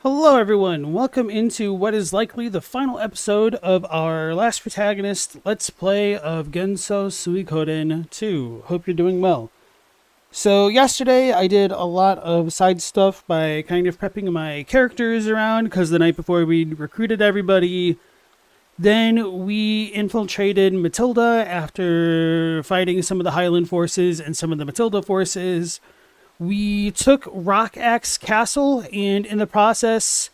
Hello everyone, welcome into what is likely the final episode of our Last Protagonist Let's Play of Genso Suikoden 2. Hope you're doing well. So yesterday I did a lot of side stuff by kind of prepping my characters around because the night before we recruited everybody. Then we infiltrated Matilda after fighting some of the Highland forces and some of the Matilda forces. We took Rock Axe Castle, and in the process,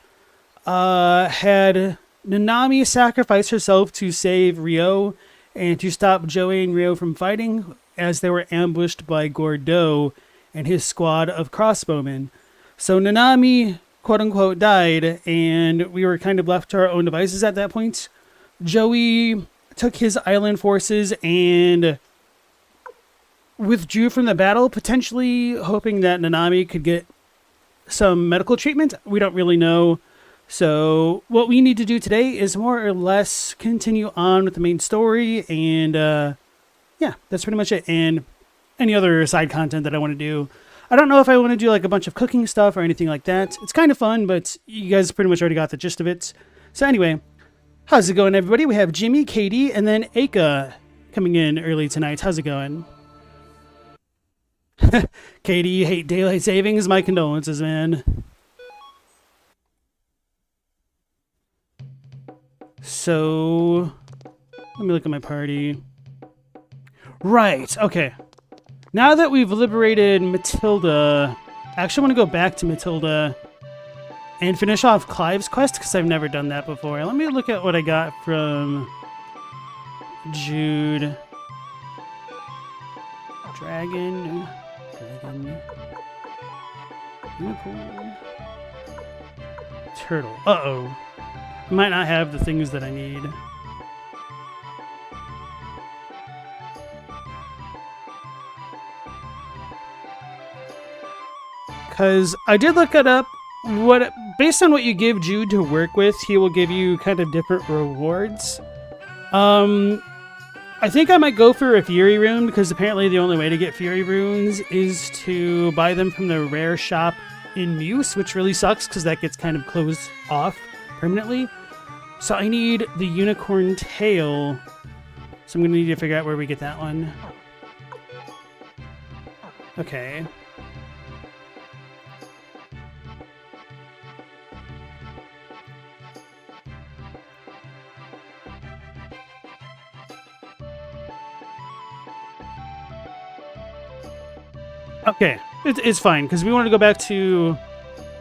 had Nanami sacrifice herself to save Ryo and to stop Joey and Ryo from fighting as they were ambushed by Gordeau and his squad of crossbowmen. So Nanami, quote-unquote, died, and we were kind of left to our own devices at that point. Joey took his island forces and withdrew from the battle, potentially hoping that Nanami could get some medical treatment. We don't really know. So what we need to do today is more or less continue on with the main story, and yeah, that's pretty much it. And any other side content that I want to do. I don't know if I want to do like a bunch of cooking stuff or anything like that. It's kind of fun, but you guys pretty much already got the gist of it. So anyway, how's it going, everybody? We have Jimmy, Katie, and then Aika coming in early tonight. How's it going? Katie, you hate daylight savings? My condolences, man. So, let me look at my party. Right, okay. Now that we've liberated Matilda, I actually want to go back to Matilda and finish off Clive's quest, because I've never done that before. Let me look at what I got from Jude. Dragon. Unicorn. Turtle. Uh-oh. I might not have the things that I need. Because I did look it up. Based on what you give Jude to work with, he will give you kind of different rewards. I think I might go for a Fury Rune, because apparently the only way to get Fury Runes is to buy them from the rare shop in Muse, which really sucks because that gets kind of closed off permanently. So I need the Unicorn Tail, so I'm going to need to figure out where we get that one. Okay. Okay, it's fine, because we want to go back to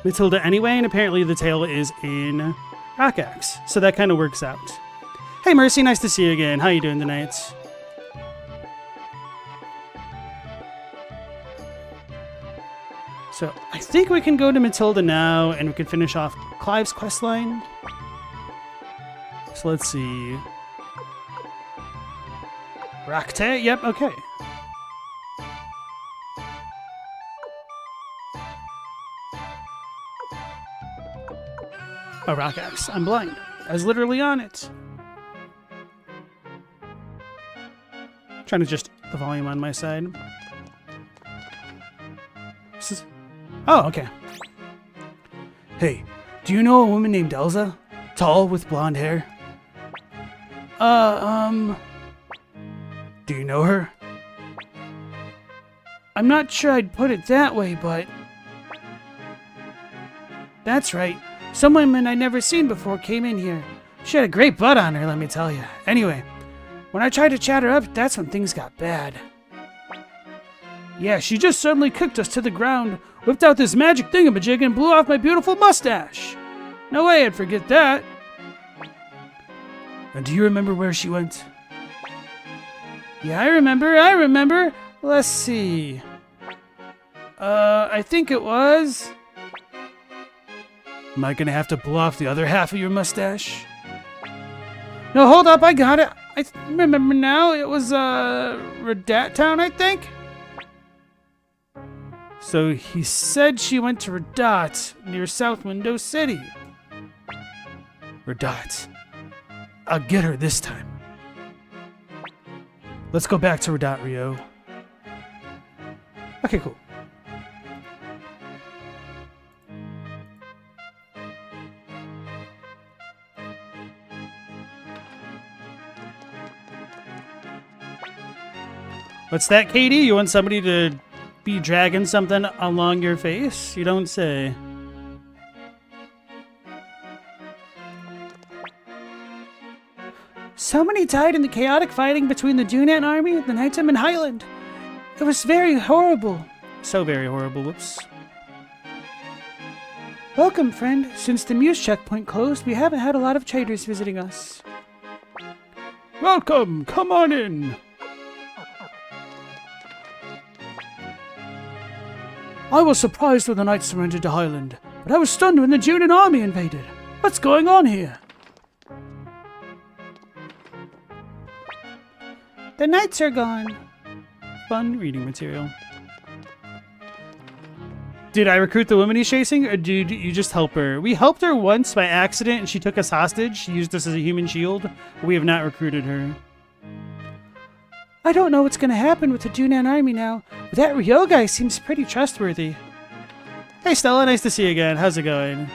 Matilda anyway, and apparently the tail is in Rock Axe, so that kind of works out. Hey Mercy, nice to see you again. How you doing tonight? So I think we can go to Matilda now, and we can finish off Clive's questline. So let's see. Rockte? Yep, okay. A Rock Axe. I'm blind. I was literally on it. Trying to adjust the volume on my side. Oh, okay. Hey, do you know a woman named Elsa? Tall with blonde hair? Do you know her? I'm not sure I'd put it that way, but that's right. Some women I'd never seen before came in here. She had a great butt on her, let me tell you. Anyway, when I tried to chat her up, that's when things got bad. Yeah, she just suddenly kicked us to the ground, whipped out this magic thingamajig, and blew off my beautiful mustache. No way I'd forget that. And do you remember where she went? Yeah, I remember. Let's see. I think it was... Am I gonna have to blow off the other half of your mustache? No, hold up, I got it. I remember now. It was, Radat Town, I think? So he said she went to Radat, near South Window City. Radat. I'll get her this time. Let's go back to Radat, Ryo. Okay, cool. What's that, Katie? You want somebody to be dragging something along your face? You don't say. So many died in the chaotic fighting between the Dunan army and the Knightum and Highland. It was very horrible. So very horrible, whoops. Welcome, friend. Since the Muse checkpoint closed, we haven't had a lot of traders visiting us. Welcome! Come on in! I was surprised when the Knights surrendered to Highland, but I was stunned when the Dunan army invaded. What's going on here? The Knights are gone. Fun reading material. Did I recruit the woman he's chasing, or did you just help her? We helped her once by accident and she took us hostage. She used us as a human shield. We have not recruited her. I don't know what's going to happen with the Dunan army now, but that Ryo guy seems pretty trustworthy. Hey Stella, nice to see you again. How's it going?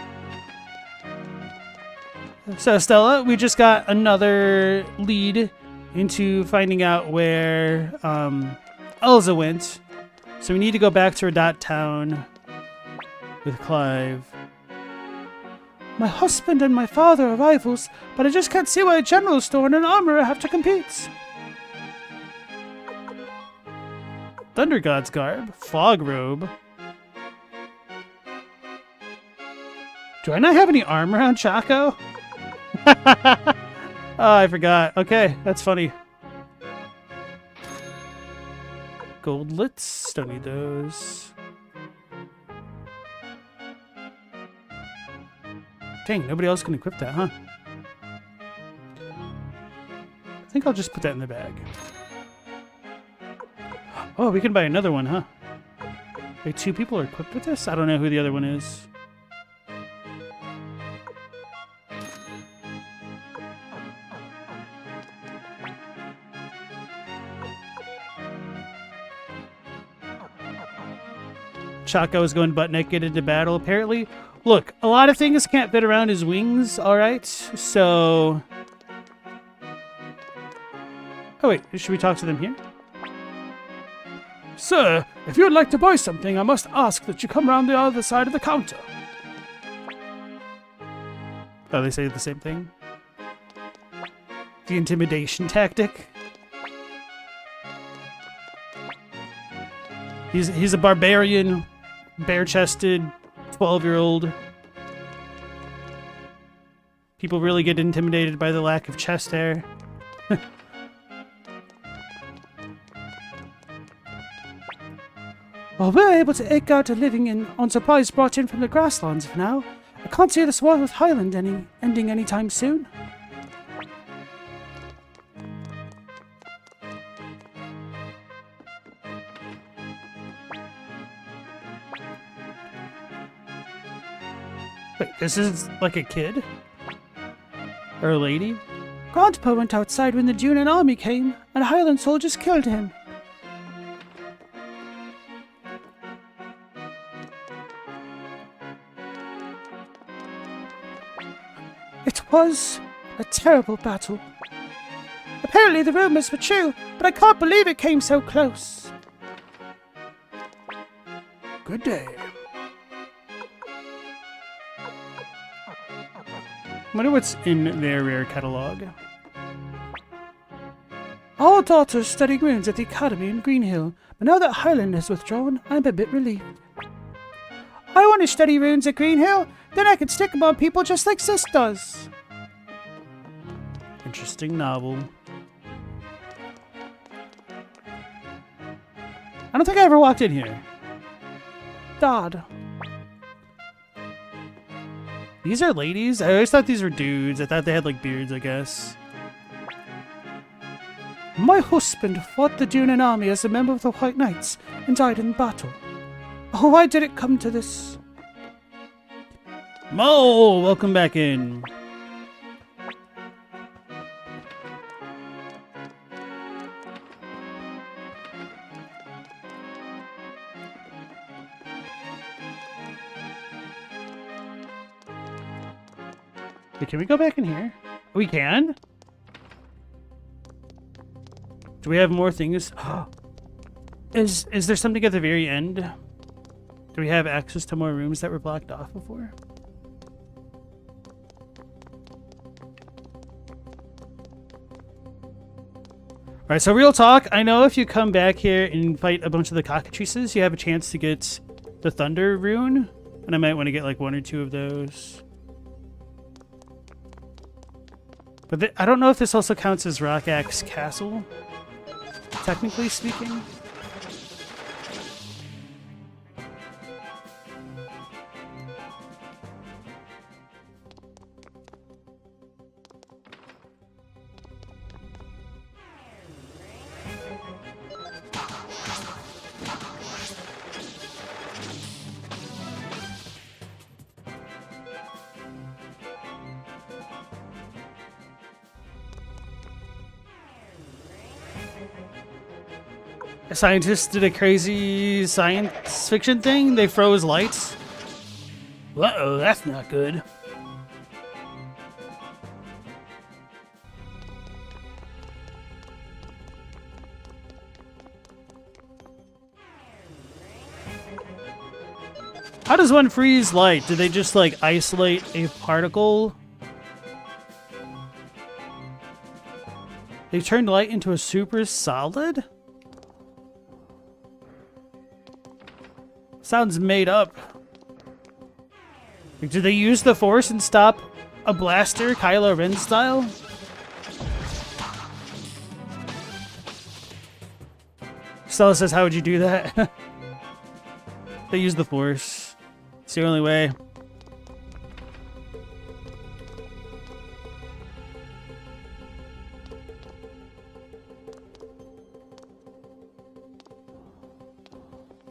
So Stella, we just got another lead into finding out where Elsa went. So we need to go back to her dot town with Clive. My husband and my father are rivals, but I just can't see why a general store and an armorer have to compete. Thunder God's garb, fog robe. Do I not have any armor on Chaco? Oh, I forgot. Okay, that's funny. Goldlets, don't need those. Dang, nobody else can equip that, huh? I think I'll just put that in the bag. Oh, we can buy another one, huh? Wait, 2 people are equipped with this? I don't know who the other one is. Chaco is going butt naked into battle, apparently. Look, a lot of things can't fit around his wings, alright? So... Oh wait, should we talk to them here? Sir, if you would like to buy something, I must ask that you come round the other side of the counter. Oh, they say the same thing? The intimidation tactic? He's a barbarian, bare-chested, 12-year-old. People really get intimidated by the lack of chest hair. While we're able to eke out a living on supplies brought in from the grasslands for now, I can't see this war with Highland ending anytime soon. Wait, this is like a kid? Or a lady? Grandpa went outside when the Dunan army came, and Highland soldiers killed him. It was a terrible battle. Apparently the rumors were true, but I can't believe it came so close. Good day. I wonder what's in their rare catalog. Our daughters study runes at the Academy in Greenhill, but now that Highland has withdrawn, I'm a bit relieved. I want to study runes at Greenhill, then I can stick them on people just like Sis does. Interesting novel. I don't think I ever walked in here. Dad. These are ladies? I always thought these were dudes. I thought they had like beards, I guess. My husband fought the Dunan army as a member of the White Knights and died in battle. Oh, why did it come to this? Mo, welcome back in. Wait, can we go back in here? We can? Do we have more things? Is there something at the very end? Do we have access to more rooms that were blocked off before? Alright, so real talk, I know if you come back here and fight a bunch of the cockatrices, you have a chance to get the Thunder rune, and I might want to get like 1 or 2 of those. But I don't know if this also counts as Rock Axe Castle, technically speaking. A scientist did a crazy science fiction thing. They froze lights. Uh-oh, that's not good. How does one freeze light? Do they just like isolate a particle? They turned light into a super solid? Sounds made up. Like, did they use the Force and stop a blaster, Kylo Ren style? Stella says, how would you do that? They use the Force. It's the only way.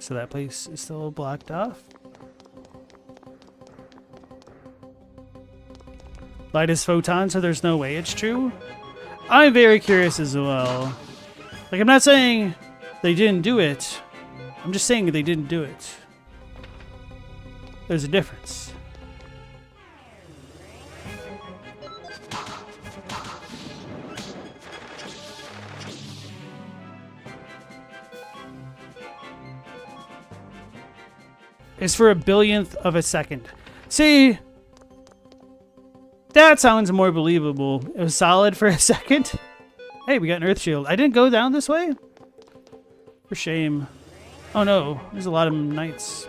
So that place is still blocked off. Light is photon, so there's no way it's true. I'm very curious as well. Like, I'm not saying they didn't do it. I'm just saying they didn't do it. There's a difference. Is for 1/1000th of a second. See, that sounds more believable. It was solid for a second. Hey, we got an Earth Shield. I didn't go down this way? For shame. Oh no, there's a lot of knights.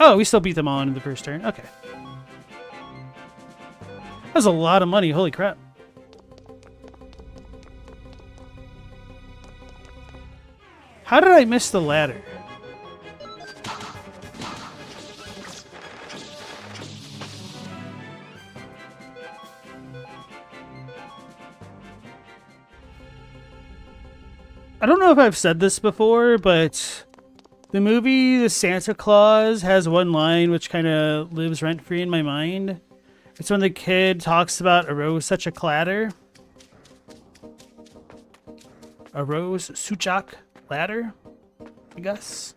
Oh, we still beat them all in the first turn. Okay. That was a lot of money. Holy crap. How did I miss the ladder? I don't know if I've said this before, but the movie The Santa Claus has one line which kind of lives rent-free in my mind. It's when the kid talks about a rose such a clatter. A rose suchak ladder, I guess.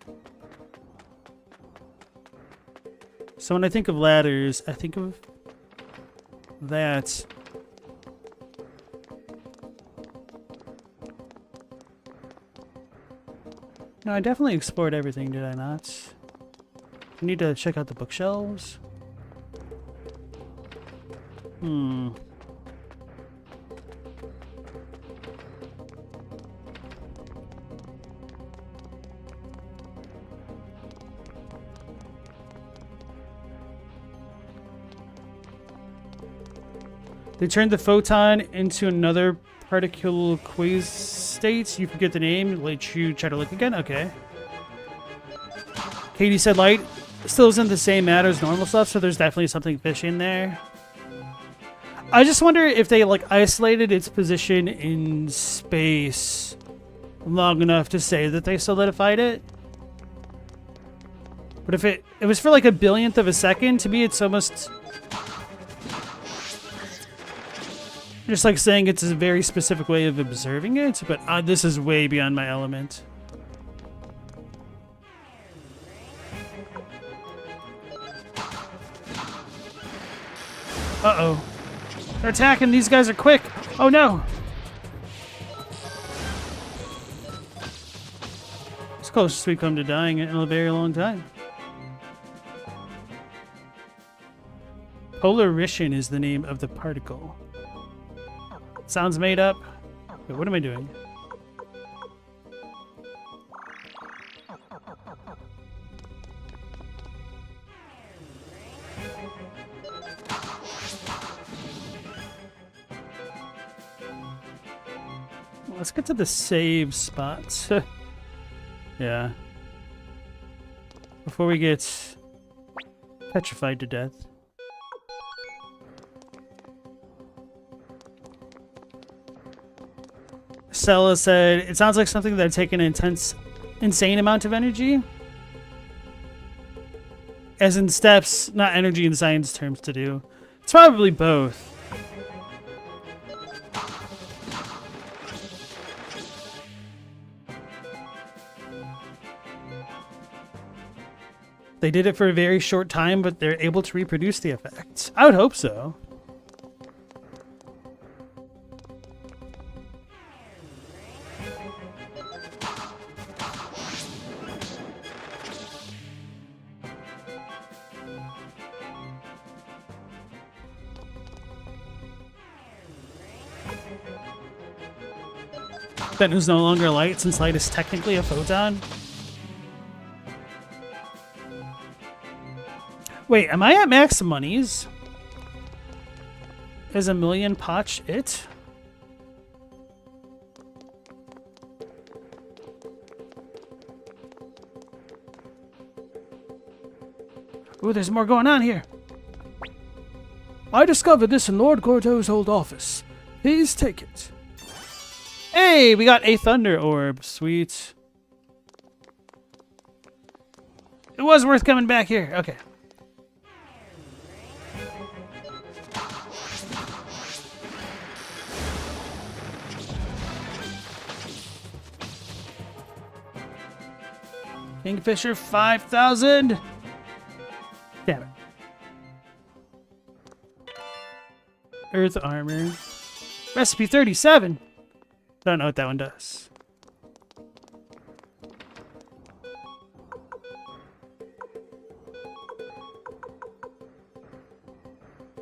So when I think of ladders, I think of that. No, I definitely explored everything, did I not? I need to check out the bookshelves. They turned the photon into another particle quiz state. You forget the name. Let you try to look again. Okay. Katie said light still isn't the same matter as normal stuff, so there's definitely something fishy in there. I just wonder if they like isolated its position in space long enough to say that they solidified it. But if it was for like 1/1000th of a second, to me it's almost just like saying it's a very specific way of observing it, but this is way beyond my element. Uh-oh. They're attacking. These guys are quick. Oh no. It's closest we come to dying in a very long time. Polariscion is the name of the particle. Sounds made up. Wait, what am I doing? Let's get to the save spots. Yeah. Before we get petrified to death. Stella said, it sounds like something that would take an insane amount of energy. As in steps, not energy in science terms to do. It's probably both. They did it for a very short time, but they're able to reproduce the effect. I would hope so. Then who's no longer light, since light is technically a photon? Wait, am I at max monies? Is a million potch it? Ooh, there's more going on here. I discovered this in Lord Gordo's old office. Please take it. Hey, we got a thunder orb. Sweet. It was worth coming back here. Okay. Kingfisher 5,000. Damn it. Earth armor. Recipe 37. Don't know what that one does.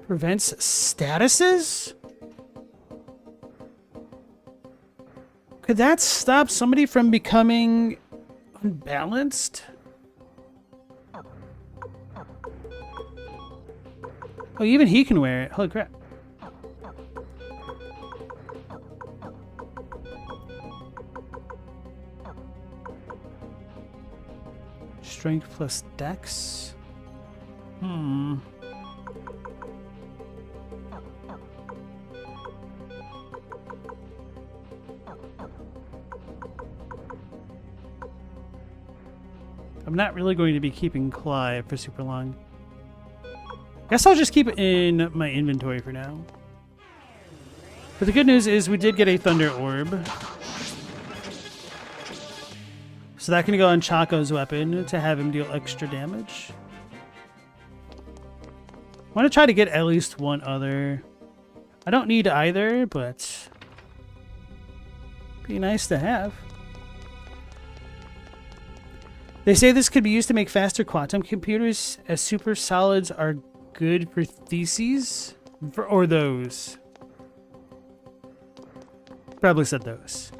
Prevents statuses? Could that stop somebody from becoming unbalanced? Oh, even he can wear it. Holy crap. Strength plus dex? Hmm. I'm not really going to be keeping Clive for super long. Guess I'll just keep it in my inventory for now. But the good news is we did get a Thunder Orb. So that can go on Chaco's weapon to have him deal extra damage. I want to try to get at least one other. I don't need either, but be nice to have. They say this could be used to make faster quantum computers, as super solids are good for theses, or those. Probably said those.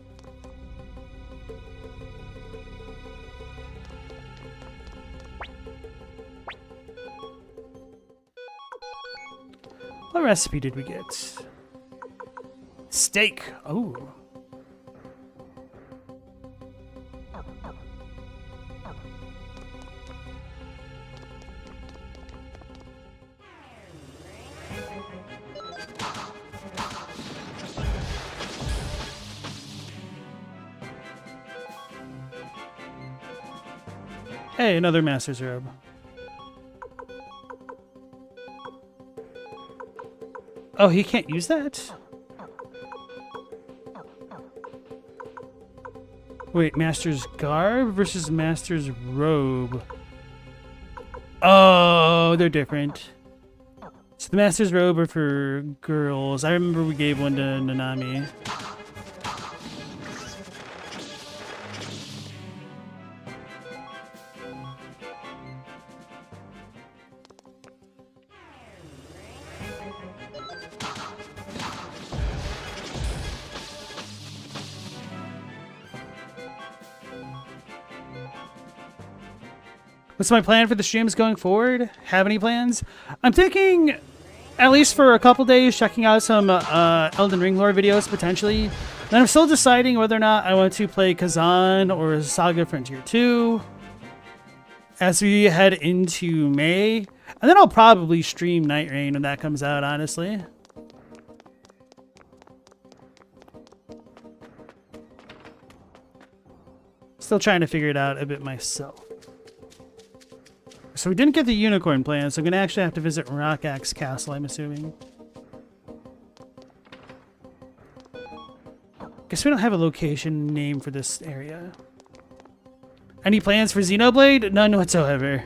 What recipe did we get? Steak. Oh. Hey, another Master's Robe. Oh, he can't use that? Wait, Master's Garb versus Master's Robe. Oh, they're different. So the Master's Robe are for girls. I remember we gave one to Nanami. What's my plan for the streams going forward? Have any plans? I'm thinking, at least for a couple days, checking out some Elden Ring lore videos, potentially. Then I'm still deciding whether or not I want to play Kazan or Saga Frontier 2 as we head into May. And then I'll probably stream Night Rain when that comes out, honestly. Still trying to figure it out a bit myself. So we didn't get the unicorn plan, so I'm going to actually have to visit Rock Axe Castle, I'm assuming. Guess we don't have a location name for this area. Any plans for Xenoblade? None whatsoever.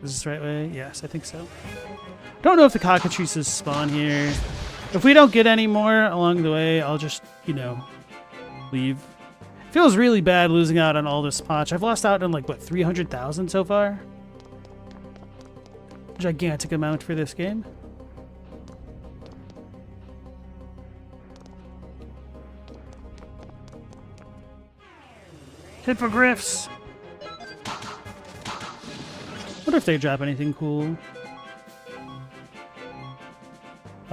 Is this the right way? Yes, I think so. Don't know if the cockatrices spawn here. If we don't get any more along the way, I'll just, you know, leave. Feels really bad losing out on all this potch. I've lost out on like, what, 300,000 so far? Gigantic amount for this game. Hippogriffs! Wonder if they drop anything cool.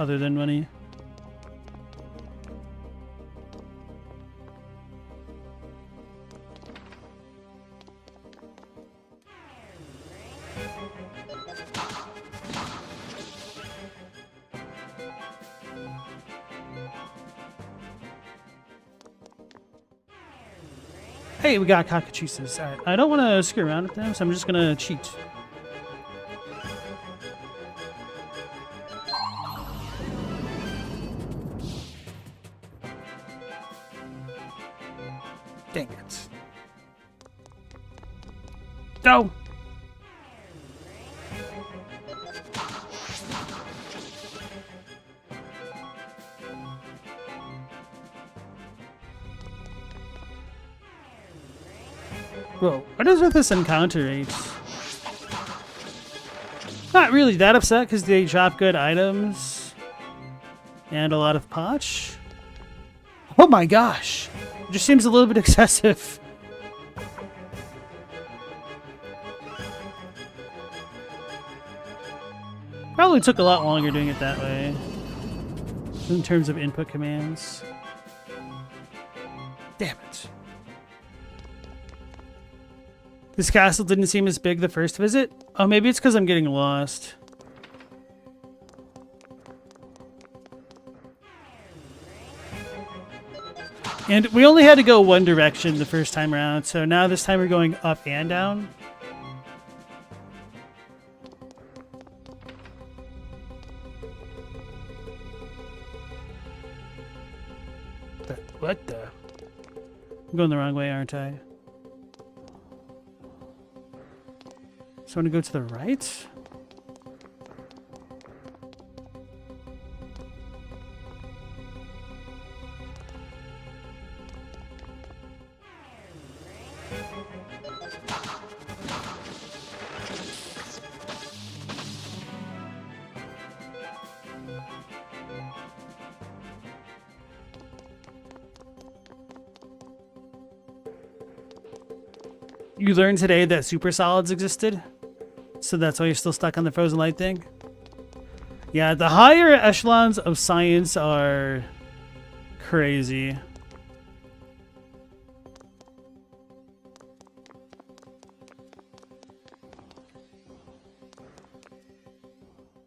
Other than money. Hey, we got cockatrices. Alright, I don't want to screw around with them, so I'm just gonna cheat. Dang it. No! Whoa, what is with this encounter rate? Not really that upset because they drop good items and a lot of potch. Oh my gosh! It just seems a little bit excessive. Probably took a lot longer doing it that way in terms of input commands. Damn it. This castle didn't seem as big the first visit. Oh, maybe it's because I'm getting lost. And we only had to go one direction the first time around, so now this time we're going up and down. What the? I'm going the wrong way, aren't I? So I'm going to go to the right? You learned today that super solids existed? So that's why you're still stuck on the frozen light thing? Yeah, the higher echelons of science are crazy.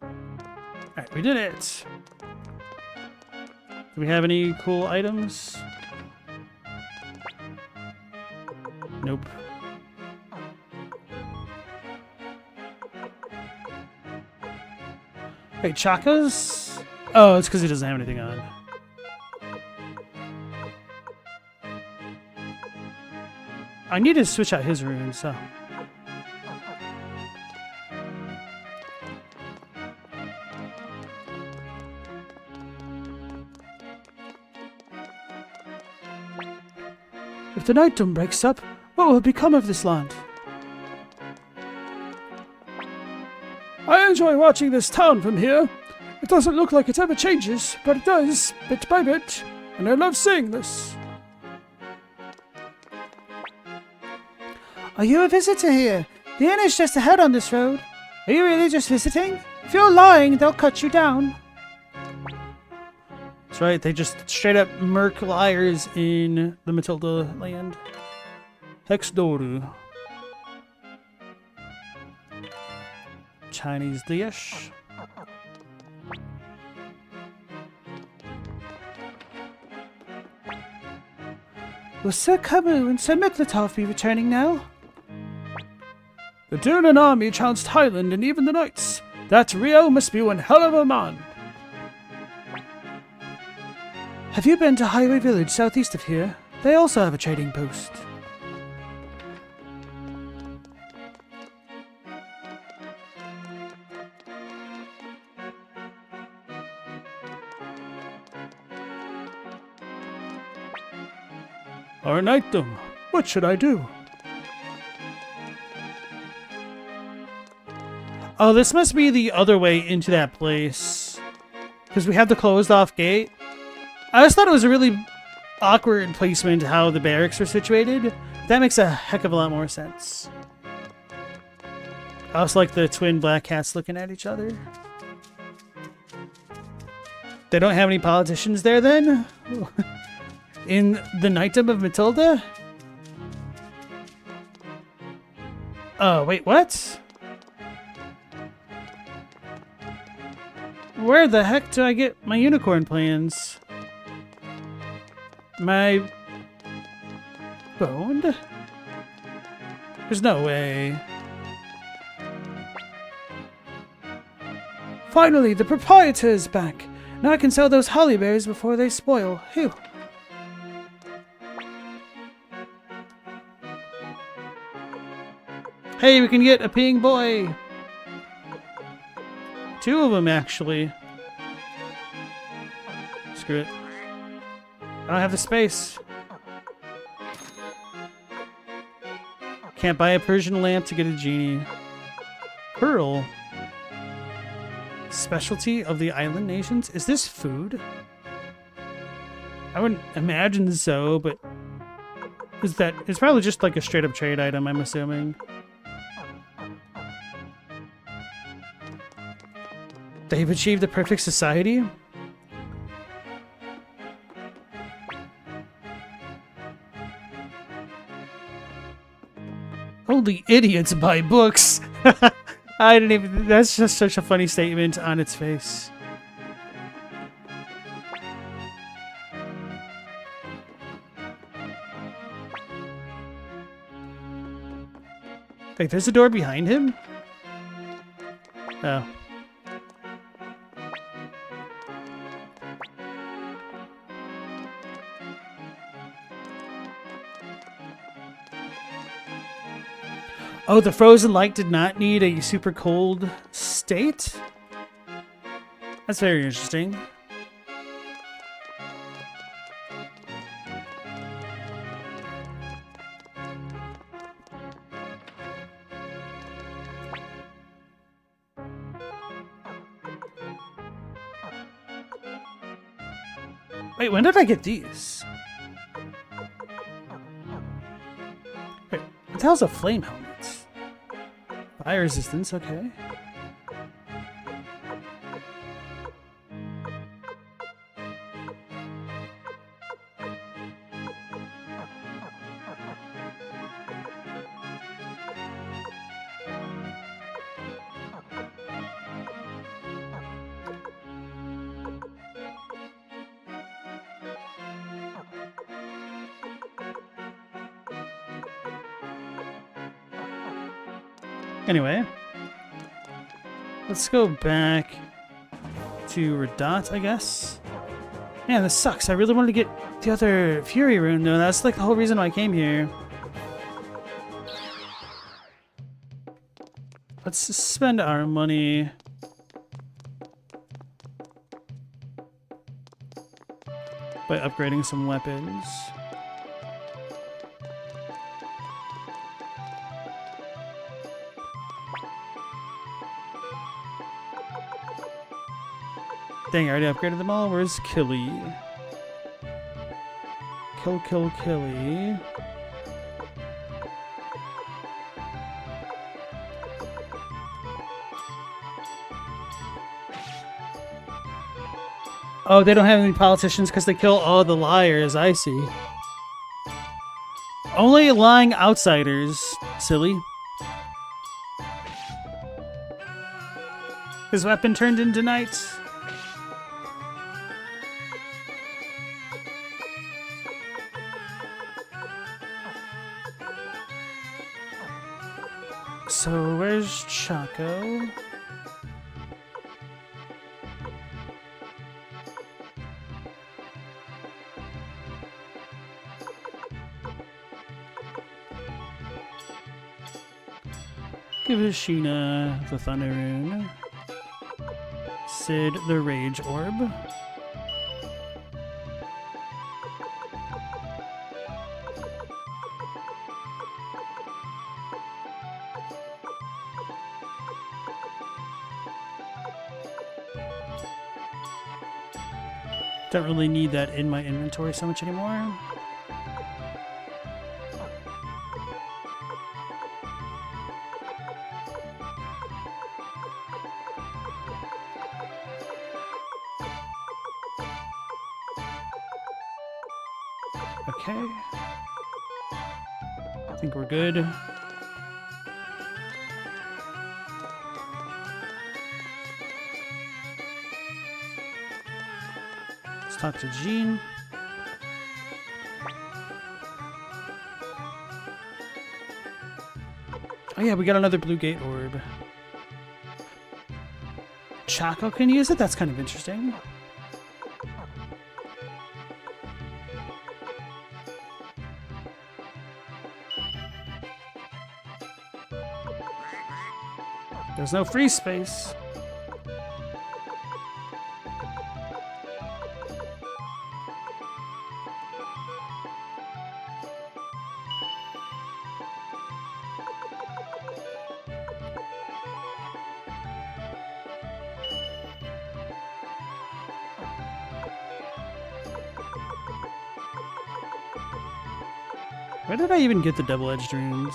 Alright, we did it. Do we have any cool items? Nope. Wait, Chaka's? Oh, it's because he doesn't have anything on. I need to switch out his runes, so... If the Knightdom breaks up, what will become of this land? I enjoy watching this town from here. It doesn't look like it ever changes, but it does, bit by bit, and I love seeing this. Are you a visitor here? The inn is just ahead on this road. Are you really just visiting? If you're lying, they'll cut you down. That's right, they just straight up murk liars in the Matilda land. Hexdoru. Chinese dish. Will Sir Camus and Sir Miklatov be returning now? The Dunan army trounced Highland and even the knights. That Rio must be one hell of a man. Have you been to Highway Village southeast of here? They also have a trading post. Our knightdom. What should I do? Oh, this must be the other way into that place. Because we have the closed off gate. I just thought it was a really awkward placement how the barracks are situated. That makes a heck of a lot more sense. I also like the twin black cats looking at each other. They don't have any politicians there then? In the Knightdom of Matilda? Oh, wait, what? Where the heck do I get my unicorn plans? My... boned? There's no way. Finally, the proprietor is back. Now I can sell those hollyberries before they spoil. Phew. Hey, we can get a peeing boy! Two of them, actually. Screw it. I don't have the space. Can't buy a Persian lamp to get a genie. Pearl. Specialty of the island nations? Is this food? I wouldn't imagine so, but... It's probably just like a straight up trade item, I'm assuming. They've achieved the perfect society? Only idiots buy books! I didn't even... That's just such a funny statement on its face. Wait, there's a door behind him? Oh. Oh, the frozen light did not need a super cold state? That's very interesting. Wait, when did I get these? Wait, what the hell's a flame helmet? Fire resistance, okay. Anyway, let's go back. to Radat, I guess. Man, this sucks. I really wanted to get the other Fury rune, though. That's like the whole reason why I came here. Let's spend our money. By upgrading some weapons. Dang, I already upgraded them all. Where's Killy? Killy. Oh, they don't have any politicians because they kill all the liars. I see. Only lying outsiders, silly. His weapon turned into night. So where's Chaco? Give Sheena the Thunder Rune. Sid the Rage Orb. Don't really need that in my inventory so much anymore. Okay. I think we're good. Let's talk to Jean. Oh yeah, we got another blue gate orb. Chaco can use it? That's kind of interesting. There's no free space. Where did I even get the double-edged runes?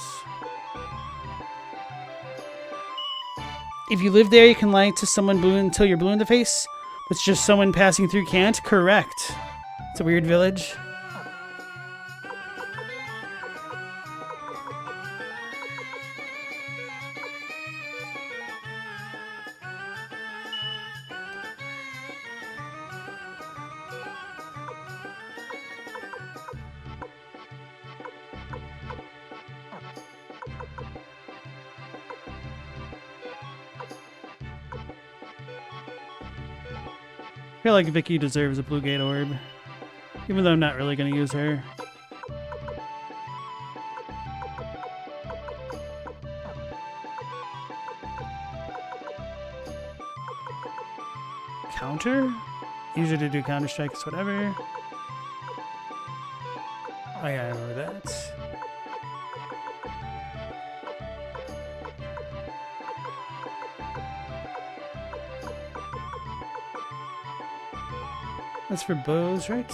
If you live there, you can lie to someone blue until you're blue in the face. But it's just someone passing through can't? Correct. It's a weird village. I feel like Vicky deserves a blue gate orb, even though I'm not really going to use her. Counter? Usually to do counter strikes, whatever. Oh yeah, I remember that. That's for bows, right?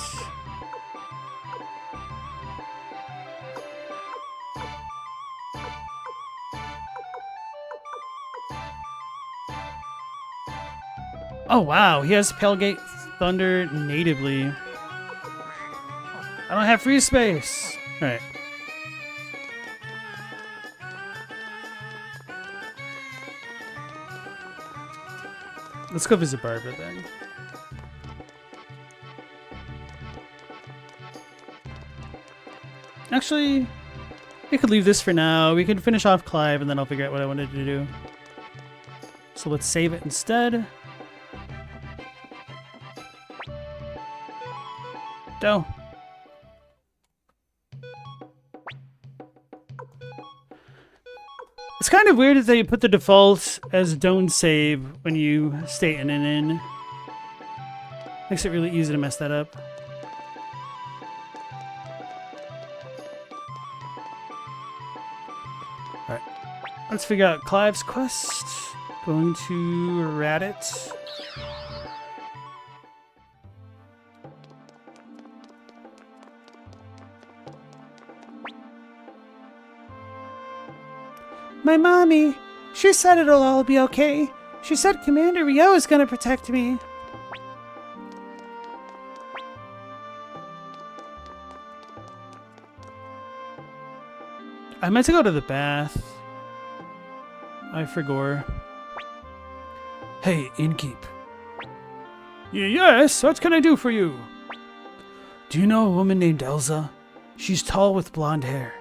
Oh wow, he has Pale Thunder natively. I don't have free space. Alright. Let's go visit Barbara then. Actually, we could leave this for now. We can finish off Clive and then I'll figure out what I wanted to do. So let's save it instead. though. It's kind of weird that they put the default as don't save when you stay in an inn. Makes it really easy to mess that up. Alright. Let's figure out Clive's quest. Going to Radit. My mommy, she said it'll all be okay. She said Commander Ryo is gonna protect me. I meant to go to the bath. I forgot. Hey, innkeep. Yes, what can I do for you? Do you know a woman named Elsa? She's tall with blonde hair.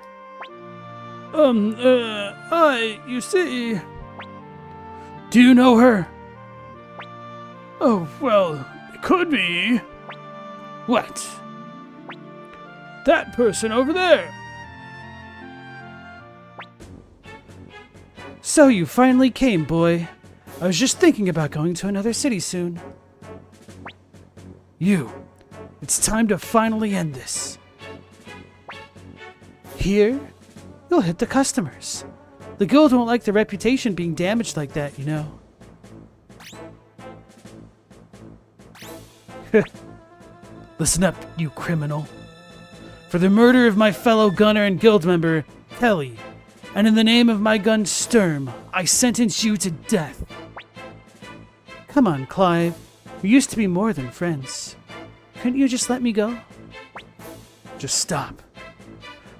You see... Do you know her? Oh, well, it could be. What? That person over there. So you finally came, boy. I was just thinking about going to another city soon. It's time to finally end this. Here, you'll hit the customers. The guild won't like their reputation being damaged like that, you know. Listen up, you criminal. For the murder of my fellow gunner and guild member, Kelly, and in the name of my gun Sturm, I sentence you to death. Come on, Clive. We used to be more than friends. Couldn't you just let me go? Just stop.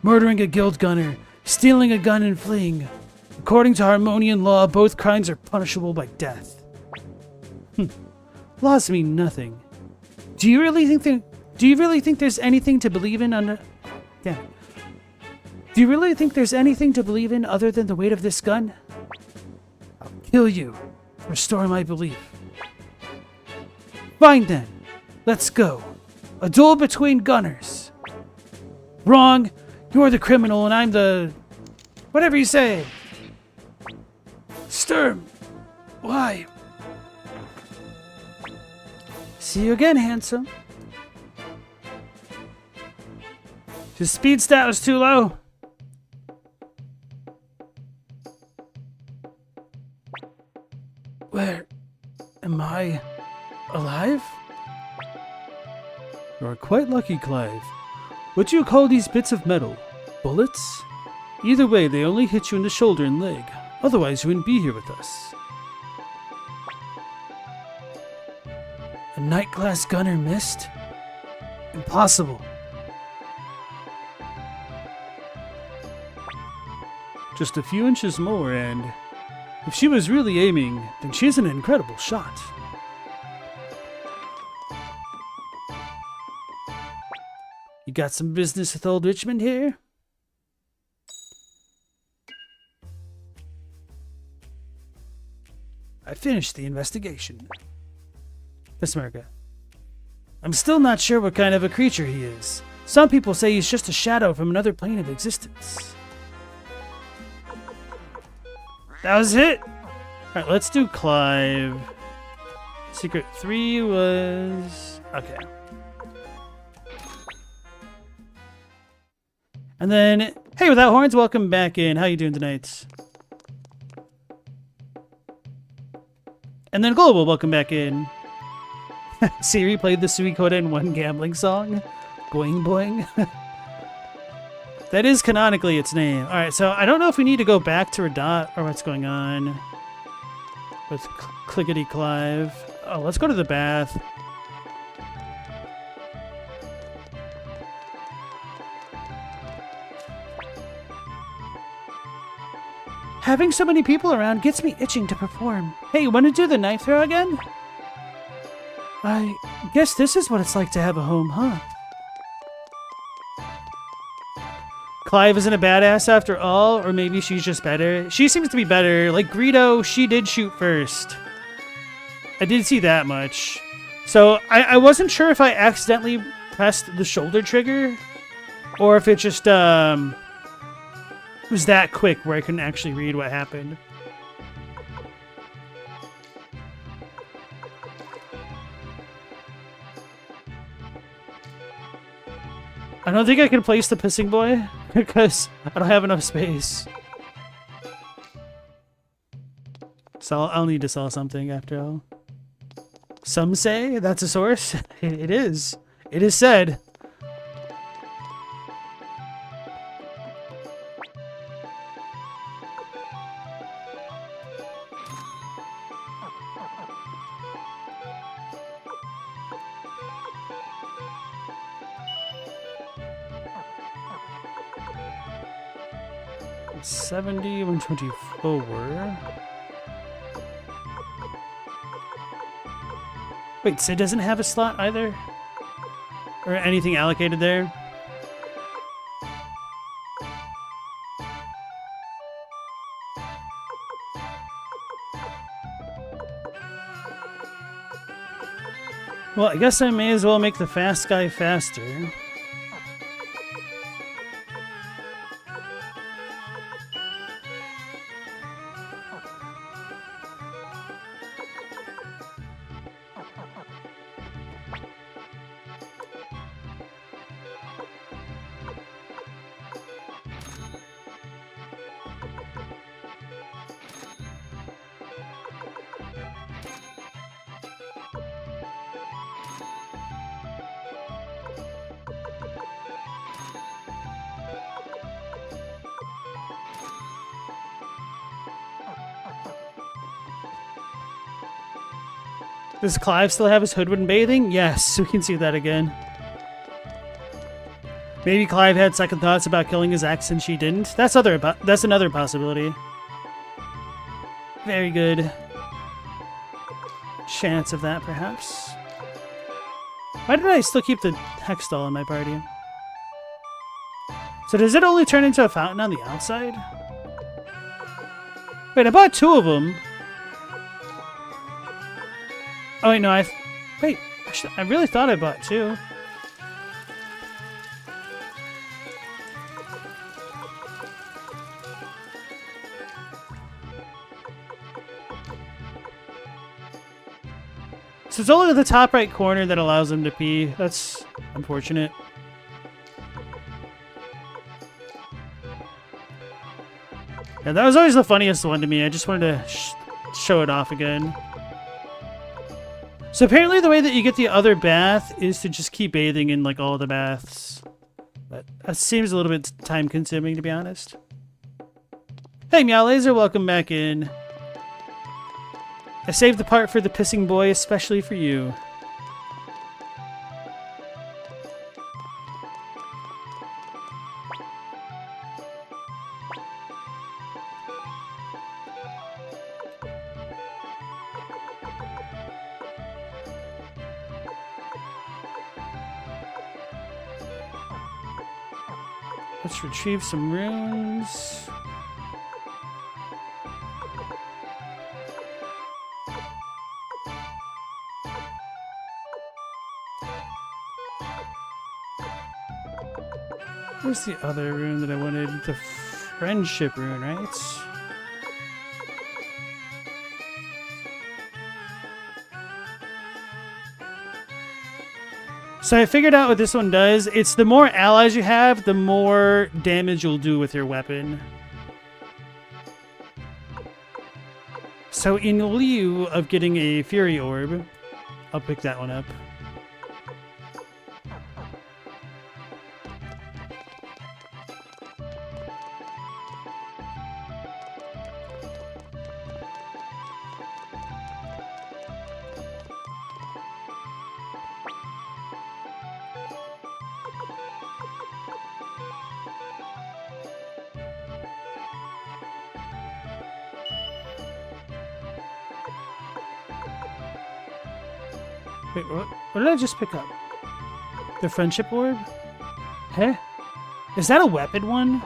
Murdering a guild gunner, stealing a gun and fleeing. According to Harmonian law, both crimes are punishable by death. Laws mean nothing. Do you really think there's anything to believe in under... Damn. Do you really think there's anything to believe in other than the weight of this gun? I'll kill you. Restore my belief. Fine then. Let's go. A duel between gunners. Wrong. You're the criminal and I'm the... Whatever you say. Sturm. Why? See you again, handsome. His speed stat was too low. Where am I alive? You're quite lucky, Clive. What do you call these bits of metal? Bullets? Either way, they only hit you in the shoulder and leg. Otherwise, you wouldn't be here with us. A night class gunner missed? Impossible. Just a few inches more, and if she was really aiming, then she's an incredible shot. You got some business with old Richmond here? I finished the investigation. Miss America. I'm still not sure what kind of a creature he is. Some people say he's just a shadow from another plane of existence. That was it? Alright, let's do Clive. Secret 3 was... Okay. And then, hey, Without Horns, welcome back in. How you doing tonight? And then Global, welcome back in. Siri played the Suikoden 1 gambling song. Boing boing. That is canonically its name. Alright, so I don't know if we need to go back to Radot or what's going on with Clickety Clive. Oh, let's go to the bath. Having so many people around gets me itching to perform. Hey, you want to do the knife throw again? I guess this is what it's like to have a home, huh? Clive isn't a badass after all, or maybe she's just better. She seems to be better. Like Greedo, she did shoot first. I did see that much. So I wasn't sure if I accidentally pressed the shoulder trigger, or if it just was that quick where I couldn't actually read what happened. I don't think I can place the pissing boy because I don't have enough space. So I'll need to sell something after all. Some say that's a source. It is. It is said. It's 70, 124. Wait, Sid doesn't have a slot either? Or anything allocated there? Well, I guess I may as well make the fast guy faster. Does Clive still have his hood when bathing? Yes, we can see that again. Maybe Clive had second thoughts about killing his ex and she didn't. That's another possibility. Very good chance of that, perhaps. Why did I still keep the hex doll in my party? So does it only turn into a fountain on the outside? Wait, I bought two of them. Oh wait, no, wait, I really thought I bought two. So it's only the top right corner that allows him to pee. That's unfortunate. Yeah, that was always the funniest one to me. I just wanted to show it off again. So apparently the way that you get the other bath is to just keep bathing in like all the baths. But that seems a little bit time consuming, to be honest. Hey Meow Laser, welcome back in. I saved the part for the pissing boy especially for you. Let's retrieve some runes. Where's the other rune that I wanted? The friendship rune, right? So I figured out what this one does. It's the more allies you have, the more damage you'll do with your weapon. So in lieu of getting a Fury Orb, I'll pick that one up. Wait, what did I just pick up? The friendship orb? Huh? Is that a weapon one?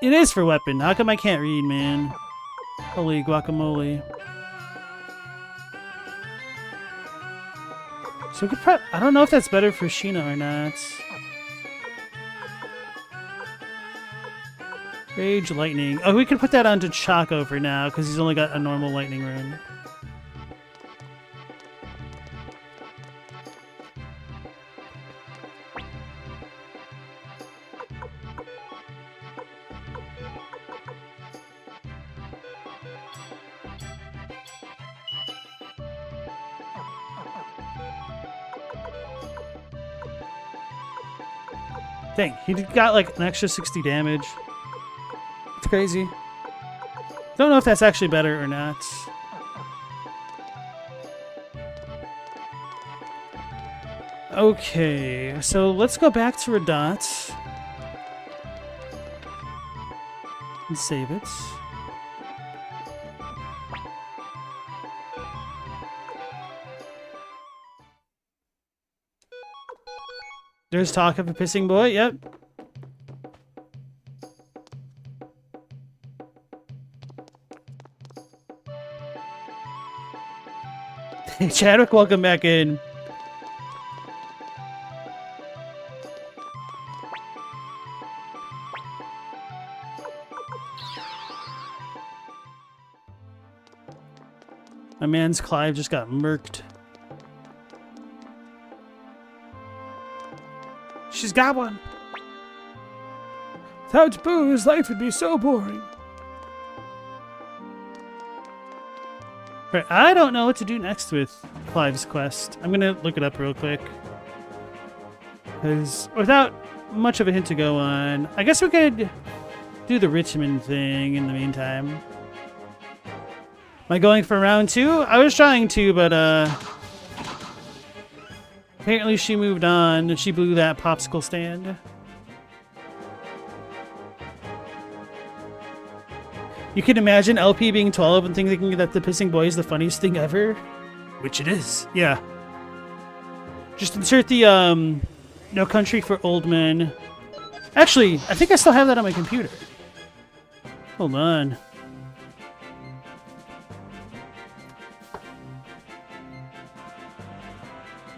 It is for weapon. How come I can't read, man? Holy guacamole. So we could I don't know if that's better for Sheena or not. Rage Lightning. Oh, we could put that onto Choco for now, because he's only got a normal lightning rune. Dang, he got like an extra 60 damage. It's crazy. Don't know if that's actually better or not. Okay, so let's go back to Radat. And save it. There's talk of a pissing boy, yep. Hey, Chadwick, welcome back in. My man's Clive just got murked. She's got one. Without booze, life would be so boring. Right, I don't know what to do next with Clive's quest. I'm gonna look it up real quick. Because without much of a hint to go on, I guess we could do the Richmond thing in the meantime. Am I going for round 2? I was trying to, but apparently she moved on and she blew that popsicle stand. You can imagine LP being 12 and thinking that the pissing boy is the funniest thing ever. Which it is. Yeah. Just insert the No Country for Old Men. Actually, I think I still have that on my computer. Hold on.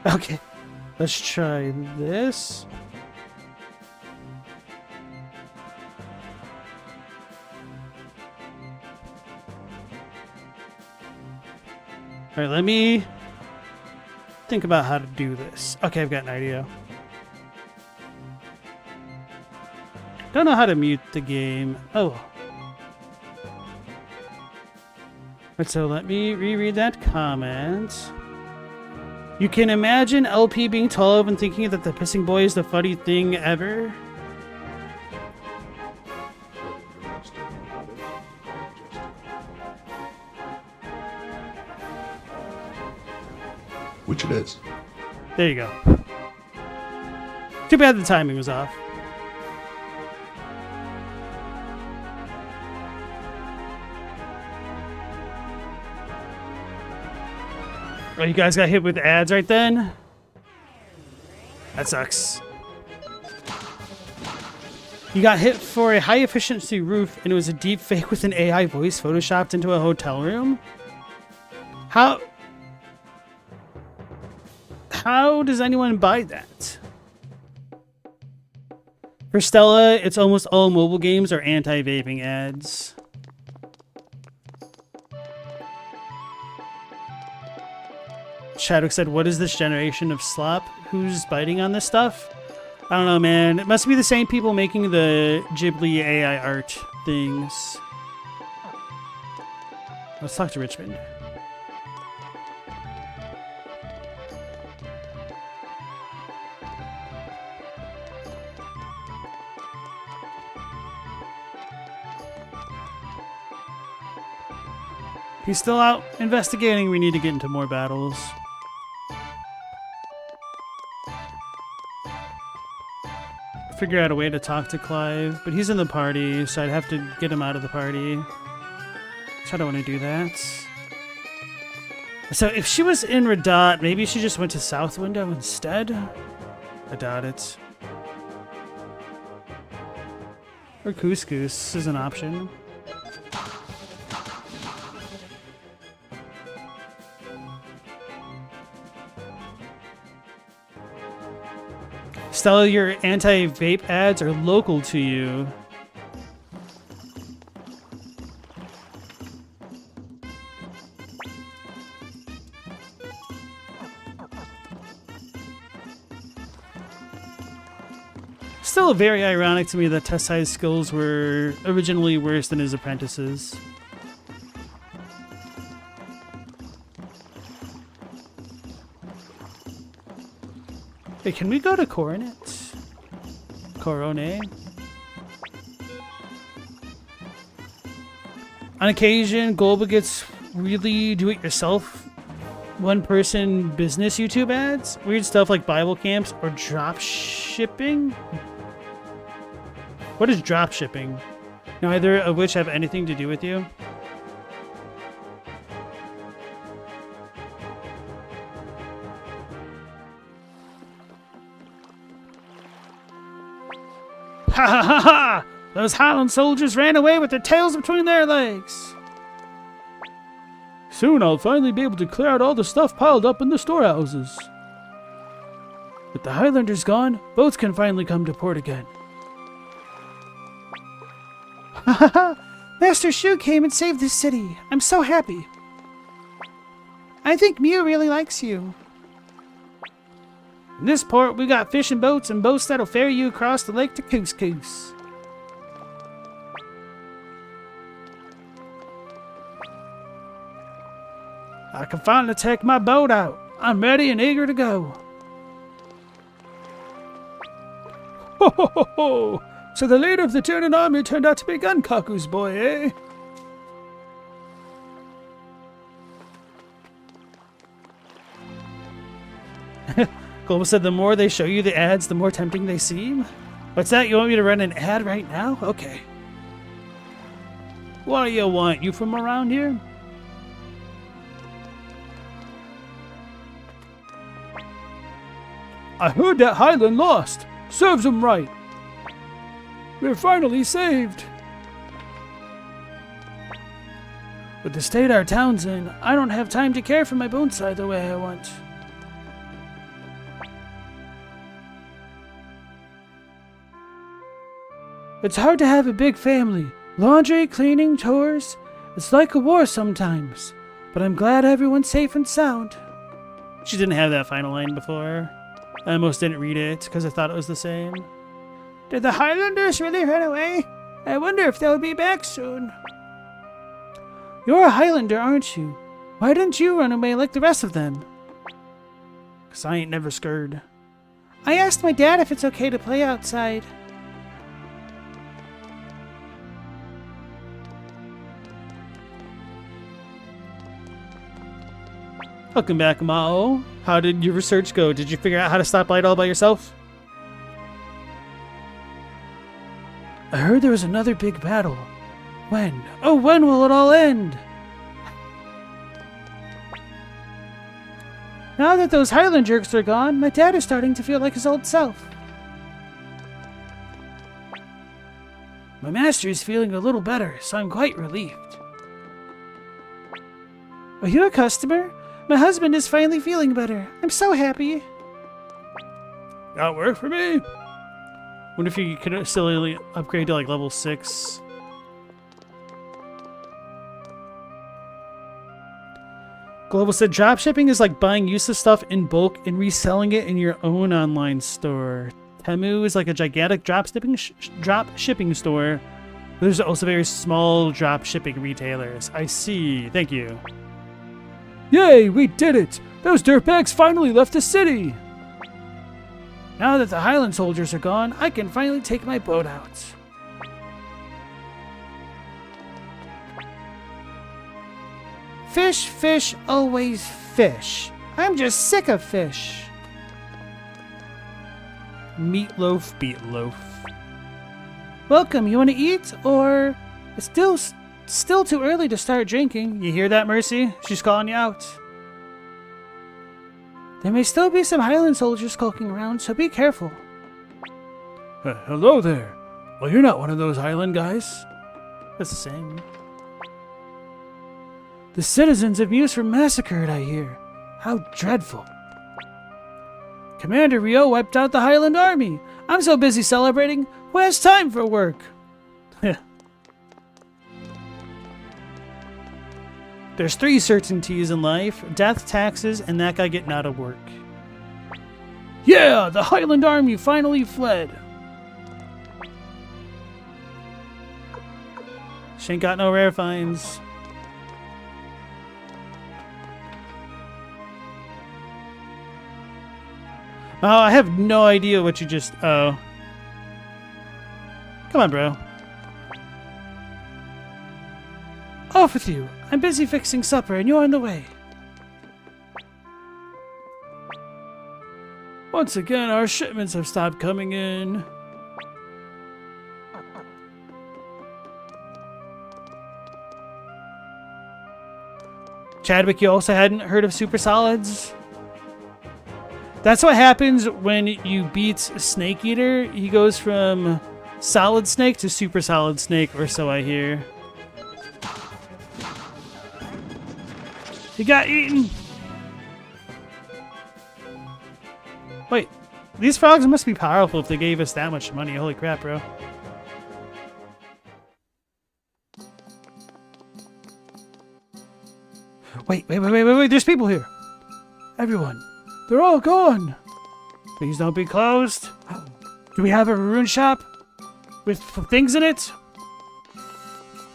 Okay. Let's try this. All right, let me think about how to do this. Okay, I've got an idea. Don't know how to mute the game. Oh. Right, so let me reread that comment. You can imagine LP being 12 and thinking that the pissing boy is the funny thing ever. Which it is. There you go. Too bad the timing was off. Oh, you guys got hit with ads right then? That sucks. You got hit for a high efficiency roof and it was a deep fake with an AI voice photoshopped into a hotel room? How does anyone buy that? For Stella, it's almost all mobile games are anti-vaping ads. Chadwick said, what is this generation of slop? Who's biting on this stuff? I don't know, man. It must be the same people making the Ghibli AI art things. Let's talk to Richmond. He's still out investigating. We need to get into more battles. Figure out a way to talk to Clive, but he's in the party, so I'd have to get him out of the party. So I don't want to do that. So if she was in Radat, maybe she just went to South Window instead? I doubt it. Or Couscous is an option. Stella, your anti-vape ads are local to you. Still very ironic to me that Tessai's skills were originally worse than his apprentices. Hey, can we go to Coronet? Corone? On occasion, Golba gets really do-it-yourself one-person business YouTube ads. Weird stuff like Bible camps or drop shipping. What is drop shipping? Neither of which have anything to do with you. Ha ha ha ha! Those Highland soldiers ran away with their tails between their legs. Soon I'll finally be able to clear out all the stuff piled up in the storehouses. With the Highlanders gone, boats can finally come to port again. Ha ha ha! Master Shu came and saved this city. I'm so happy. I think Mew really likes you. In this port, we got fishing boats and boats that'll ferry you across the lake to Couscous. I can finally take my boat out. I'm ready and eager to go. Ho ho ho ho! So the leader of the Tunin army turned out to be Gunkaku's boy, eh? Golba said the more they show you the ads, the more tempting they seem. What's that? You want me to run an ad right now? Okay. What do you want? You from around here? I heard that Highland lost. Serves him right. We're finally saved. With the state our town's in, I don't have time to care for my bonsai the way I want. It's hard to have a big family. Laundry, cleaning, chores. It's like a war sometimes. But I'm glad everyone's safe and sound. She didn't have that final line before. I almost didn't read it because I thought it was the same. Did the Highlanders really run away? I wonder if they'll be back soon. You're a Highlander, aren't you? Why didn't you run away like the rest of them? 'Cause I ain't never scared. I asked my dad if it's okay to play outside. Welcome back, Mao. How did your research go? Did you figure out how to stop light all by yourself? I heard there was another big battle. When? Oh, when will it all end? Now that those Highland jerks are gone, my dad is starting to feel like his old self. My master is feeling a little better, so I'm quite relieved. Are you a customer? My husband is finally feeling better. I'm so happy. Got work for me? Wonder if you could still upgrade to like level 6. Global said dropshipping is like buying useless stuff in bulk and reselling it in your own online store. Temu is like a gigantic drop shipping store. There's also very small drop shipping retailers. I see. Thank you. Yay, we did it! Those dirtbags finally left the city! Now that the Highland soldiers are gone, I can finally take my boat out. Fish, fish, always fish. I'm just sick of fish. Meatloaf, beetloaf. Welcome, you want to eat? Or it's still too early to start drinking. You hear that, Mercy? She's calling you out. There may still be some Highland soldiers skulking around, so be careful. Hello there. Well, you're not one of those Highland guys. That's the same. The citizens of Muse were massacred, I hear. How dreadful. Commander Rio wiped out the Highland Army. I'm so busy celebrating. Who has time for work? There's 3 certainties in life: death, taxes, and that guy getting out of work. Yeah, the Highland Army finally fled. She ain't got no rare finds. Oh, I have no idea what you just... Oh. Come on, bro. Off with you. I'm busy fixing supper and you're on the way. Once again, our shipments have stopped coming in. Chadwick, you also hadn't heard of super solids? That's what happens when you beat Snake Eater. He goes from solid snake to super solid snake, or so I hear. He got eaten! Wait, these frogs must be powerful if they gave us that much money. Holy crap, bro. Wait, there's people here. Everyone, they're all gone. Please don't be closed. Do we have a rune shop with things in it?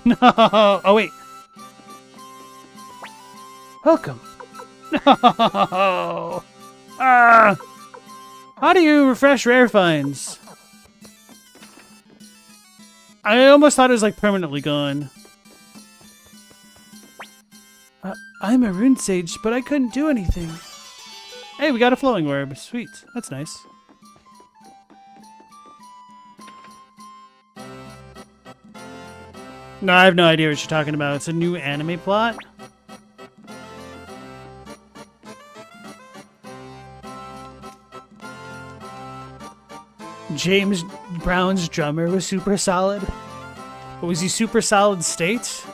No. Oh, wait. Welcome. No. Ah. How do you refresh rare finds? I almost thought it was like permanently gone. I'm a rune sage, but I couldn't do anything. Hey, we got a flowing orb. Sweet. That's nice. No, I have no idea what you're talking about. It's a new anime plot. James Brown's drummer was super solid. But was he super solid state?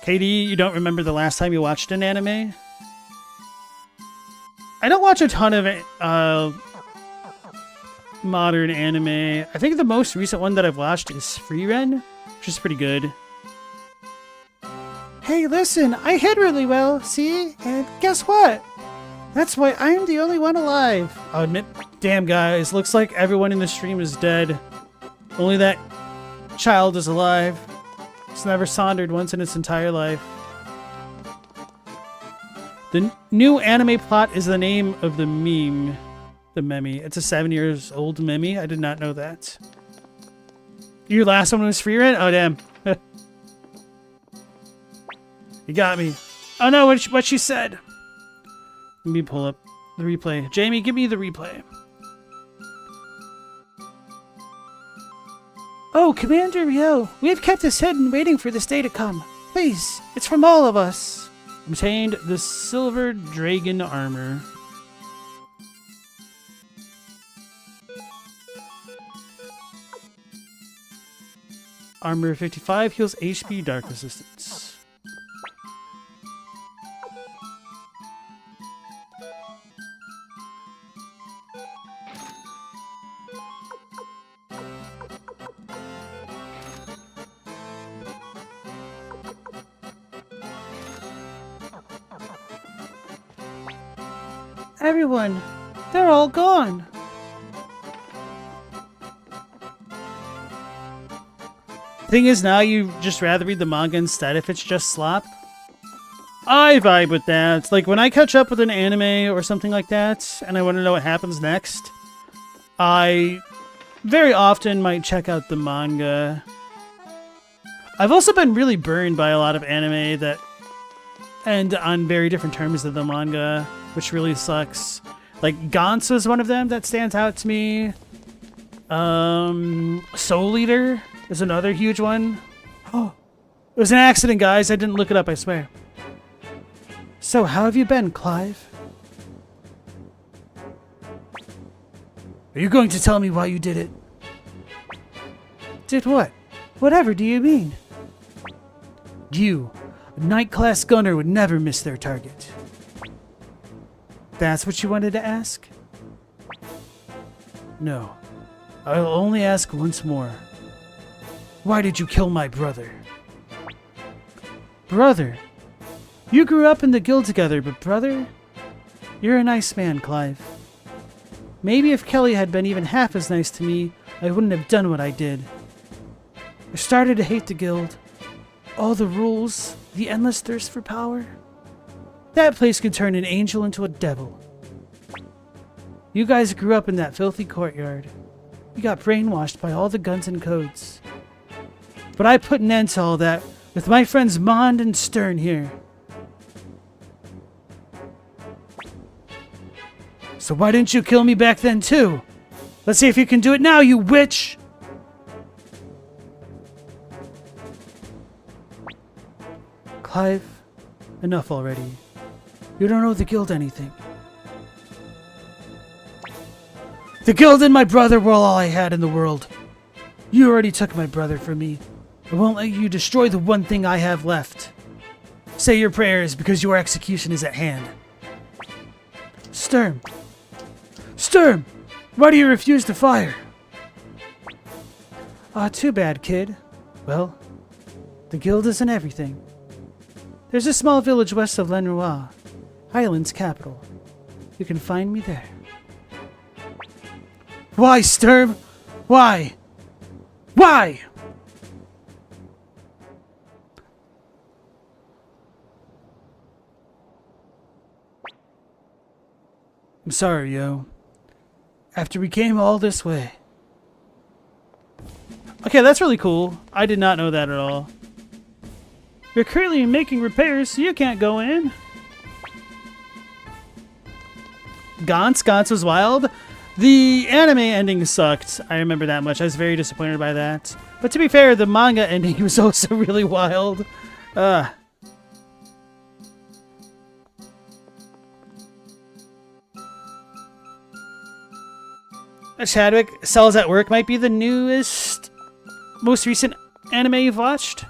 KD, you don't remember the last time you watched an anime? I don't watch a ton of modern anime. I think the most recent one that I've watched is Frieren, which is pretty good. Hey, listen, I hid really well, see? And guess what? That's why I'm the only one alive. I'll admit, damn guys, looks like everyone in the stream is dead. Only that child is alive. It's never sauntered once in its entire life. The new anime plot is the name of the meme. The meme. It's a 7 years old meme. I did not know that. Your last one was Frieren? Oh, damn. You got me. Oh, no, what she said. Let me pull up the replay. Jamie, give me the replay. Oh, Commander Rio, we have kept this hidden, waiting for this day to come. Please, it's from all of us. Obtained the silver dragon armor. Armor 55 heals HP dark resistance. Everyone, they're all gone. Thing is, now you just rather read the manga instead if it's just slop. I vibe with that. Like when I catch up with an anime or something like that and I want to know what happens next, I very often might check out the manga. I've also been really burned by a lot of anime that end on very different terms than the manga, which really sucks. Like Gantz was one of them that stands out to me. Soul Eater is another huge one. Oh, it was an accident, guys. I didn't look it up, I swear. So, how have you been, Clive? Are you going to tell me why you did it? Did what? Whatever do you mean? You. A Knight-class gunner would never miss their target. That's what you wanted to ask? No. I'll only ask once more. Why did you kill my brother? Brother? You grew up in the guild together, but brother? You're a nice man, Clive. Maybe if Kelly had been even half as nice to me, I wouldn't have done what I did. I started to hate the guild. All the rules, the endless thirst for power. That place could turn an angel into a devil. You guys grew up in that filthy courtyard. You got brainwashed by all the guns and codes. But I put an end to all that with my friends Mond and Stern here. So why didn't you kill me back then too? Let's see if you can do it now, you witch! Clive, enough already. You don't owe the guild anything. The guild and my brother were all I had in the world. You already took my brother from me. I won't let you destroy the one thing I have left. Say your prayers because your execution is at hand. Sturm! Sturm! Why do you refuse to fire? Ah, too bad, kid. Well, the guild isn't everything. There's a small village west of Lenoir, Highland's capital. You can find me there. Why, Sturm? Why? Why? I'm sorry, yo. After we came all this way. Okay, that's really cool. I did not know that at all. You're currently making repairs, so you can't go in. Gantz was wild. The anime ending sucked. I remember that much. I was very disappointed by that. But to be fair, the manga ending was also really wild. Chadwick, Cells at Work might be the newest, most recent anime you've watched.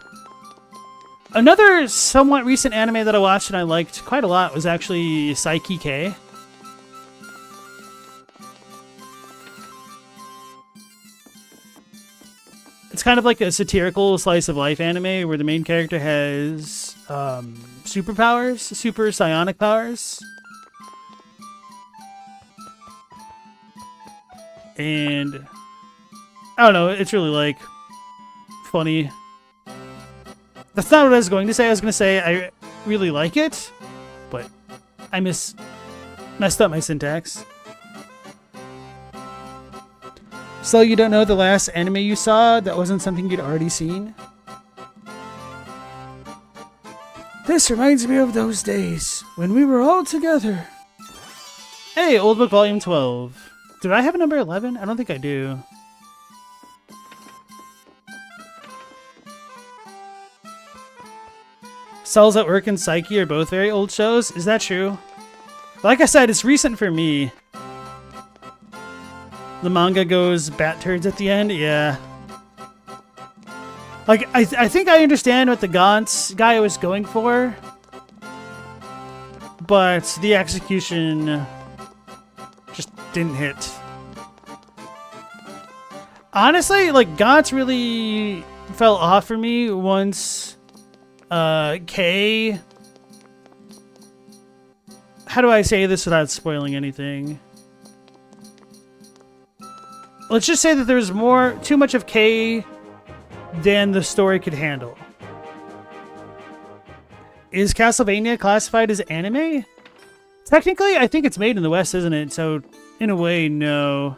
Another somewhat recent anime that I watched and I liked quite a lot was actually Psyche K. It's kind of like a satirical slice of life anime where the main character has superpowers, super psionic powers. And I don't know, it's really like funny. That's not what I was going to say. I was going to say I really like it, but I messed up my syntax. So you don't know the last anime you saw that wasn't something you'd already seen? This reminds me of those days when we were all together. Hey, Old Book Volume 12. Did I have a number 11? I don't think I do. Cells at Work and Psyche are both very old shows. Is that true? Like I said, it's recent for me. The manga goes bat turds at the end. Yeah. Like, I think I understand what the Gantz guy was going for. But the execution just didn't hit. Honestly, like, Gantz really fell off for me once K... How do I say this without spoiling anything? Let's just say that there's too much of K than the story could handle. Is Castlevania classified as anime? Technically, I think it's made in the West, isn't it? So, in a way, no.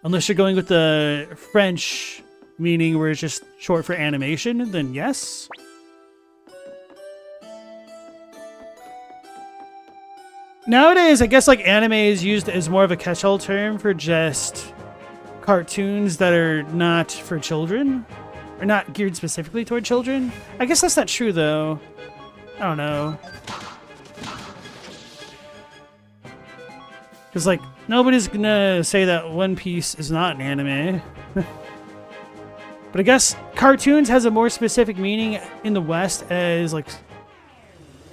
Unless you're going with the French meaning where it's just short for animation, then yes. Nowadays, I guess like anime is used as more of a catch-all term for just cartoons that are not for children, or not geared specifically toward children. I guess that's not true though. I don't know. Because like, nobody's gonna say that One Piece is not an anime. But I guess cartoons has a more specific meaning in the West as like...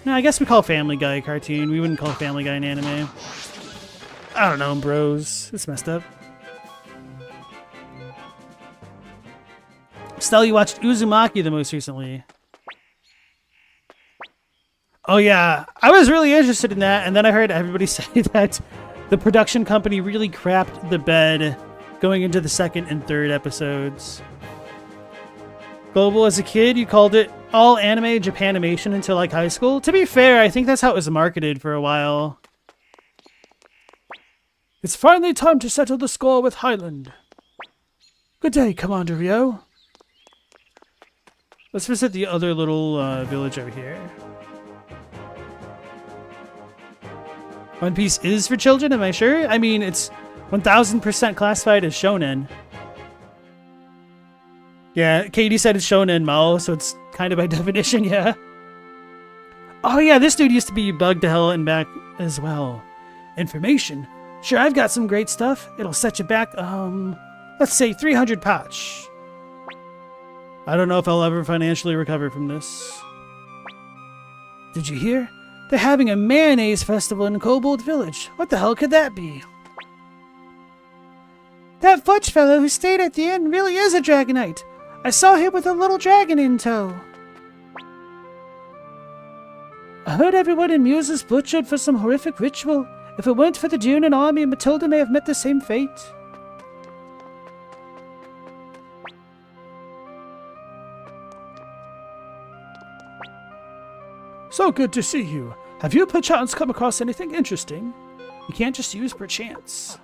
No, I guess we call Family Guy a cartoon. We wouldn't call Family Guy an anime. I don't know, bros. It's messed up. Stella, you watched Uzumaki the most recently. Oh yeah, I was really interested in that, and then I heard everybody say that the production company really crapped the bed going into the second and third episodes. Global, as a kid, you called it all anime Japanimation until like high school. To be fair, I think that's how it was marketed for a while. It's finally time to settle the score with Highland. Good day, Commander Ryo. Let's visit the other little village over here. One Piece is for children, am I sure? I mean, it's 1000% classified as shonen. Yeah, Katie said it's shonen Mao, so it's kind of by definition, yeah. Oh yeah, this dude used to be bugged to hell and back as well. Information. Sure, I've got some great stuff. It'll set you back, let's say 300 patch. I don't know if I'll ever financially recover from this. Did you hear? They're having a mayonnaise festival in Kobold Village. What the hell could that be? That Fudge fellow who stayed at the inn really is a Dragonite. I saw him with a little dragon in tow. I heard everyone in Muse is butchered for some horrific ritual. If it weren't for the Dunan army, Matilda may have met the same fate. So good to see you. Have you perchance come across anything interesting? You can't just use perchance.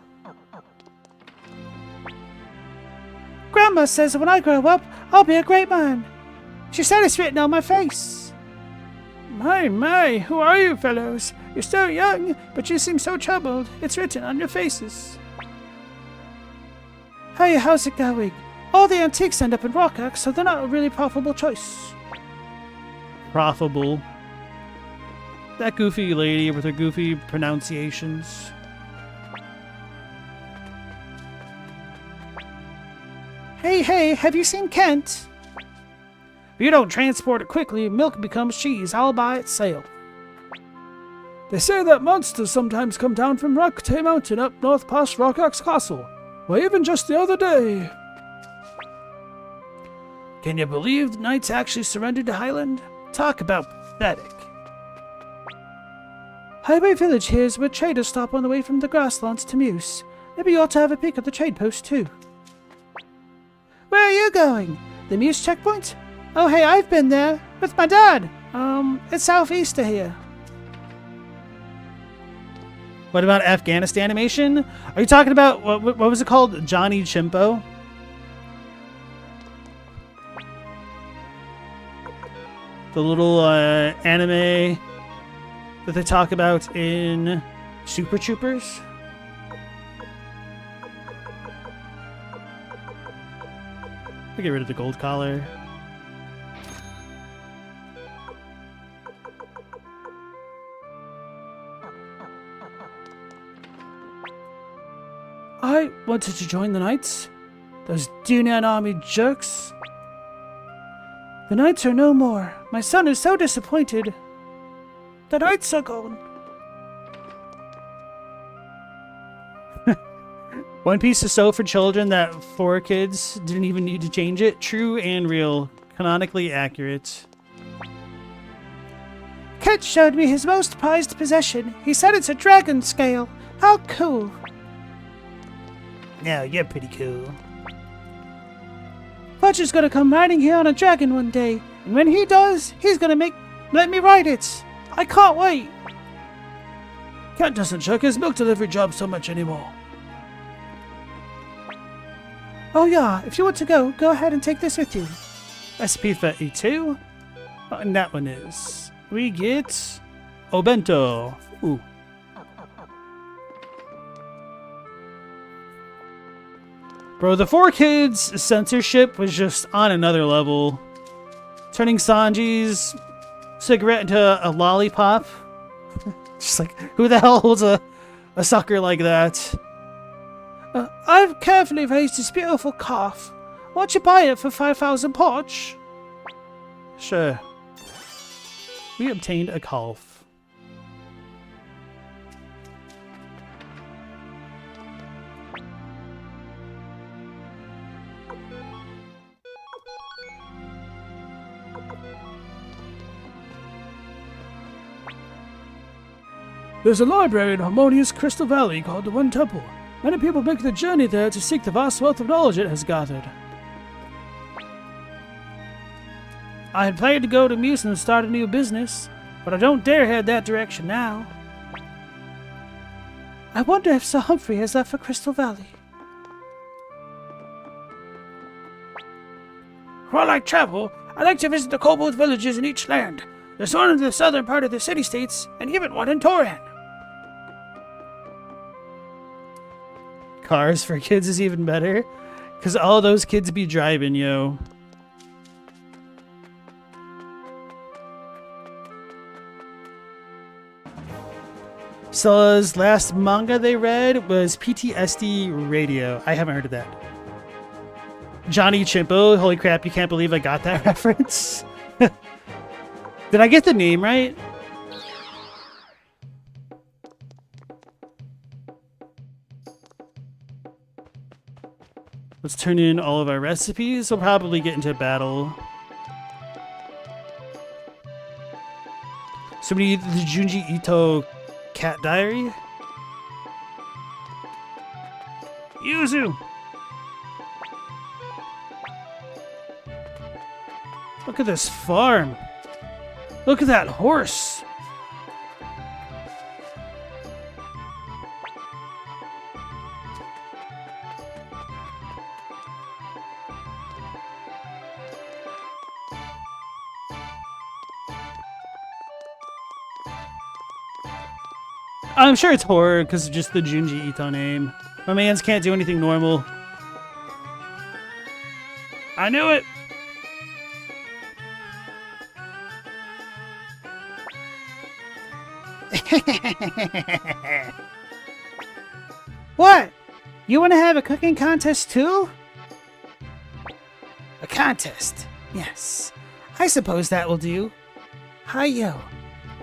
Grandma says when I grow up, I'll be a great man. She said it's written on my face. My, who are you fellows? You're so young, but you seem so troubled. It's written on your faces. Hey, how's it going? All the antiques end up in Rockax, so they're not a really profitable choice. Profitable. That goofy lady with her goofy pronunciations. Hey, have you seen Kent? If you don't transport it quickly, milk becomes cheese all by itself. They say that monsters sometimes come down from Rocktay Mountain up north past Rockax Castle. Well, even just the other day. Can you believe the knights actually surrendered to Highland? Talk about pathetic. Highway Village here is where traders stop on the way from the Grasslands to Muse. Maybe you ought to have a peek at the trade post too. Where are you going? The Muse checkpoint? Oh hey, I've been there. With my dad. It's southeast of here. What about Afghanistan animation? Are you talking about, what was it called? Johnny Chimpo? The little anime that they talk about in Super Troopers? I'll get rid of the gold collar. I wanted to join the Knights. Those Dunan army jerks. The Knights are no more. My son is so disappointed. The Knights are gone. One Piece is so for children that 4 kids didn't even need to change it. True and real. Canonically accurate. Kent showed me his most prized possession. He said it's a dragon scale. How cool. No, you're pretty cool. Fudge is gonna come riding here on a dragon one day, and when he does, he's gonna let me ride it. I can't wait. Kent doesn't check his milk delivery job so much anymore. Oh yeah, if you want to go ahead and take this with you. SP32. And that one is. We get Obento. Ooh. Bro, the 4 kids censorship was just on another level. Turning Sanji's cigarette into a lollipop. Just like, who the hell holds a sucker like that? I've carefully raised his beautiful calf. Won't you buy it for 5,000 poch? Sure. We obtained a calf. There's a library in harmonious Crystal Valley called the One Temple. Many people make the journey there to seek the vast wealth of knowledge it has gathered. I had planned to go to Muse and start a new business, but I don't dare head that direction now. I wonder if Sir Humphrey has left for Crystal Valley. While I travel, I like to visit the kobold villages in each land. There's one in the southern part of the city-states, and even one in Toran. Cars for kids is even better, because all those kids be driving, yo. Stella's last manga they read was PTSD Radio. I haven't heard of that. Johnny Chimpo, holy crap, you can't believe I got that reference. Did I get the name right? Let's turn in all of our recipes. We'll probably get into battle. So we need the Junji Ito Cat Diary. Yuzu! Look at this farm. Look at that horse. I'm sure it's horror because of just the Junji Ito name. My mans can't do anything normal. I knew it! What? You want to have a cooking contest too? A contest? Yes. I suppose that will do. Hi-yo.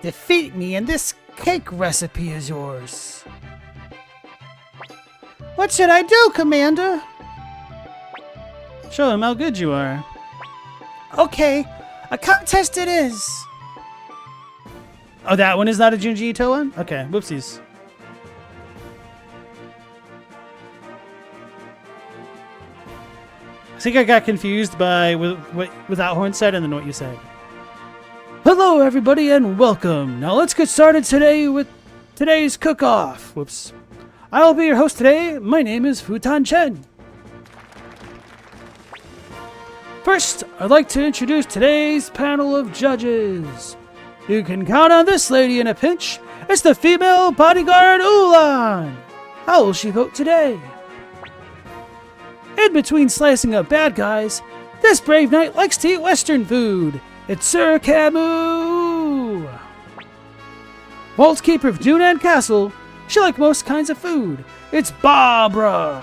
Defeat me and this cake recipe is yours. What should I do, Commander? Show him how good you are. Okay, a contest it is. Oh, that one is not a Junji Ito one? Okay, whoopsies. I think I got confused by without horn said and then what you said. Hello, everybody, and welcome. Now let's get started today with today's cook-off. Whoops. I'll be your host today. My name is Futan Chen. First, I'd like to introduce today's panel of judges. You can count on this lady in a pinch. It's the female bodyguard Ulan. How will she vote today? In between slicing up bad guys, this brave knight likes to eat Western food. It's Sir Camus! Vault Keeper of Dunan Castle. She likes most kinds of food. It's Barbara!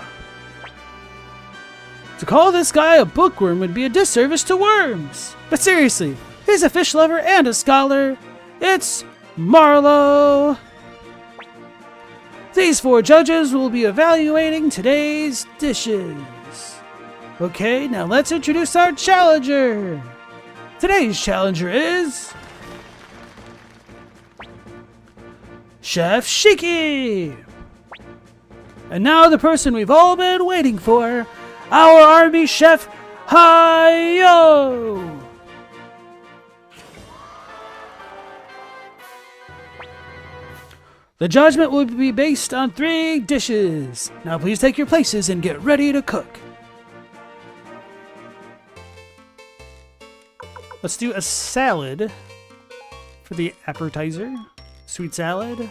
To call this guy a bookworm would be a disservice to worms. But seriously, he's a fish lover and a scholar. It's Marlowe! These four judges will be evaluating today's dishes. Okay, now let's introduce our challenger. Today's challenger is Chef Shiki. And now the person we've all been waiting for, our army chef, Hayo. The judgment will be based on 3 dishes. Now please take your places and get ready to cook. Let's do a salad for the appetizer. Sweet salad.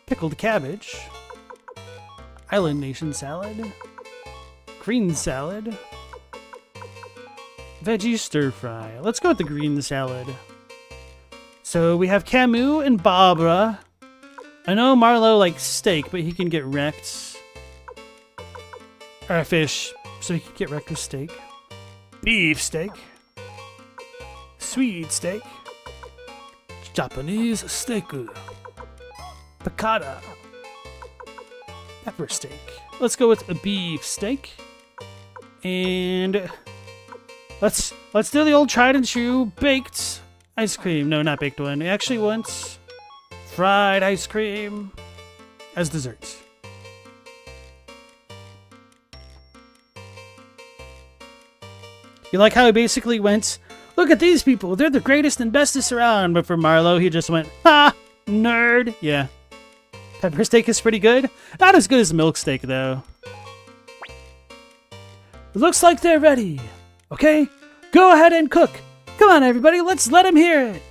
Pickled cabbage. Island Nation salad. Green salad. Veggie stir fry. Let's go with the green salad. So we have Camus and Barbara. I know Marlowe likes steak, but he can get wrecked. Or a fish, so he could get wrecked with steak. Beef steak. Sweet steak. Japanese steak. Piccata. Pepper steak. Let's go with a beef steak. And let's do the old tried and true baked ice cream. No, not baked one. I actually want fried ice cream as dessert. You like how he basically went, look at these people, they're the greatest and bestest around, but for Marlowe, he just went, ha, nerd. Yeah. Pepper steak is pretty good. Not as good as milk steak, though. It looks like they're ready. Okay, go ahead and cook. Come on, everybody, let's let them hear it.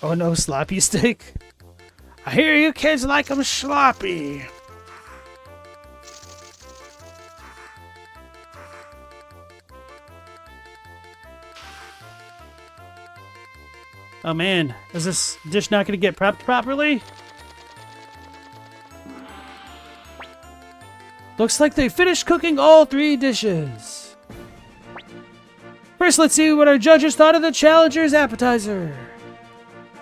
Oh no, sloppy steak. I hear you kids like them sloppy. Oh man, is this dish not going to get prepped properly? Looks like they finished cooking all 3 dishes. First, let's see what our judges thought of the challenger's appetizer.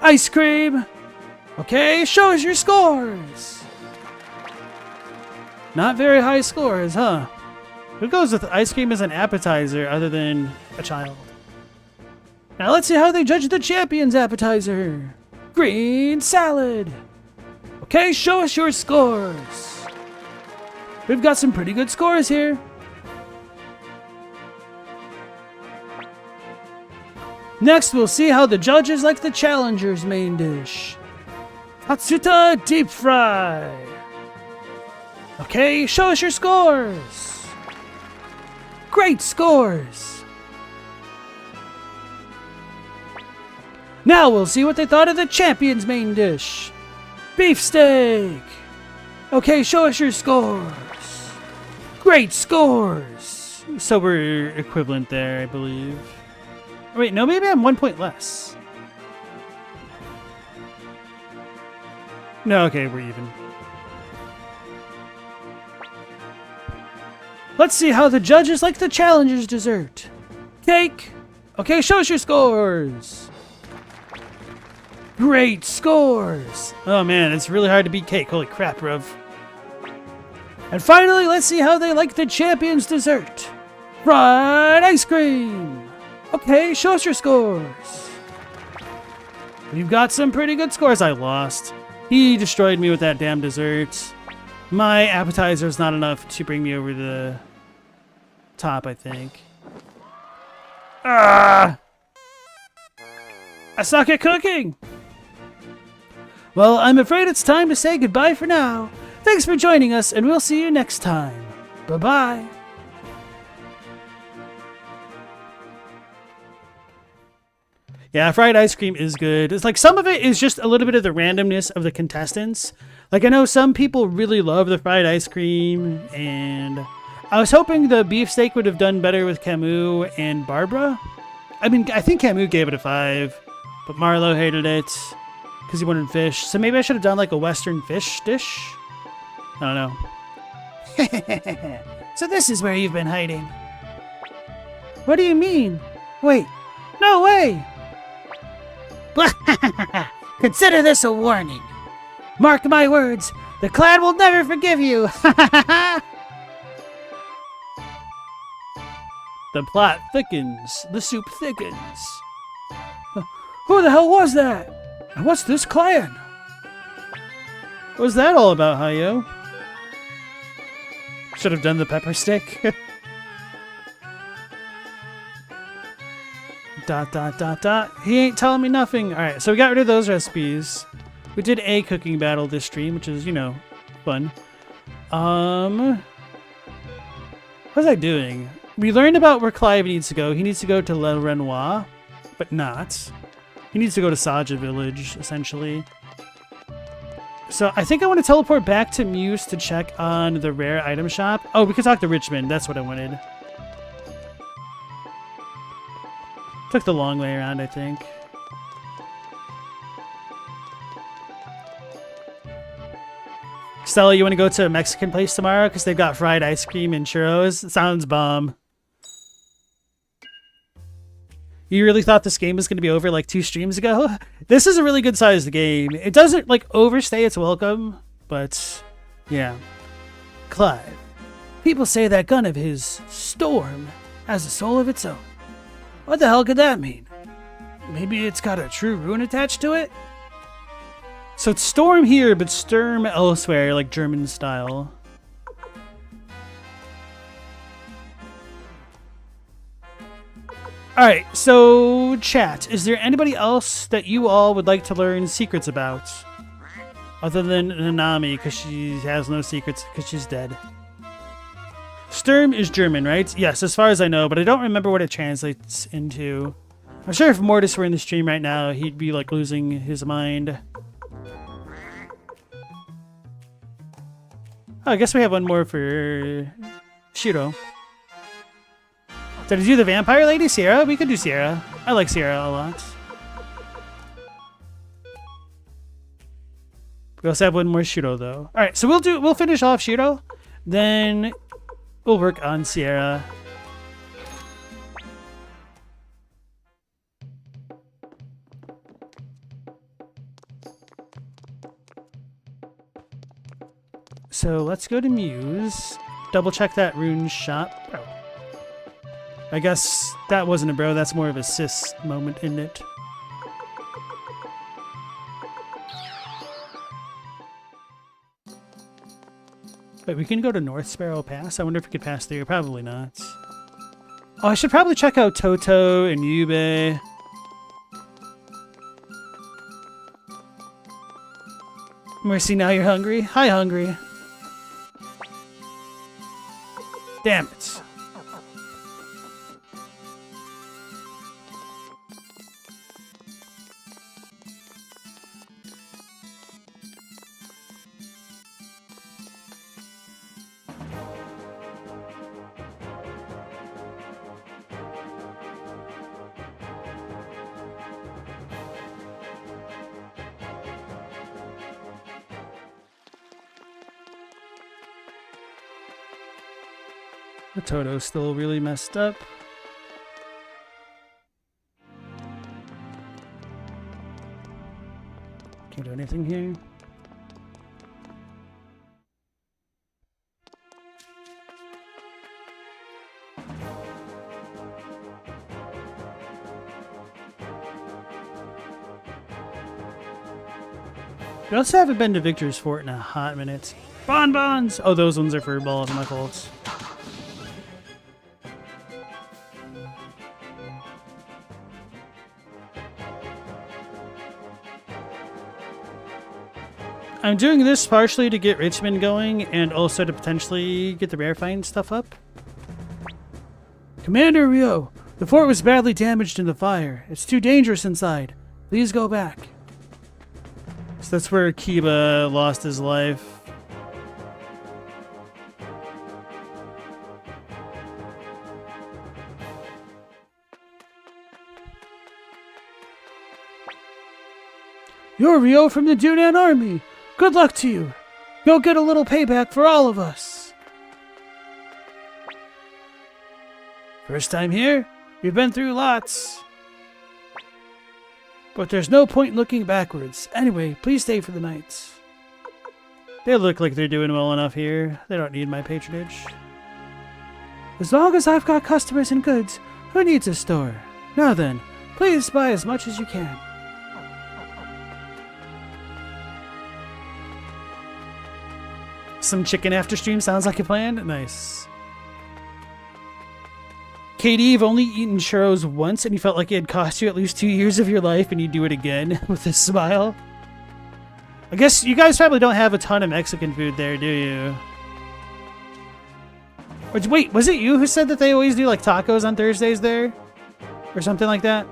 Ice cream. Okay, show us your scores. Not very high scores, huh? Who goes with ice cream as an appetizer other than a child? Now let's see how they judge the champion's appetizer. Green salad. Okay, show us your scores. We've got some pretty good scores here. Next, we'll see how the judges like the challenger's main dish. Hatsuta deep fry. Okay, show us your scores. Great scores. Now we'll see what they thought of the champion's main dish. Beef steak. Okay, show us your scores. Great scores. So we're equivalent there, I believe. Wait, no, maybe I'm 1 point less. No, okay, we're even. Let's see how the judges like the challenger's dessert. Cake. Okay, show us your scores. Great scores. Oh man, it's really hard to beat cake. Holy crap, bruv. And finally, let's see how they like the champion's dessert. Fried ice cream. Okay, show us your scores. We've got some pretty good scores. I lost. He destroyed me with that damn dessert. My appetizer is not enough to bring me over the top, I think. Ah! I suck at cooking! Well, I'm afraid it's time to say goodbye for now. Thanks for joining us, and we'll see you next time. Bye-bye. Yeah, fried ice cream is good. It's like some of it is just a little bit of the randomness of the contestants. Like I know some people really love the fried ice cream, and I was hoping the beef steak would have done better with Camus and Barbara. I mean, I think Camus gave it a 5, but Marlowe hated it because he wanted fish. So maybe I should have done like a Western fish dish. I don't know. So this is where you've been hiding. What do you mean? Wait, no way! Consider this a warning. Mark my words, the clan will never forgive you. The plot thickens, the soup thickens. Who the hell was that? And what's this clan? What's that all about, Hayo? Should have done the pepper stick. Dot, dot, dot, dot. He ain't telling me nothing. Alright, so we got rid of those recipes. We did a cooking battle this stream, which is, you know, fun. What was I doing? We learned about where Clive needs to go. He needs to go to Le Renoir, but not. He needs to go to Saja Village, essentially. So I think I want to teleport back to Muse to check on the rare item shop. Oh, we could talk to Richmond. That's what I wanted. Took the long way around, I think. Stella, you want to go to a Mexican place tomorrow? Because they've got fried ice cream and churros. Sounds bomb. You really thought this game was going to be over like 2 streams ago? This is a really good sized game. It doesn't like overstay its welcome, but yeah. Clive. People say that gun of his, Storm, has a soul of its own. What the hell could that mean? Maybe it's got a true rune attached to it? So it's Storm here, but Sturm elsewhere, like German style. Alright, so chat, is there anybody else that you all would like to learn secrets about? Other than Nanami, because she has no secrets, because she's dead. Sturm is German, right? Yes, as far as I know, but I don't remember what it translates into. I'm sure if Mortis were in the stream right now, he'd be like losing his mind. Oh, I guess we have one more for Shiro. Did I do the vampire lady, Sierra? We could do Sierra. I like Sierra a lot. We also have one more Shiro though. All right, so we'll finish off Shiro, then we'll work on Sierra. So let's go to Muse. Double check that rune shop. Oh. I guess that wasn't a bro, that's more of a sis moment, isn't it? Wait, we can go to North Sparrow Pass? I wonder if we could pass through. Probably not. Oh, I should probably check out Toto and Yube. Mercy, now you're hungry? Hi, hungry. Damn it. The Toto's still really messed up. Can't do anything here. We also haven't been to Victor's Fort in a hot minute. Bonbons! Oh, those ones are for balls and knuckles. I'm doing this partially to get Richmond going and also to potentially get the rare find stuff up. Commander Ryo, the fort was badly damaged in the fire. It's too dangerous inside. Please go back. So that's where Kiba lost his life. You're Ryo from the Dunan army. Good luck to you. Go get a little payback for all of us. First time here? We've been through lots. But there's no point looking backwards. Anyway, please stay for the night. They look like they're doing well enough here. They don't need my patronage. As long as I've got customers and goods, who needs a store? Now then, please buy as much as you can. Some chicken after stream sounds like a plan. Nice. Katie, you've only eaten churros once and you felt like it had cost you at least 2 years of your life and you'd do it again with a smile. I guess you guys probably don't have a ton of Mexican food there, do you? Wait, was it you who said that they always do like tacos on Thursdays there? Or something like that?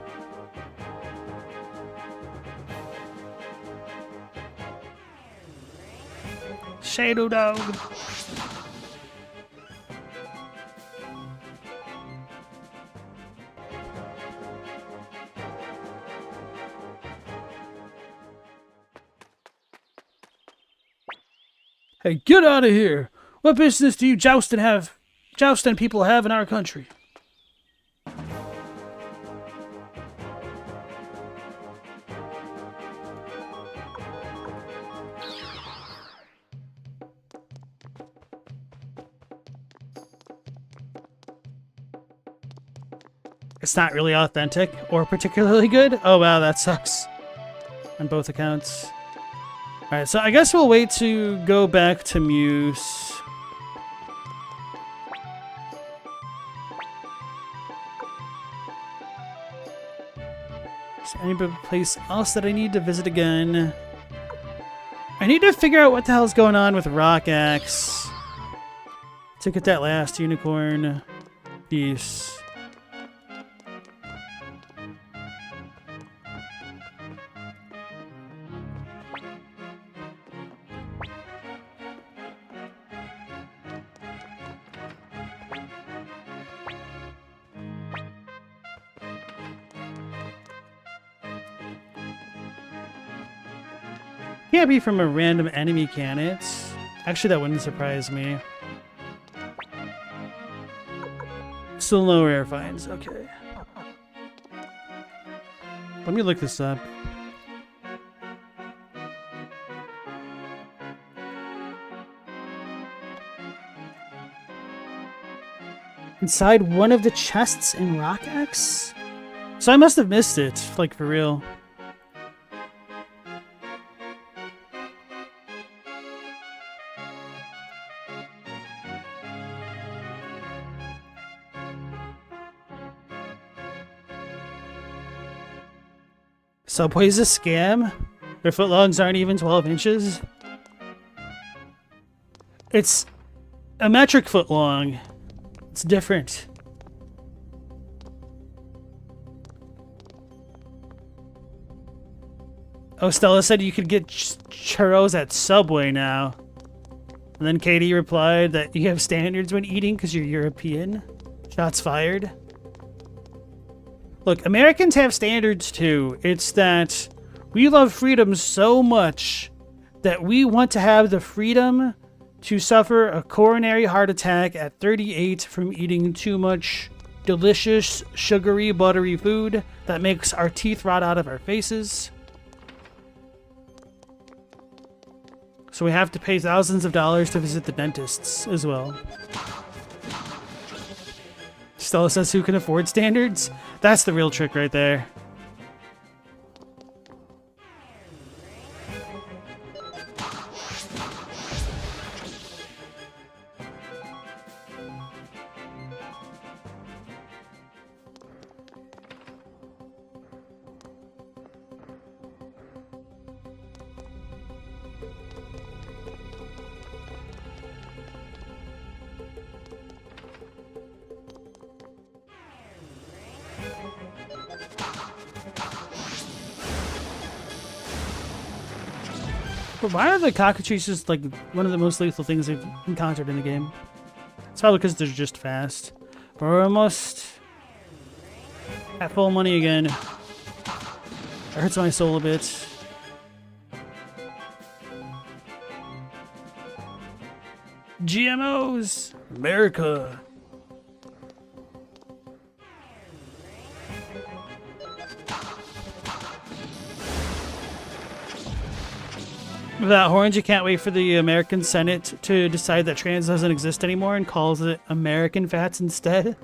Shadow Dog. Hey, get out of here! What business do you jousting people have in our country? It's not really authentic or particularly good? Oh wow, that sucks. On both accounts. Alright, so I guess we'll wait to go back to Muse. Is there any place else that I need to visit again? I need to figure out what the hell's going on with Rock Axe. To get that last unicorn piece. Can't be from a random enemy, can it? Actually, that wouldn't surprise me. Still no rare finds. Okay. Let me look this up. Inside one of the chests in Rock X? So I must have missed it, like for real. Subway's a scam? Their footlongs aren't even 12 inches? It's a metric footlong. It's different. Oh, Stella said you could get churros at Subway now. And then Katie replied that you have standards when eating because you're European. Shots fired. Look, Americans have standards too. It's that we love freedom so much that we want to have the freedom to suffer a coronary heart attack at 38 from eating too much delicious, sugary, buttery food that makes our teeth rot out of our faces. So we have to pay thousands of dollars to visit the dentists as well. Stella says who can afford standards? That's the real trick right there. But why are the cockatrices like one of the most lethal things I've encountered in the game? It's probably because they're just fast. But we're almost at full money again. It hurts my soul a bit. GMOs! America! Without horns, you can't wait for the American Senate to decide that trans doesn't exist anymore and calls it American Fats instead.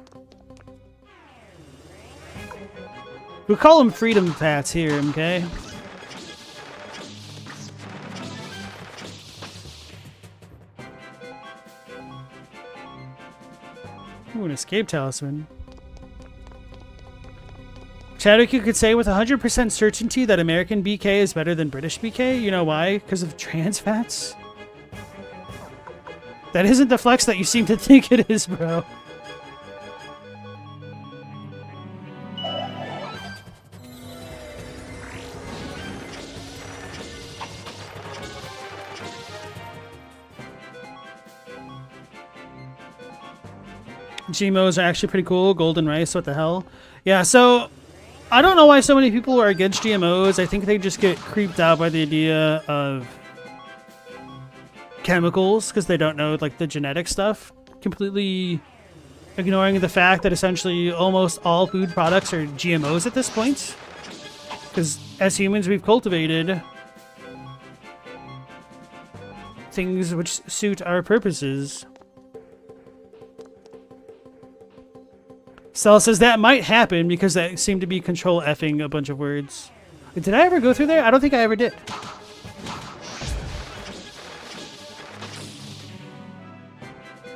We call them Freedom Fats here, okay? Ooh, an escape talisman. Chadwick, you could say with 100% certainty that American BK is better than British BK. You know why? Because of trans fats? That isn't the flex that you seem to think it is, bro. GMOs are actually pretty cool. Golden rice, what the hell? Yeah, so I don't know why so many people are against GMOs. I think they just get creeped out by the idea of chemicals because they don't know like the genetic stuff. Completely ignoring the fact that essentially almost all food products are GMOs at this point. Because as humans, we've cultivated things which suit our purposes. Stella says that might happen because that seemed to be control effing a bunch of words. Did I ever go through there? I don't think I ever did.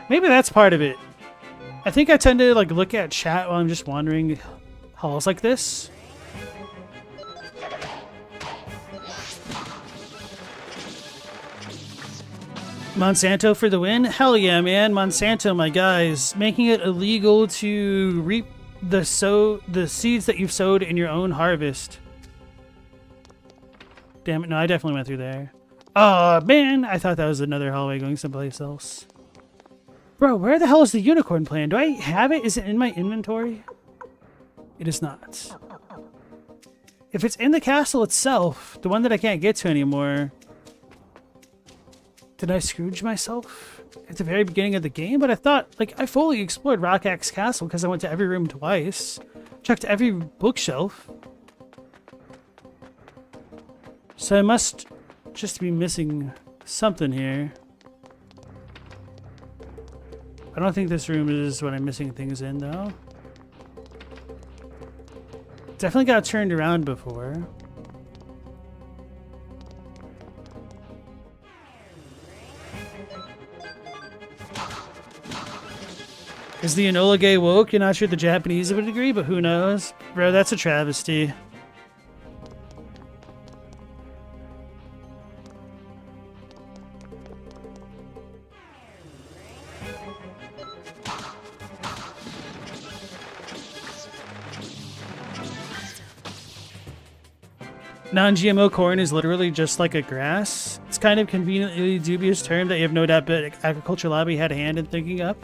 Maybe that's part of it. I think I tend to like look at chat while I'm just wandering halls like this. Monsanto for the win? Hell yeah, man. Monsanto, my guys. Making it illegal to reap the seeds that you've sowed in your own harvest. Damn it, no, I definitely went through there. Oh, man. I thought that was another hallway going someplace else. Bro, where the hell is the unicorn plan? Do I have it? Is it in my inventory? It is not. If it's in the castle itself, the one that I can't get to anymore... Did I Scrooge myself at the very beginning of the game? But I thought, like, I fully explored Rock Axe Castle because I went to every room twice. Checked every bookshelf. So I must just be missing something here. I don't think this room is what I'm missing things in, though. Definitely got turned around before. Is the Enola Gay woke? You're not sure the Japanese would agree, but who knows? Bro, that's a travesty. Non-GMO corn is literally just like a grass. It's kind of conveniently dubious term that you have no doubt but agriculture lobby had a hand in thinking up.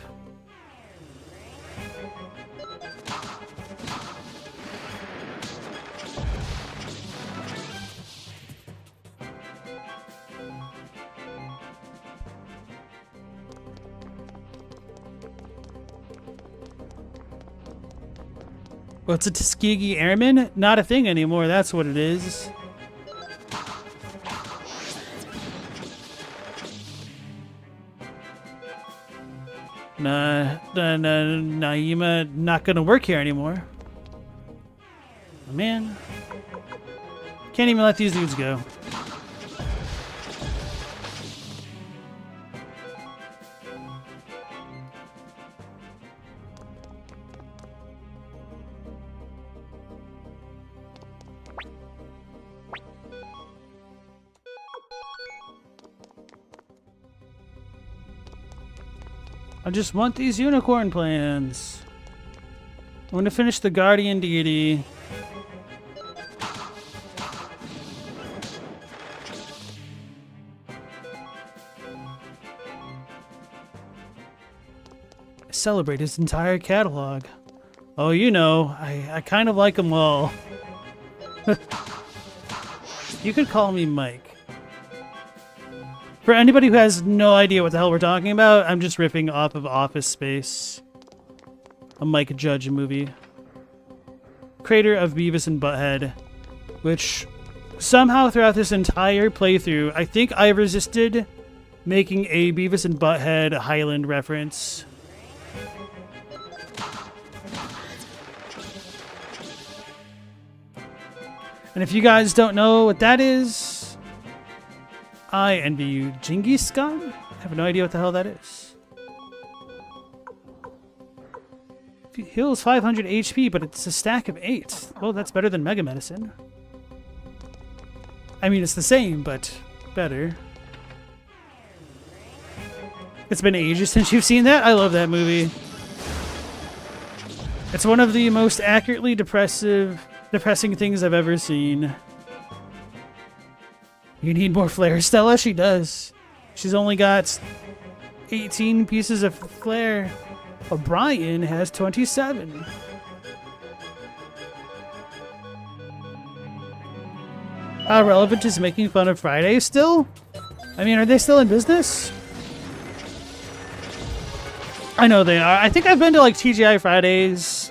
What's a Tuskegee Airman? Not a thing anymore, that's what it is. Naima not gonna work here anymore. Oh, man. Can't even let these dudes go. I just want these unicorn plans. I want to finish the Guardian Deity. Celebrate his entire catalog. Oh, you know, I kind of like them all. You could call me Mike. For anybody who has no idea what the hell we're talking about, I'm just riffing off of Office Space, a Mike Judge movie. Creator of Beavis and Butthead, which somehow throughout this entire playthrough, I think I resisted making a Beavis and Butthead Highland reference. And if you guys don't know what that is, I envy you. Genghis Khan? I have no idea what the hell that is. Heals 500 HP, but it's a stack of 8. Well, that's better than Mega Medicine. I mean, it's the same, but better. It's been ages since you've seen that. I love that movie. It's one of the most accurately depressing things I've ever seen. You need more flair, Stella? She does. She's only got 18 pieces of flair. O'Brien has 27. How relevant is making fun of Fridays still? I mean, are they still in business? I know they are. I think I've been to like TGI Fridays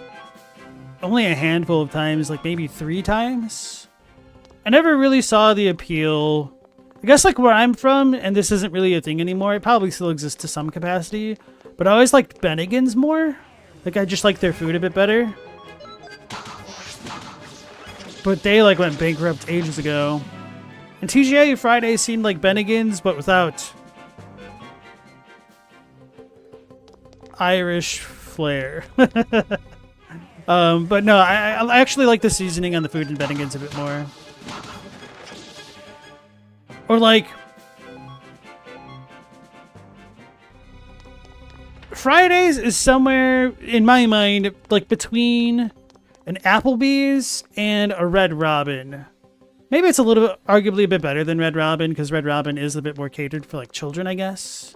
only a handful of times, like maybe 3 times. I never really saw the appeal. I guess like where I'm from, and this isn't really a thing anymore, it probably still exists to some capacity, but I always liked Bennigan's more. Like I just like their food a bit better. But they like went bankrupt ages ago. And TGI Fridays seemed like Bennigan's, but without Irish flair. But no, I actually like the seasoning on the food in Bennigan's a bit more. Or like Fridays is somewhere in my mind like between an Applebee's and a Red Robin. Maybe it's a little bit, arguably a bit better than Red Robin, because Red Robin is a bit more catered for like children, I guess.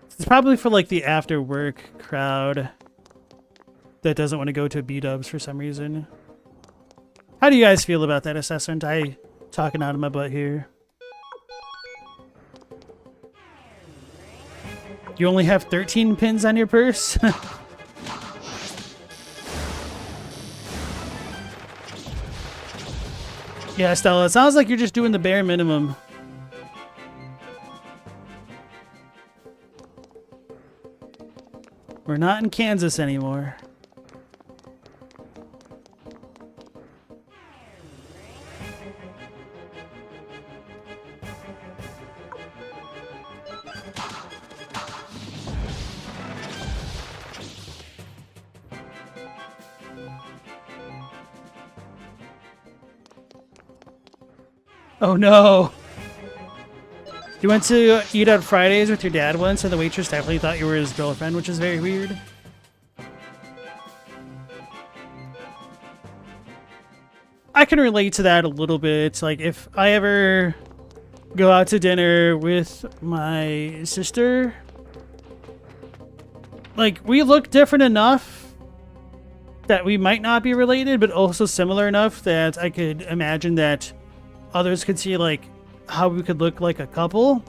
It's probably for like the after work crowd that doesn't want to go to B-dubs for some reason. How do you guys feel about that assessment? I talking out of my butt here. You only have 13 pins on your purse? Yeah, Stella, it sounds like you're just doing the bare minimum. We're not in Kansas anymore. Oh no! You went to eat on Fridays with your dad once and the waitress definitely thought you were his girlfriend, which is very weird. I can relate to that a little bit. Like, if I ever go out to dinner with my sister, like, we look different enough that we might not be related, but also similar enough that I could imagine that others could see, like, how we could look like a couple.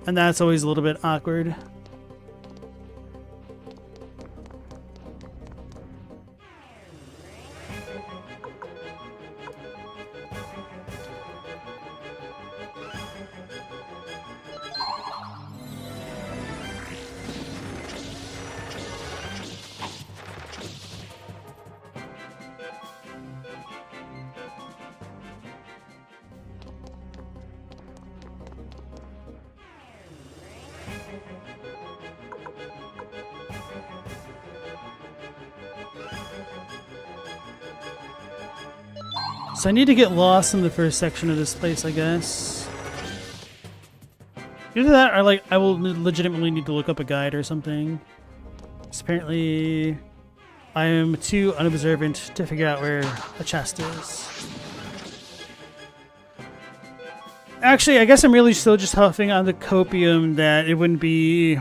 And that's always a little bit awkward. So I need to get lost in the first section of this place, I guess. Either that or like I will legitimately need to look up a guide or something. Because apparently I am too unobservant to figure out where a chest is. Actually, I guess I'm really still just huffing on the copium that it wouldn't be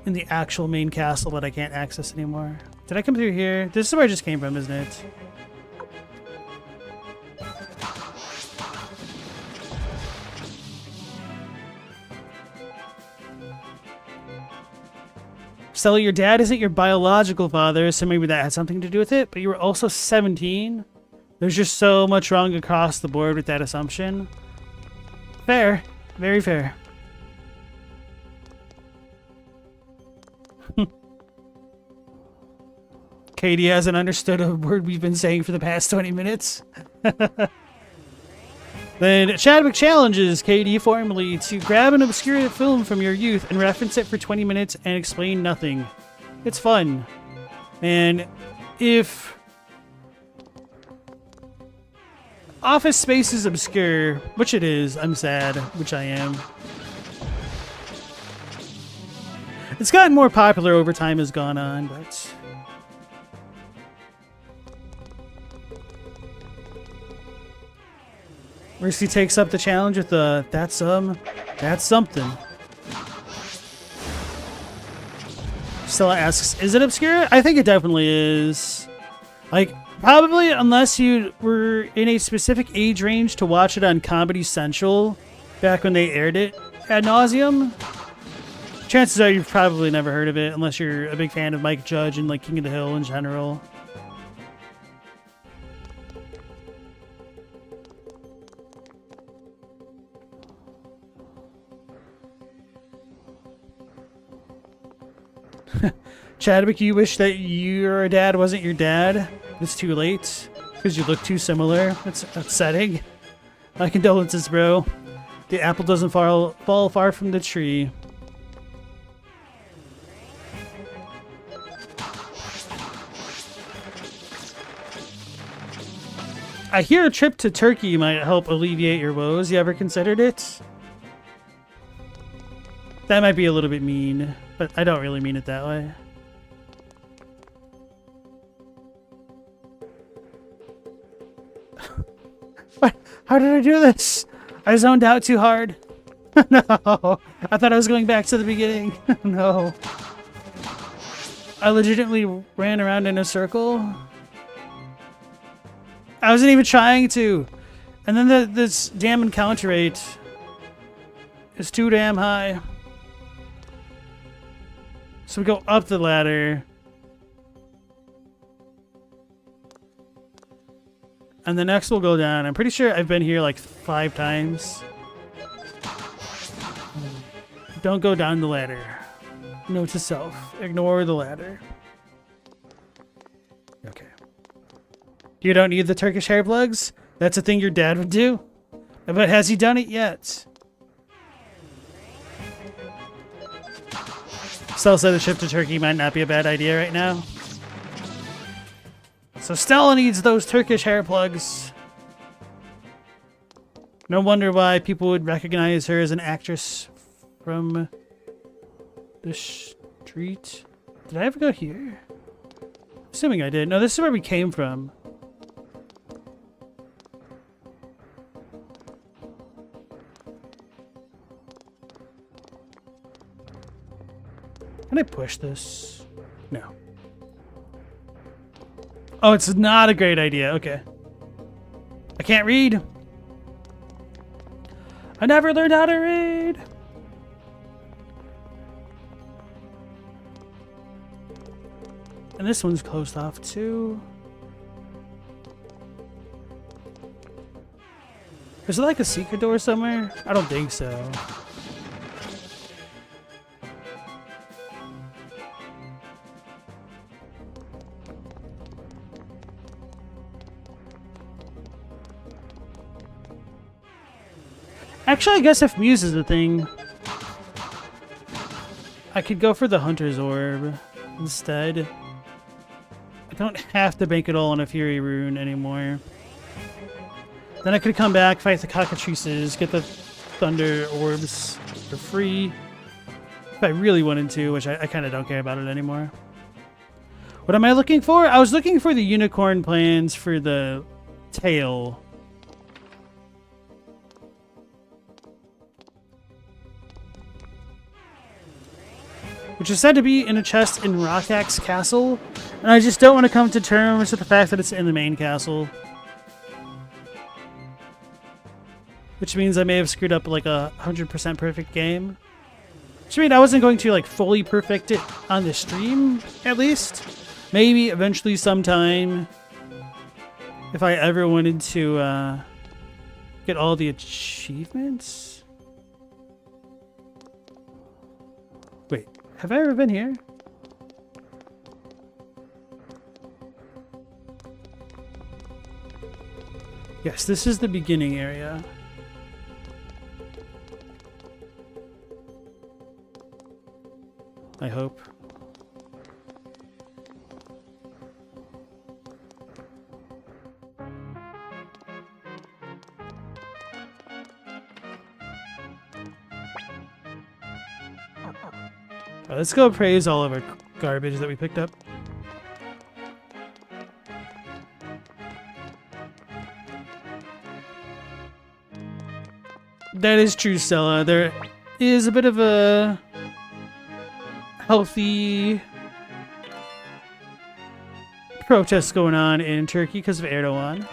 in the actual main castle that I can't access anymore. Did I come through here? This is where I just came from, isn't it? Stella, your dad isn't your biological father, so maybe that had something to do with it, but you were also 17. There's just so much wrong across the board with that assumption. Fair. Very fair. Katie hasn't understood a word we've been saying for the past 20 minutes. Then Chadwick challenges Katie formally to grab an obscure film from your youth and reference it for 20 minutes and explain nothing. It's fun. And if Office Space is obscure, which it is, I'm sad, which I am. It's gotten more popular over time has gone on, but... Mercy takes up the challenge with the, that's something. Stella asks, is it obscure? I think it definitely is. Like, probably unless you were in a specific age range to watch it on Comedy Central back when they aired it ad nauseum. Chances are you've probably never heard of it unless you're a big fan of Mike Judge and like King of the Hill in general. Chadwick, you wish that your dad wasn't your dad? It's too late because you look too similar. That's upsetting. My condolences, bro. The apple doesn't fall far from the tree. I hear a trip to Turkey might help alleviate your woes. You ever considered it? That might be a little bit mean, but I don't really mean it that way. What? How did I do this? I zoned out too hard. No, I thought I was going back to the beginning. No. I legitimately ran around in a circle. I wasn't even trying to. And then this damn encounter rate is too damn high. So we go up the ladder. And the next will go down. I'm pretty sure I've been here like 5 times. Don't go down the ladder. Note to self. Ignore the ladder. Okay. You don't need the Turkish hair plugs? That's a thing your dad would do? But has he done it yet? Stella said a trip to Turkey might not be a bad idea right now. So Stella needs those Turkish hair plugs. No wonder why people would recognize her as an actress from the street. Did I ever go here? Assuming I did. No, this is where we came from. Can I push this? No. Oh, it's not a great idea. Okay. I can't read. I never learned how to read. And this one's closed off too. Is there like a secret door somewhere? I don't think so. Actually, I guess if Muse is the thing, I could go for the Hunter's Orb instead. I don't have to bank it all on a Fury Rune anymore. Then I could come back, fight the Cockatrices, get the Thunder Orbs for free. If I really wanted to, which I kind of don't care about it anymore. What am I looking for? I was looking for the unicorn plans for the tail. Which is said to be in a chest in Rockaxe Castle, and I just don't want to come to terms with the fact that it's in the main castle. Which means I may have screwed up like a 100% perfect game. Which means I wasn't going to like fully perfect it on the stream, at least. Maybe eventually sometime, if I ever wanted to get all the achievements. Wait. Have I ever been here? Yes, this is the beginning area. I hope. Let's go praise all of our garbage that we picked up. That is true, Stella. There is a bit of a healthy protests going on in Turkey because of Erdogan.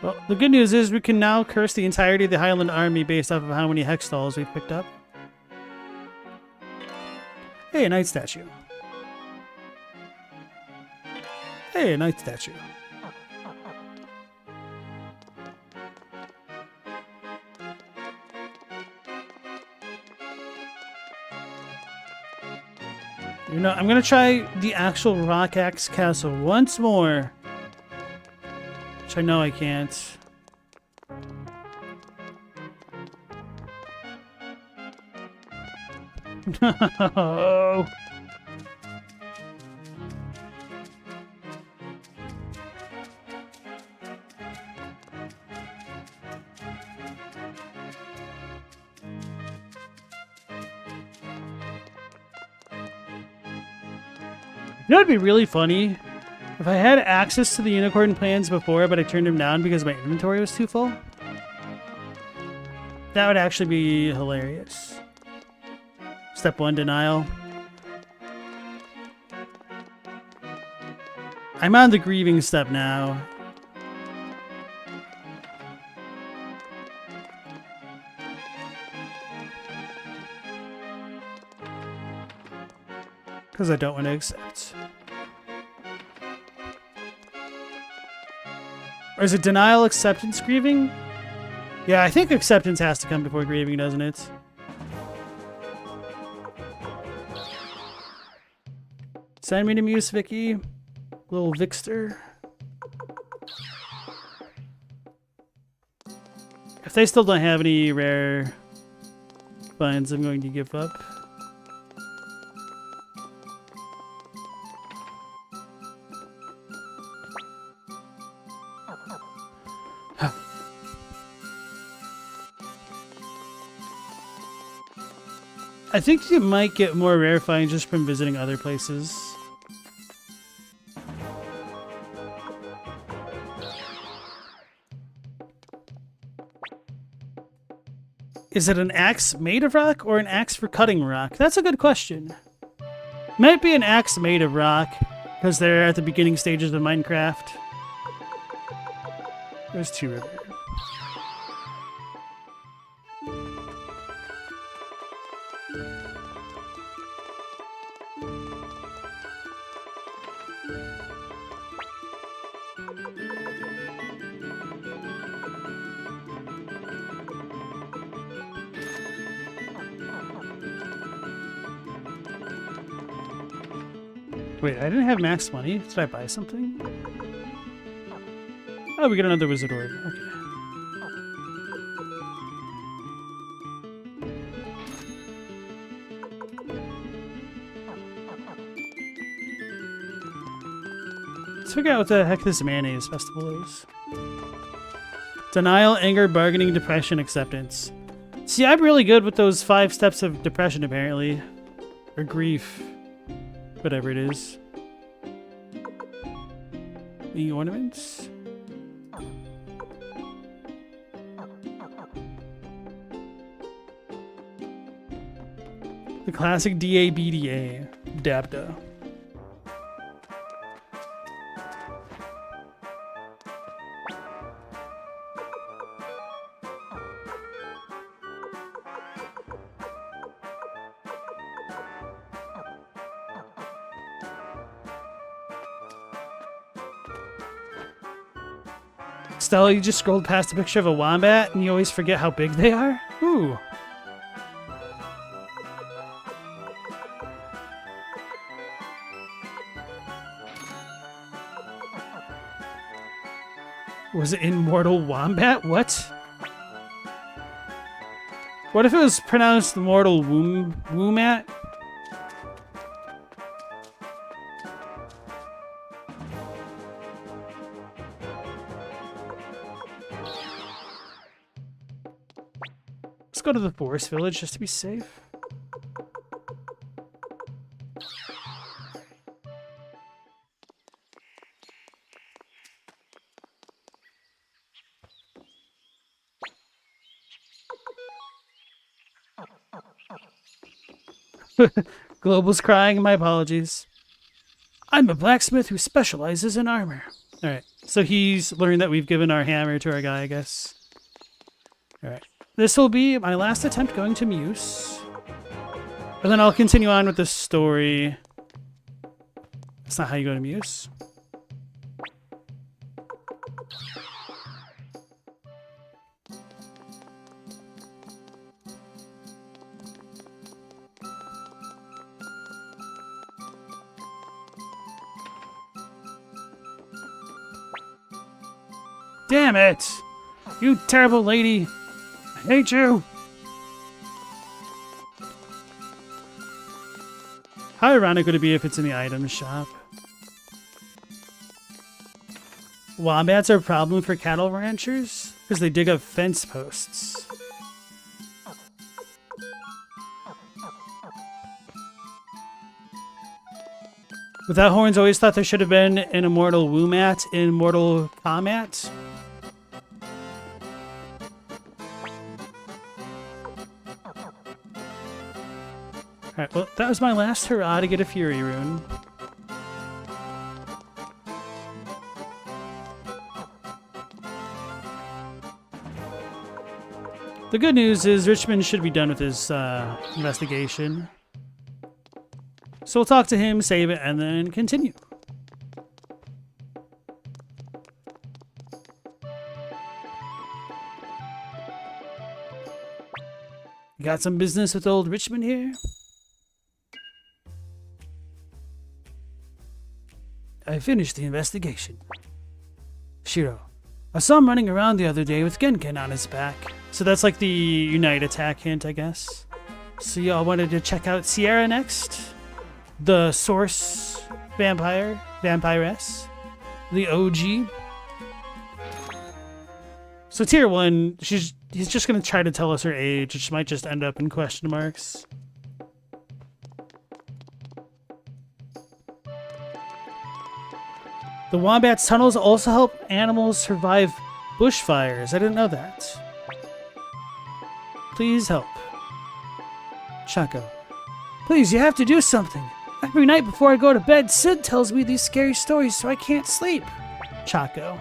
Well, the good news is we can now curse the entirety of the Highland Army based off of how many Hexstalls we've picked up. Hey, a knight statue. Hey, a knight statue. You know, I'm gonna try the actual Rock Axe Castle once more. Which I know I can't. No. You know, it'd be really funny if I had access to the unicorn plans before, but I turned them down because my inventory was too full. That would actually be hilarious. Step 1, denial. I'm on the grieving step now. Because I don't want to accept. Or is it denial, acceptance, grieving? Yeah, I think acceptance has to come before grieving, doesn't it? Send me to Muse, Vicky. Little Vixter. If they still don't have any rare finds, I'm going to give up. I think you might get more rare finds just from visiting other places. Is it an axe made of rock or an axe for cutting rock? That's a good question. Might be an axe made of rock because they're at the beginning stages of Minecraft. There's 2 rivers. Wait, I didn't have max money. Did I buy something? Oh, we got another wizard orb. Okay. Let's figure out what the heck this mayonnaise festival is. Denial, anger, bargaining, depression, acceptance. See, I'm really good with those 5 steps of depression, apparently. Or grief. Whatever it is. The ornaments. The classic DABDA. Dabda. Stella, you just scrolled past a picture of a wombat and you always forget how big they are? Ooh. Was it Immortal Wombat? What? What if it was pronounced Mortal Wombat? Let's go to the forest village just to be safe. Global's crying. My apologies. I'm a blacksmith who specializes in armor. All right. So he's learned that we've given our hammer to our guy, I guess. All right. This will be my last attempt going to Muse. And then I'll continue on with the story. That's not how you go to Muse. Damn it! You terrible lady! I hate you! How ironic would it be if it's in the item shop? Wombats are a problem for cattle ranchers? Because they dig up fence posts. Without horns, always thought there should have been an immortal Woomat in Mortal Kombat. Alright, well, that was my last hurrah to get a Fury Rune. The good news is Richmond should be done with his investigation. So we'll talk to him, save it, and then continue. Got some business with old Richmond here? I finished the investigation. Shiro, I saw him running around the other day with Genken on his back. So that's like the Unite attack hint, I guess. So y'all wanted to check out Sierra next? The Source Vampiress? The OG? So tier 1, he's just going to try to tell us her age, which might just end up in question marks. The Wombat's tunnels also help animals survive bushfires. I didn't know that. Please help. Chaco. Please, you have to do something. Every night before I go to bed, Sid tells me these scary stories so I can't sleep. Chaco.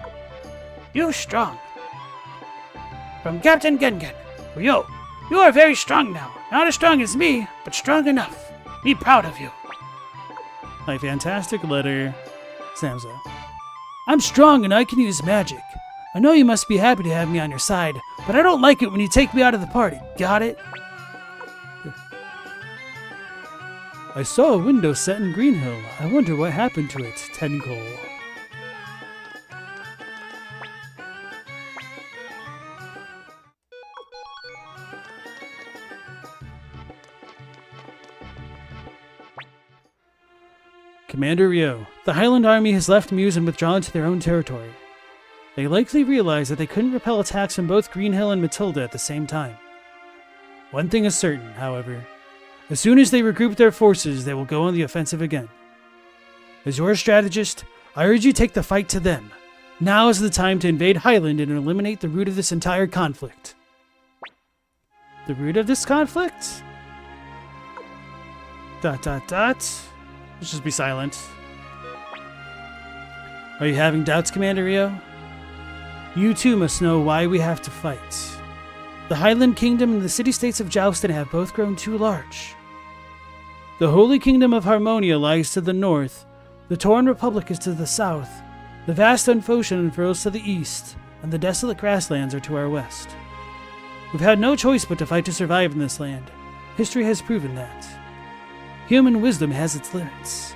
You're strong. From Captain Gengen. Yo, you are very strong now. Not as strong as me, but strong enough. Be proud of you. My fantastic letter, Samza. I'm strong and I can use magic. I know you must be happy to have me on your side, but I don't like it when you take me out of the party. Got it? I saw a window set in Greenhill. I wonder what happened to it, Tenkol. Commander Ryo, the Highland Army has left Muse and withdrawn to their own territory. They likely realized that they couldn't repel attacks from both Greenhill and Matilda at the same time. One thing is certain, however. As soon as they regroup their forces, they will go on the offensive again. As your strategist, I urge you take the fight to them. Now is the time to invade Highland and eliminate the root of this entire conflict. The root of this conflict? ... Let's just be silent. Are you having doubts, Commander Ryo? You too must know why we have to fight. The Highland Kingdom and the city-states of Joustin have both grown too large. The Holy Kingdom of Harmonia lies to the north, the Torn Republic is to the south, the vast Unfocean unfurls to the east, and the desolate grasslands are to our west. We've had no choice but to fight to survive in this land. History has proven that. Human wisdom has its limits.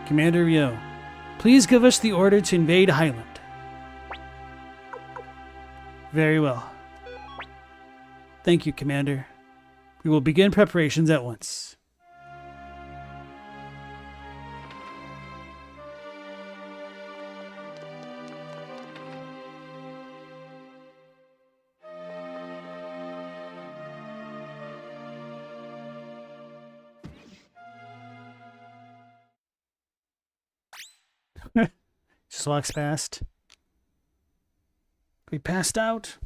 Commander Ryo, please give us the order to invade Highland. Very well. Thank you, Commander. We will begin preparations at once. Just walks past. We passed out.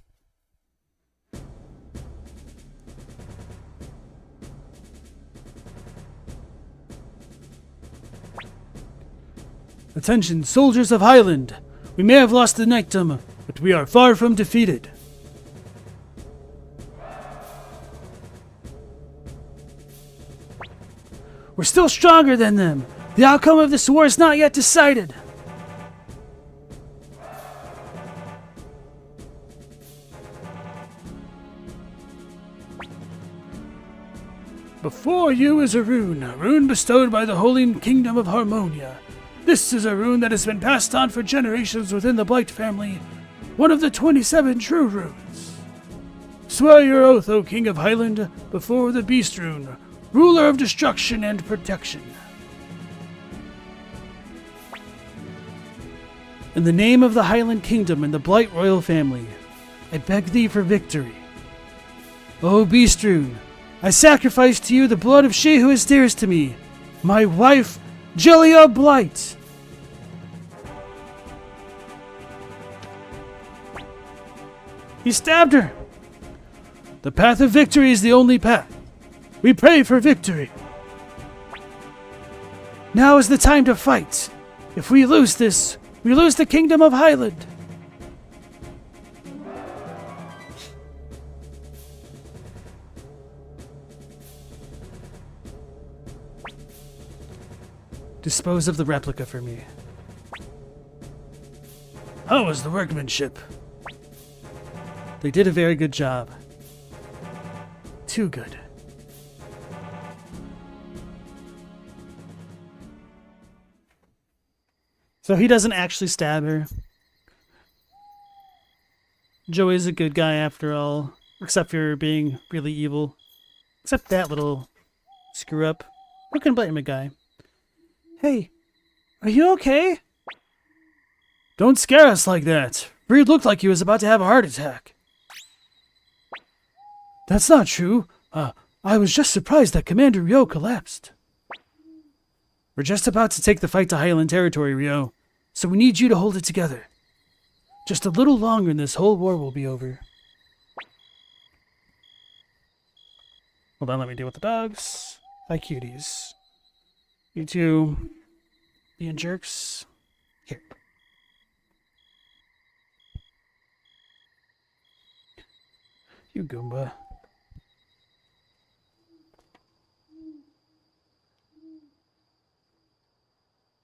Attention, soldiers of Highland! We may have lost the knightdom, but we are far from defeated. We're still stronger than them. The outcome of this war is not yet decided. Before you is a rune bestowed by the Holy Kingdom of Harmonia. This is a rune that has been passed on for generations within the Blight family, one of the 27 true runes. Swear your oath, O King of Highland, before the Beast Rune, ruler of destruction and protection. In the name of the Highland Kingdom and the Blight royal family, I beg thee for victory. O Beast Rune, I sacrifice to you the blood of she who is dearest to me, my wife, Julia Blight. He stabbed her. The path of victory is the only path. We pray for victory. Now is the time to fight. If we lose this, we lose the Kingdom of Highland. Dispose of the replica for me. How was the workmanship? They did a very good job. Too good. So he doesn't actually stab her. Joey's a good guy after all, except for being really evil. Except that little screw up. Who can blame a guy? Hey, are you okay? Don't scare us like that. Reed looked like he was about to have a heart attack. That's not true. I was just surprised that Commander Ryo collapsed. We're just about to take the fight to Highland territory, Ryo. So we need you to hold it together. Just a little longer and this whole war will be over. Hold on, let me deal with the dogs. Hi, cuties. You two being jerks. Here. You Goomba.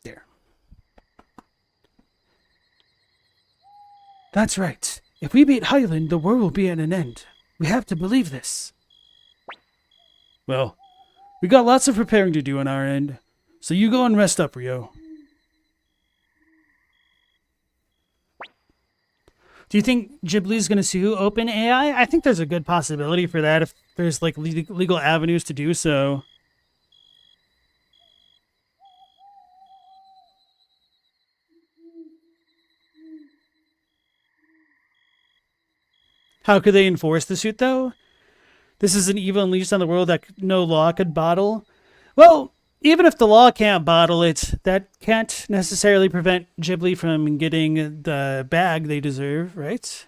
There. That's right. If we beat Highland, the war will be at an end. We have to believe this. Well, we got lots of preparing to do on our end. So you go and rest up, Ryo. Do you think Ghibli's going to sue OpenAI? I think there's a good possibility for that if there's like legal avenues to do so. How could they enforce the suit, though? This is an evil unleashed on the world that no law could bottle. Well, even if the law can't bottle it, that can't necessarily prevent Ghibli from getting the bag they deserve, right?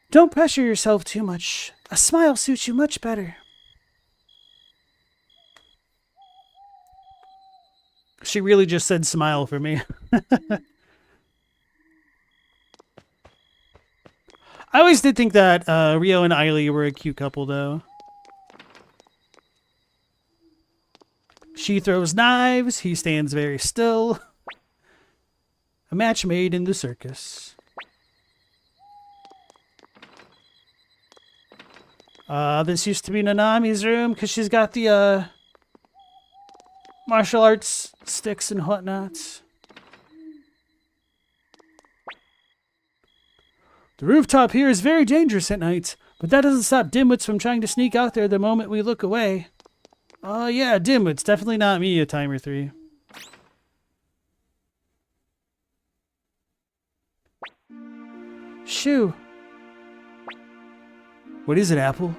Don't pressure yourself too much. A smile suits you much better. She really just said smile for me. I always did think that Ryo and Ailey were a cute couple, though. She throws knives, he stands very still. A match made in the circus. This used to be Nanami's room because she's got the martial arts sticks and whatnot. The rooftop here is very dangerous at night, but that doesn't stop dimwits from trying to sneak out there the moment we look away. Yeah, dimwits, definitely not me, a timer 3. Shoo. What is it, Apple?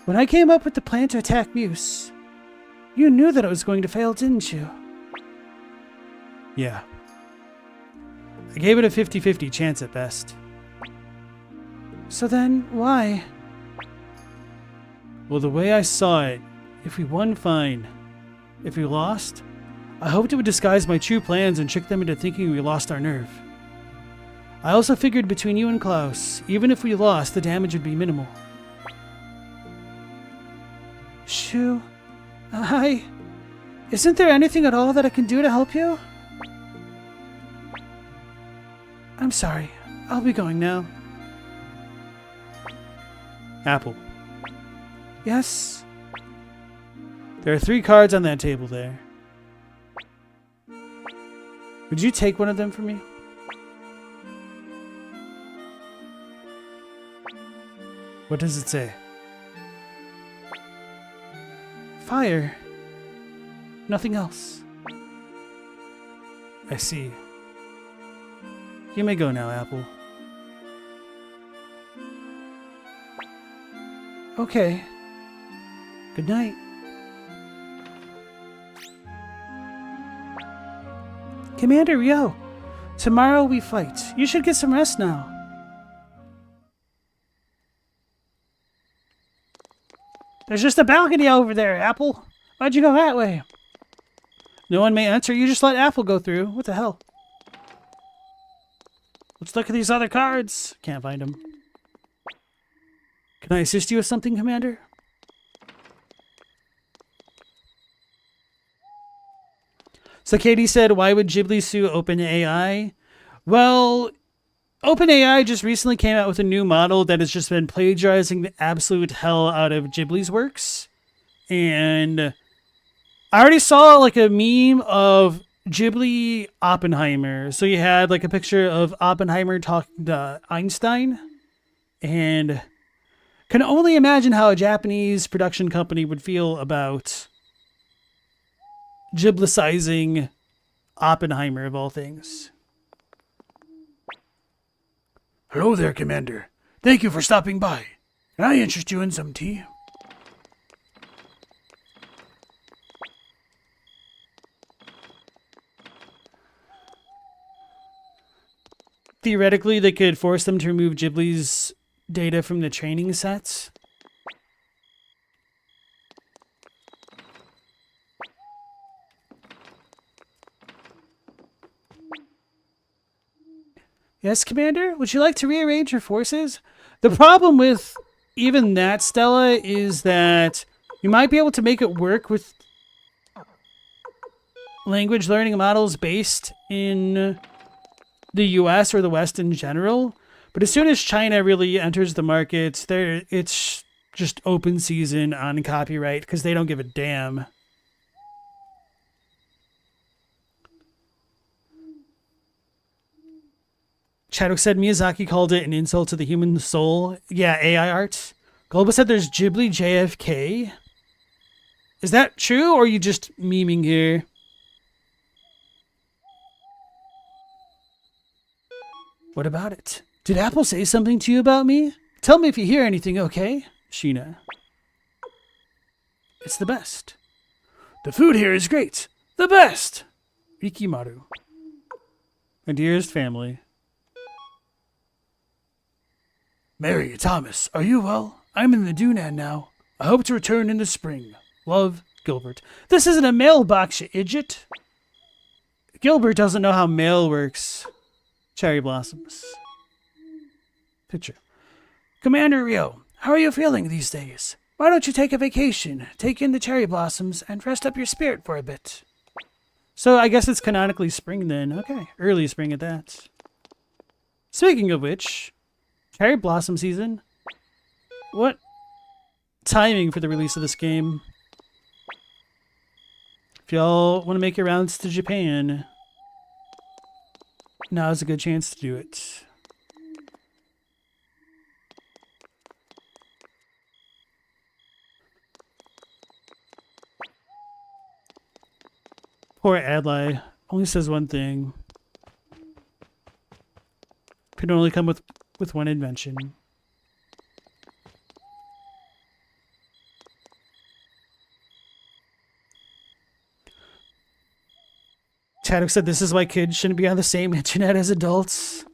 When I came up with the plan to attack Muse, you knew that it was going to fail, didn't you? Yeah. I gave it a 50-50 chance at best. So then, why? Well, the way I saw it, if we won, fine. If we lost, I hoped it would disguise my true plans and trick them into thinking we lost our nerve. I also figured between you and Klaus, even if we lost, the damage would be minimal. Shoo, isn't there anything at all that I can do to help you? I'm sorry. I'll be going now. Apple. Yes? There are 3 cards on that table there. Would you take one of them for me? What does it say? Fire. Nothing else. I see. You may go now, Apple. Okay. Good night. Commander Ryo, tomorrow we fight. You should get some rest now. There's just a balcony over there, Apple. Why'd you go that way? No one may enter. You just let Apple go through. What the hell? Let's look at these other cards. Can't find them. Can I assist you with something, Commander? So Katie said, why would Ghibli sue OpenAI? Well, OpenAI just recently came out with a new model that has just been plagiarizing the absolute hell out of Ghibli's works. And I already saw like a meme of Ghibli Oppenheimer. So you had like a picture of Oppenheimer talking to Einstein. And can only imagine how a Japanese production company would feel about Ghiblicizing Oppenheimer of all things. Hello there, Commander. Thank you for stopping by. Can I interest you in some tea? Theoretically, they could force them to remove Ghibli's data from the training sets. Yes, Commander? Would you like to rearrange your forces? The problem with even that, Stella, is that you might be able to make it work with language learning models based in the US or the West in general. But as soon as China really enters the market, it's just open season on copyright because they don't give a damn. Chadwick said Miyazaki called it an insult to the human soul. Yeah, AI art. Global said there's Ghibli JFK. Is that true, or are you just memeing here? What about it? Did Apple say something to you about me? Tell me if you hear anything, okay? Sheena. It's the best. The food here is great. The best! Rikimaru. My dearest family. Mary, Thomas, are you well? I'm in the Dunan now. I hope to return in the spring. Love, Gilbert. This isn't a mailbox, you idiot. Gilbert doesn't know how mail works. Cherry blossoms. Picture. Commander Ryo, how are you feeling these days? Why don't you take a vacation, take in the cherry blossoms, and rest up your spirit for a bit? So I guess it's canonically spring then. Okay, early spring at that. Speaking of which, cherry blossom season. What timing for the release of this game? If y'all want to make your rounds to Japan, now's a good chance to do it. Poor Adlai only says one thing. Could only come with one invention. Chadwick said this is why kids shouldn't be on the same internet as adults.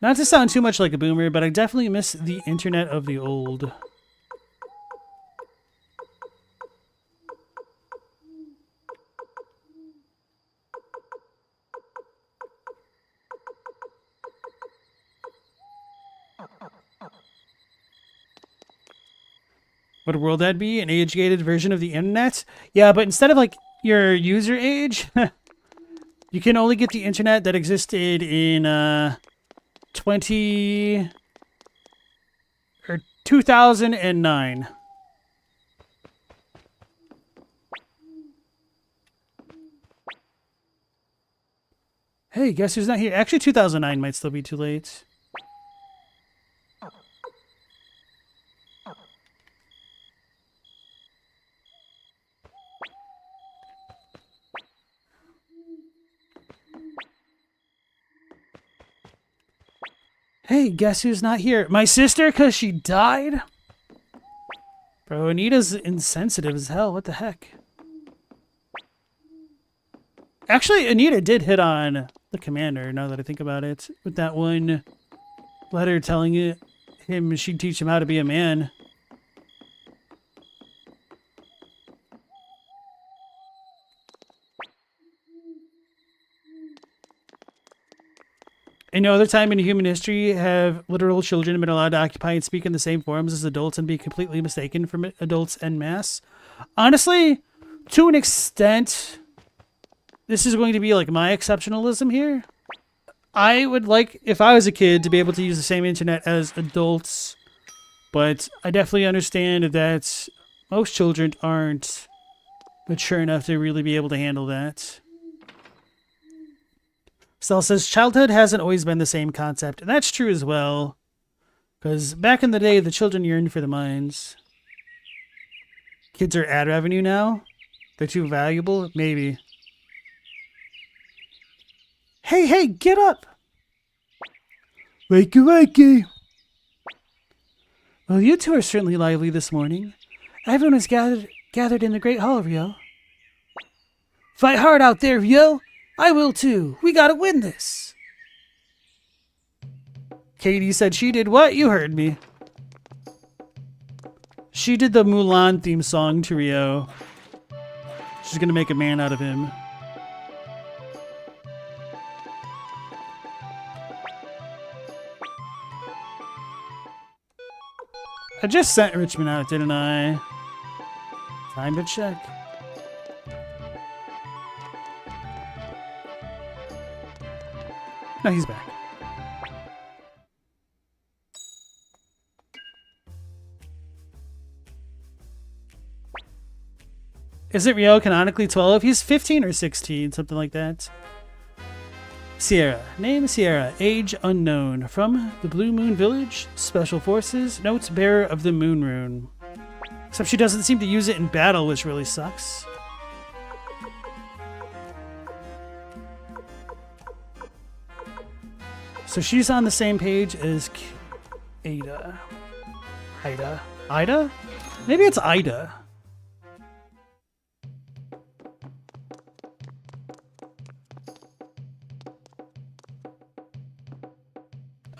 Not to sound too much like a boomer, but I definitely miss the internet of the old. What a world that'd be, an age-gated version of the internet. Yeah, but instead of like your user age, you can only get the internet that existed in 2009. Hey, guess who's not here? Actually, 2009 might still be too late. Hey, guess who's not here? My sister, because she died? Bro, Anita's insensitive as hell. What the heck? Actually, Anita did hit on the commander, now that I think about it. With that one letter telling him she'd teach him how to be a man. In no other time in human history have literal children been allowed to occupy and speak in the same forms as adults and be completely mistaken for adults en masse. Honestly, to an extent, this is going to be like my exceptionalism here. I would like, if I was a kid, to be able to use the same internet as adults, but I definitely understand that most children aren't mature enough to really be able to handle that. Stella says, childhood hasn't always been the same concept. And that's true as well. Because back in the day, the children yearned for the mines. Kids are ad revenue now? They're too valuable? Maybe. Hey, get up! Wakey. Well, you two are certainly lively this morning. Everyone is gathered in the Great Hall, Rio. Fight hard out there, Rio! I will too. We gotta win this. Katie said she did what? You heard me. She did the Mulan theme song to Rio. She's gonna make a man out of him. I just sent Richmond out, didn't I? Time to check. No, he's back. Isn't Rio canonically 12? He's 15 or 16, something like that. Sierra. Name Sierra. Age unknown. From the Blue Moon Village. Special Forces. Notes bearer of the Moon Rune. Except she doesn't seem to use it in battle, which really sucks. So she's on the same page as Ada. Ida? Maybe it's Ida.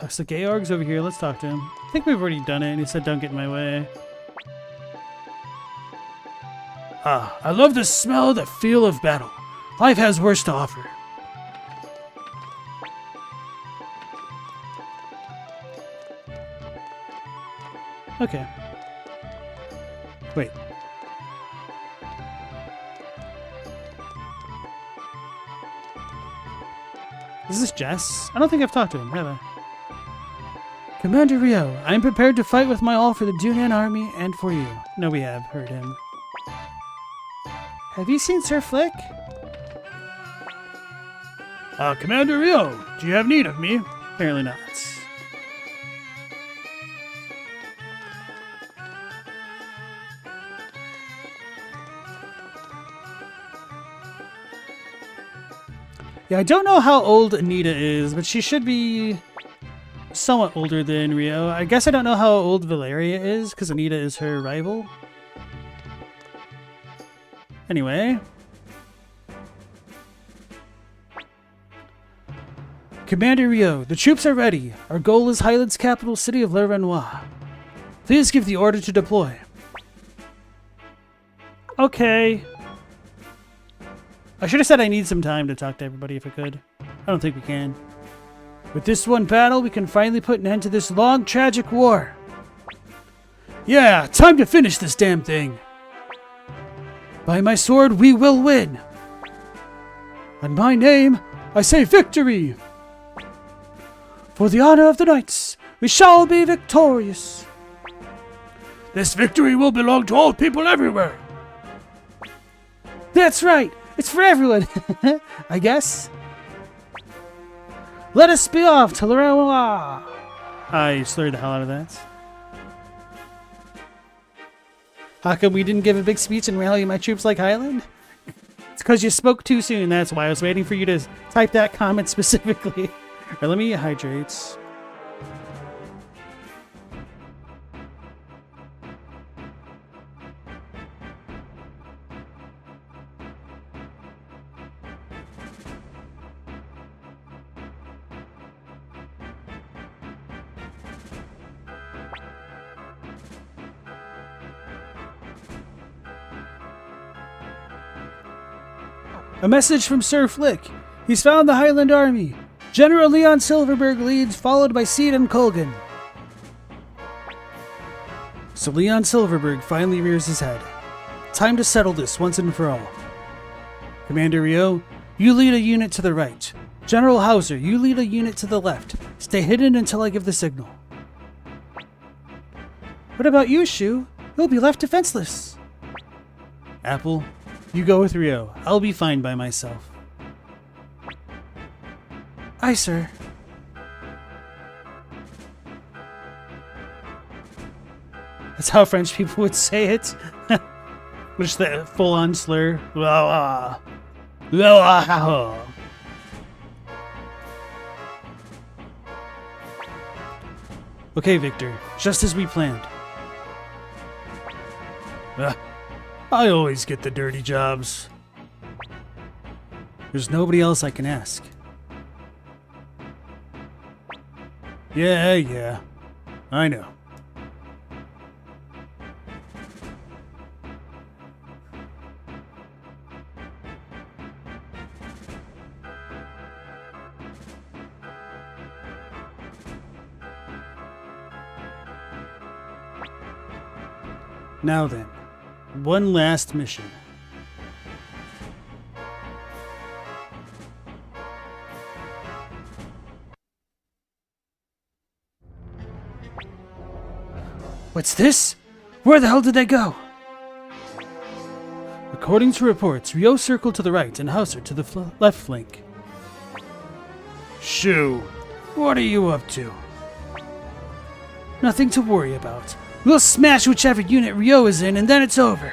So Georg's over here. Let's talk to him. I think we've already done it, and he said don't get in my way. I love the smell, the feel of battle. Life has worse to offer. Okay. Wait. Is this Jess? I don't think I've talked to him, have I? Commander Rio, I am prepared to fight with my all for the Dunan army and for you. No, we have heard him. Have you seen Sir Flick? Commander Rio, do you have need of me? Apparently not. Yeah, I don't know how old Anita is, but she should be somewhat older than Rio. I guess I don't know how old Valeria is, because Anita is her rival. Anyway. Commander Rio, the troops are ready. Our goal is Highland's capital city of Le Renoir. Please give the order to deploy. Okay. I should have said I need some time to talk to everybody if I could. I don't think we can. With this one battle, we can finally put an end to this long, tragic war. Yeah, time to finish this damn thing. By my sword, we will win. On my name, I say victory. For the honor of the knights, we shall be victorious. This victory will belong to all people everywhere. That's right. It's for everyone, I guess. Let us be off to Lorelai. I slurred the hell out of that. How come we didn't give a big speech and rally my troops like Highland? It's because you spoke too soon. That's why I was waiting for you to type that comment specifically. All right, let me hydrate. A message from Sir Flick. He's found the Highland Army. General Leon Silverberg leads, followed by Seed and Colgan. So Leon Silverberg finally rears his head. Time to settle this once and for all. Commander Rio, you lead a unit to the right. General Hauser, you lead a unit to the left. Stay hidden until I give the signal. What about you, Shu? You'll be left defenseless. Apple, you go with Rio. I'll be fine by myself. Aye, sir. That's how French people would say it. Which the full-on slur. Okay, Victor. Just as we planned. I always get the dirty jobs. There's nobody else I can ask. Yeah. I know. Now then. One last mission. What's this? Where the hell did they go? According to reports, Rio circled to the right and Hauser to the left flank. Shu, what are you up to? Nothing to worry about. We'll smash whichever unit Rio is in, and then it's over.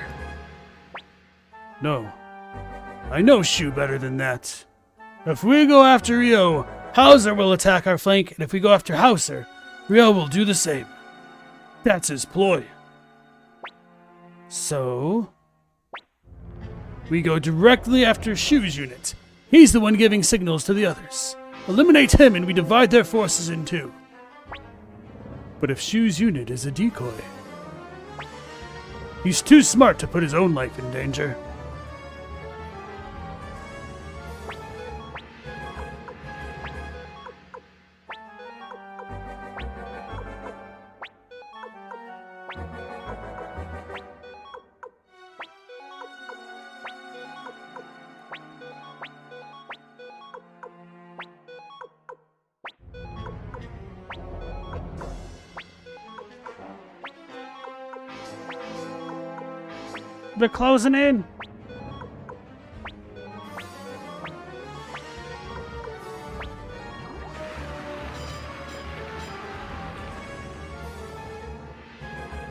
No. I know Shu better than that. If we go after Rio, Hauser will attack our flank, and if we go after Hauser, Rio will do the same. That's his ploy. So... we go directly after Shu's unit. He's the one giving signals to the others. Eliminate him and we divide their forces in two. But if Shu's unit is a decoy, he's too smart to put his own life in danger. They're closing in.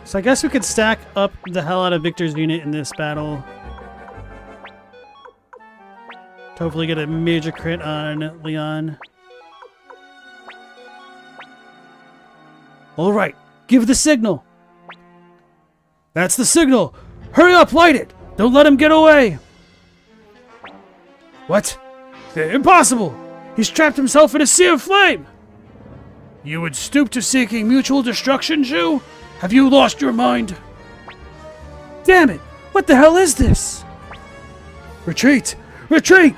So I guess we could stack up the hell out of Victor's unit in this battle. To hopefully get a major crit on Leon. Alright, give the signal. That's the signal. Hurry up, light it! Don't let him get away! What? Impossible! He's trapped himself in a sea of flame! You would stoop to seeking mutual destruction, Shu? Have you lost your mind? Damn it! What the hell is this? Retreat! Retreat!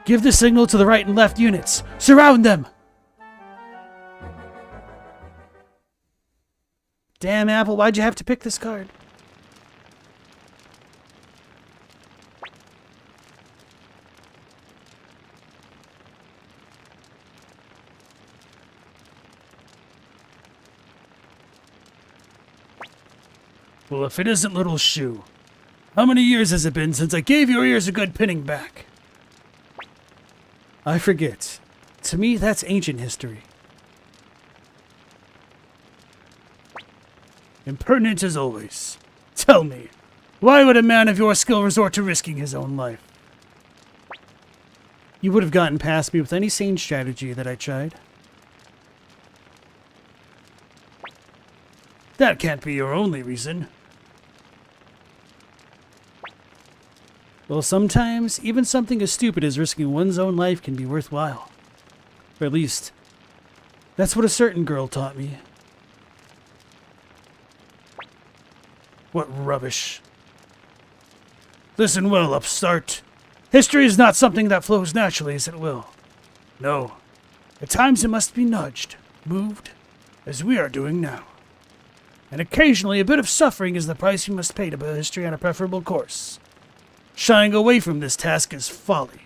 Give the signal to the right and left units. Surround them! Damn, Apple, why'd you have to pick this card? Well, if it isn't Little Shoe, how many years has it been since I gave your ears a good pinning back? I forget. To me, that's ancient history. Impertinent as always. Tell me, why would a man of your skill resort to risking his own life? You would have gotten past me with any sane strategy that I tried. That can't be your only reason. Well, sometimes, even something as stupid as risking one's own life can be worthwhile. Or at least, that's what a certain girl taught me. What rubbish. Listen well, upstart. History is not something that flows naturally as it will. No. At times it must be nudged, moved, as we are doing now. And occasionally a bit of suffering is the price you must pay to put history on a preferable course. Shying away from this task is folly.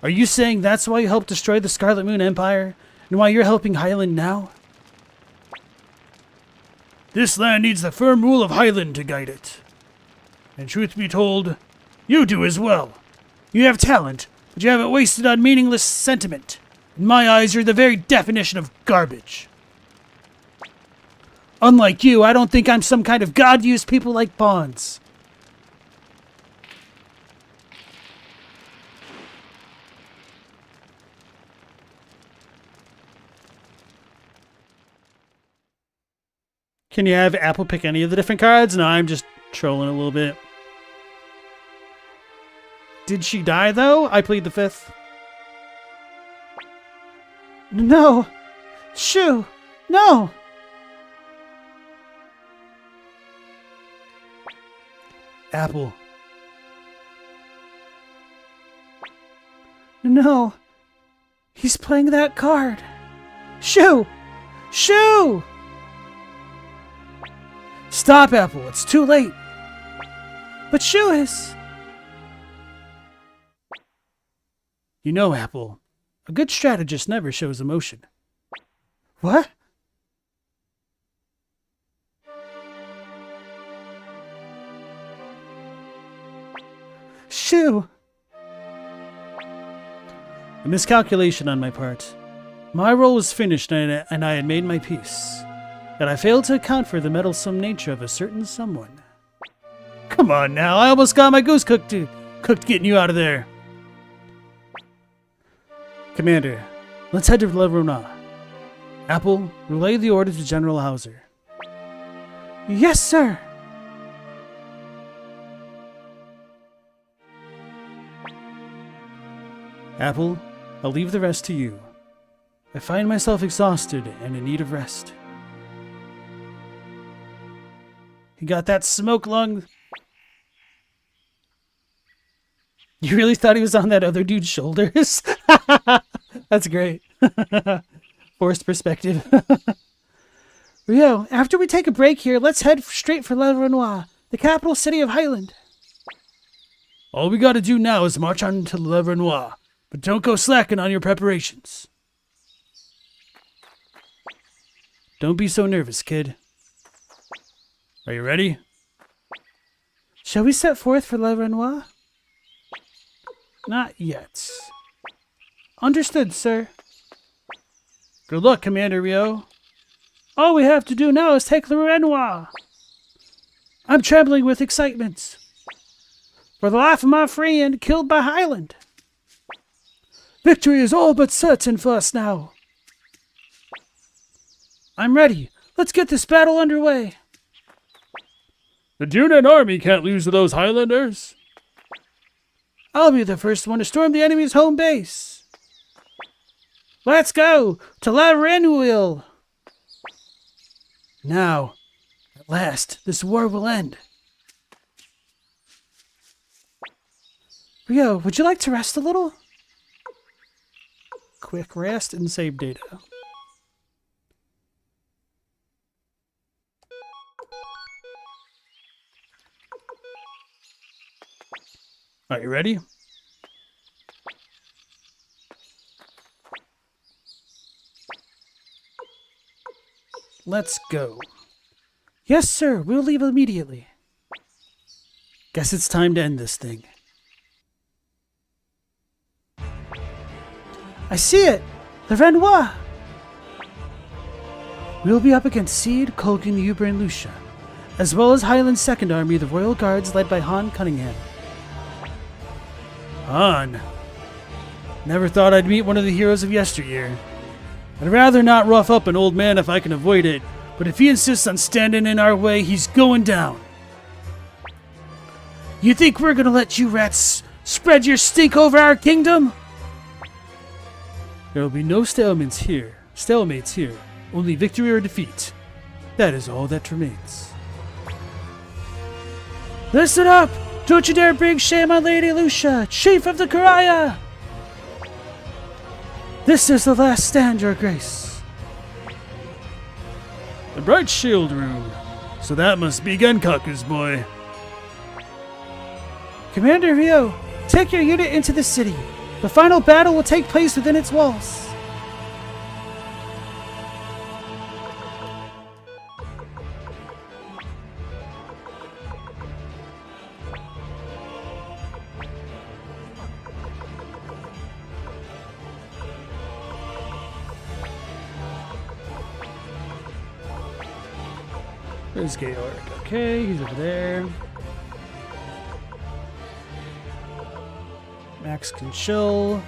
Are you saying that's why you helped destroy the Scarlet Moon Empire? And why you're helping Highland now? This land needs the firm rule of Highland to guide it. And truth be told, you do as well. You have talent, but you have it wasted on meaningless sentiment. In my eyes, you're the very definition of garbage. Unlike you, I don't think I'm some kind of god to use people like pawns. Can you have Apple pick any of the different cards? No, I'm just trolling a little bit. Did she die, though? I plead the fifth. No! Shoo! No! Apple. No! He's playing that card! Shoo! Shoo! Stop, Apple. It's too late. But Shoo is... You know, Apple, a good strategist never shows emotion. What? Shoo! A miscalculation on my part. My role was finished and I had made my peace. Yet I failed to account for the meddlesome nature of a certain someone. Come on now, I almost got my goose cooked getting you out of there. Commander, let's head to Le Rona. Apple, relay the order to General Hauser. Yes, sir! Apple, I'll leave the rest to you. I find myself exhausted and in need of rest. He got that smoke lung. You really thought he was on that other dude's shoulders? That's great. Forced perspective. Rio, after we take a break here, let's head straight for Le Renoir, the capital city of Highland. All we gotta do now is march on to Le Renoir, but don't go slacking on your preparations. Don't be so nervous, kid. Are you ready? Shall we set forth for Le Renoir? Not yet. Understood, sir. Good luck, Commander Rio. All we have to do now is take Le Renoir. I'm trembling with excitement. For the life of my friend killed by Highland. Victory is all but certain for us now. I'm ready. Let's get this battle underway. The Dunan army can't lose to those Highlanders. I'll be the first one to storm the enemy's home base. Let's go to La Renoir. Now, at last, this war will end. Rio, would you like to rest a little? quick rest and save data. Are you ready? Let's go. Yes, sir. We'll leave immediately. Guess it's time to end this thing. I see it! The Renoir! We'll be up against Seed, Colgan, Uber, and Lucia, as well as Highland's Second Army, the Royal Guards led by Han Cunningham. Han? Never thought I'd meet one of the heroes of yesteryear. I'd rather not rough up an old man if I can avoid it, but if he insists on standing in our way, he's going down. You think we're gonna let you rats spread your stink over our kingdom? There will be no stalemates here. Only victory or defeat. That is all that remains. Listen up! Don't you dare bring shame on Lady Lucia, Chief of the Karaya! This is the last stand, Your Grace. The Bright Shield Room. So that must be Genkaku's boy. Commander Ryo, take your unit into the city. The final battle will take place within its walls. There's Georg. Okay, he's over there. Max can chill.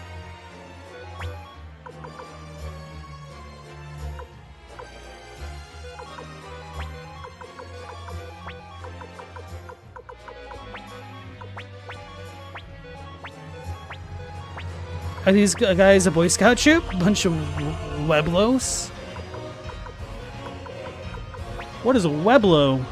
Are these guys a Boy Scout troop? Bunch of Weblos? What is a Weblo?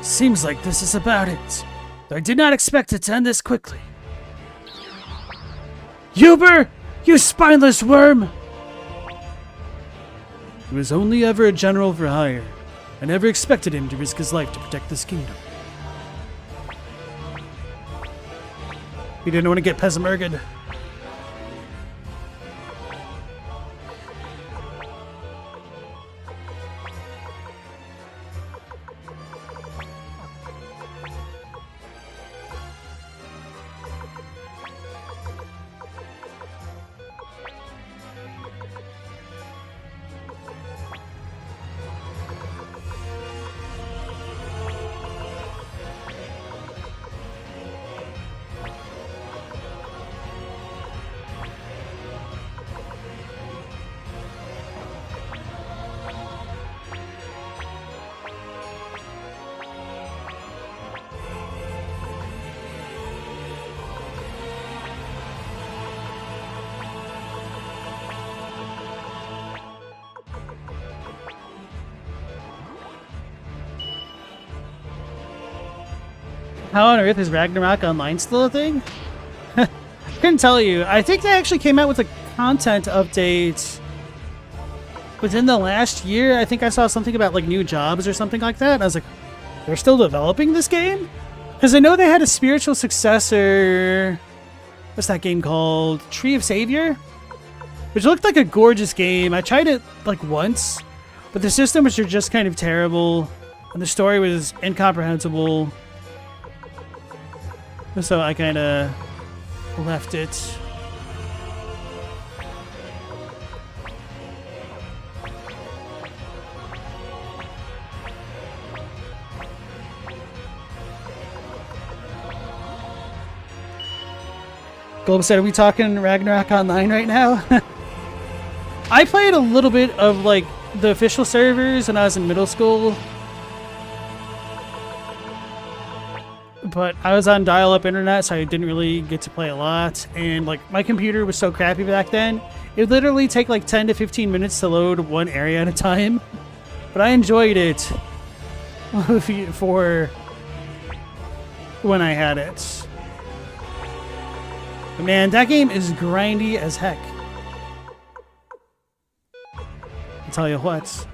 Seems like this is about it. I did not expect it to end this quickly. Uber! You spineless worm! He was only ever a general for hire. I never expected him to risk his life to protect this kingdom. He didn't want to get Pesamurged. How on earth is Ragnarok Online still a thing? I couldn't tell you. I think they actually came out with a content update within the last year. I think I saw something about like new jobs or something like that. And I was like, they're still developing this game? Because I know they had a spiritual successor. What's that game called? Tree of Savior? Which looked like a gorgeous game. I tried it like once, but the systems were just kind of terrible. And the story was incomprehensible. So I kind of left it. Globe said, are we talking Ragnarok Online right now? I played a little bit of, like, the official servers when I was in middle school. But I was on dial-up internet, so I didn't really get to play a lot. And, like, my computer was so crappy back then, it would literally take, like, 10 to 15 minutes to load one area at a time. But I enjoyed it for when I had it. But man, that game is grindy as heck. I'll tell you what.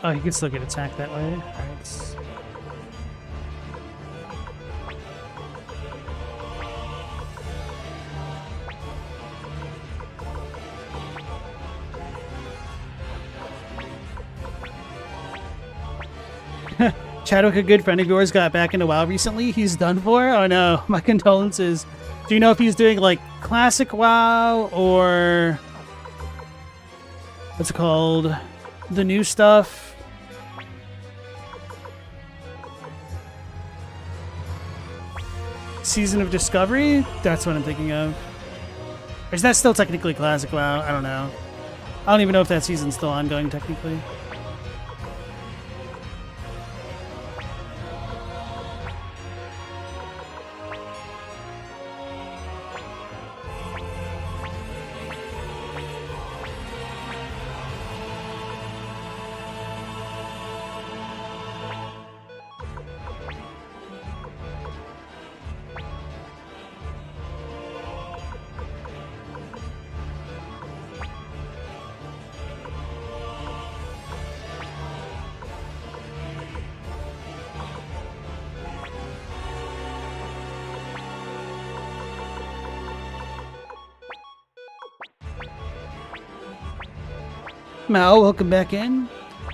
Oh, you can still get attacked that way. Alright. Chadwick, a good friend of yours, got back into WoW recently. He's done for? Oh no, my condolences. Do you know if he's doing like classic WoW or what's it called? The new stuff? Season of Discovery? That's what I'm thinking of. Or is that still technically classic WoW? I don't know. I don't even know if that season's still ongoing technically. Mao, welcome back in.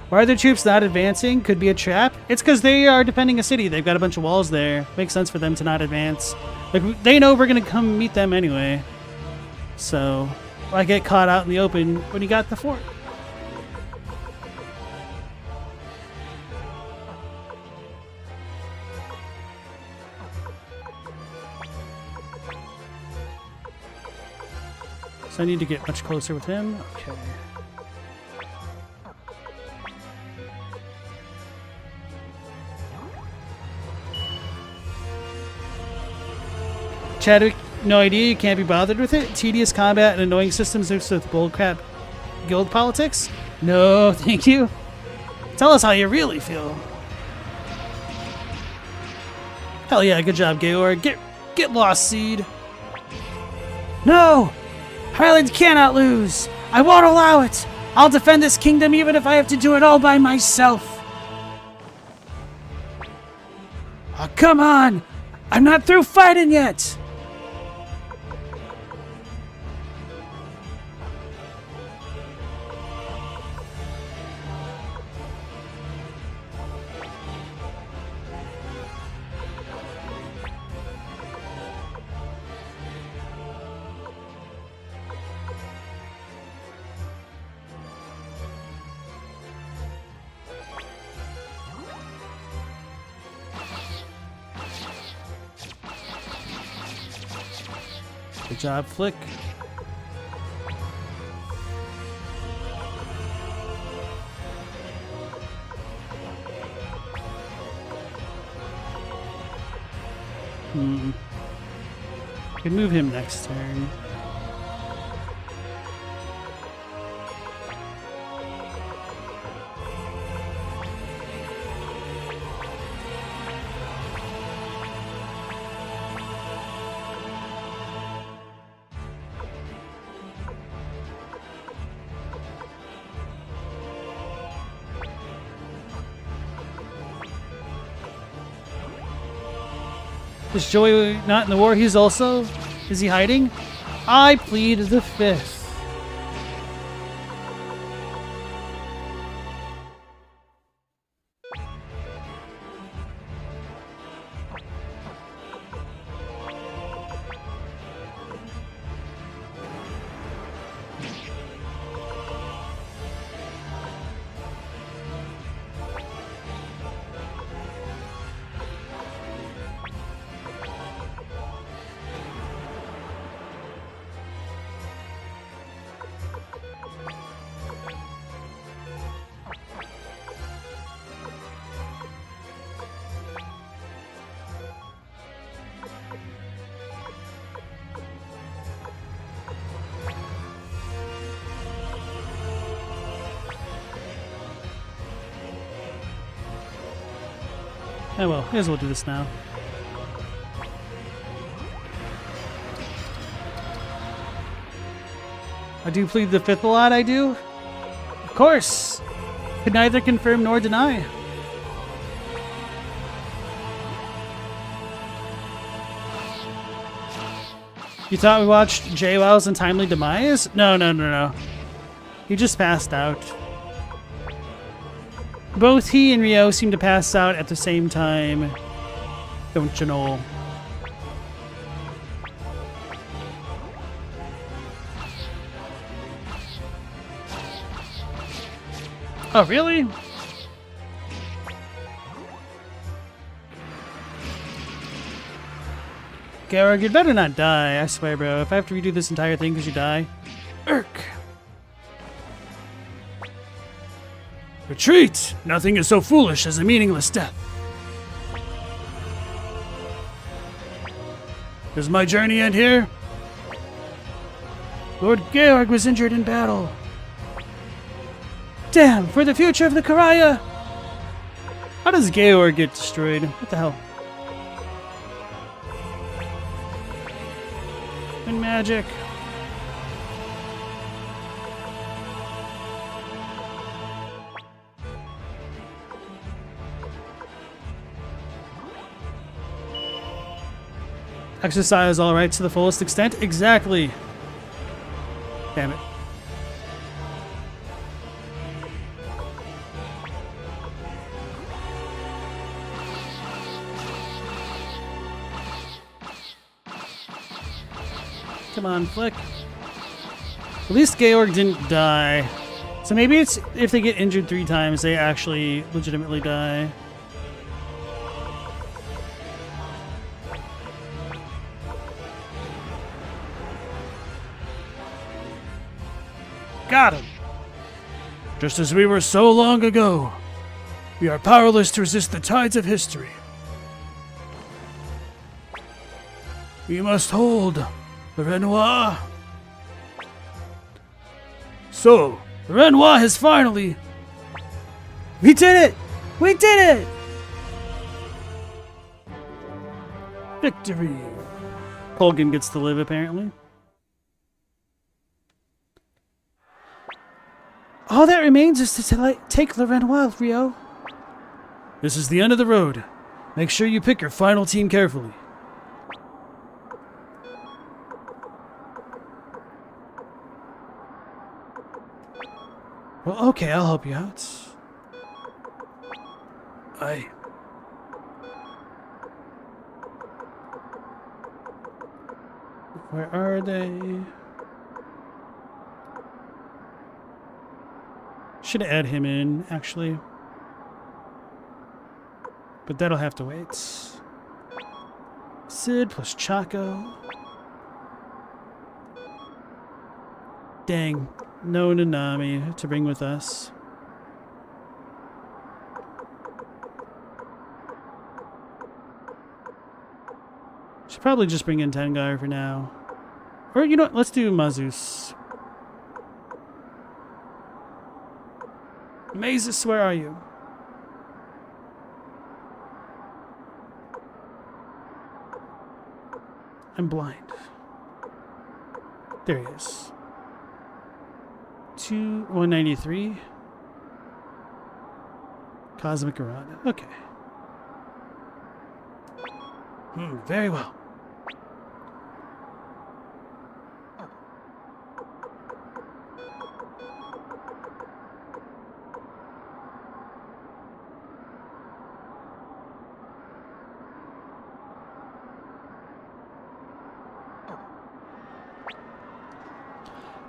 Why are their troops not advancing? Could be a trap. It's because they are defending a city. They've got a bunch of walls there. Makes sense for them to not advance. Like, they know we're going to come meet them anyway. So, why get caught out in the open when you got the fort? So I need to get much closer with him. Okay. Chadwick, no idea, you can't be bothered with it? Tedious combat and annoying systems mixed with bullcrap guild politics? No, thank you. Tell us how you really feel. Hell yeah, good job, Georg. Get lost, Seed. No! Highland cannot lose! I won't allow it! I'll defend this kingdom even if I have to do it all by myself! Oh, come on! I'm not through fighting yet! Good job, Flick. Could move him next turn. Is Joey not in the war? He's also... Is he hiding? I plead the fifth. Oh well, may as well do this now. I do plead the fifth a lot, I do? Of course! Could neither confirm nor deny. You thought we watched JWoww's untimely demise? No. He just passed out. Both he and Ryo seem to pass out at the same time. Don't you know? Oh, really? Georg, you'd better not die, I swear, bro. If I have to redo this entire thing because you die. Irk! Retreat! Nothing is so foolish as a meaningless death. Does my journey end here? Lord Georg was injured in battle. Damn, for the future of the Karaya! How does Georg get destroyed? What the hell? And magic. Exercise all right to the fullest extent? Exactly. Damn it. Come on, Flick. At least Georg didn't die. So maybe it's if they get injured 3 times, they actually legitimately die. Got him! Just as we were so long ago, we are powerless to resist the tides of history. We must hold the Renoir. So, the Renoir has finally... We did it! We did it! Victory! Colgan gets to live, apparently. All that remains is to take Le Renoir, Ryo. This is the end of the road. Make sure you pick your final team carefully. Well, okay, I'll help you out. Aye. Where are they? Should add him in, actually. But that'll have to wait. Sid plus Chaco. Dang. No Nanami to bring with us. Should probably just bring in Tengar for now. Or, you know what? Let's do Mazus. Mazus, where are you? I'm blind. There he is. 193. Cosmic Arana. Okay. Very well.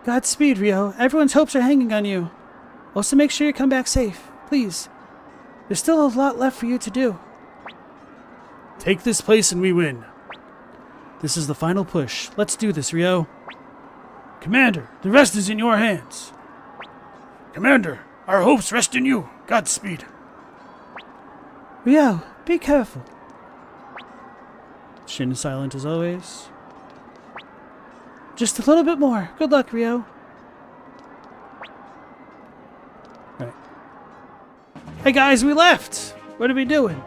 Godspeed, Rio. Everyone's hopes are hanging on you. Also, make sure you come back safe, please. There's still a lot left for you to do. Take this place and we win. This is the final push. Let's do this, Rio. Commander, the rest is in your hands. Commander, our hopes rest in you. Godspeed. Rio, be careful. Shin is silent as always. Just a little bit more. Good luck, Rio. Right. Hey guys, we left! What are we doing?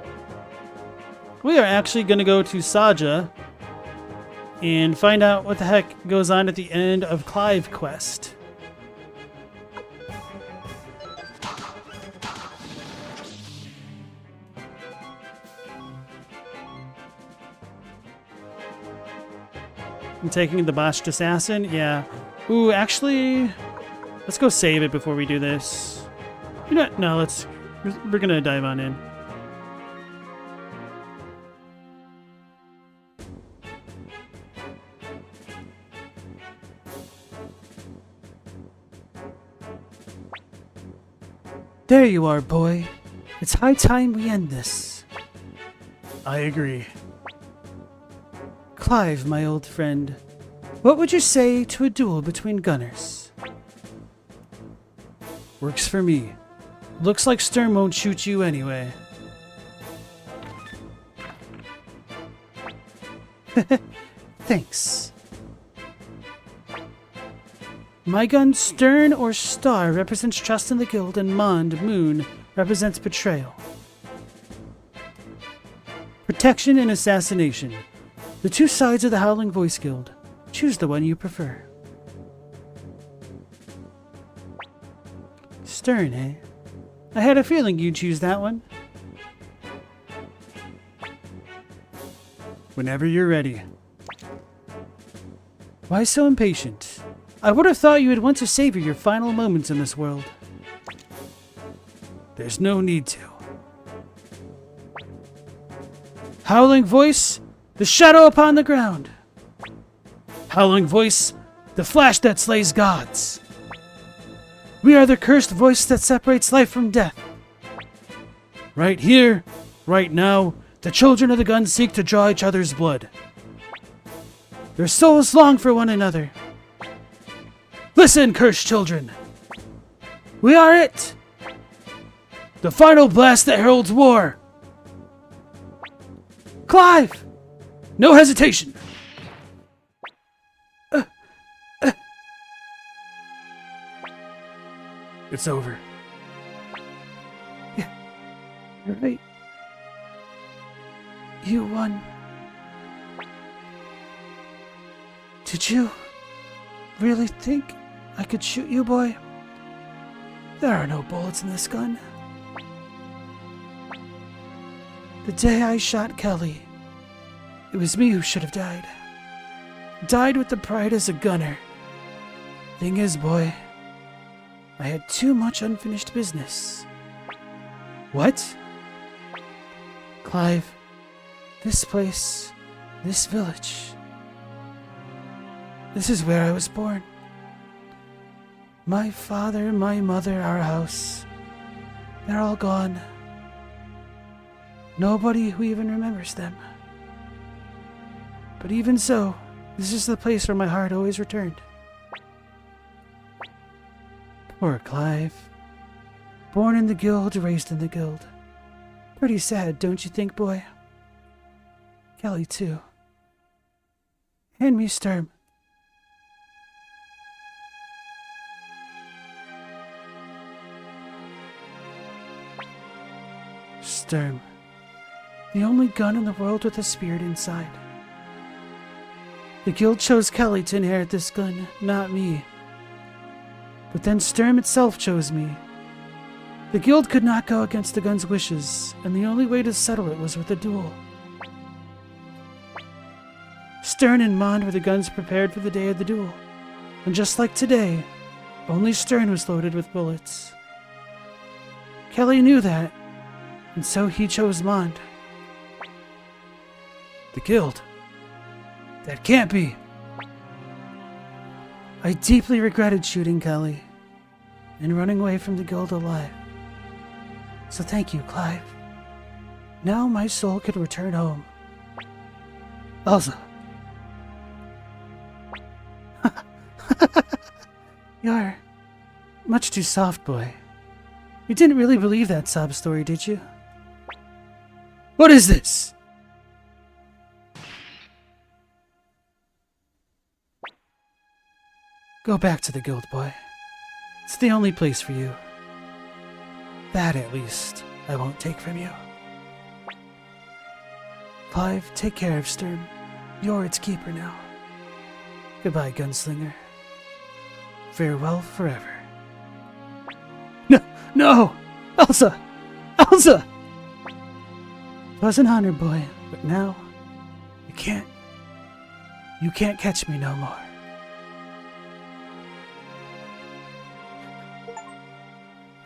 We are actually going to go to Saja and find out what the heck goes on at the end of Clive Quest. I'm taking the botched assassin? Yeah. Ooh, actually, let's go save it before we do this. You know what? No, we're gonna dive on in. There you are, boy. It's high time we end this. I agree. Clive, my old friend, what would you say to a duel between gunners? Works for me. Looks like Stern won't shoot you anyway. Thanks. My gun, Stern or Star, represents trust in the guild, and Mond, Moon, represents betrayal. Protection and assassination. The two sides of the Howling Voice Guild. Choose the one you prefer. Stern, eh? I had a feeling you'd choose that one. Whenever you're ready. Why so impatient? I would have thought you would want to savor your final moments in this world. There's no need to. Howling Voice, the shadow upon the ground. Howling Voice, the flash that slays gods. We are the cursed voice that separates life from death. Right here, right now, the children of the gun seek to draw each other's blood. Their souls long for one another. Listen, cursed children. We are it. The final blast that heralds war. Clive! No hesitation. It's over. Yeah, you're right. You won. Did you really think I could shoot you, boy? There are no bullets in this gun. The day I shot Kelly, it was me who should have died. Died with the pride as a gunner. Thing is, boy, I had too much unfinished business. What? Clive, this place, this village, this is where I was born. My father, my mother, our house, they're all gone. Nobody who even remembers them. But even so, this is the place where my heart always returned. Poor Clive. Born in the guild, raised in the guild. Pretty sad, don't you think, boy? Kelly, too. Hand me Sturm. Sturm. The only gun in the world with a spirit inside. The guild chose Kelly to inherit this gun, not me. But then Sturm itself chose me. The guild could not go against the gun's wishes, and the only way to settle it was with a duel. Stern and Mond were the guns prepared for the day of the duel, and just like today, only Stern was loaded with bullets. Kelly knew that, and so he chose Mond. The guild. That can't be. I deeply regretted shooting Kelly and running away from the guild alive. So thank you, Clive. Now my soul can return home. Elsa. You're much too soft, boy. You didn't really believe that sob story, did you? What is this? Go back to the guild, boy. It's the only place for you. That, at least, I won't take from you. Clive, take care of Stern. You're its keeper now. Goodbye, gunslinger. Farewell forever. No! No! Elsa! Elsa! It was an honor, boy, but now, you can't catch me no more.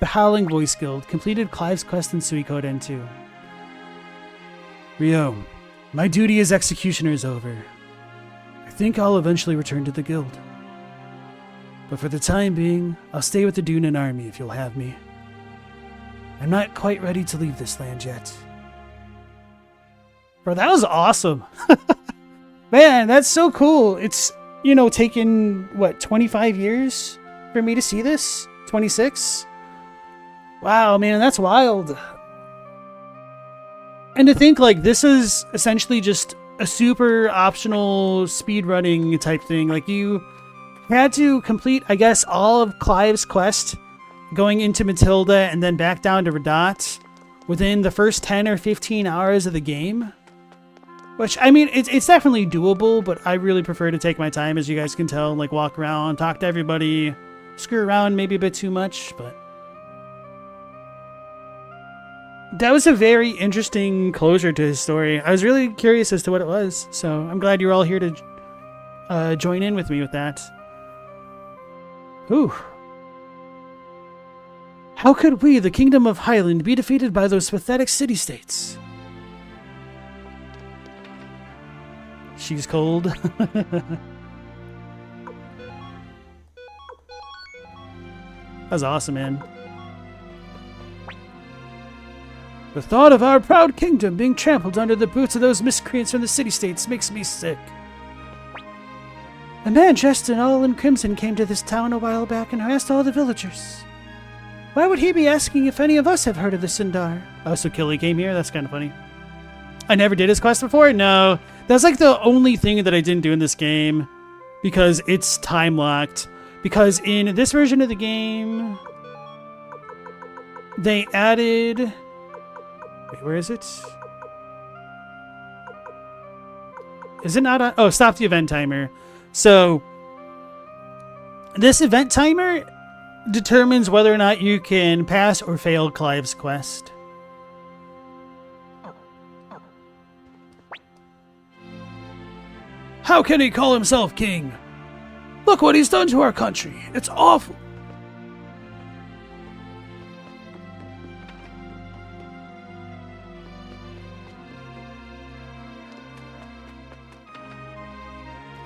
The Howling Voice Guild completed Clive's quest in Suikoden 2. Ryo, my duty as executioner is over. I think I'll eventually return to the guild. But for the time being, I'll stay with the Dunan army if you'll have me. I'm not quite ready to leave this land yet. Bro, that was awesome. Man, that's so cool. It's, taken, 25 years for me to see this? 26? Wow, man, that's wild. And to think, this is essentially just a super optional speedrunning type thing. You had to complete, I guess, all of Clive's quest going into Matilda and then back down to Radat within the first 10 or 15 hours of the game. Which, I mean, it's definitely doable, but I really prefer to take my time, as you guys can tell, walk around, talk to everybody, screw around maybe a bit too much, but that was a very interesting closure to his story. I was really curious as to what it was, so I'm glad you're all here to join in with me with that. Ooh. How could we, the Kingdom of Highland, be defeated by those pathetic city-states? She's cold. That was awesome, man. The thought of our proud kingdom being trampled under the boots of those miscreants from the city-states makes me sick. A man dressed in all in crimson came to this town a while back and harassed all the villagers. Why would he be asking if any of us have heard of the Sindar? Oh, so Killy came here? That's kind of funny. I never did his quest before? No. That's the only thing that I didn't do in this game. Because it's time-locked. Because in this version of the game, they added... Wait, where is it? Is it not on? Oh, stop the event timer. So, this event timer determines whether or not you can pass or fail Clive's quest. How can he call himself king? Look what he's done to our country. It's awful.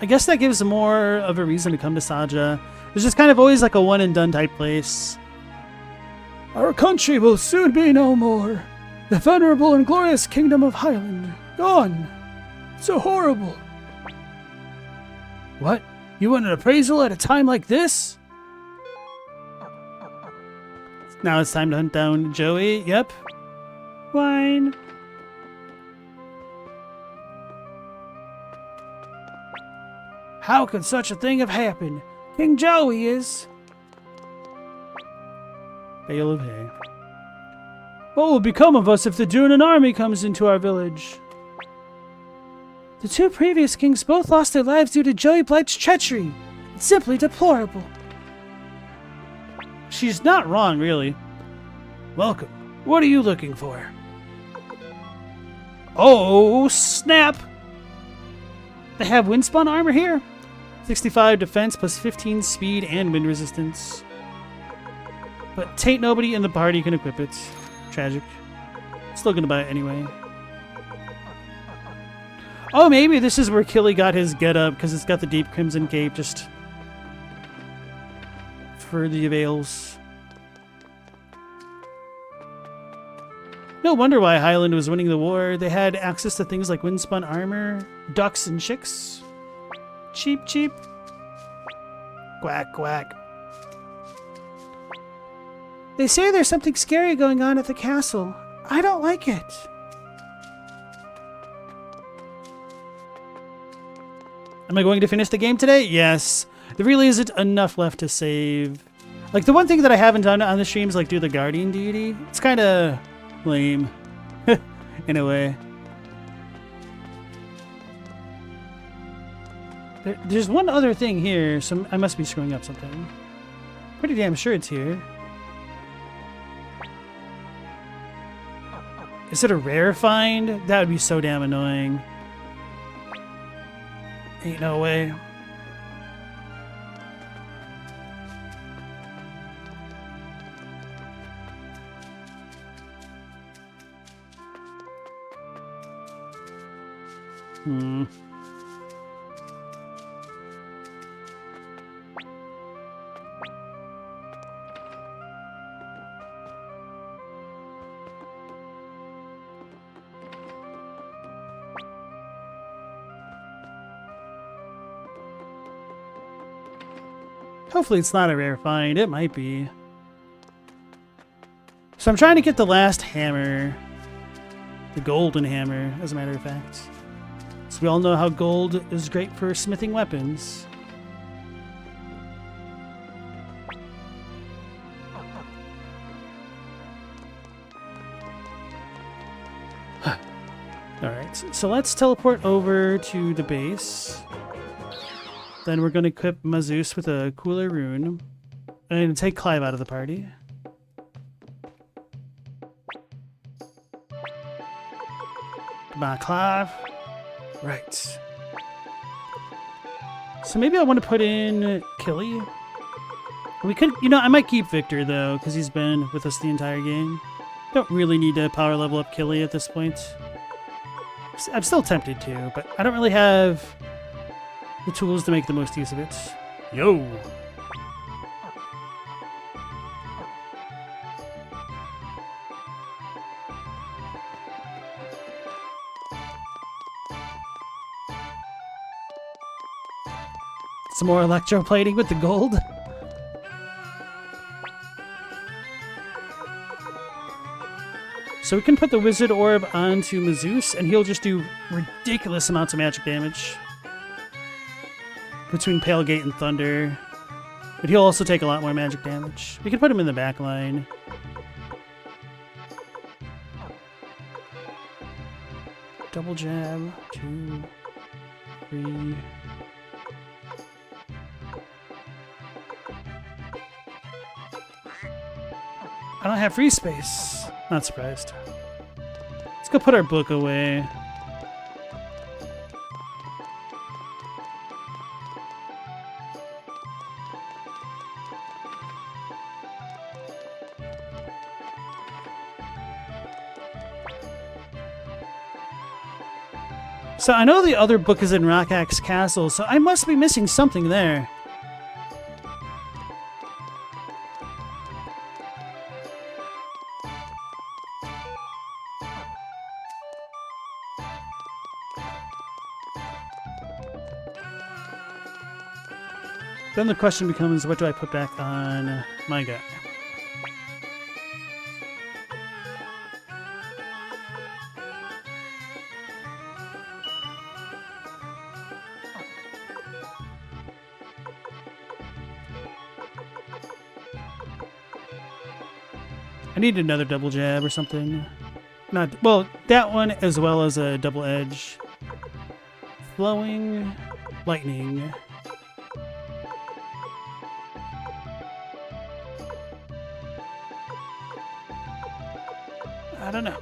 I guess that gives more of a reason to come to Saja. It's just kind of always a one and done type place. Our country will soon be no more. The venerable and glorious kingdom of Highland. Gone. So horrible. What? You want an appraisal at a time like this? Now it's time to hunt down Joey. Yep. Wine. How could such a thing have happened? King Joe, he is. Bale of hay. What will become of us if the Dunan army comes into our village? The two previous kings both lost their lives due to Joey Blight's treachery. It's simply deplorable. She's not wrong, really. Welcome. What are you looking for? Oh, snap! They have windspun armor here? 65 defense plus 15 speed and wind resistance. But tain't nobody in the party can equip it. Tragic. Still gonna buy it anyway. Oh, maybe this is where Killy got his get-up, because it's got the deep crimson cape just for the avails. No wonder why Highland was winning the war. They had access to things like windspun armor, ducks and chicks. Cheap, cheap. Quack, quack. They say there's something scary going on at the castle. I don't like it. Am I going to finish the game today? Yes. There really isn't enough left to save. Like, the one thing that I haven't done on the stream is, like, do the Guardian deity. It's kind of lame. In a way. There's one other thing here, so I must be screwing up something. Pretty damn sure it's here. Is it a rare find? That would be so damn annoying. Ain't no way. Hopefully it's not a rare find. It might be. So I'm trying to get the last hammer. The golden hammer, as a matter of fact. So we all know how gold is great for smithing weapons. Alright, so let's teleport over to the base. Then we're going to equip Mazus with a cooler rune. And take Clive out of the party. Come on, Clive. Right. So maybe I want to put in Killy. We could, you know, I might keep Victor, though, because he's been with us the entire game. Don't really need to power level up Killy at this point. I'm still tempted to, but I don't really have the tools to make the most use of it. Yo! Some more electroplating with the gold. So we can put the Wizard Orb onto Mazus, and he'll just do ridiculous amounts of magic damage. Between Pale Gate and Thunder. But he'll also take a lot more magic damage. We can put him in the back line. Double jab. 2, 3. I don't have free space. Not surprised. Let's go put our book away. So I know the other book is in Rockaxe Castle, so I must be missing something there. Then the question becomes, what do I put back on my guy? I need another double jab or something. Not well, that one as well as a double edge. Flowing lightning. I don't know.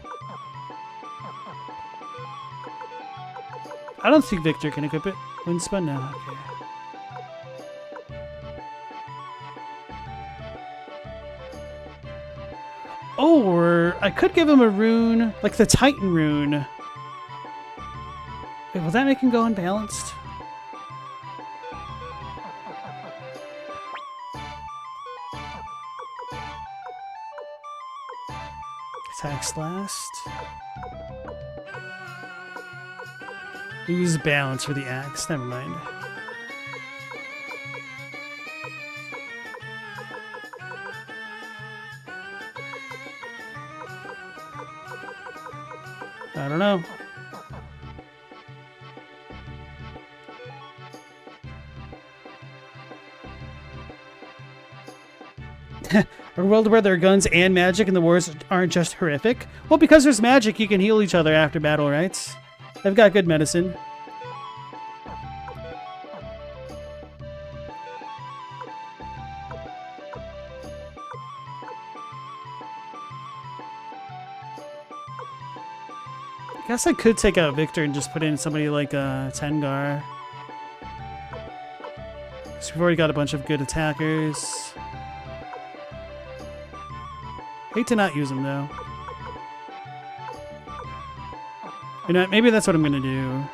I don't think Victor can equip it. Wind spun now. Okay. Or I could give him a rune, like the Titan rune. Wait, will that make him go unbalanced? Attacks last. Lose balance for the axe. Never mind. I don't know. A world where there are guns and magic and the wars aren't just horrific? Well, because there's magic, you can heal each other after battle, right? They've got good medicine. I guess I could take out Victor and just put in somebody like Tengar. So we've already got a bunch of good attackers. Hate to not use them though. You know, maybe that's what I'm gonna do.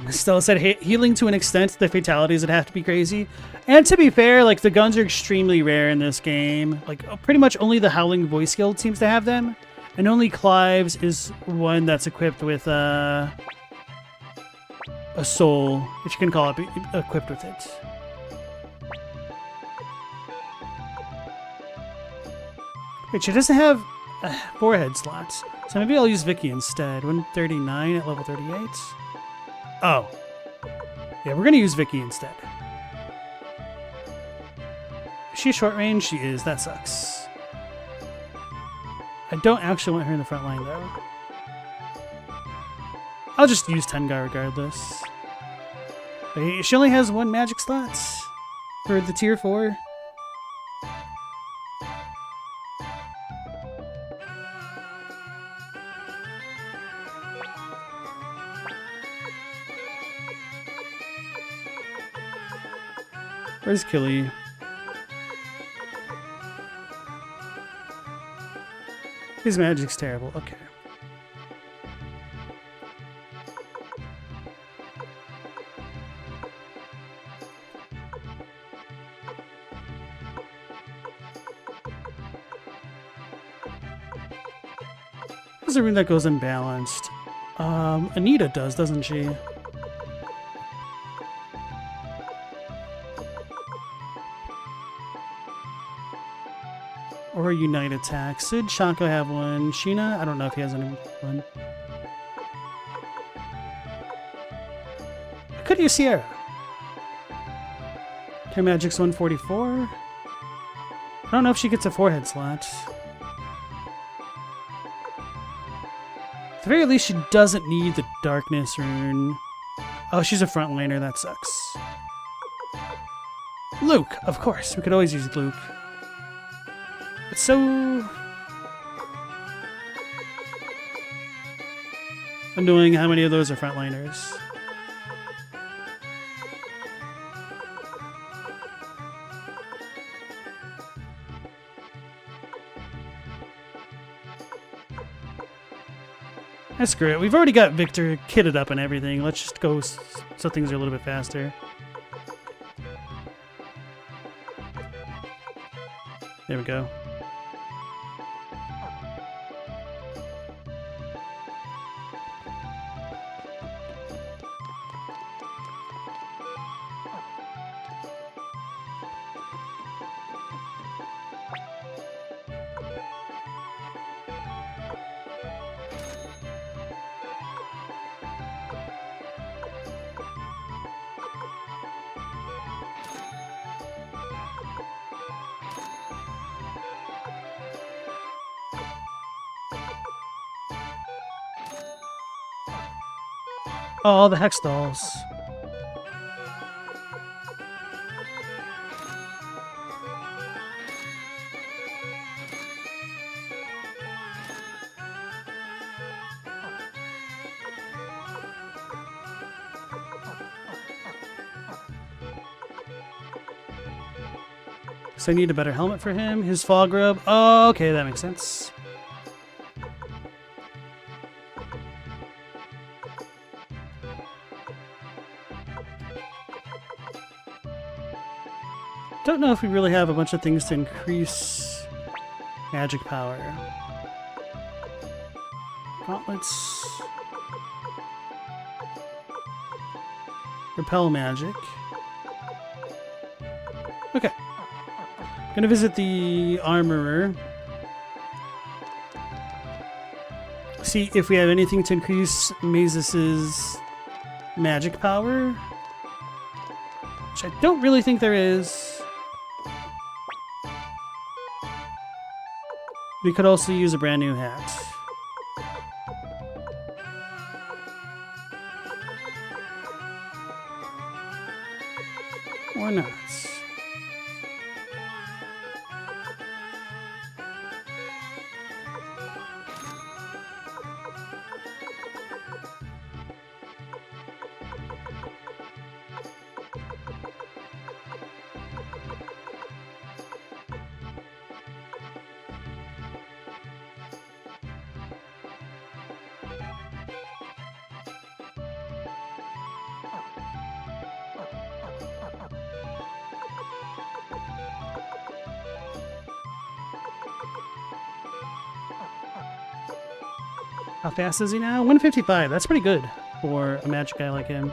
Stella said healing to an extent, the fatalities would have to be crazy. And to be fair, like the guns are extremely rare in this game. Like pretty much only the Howling Voice Guild seems to have them. And only Clive's is one that's equipped with a soul, if you can call it equipped with it. Wait, she doesn't have forehead slots. So maybe I'll use Vicky instead. 139 at level 38. Oh. Yeah, we're going to use Vicky instead. Is she short range? She is. That sucks. I don't actually want her in the front line, though. I'll just use Tengar regardless. Wait, she only has one magic slot for the tier 4. Where's Killy? His magic's terrible. Okay. There's a rune that goes unbalanced. Anita does, doesn't she? Or Unite Attack. Sid Shako have one. Sheena, I don't know if he has any one. I could use Sierra. Her magic's 144. I don't know if she gets a forehead slot. At the very least, she doesn't need the darkness rune. Oh, she's a frontliner. That sucks. Luke, of course. We could always use Luke. It's so annoying how many of those are frontliners. Screw it. We've already got Victor kitted up and everything. Let's just go so things are a little bit faster. There we go. Oh, the hex dolls. So I need a better helmet for him. His fog robe. Oh, okay, that makes sense. Don't know if we really have a bunch of things to increase magic power. Gauntlets. Repel magic. Okay. Gonna visit the armorer. See if we have anything to increase Mazus's magic power. Which I don't really think there is. We could also use a brand new hat. Or not. How fast is he now? 155. That's pretty good for a magic guy like him.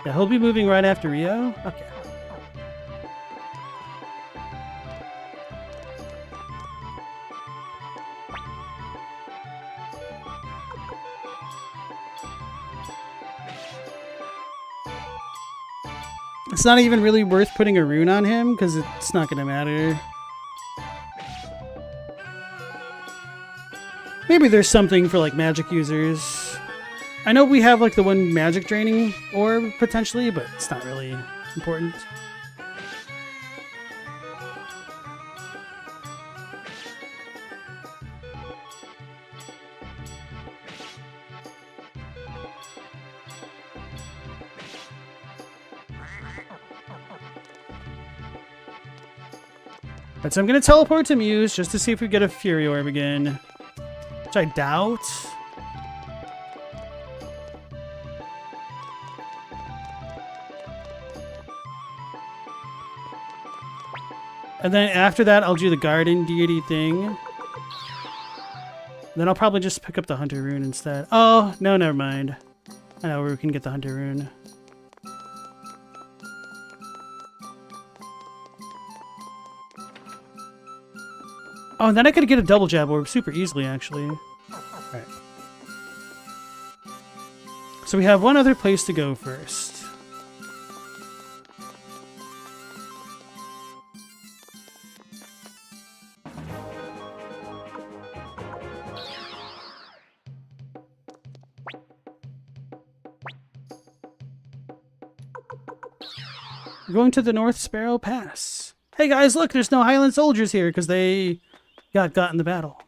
Yeah, he'll be moving right after Rio. Okay. It's not even really worth putting a rune on him because it's not going to matter. Maybe there's something for like magic users. I know we have like the one magic draining orb potentially, but it's not really important. Right, so I'm gonna teleport to Muse just to see if we get a Fury Orb again. Which I doubt. And then after that, I'll do the Garden Deity thing. Then I'll probably just pick up the Hunter Rune instead. Oh, no, never mind. I know where we can get the Hunter Rune. Oh, and then I could get a double jab orb super easily, actually. Alright. So we have one other place to go first. We're going to the North Sparrow Pass. Hey guys, look, there's no Highland soldiers here because they got in the battle.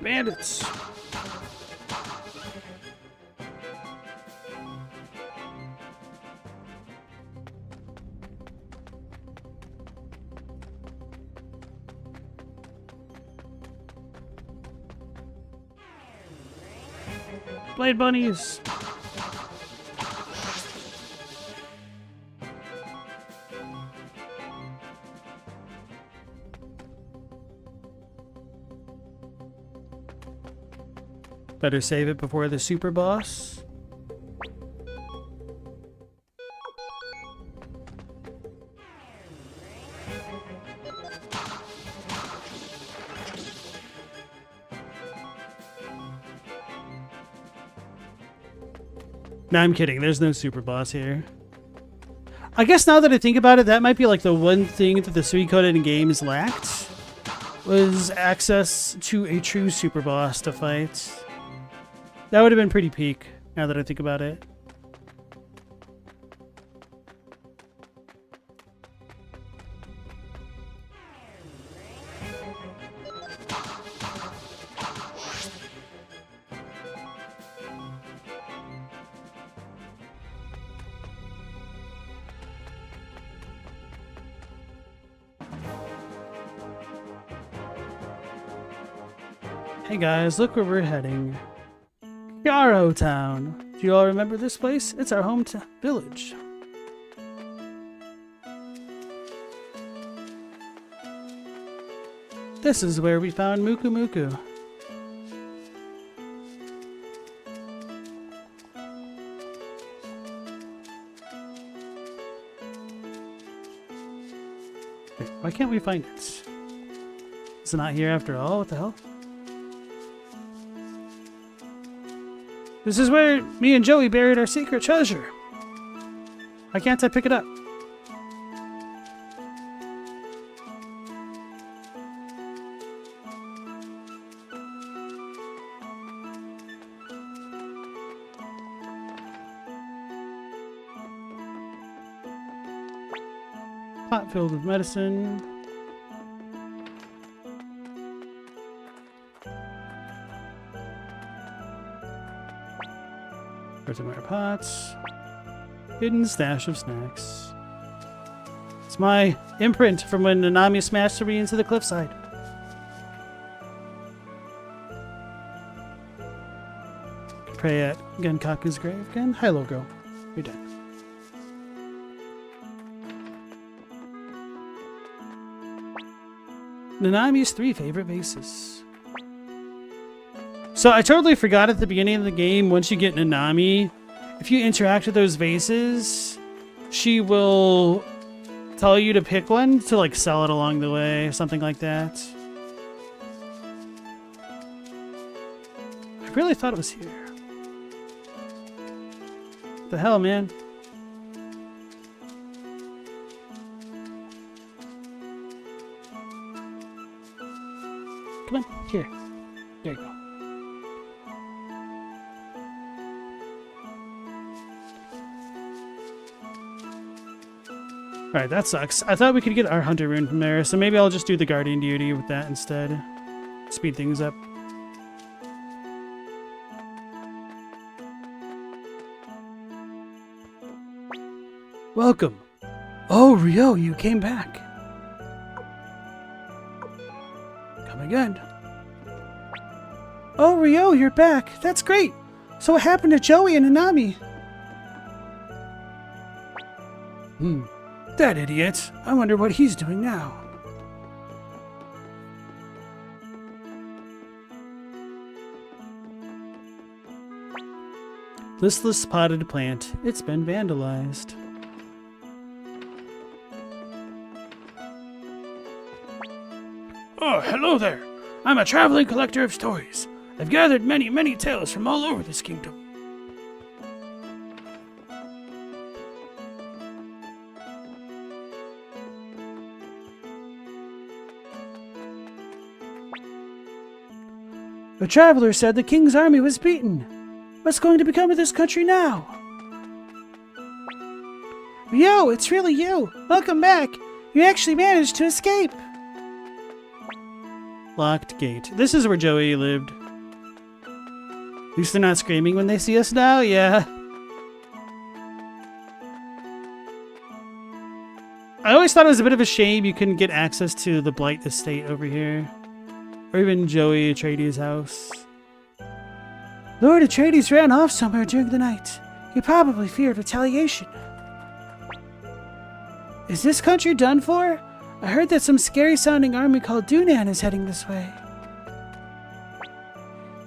Bandits! Blade bunnies! Better save it before the super boss. No, I'm kidding. There's no super boss here. I guess now that I think about it, that might be like the one thing that the Suikoden games lacked, was access to a true super boss to fight. That would have been pretty peak, now that I think about it. Hey guys, look where we're heading. Yarrow Town. Do you all remember this place? It's our hometown village. This is where we found Muku Muku. Wait, why can't we find it? Is it not here after all? What the hell? This is where me and Joey buried our secret treasure. Why can't I pick it up? Pot filled with medicine. Earthenware pots. Hidden stash of snacks. It's my imprint from when Nanami smashed me into the cliffside. Pray at Genkaku's grave again. Hi, little girl. You're dead. Nanami's 3 favorite vases. So I totally forgot at the beginning of the game, once you get Nanami, if you interact with those vases, she will tell you to pick one to like sell it along the way, or something like that. I really thought it was here. What the hell, man? Come on, here. There you go. Alright, that sucks. I thought we could get our Hunter rune from there, so maybe I'll just do the Guardian Duty with that instead. Speed things up. Welcome. Oh, Ryo, you came back. Come again. Oh, Ryo, you're back. That's great. So what happened to Joey and Nanami? That idiot. I wonder what he's doing now. Listless potted plant. It's been vandalized. Oh, hello there. I'm a traveling collector of stories. I've gathered many, many tales from all over this kingdom. A traveler said the king's army was beaten. What's going to become of this country now? Yo, it's really you. Welcome back. You actually managed to escape. Locked gate. This is where Joey lived. At least they're not screaming when they see us now, yeah. I always thought it was a bit of a shame you couldn't get access to the Blight Estate over here. Or even Joey Atreides' house. Lord Atreides ran off somewhere during the night. He probably feared retaliation. Is this country done for? I heard that some scary-sounding army called Dunan is heading this way.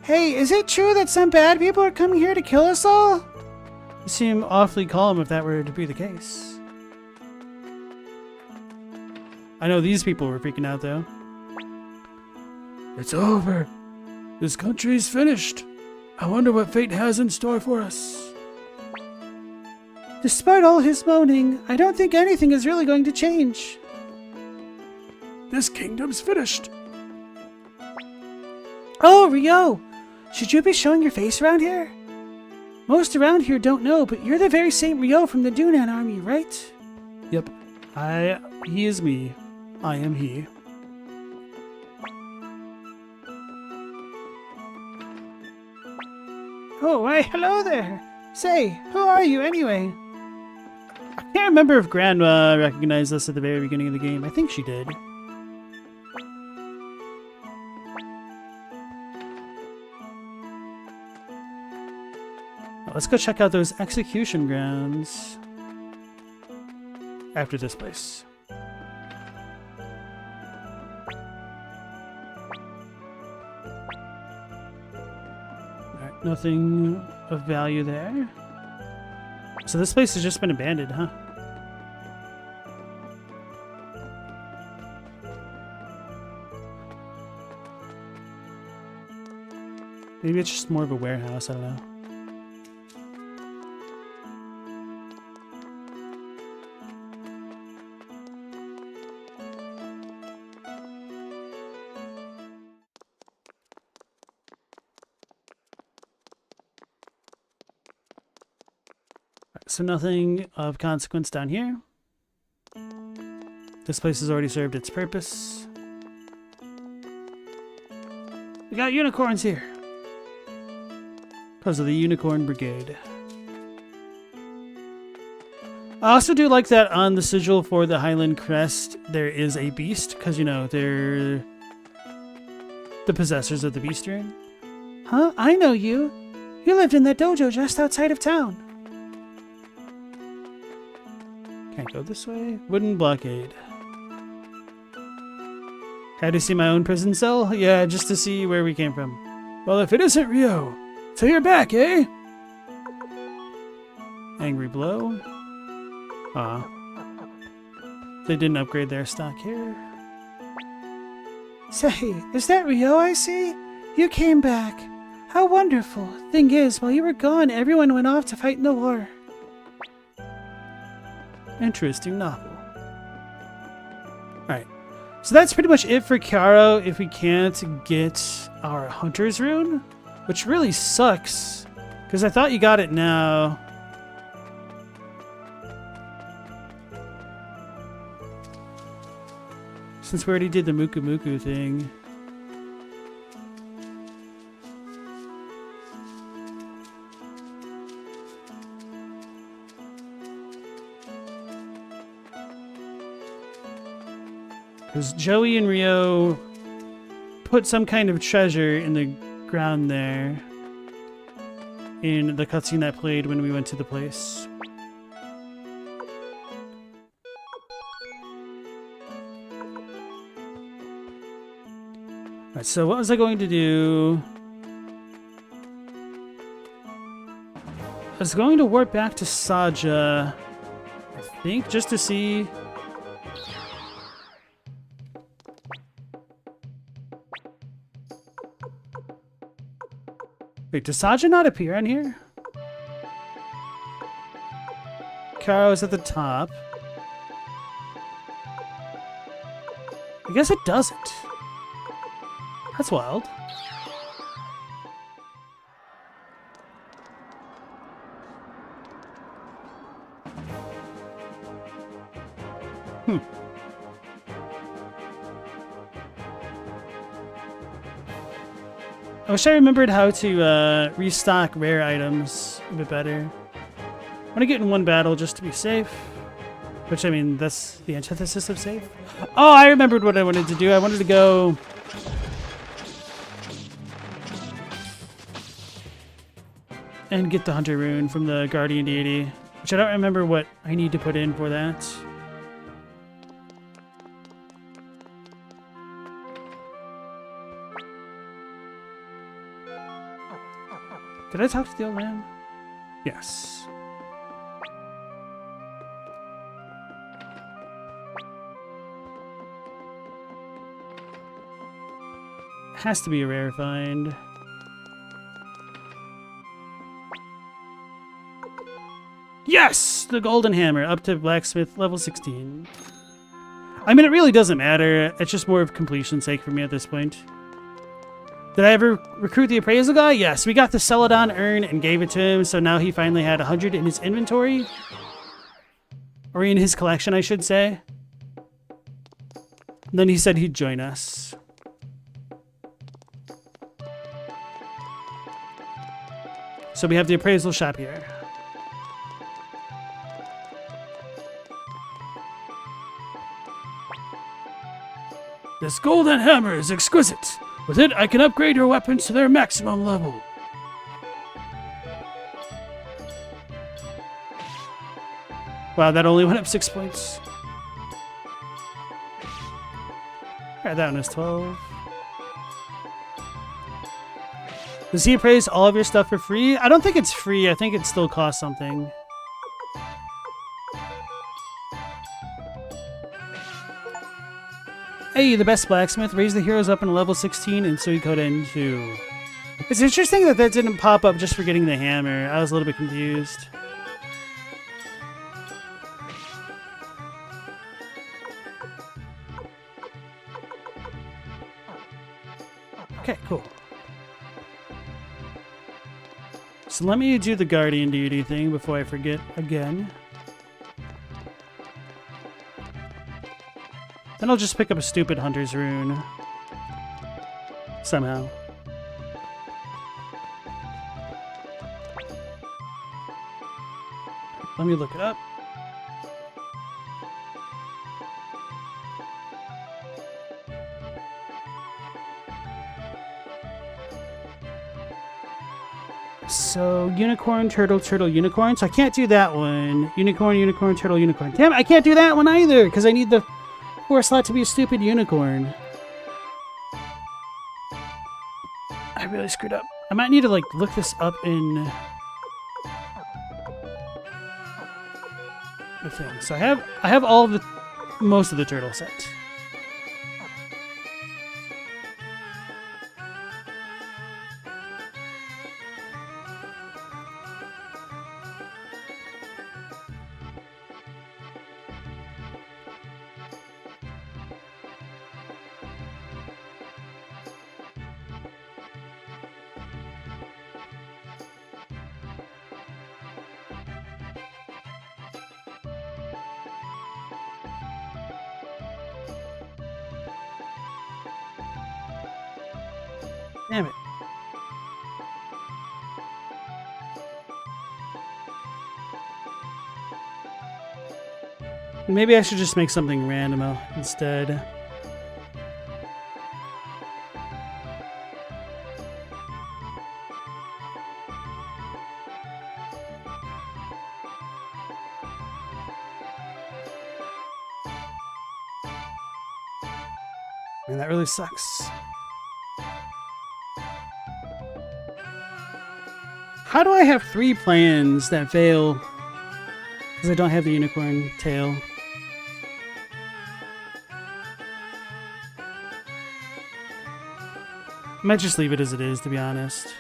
Hey, is it true that some bad people are coming here to kill us all? You seem awfully calm if that were to be the case. I know these people were freaking out, though. It's over. This country's finished. I wonder what fate has in store for us. Despite all his moaning, I don't think anything is really going to change. This kingdom's finished. Oh, Ryo! Should you be showing your face around here? Most around here don't know, but you're the very same Ryo from the Dunan army, right? Yep. He is me. I am he. Oh, why, hello there. Say, who are you anyway? I can't remember if Grandma recognized us at the very beginning of the game. I think she did. Let's go check out those execution grounds after this place. Alright, nothing of value there. So this place has just been abandoned, huh? Maybe it's just more of a warehouse, I don't know. So nothing of consequence down here. This place has already served its purpose. We got unicorns here. Because of the Unicorn Brigade. I also do like that on the sigil for the Highland Crest there is a beast, because, you know, they're the possessors of the beast rune. Huh? I know you. You lived in that dojo just outside of town. Can't go this way. Wooden blockade. Had to see my own prison cell? Yeah, just to see where we came from. Well, if it isn't Ryo, so you're back, eh? Angry blow. Aw. They didn't upgrade their stock here. Say, is that Ryo I see? You came back. How wonderful. Thing is, while you were gone, everyone went off to fight in the war. Interesting novel. Alright. So that's pretty much it for Kyaro if we can't get our Hunter's Rune. Which really sucks. Because I thought you got it now. Since we already did the Muku Muku thing. Because Joey and Ryo put some kind of treasure in the ground there in the cutscene that played when we went to the place. Alright, so what was I going to do? I was going to warp back to Saja, I think, just to see... Wait, does Saja not appear on here? Kyaro is at the top. I guess it doesn't. That's wild. I wish I remembered how to restock rare items a bit better. I want to get in one battle just to be safe. Which, I mean, that's the antithesis of safe. Oh, I remembered what I wanted to do. I wanted to go... and get the Hunter Rune from the Guardian Deity. Which I don't remember what I need to put in for that. Did I talk to the old man? Yes. Has to be a rare find. Yes! The golden hammer, up to blacksmith level 16. I mean, it really doesn't matter. It's just more of completion's sake for me at this point. Did I ever recruit the appraisal guy? Yes, we got the Celadon urn and gave it to him, so now he finally had 100 in his inventory. Or in his collection, I should say. And then he said he'd join us. So we have the appraisal shop here. This golden hammer is exquisite. With it, I can upgrade your weapons to their maximum level. Wow, that only went up 6 points. Alright, that one is 12. Does he appraise all of your stuff for free? I don't think it's free. I think it still costs something. Hey, the best blacksmith. Raise the heroes up in level 16 in Suikoden 2. It's interesting that that didn't pop up just for getting the hammer. I was a little bit confused. Okay, cool. So let me do the guardian duty thing before I forget again. Then I'll just pick up a stupid hunter's rune. Somehow. Let me look it up. So, unicorn, turtle, turtle, unicorn. So I can't do that one. Unicorn, unicorn, turtle, unicorn. Damn, I can't do that one either, because I need the 4 slot to be a stupid unicorn. I really screwed up. I might need to, like, look this up in the thing. So I have all of the, most of the turtle set. Damn it. Maybe I should just make something random instead. Man, that really sucks. How do I have 3 plans that fail because I don't have the unicorn tail? I might just leave it as it is, to be honest.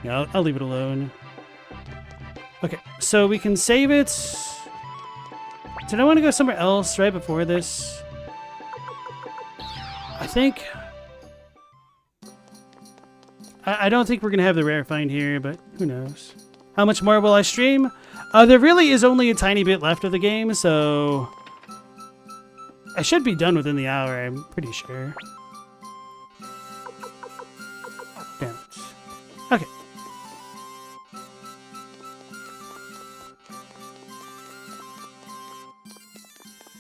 Yeah, I'll leave it alone. Okay, so we can save it. Did I want to go somewhere else right before this? I think... I don't think we're going to have the rare find here, but who knows. How much more will I stream? There really is only a tiny bit left of the game, so... I should be done within the hour, I'm pretty sure. Damn it. Okay.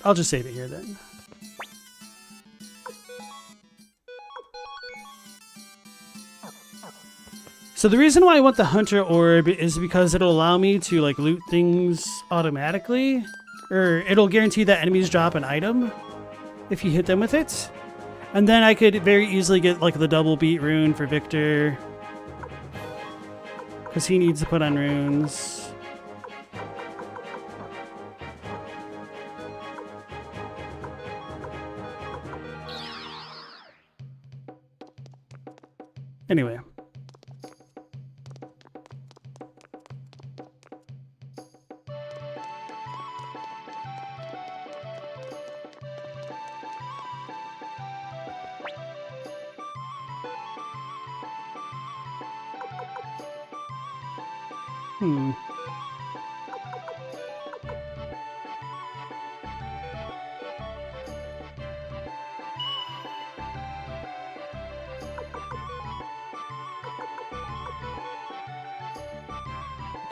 I'll just save it here then. So the reason why I want the Hunter Orb is because it'll allow me to like loot things automatically, or it'll guarantee that enemies drop an item if you hit them with it. And then I could very easily get like the double beat rune for Victor, because he needs to put on runes. Anyway.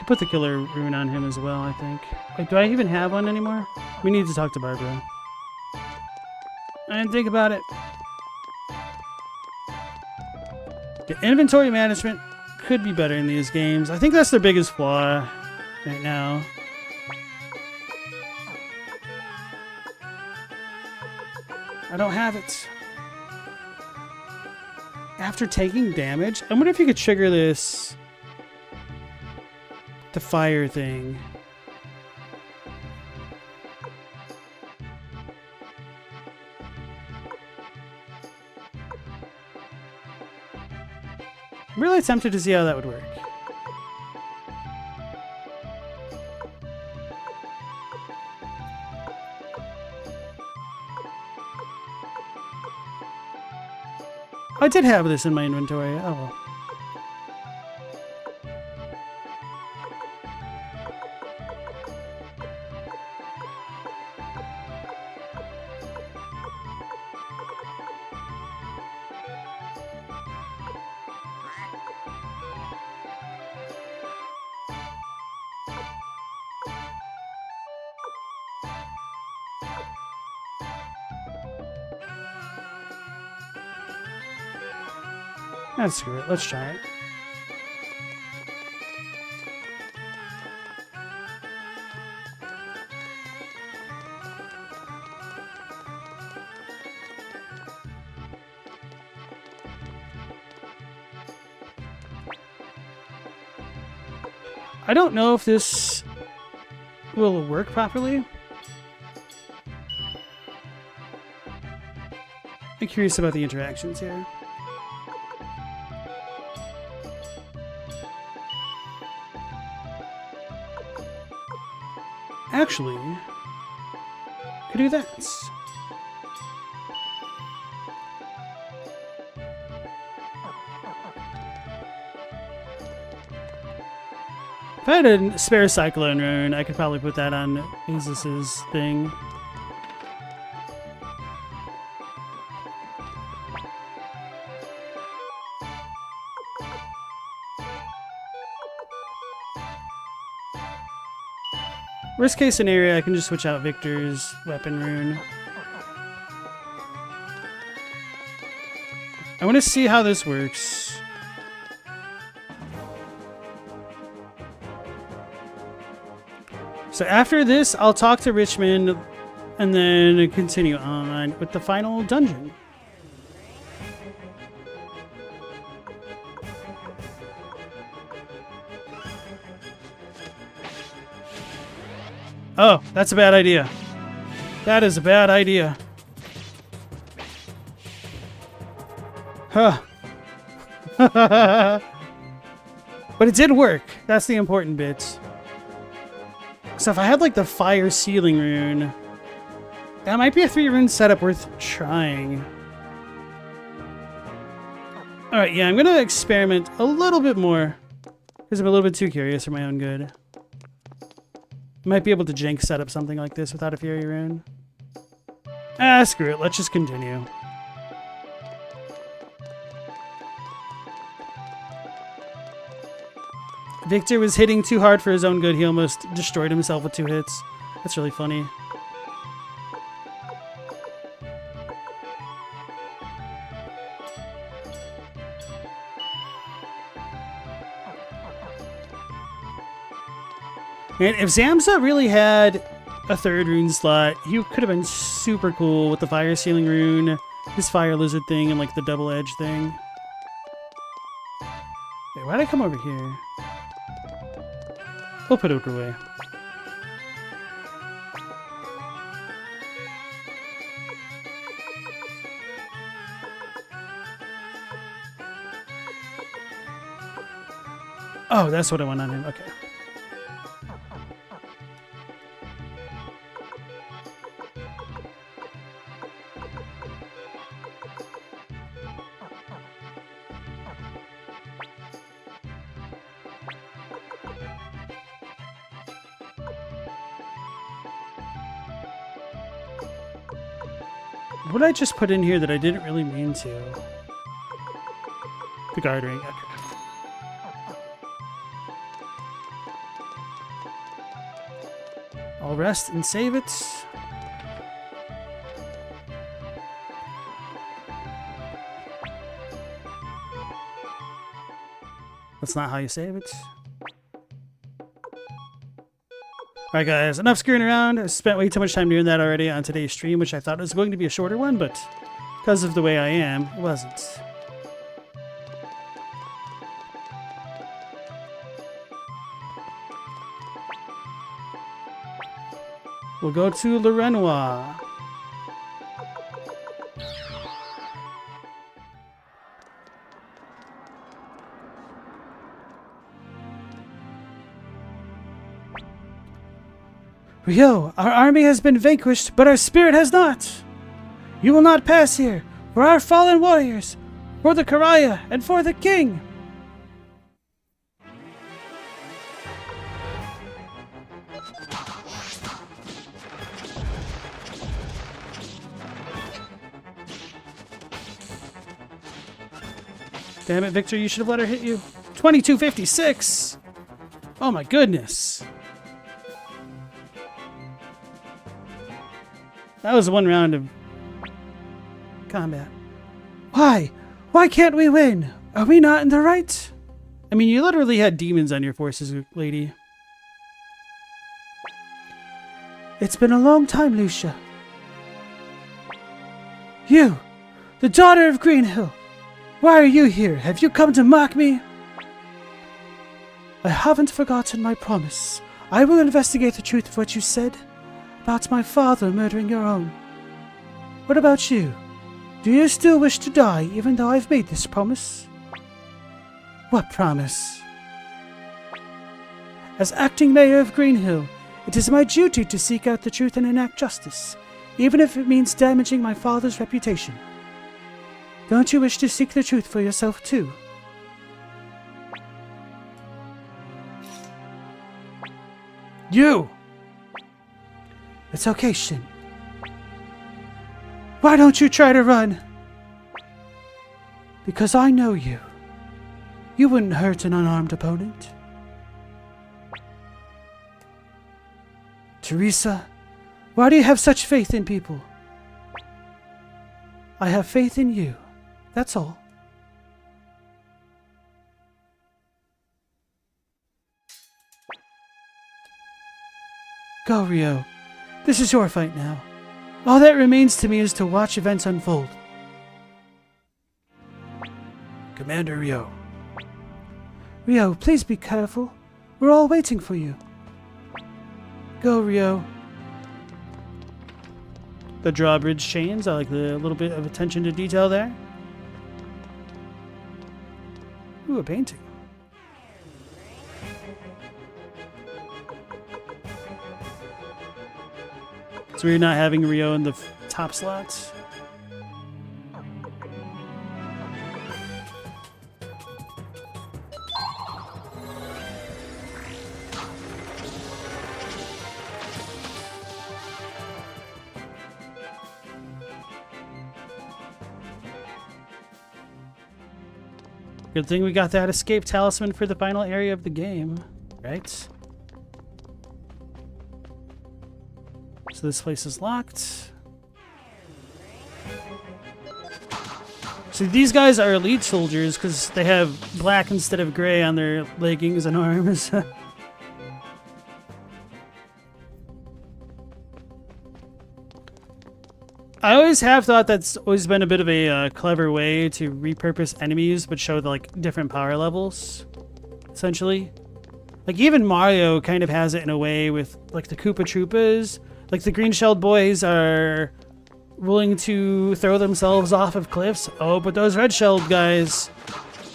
Put the killer rune on him as well, I think. Wait, do I even have one anymore? We need to talk to Barbara. I didn't think about it. The inventory management could be better in these games. I think that's their biggest flaw right now. I don't have it. After taking damage? I wonder if you could trigger this... the fire thing. I'm really tempted to see how that would work. I did have this in my inventory. Oh well. Ah, screw it. Let's try it. I don't know if this will work properly. I'm curious about the interactions here. Actually, could do that. If I had a spare Cyclone rune, I could probably put that on Azus's thing. Worst case scenario, I can just switch out Victor's weapon rune. I want to see how this works. So after this, I'll talk to Richmond and then continue on with the final dungeon. Oh, that's a bad idea. That is a bad idea. Huh. But it did work. That's the important bit. So if I had like the fire sealing rune, that might be a 3-rune setup worth trying. Alright, yeah, I'm going to experiment a little bit more because I'm a little bit too curious for my own good. Might be able to jank set up something like this without a Fury rune. Ah, screw it. Let's just continue. Victor was hitting too hard for his own good. He almost destroyed himself with 2 hits. That's really funny. And if Zamza really had a third rune slot, he could have been super cool with the fire sealing rune, his fire lizard thing, and like the double edge thing. Wait, why'd I come over here? We'll put it away. Oh, that's what I want on him. Okay. What did I just put in here that I didn't really mean to? The guard ring. Okay. I'll rest and save it. That's not how you save it. Alright guys, enough screwing around. I spent way too much time doing that already on today's stream, which I thought was going to be a shorter one, but because of the way I am, it wasn't. We'll go to Le Renoir. Rio, our army has been vanquished, but our spirit has not. You will not pass here, for our fallen warriors, for the Karaya, and for the king. Damn it, Victor, you should have let her hit you. 2256! Oh my goodness. That was one round of combat. Why? Why can't we win? Are we not in the right? I mean, you literally had demons on your forces, lady. It's been a long time, Lucia. You, the daughter of Greenhill. Why are you here? Have you come to mock me? I haven't forgotten my promise. I will investigate the truth of what you said about my father murdering your own. What about you? Do you still wish to die even though I've made this promise? What promise? As acting mayor of Greenhill, it is my duty to seek out the truth and enact justice, even if it means damaging my father's reputation. Don't you wish to seek the truth for yourself too? You! It's okay, Shin. Why don't you try to run? Because I know you. You wouldn't hurt an unarmed opponent. Teresa, why do you have such faith in people? I have faith in you. That's all. Go, Rio. This is your fight now. All that remains to me is to watch events unfold. Commander Rio. Rio, please be careful. We're all waiting for you. Go, Rio. The drawbridge chains. I like the little bit of attention to detail there. Ooh, a painting. So we're not having Rio in the top slots. Good thing we got that escape talisman for the final area of the game, right? So this place is locked. So these guys are elite soldiers because they have black instead of gray on their leggings and arms. I always have thought that's always been a bit of a clever way to repurpose enemies, but show like different power levels, essentially. Like even Mario kind of has it in a way with like the Koopa Troopas. Like the green-shelled boys are willing to throw themselves off of cliffs. Oh, but those red-shelled guys,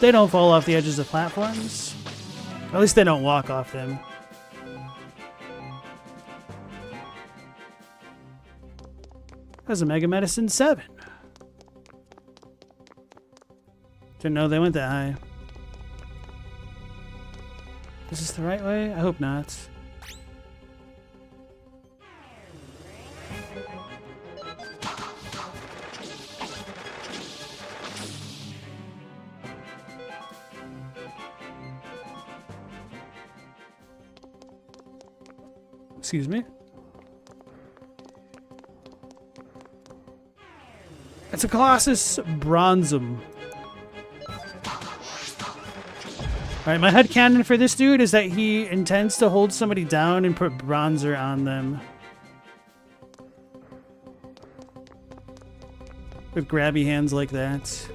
they don't fall off the edges of platforms. At least they don't walk off them. That's a Mega Medicine 7. Didn't know they went that high. Is this the right way? I hope not. Excuse me. It's a Colossus Bronzum. Alright, my headcanon for this dude is that he intends to hold somebody down and put bronzer on them. With grabby hands like that.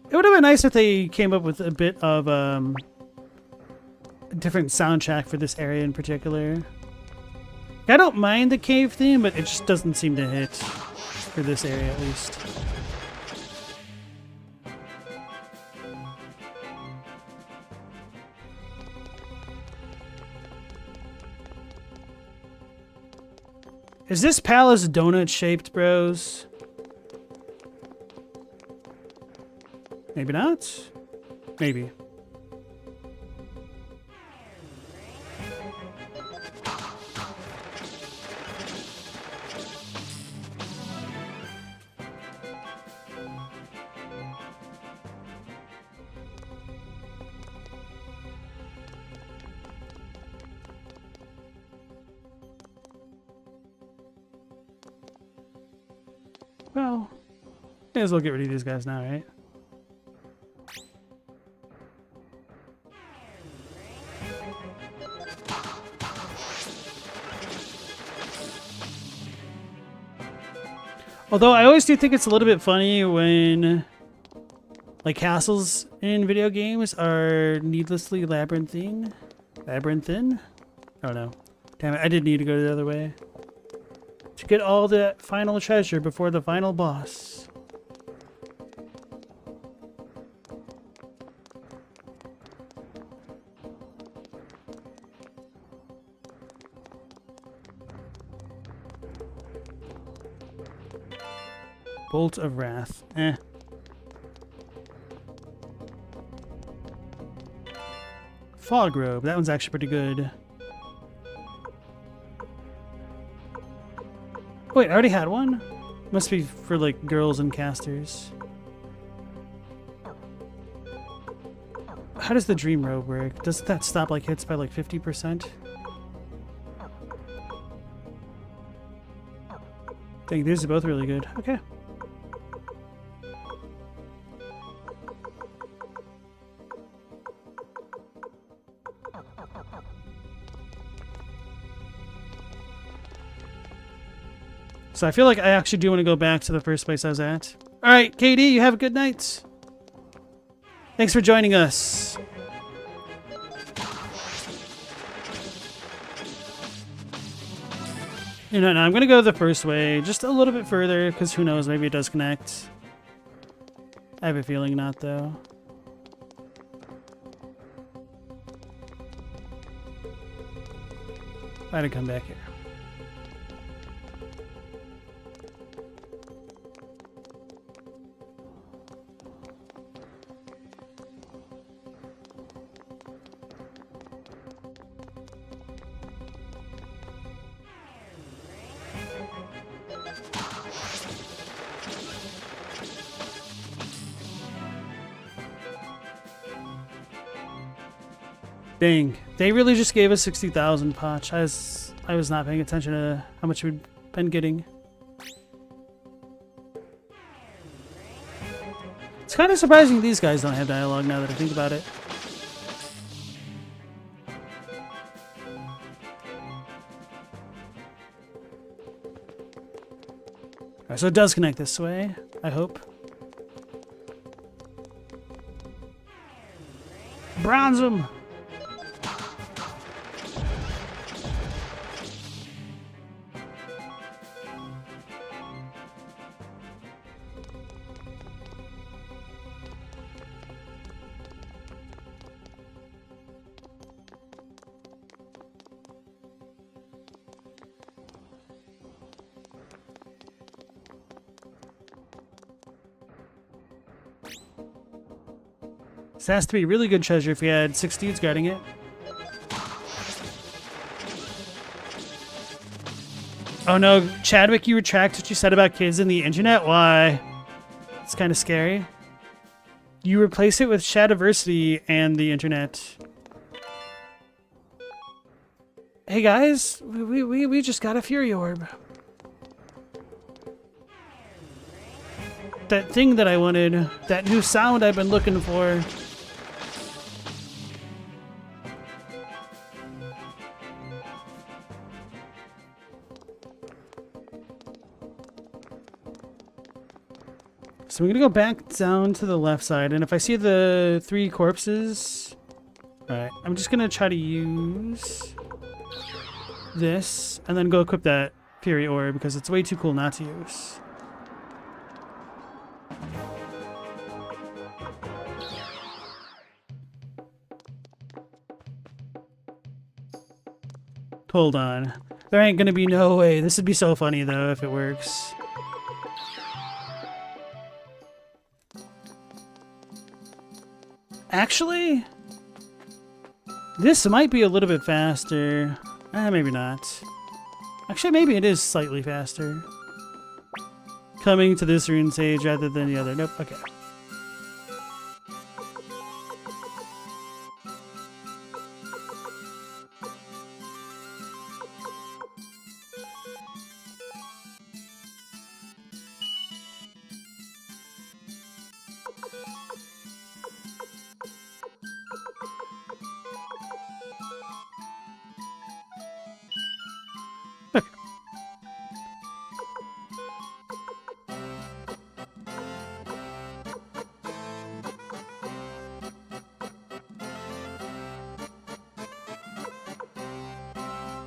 It would have been nice if they came up with a bit of a different soundtrack for this area in particular. I don't mind the cave theme, but it just doesn't seem to hit for this area at least. Is this palace donut shaped, bros? Maybe not? Maybe. Well, may as well get rid of these guys now, right? Although I always do think it's a little bit funny when like castles in video games are needlessly labyrinthine. Labyrinthine? I don't know. Damn it, I did need to go the other way. To get all the final treasure before the final boss. Bolt of Wrath. Eh. Fog Robe. That one's actually pretty good. Wait, I already had one? Must be for, like, girls and casters. How does the Dream Robe work? Doesn't that stop, like, hits by, like, 50%? Dang, these are both really good. Okay. So I feel like I actually do want to go back to the first place I was at. All right, KD, you have a good night. Thanks for joining us. You know, no, I'm going to go the first way, just a little bit further, because who knows, maybe it does connect. I have a feeling not, though. I had to come back here. Dang, they really just gave us 60,000 potch. I was not paying attention to how much we'd been getting. It's kind of surprising these guys don't have dialogue now that I think about it. so it does connect this way, I hope. Bronze him! This has to be really good treasure if we had 6 dudes guarding it. Oh no, Chadwick, you retract what you said about kids and the internet? Why? It's kind of scary. You replace it with Shadiversity and the internet. Hey guys, we just got a Fury Orb. That thing that I wanted, that new sound I've been looking for. So we're gonna go back down to the left side, and if I see the 3 corpses, alright, I'm just gonna try to use this, and then go equip that Fury Orb, because it's way too cool not to use. Hold on. There ain't gonna be no way. This would be so funny, though, if it works. Actually, this might be a little bit faster. Maybe not. Actually, maybe it is slightly faster. Coming to this rune sage rather than the other. Nope, okay.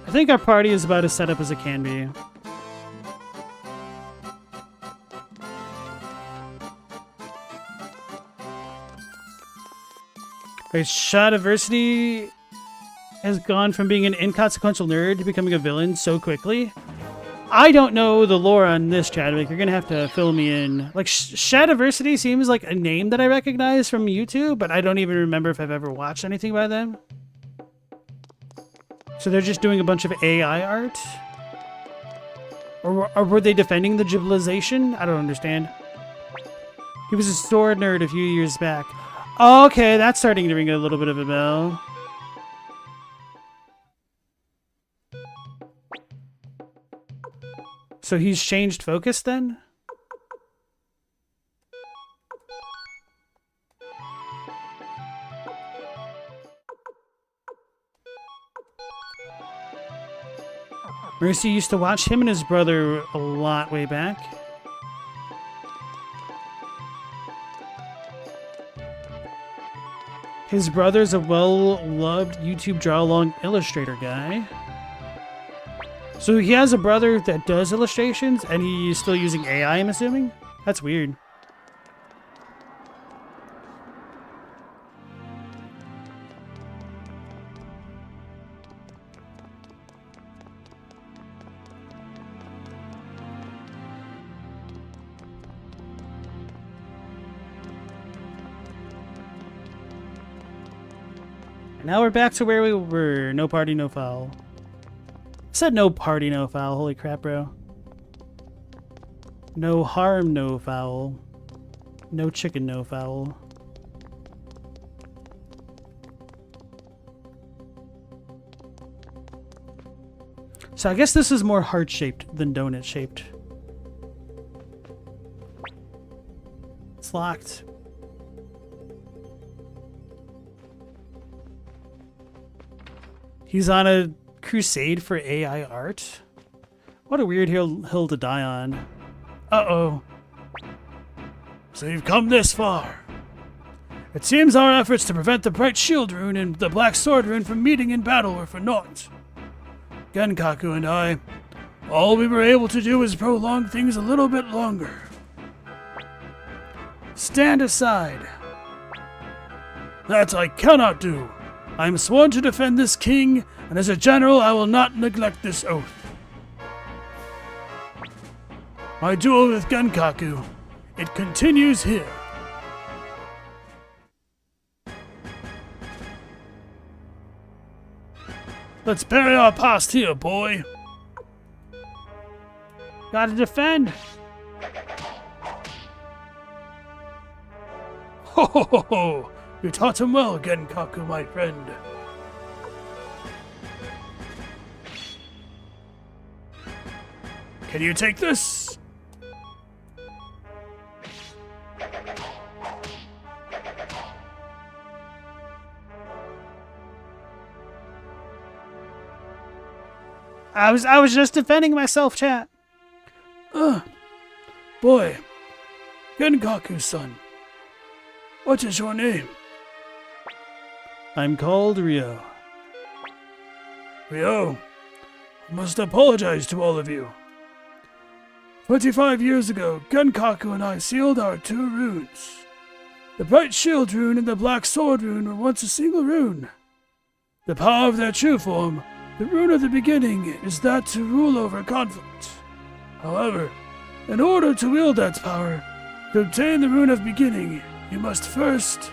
I think our party is about as set up as it can be. Right, Shadiversity has gone from being an inconsequential nerd to becoming a villain so quickly. I don't know the lore on this, Chadwick. You're gonna have to fill me in. Like, Shadiversity seems like a name that I recognize from YouTube, but I don't even remember if I've ever watched anything by them. So they're just doing a bunch of AI art? Or were they defending the civilization? I don't understand. He was a sword nerd a few years back. Okay, that's starting to ring a little bit of a bell. So he's changed focus then? Mercy used to watch him and his brother a lot way back. His brother's a well-loved YouTube draw-along illustrator guy. So he has a brother that does illustrations, and he's still using AI, I'm assuming? That's weird. Now we're back to where we were. No party, no foul. I said no party, no foul. Holy crap, bro. No harm, no foul. No chicken, no foul. So I guess this is more heart-shaped than donut-shaped. It's locked. He's on a crusade for AI art? What a weird hill to die on. Uh-oh. So you've come this far. It seems our efforts to prevent the Bright Shield Rune and the Black Sword Rune from meeting in battle were for naught. Genkaku and I, all we were able to do is prolong things a little bit longer. Stand aside. That I cannot do. I am sworn to defend this king, and as a general I will not neglect this oath. My duel with Genkaku, it continues here. Let's bury our past here, boy. Gotta defend. Ho ho ho ho! You taught him well, Genkaku, my friend. Can you take this? I was just defending myself, chat. Boy, Genkaku-san, what is your name? I'm called Ryo. Ryo, I must apologize to all of you. 25 years ago, Genkaku and I sealed our two runes. The Bright Shield Rune and the Black Sword Rune were once a single rune. The power of their true form, the Rune of the Beginning, is that to rule over conflict. However, in order to wield that power, to obtain the Rune of Beginning, you must first...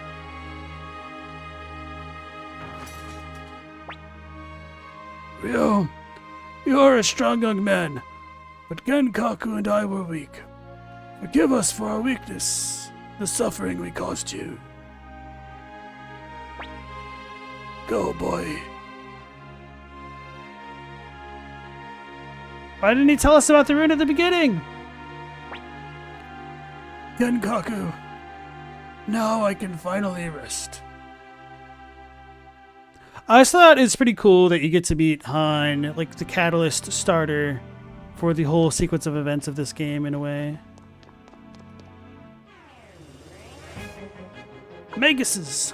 Ryo, you are a strong young man, but Genkaku and I were weak. Forgive us for our weakness, the suffering we caused you. Go, boy. Why didn't he tell us about the rune at the beginning? Genkaku, now I can finally rest. I just thought it's pretty cool that you get to meet Han, like the catalyst starter for the whole sequence of events of this game in a way. Maguses.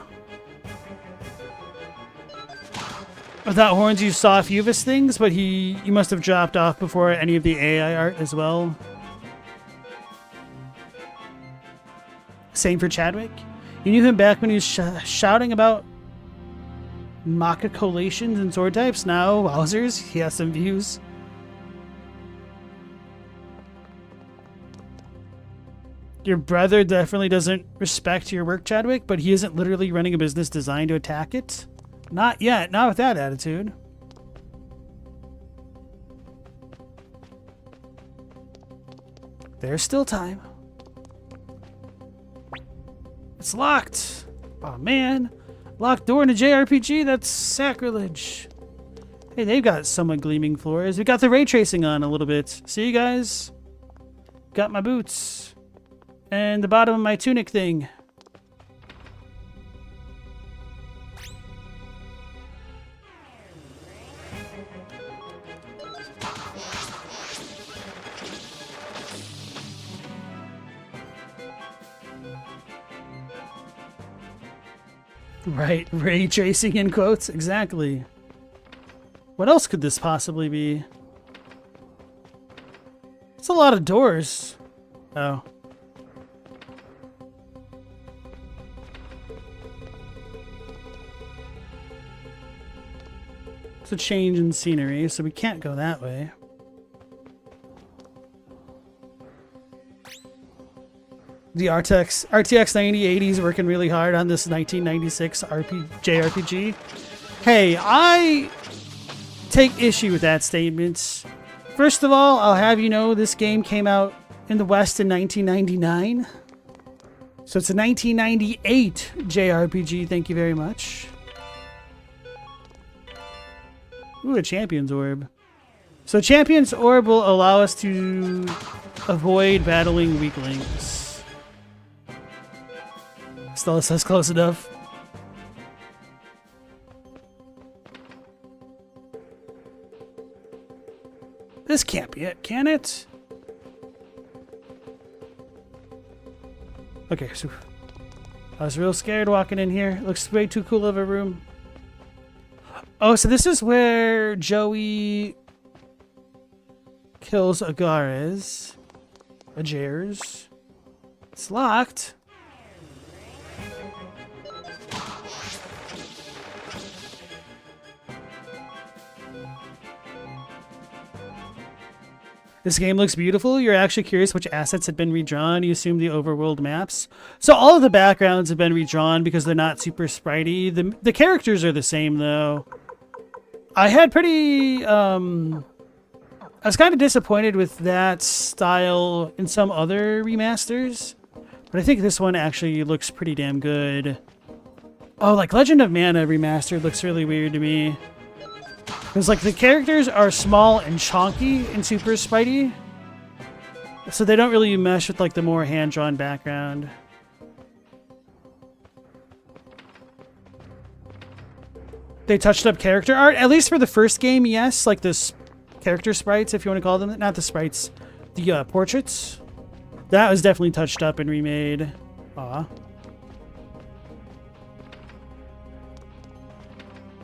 Without horns, you saw a few of his things, but you must have dropped off before any of the AI art as well. Same for Chadwick. You knew him back when he was shouting about Maka collations and sword types. Now, wowzers, he has some views. Your brother definitely doesn't respect your work, Chadwick, but he isn't literally running a business designed to attack it. Not yet, not with that attitude. There's still time. It's locked. Oh man. Locked door in a JRPG? That's sacrilege. Hey, they've got somewhat gleaming floors. We got the ray tracing on a little bit. See you guys? Got my boots. And the bottom of my tunic thing. Right, ray tracing in quotes, exactly. What else could this possibly be? It's a lot of doors. Oh. It's a change in scenery, so we can't go that way. The RTX 9080 is working really hard on this 1996 JRPG. Hey, I take issue with that statement. First of all, I'll have you know this game came out in the West in 1999. So it's a 1998 JRPG, thank you very much. Ooh, a Champion's Orb. So Champion's Orb will allow us to avoid battling weaklings. Still says close enough. This can't be it, can it? Okay, so I was real scared walking in here. Looks way too cool of a room. Oh, so this is where Joey kills Agares. Ajares. It's locked. This game looks beautiful. You're actually curious which assets have been redrawn. You assume the overworld maps. So all of the backgrounds have been redrawn because they're not super spritey. The characters are the same though. I had pretty I was kind of disappointed with that style in some other remasters, but I think this one actually looks pretty damn good. Oh, like Legend of Mana Remastered looks really weird to me. Because, like, the characters are small and chonky and super spritey. So they don't really mesh with, like, the more hand-drawn background. They touched up character art, at least for the first game, yes. Like, the character sprites, if you want to call them. Not the sprites. The portraits. That was definitely touched up and remade. Aw.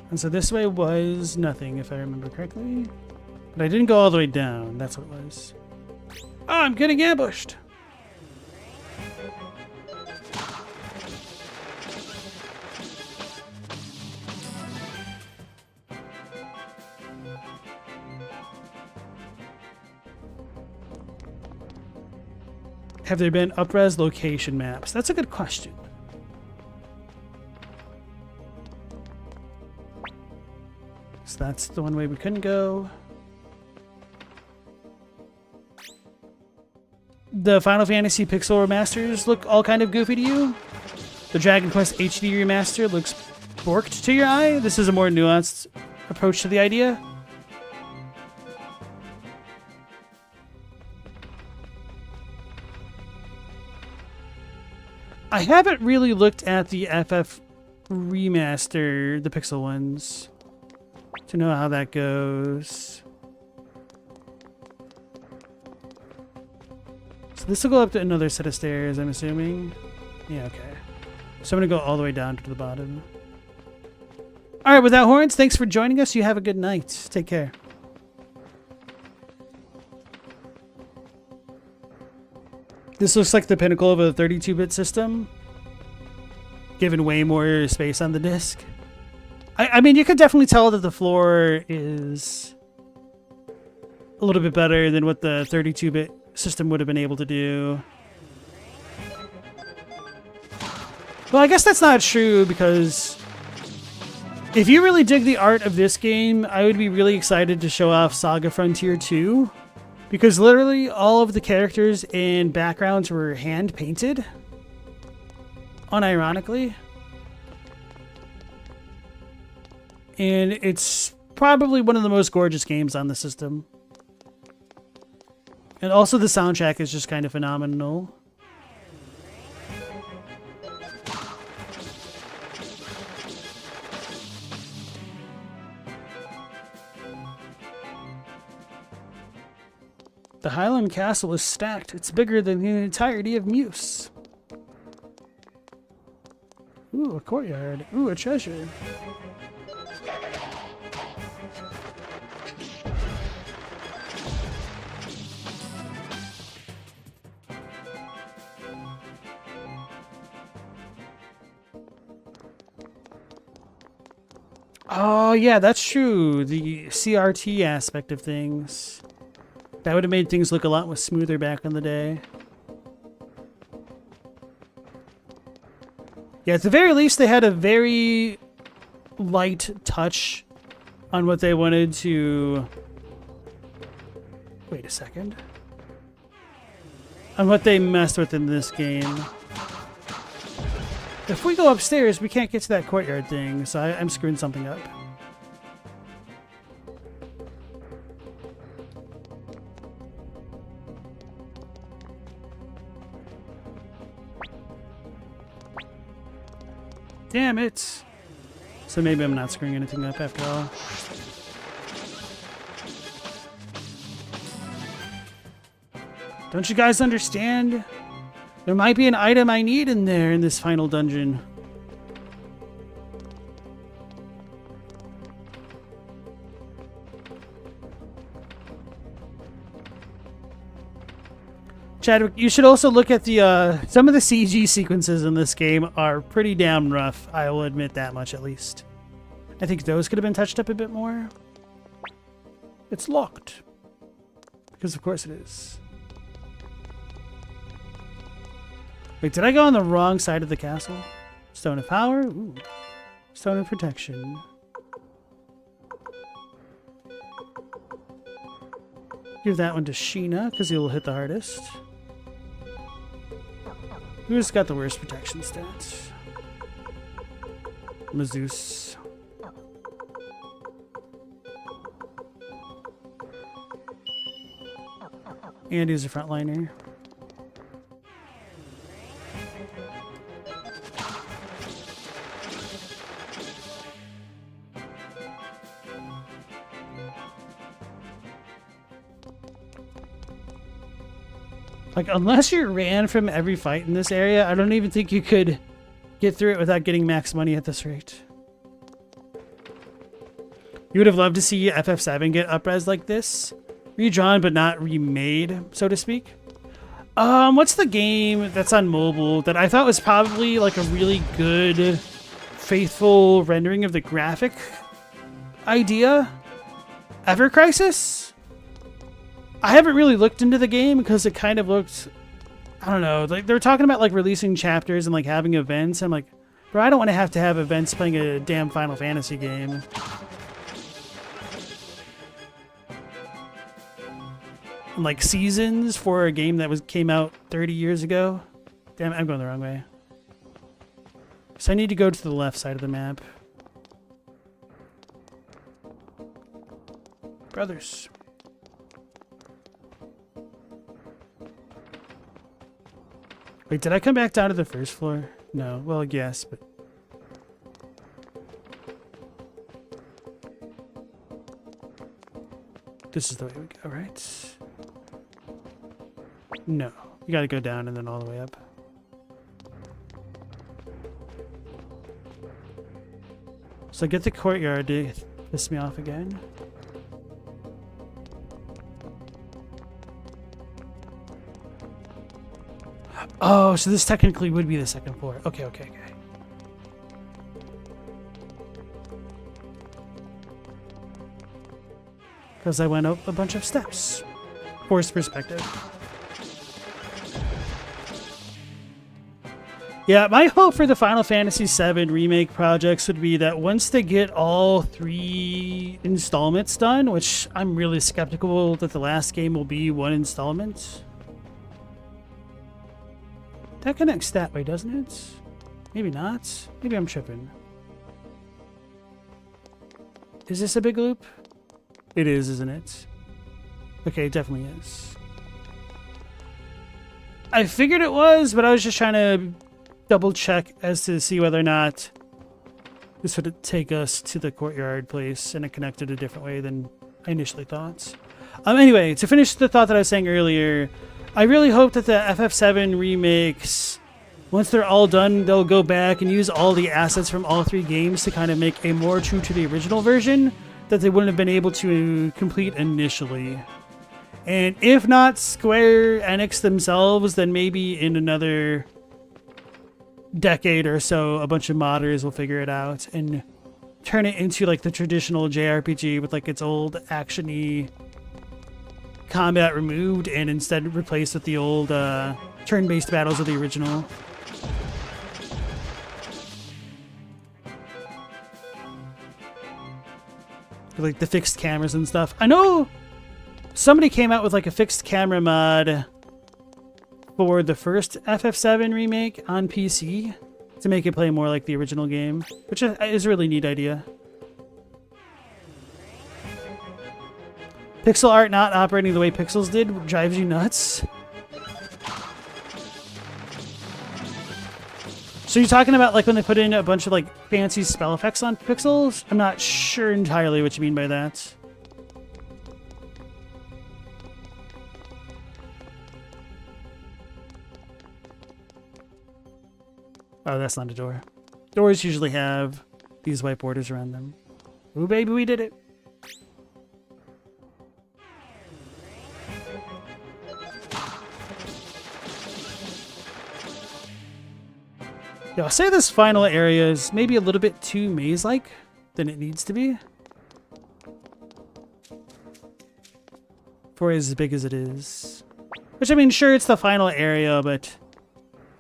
And so this way was nothing, if I remember correctly. But I didn't go all the way down. That's what it was. Oh, I'm getting ambushed. Have there been up-res location maps? That's a good question. So that's the one way we couldn't go. The Final Fantasy Pixel remasters look all kind of goofy to you. The Dragon Quest HD remaster looks borked to your eye. This is a more nuanced approach to the idea. I haven't really looked at the FF remaster, the Pixel ones, to know how that goes. So this will go up to another set of stairs, I'm assuming. Yeah, okay. So I'm going to go all the way down to the bottom. All right, without horns, thanks for joining us. You have a good night. Take care. This looks like the pinnacle of a 32-bit system, given way more space on the disc. I mean, you could definitely tell that the floor is a little bit better than what the 32-bit system would have been able to do. Well, I guess that's not true, because if you really dig the art of this game, I would be really excited to show off Saga Frontier 2. Because literally all of the characters and backgrounds were hand painted. Unironically. And it's probably one of the most gorgeous games on the system. And also the soundtrack is just kind of phenomenal. The Highland Castle is stacked. It's bigger than the entirety of Muse. Ooh, a courtyard. Ooh, a treasure. Oh, yeah, that's true. The CRT aspect of things. That would have made things look a lot more smoother back in the day. Yeah, at the very least, they had a very light touch on what they wanted to... Wait a second. On what they messed with in this game. If we go upstairs, we can't get to that courtyard thing, so I'm screwing something up. Damn it! So maybe I'm not screwing anything up after all. Don't you guys understand? There might be an item I need in there in this final dungeon. Chadwick, you should also look at the, some of the CG sequences in this game are pretty damn rough. I will admit that much, at least. I think those could have been touched up a bit more. It's locked. Because of course it is. Wait, did I go on the wrong side of the castle? Stone of Power? Ooh. Stone of Protection. Give that one to Sheena, because he'll hit the hardest. Who's got the worst protection stats? Mazeus. And he's a frontliner. Like, unless you ran from every fight in this area, I don't even think you could get through it without getting max money at this rate. You would have loved to see FF7 get up-res like this. Redrawn, but not remade, so to speak. What's the game that's on mobile that I thought was probably like a really good, faithful rendering of the graphic idea? Ever Crisis? I haven't really looked into the game because it kind of looked, I don't know, like they were talking about like releasing chapters and like having events. I'm like, bro, I don't want to have events playing a damn Final Fantasy game. And like seasons for a game that came out 30 years ago. Damn, I'm going the wrong way. So I need to go to the left side of the map. Brothers. Wait, did I come back down to the first floor? No. Well, yes, but... This is the way we go, right? No. You gotta go down and then all the way up. So get the courtyard to piss me off again. Oh, so this technically would be the second floor. Okay, okay, okay. Because I went up a bunch of steps. Forced perspective. Yeah, my hope for the Final Fantasy VII Remake projects would be that once they get all 3 installments done, which I'm really skeptical that the last game will be 1 installment. That connects that way, doesn't it? Maybe not. Maybe I'm tripping. Is this a big loop? It is, isn't it? Okay, it definitely is. I figured it was, but I was just trying to double check as to see whether or not this would take us to the courtyard place and it connected a different way than I initially thought. Anyway, to finish the thought that I was saying earlier, I really hope that the FF7 remakes, once they're all done, they'll go back and use all the assets from all 3 games to kind of make a more true to the original version that they wouldn't have been able to complete initially. And if not Square Enix themselves, then maybe in another decade or so, a bunch of modders will figure it out and turn it into like the traditional JRPG with like its old action-y combat removed and instead replaced with the old turn-based battles of the original. Like the fixed cameras and stuff. I know somebody came out with like a fixed camera mod for the first FF7 remake on PC to make it play more like the original game, which is a really neat idea. Pixel art not operating the way Pixels did drives you nuts. So you're talking about like when they put in a bunch of like fancy spell effects on pixels? I'm not sure entirely what you mean by that. Oh, that's not a door. Doors usually have these white borders around them. Ooh, baby, we did it. Yeah, I'll say this final area is maybe a little bit too maze-like than it needs to be. For as big as it is. Which, I mean, sure, it's the final area, but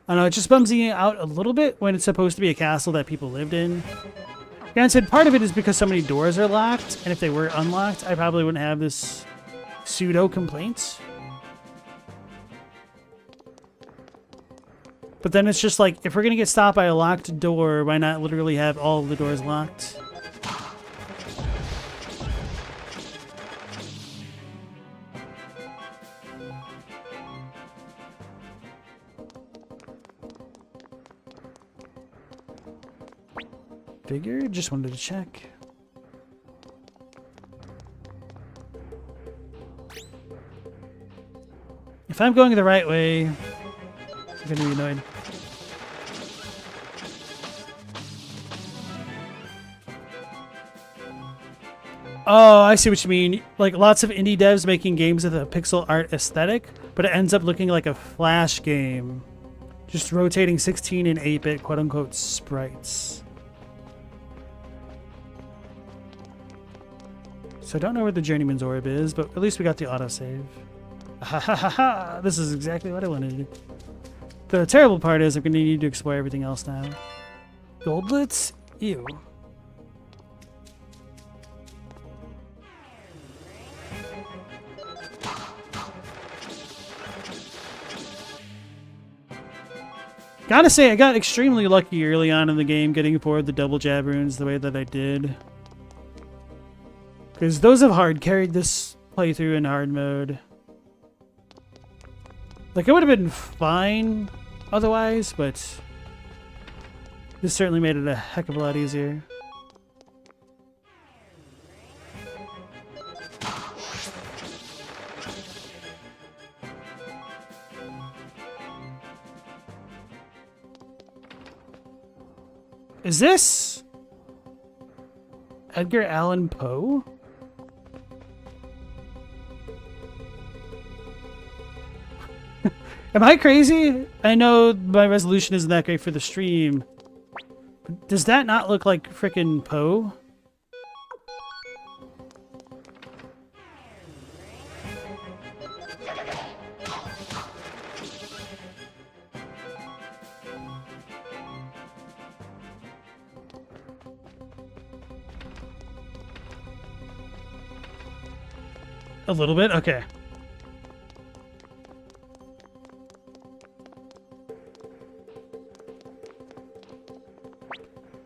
I don't know, it just bums me out a little bit when it's supposed to be a castle that people lived in. Granted, part of it is because so many doors are locked, and if they were unlocked, I probably wouldn't have this pseudo complaint. But then it's just like, if we're gonna get stopped by a locked door, why not literally have all of the doors locked? Figured, just wanted to check. If I'm going the right way, I'm gonna be annoyed. Oh, I see what you mean. Like lots of indie devs making games with a pixel art aesthetic, but it ends up looking like a Flash game. Just rotating 16 and 8-bit quote-unquote sprites. So I don't know where the Journeyman's Orb is, but at least we got the autosave. Ha ha ha ha! This is exactly what I wanted to do. The terrible part is I'm going to need to explore everything else now. Goldlets? Ew. Gotta say, I got extremely lucky early on in the game getting forward the double jab runes the way that I did. Because those have hard carried this playthrough in hard mode. Like, it would have been fine otherwise, but this certainly made it a heck of a lot easier. Is this Edgar Allan Poe? Am I crazy? I know my resolution isn't that great for the stream. But does that not look like frickin' Poe? A little bit? Okay.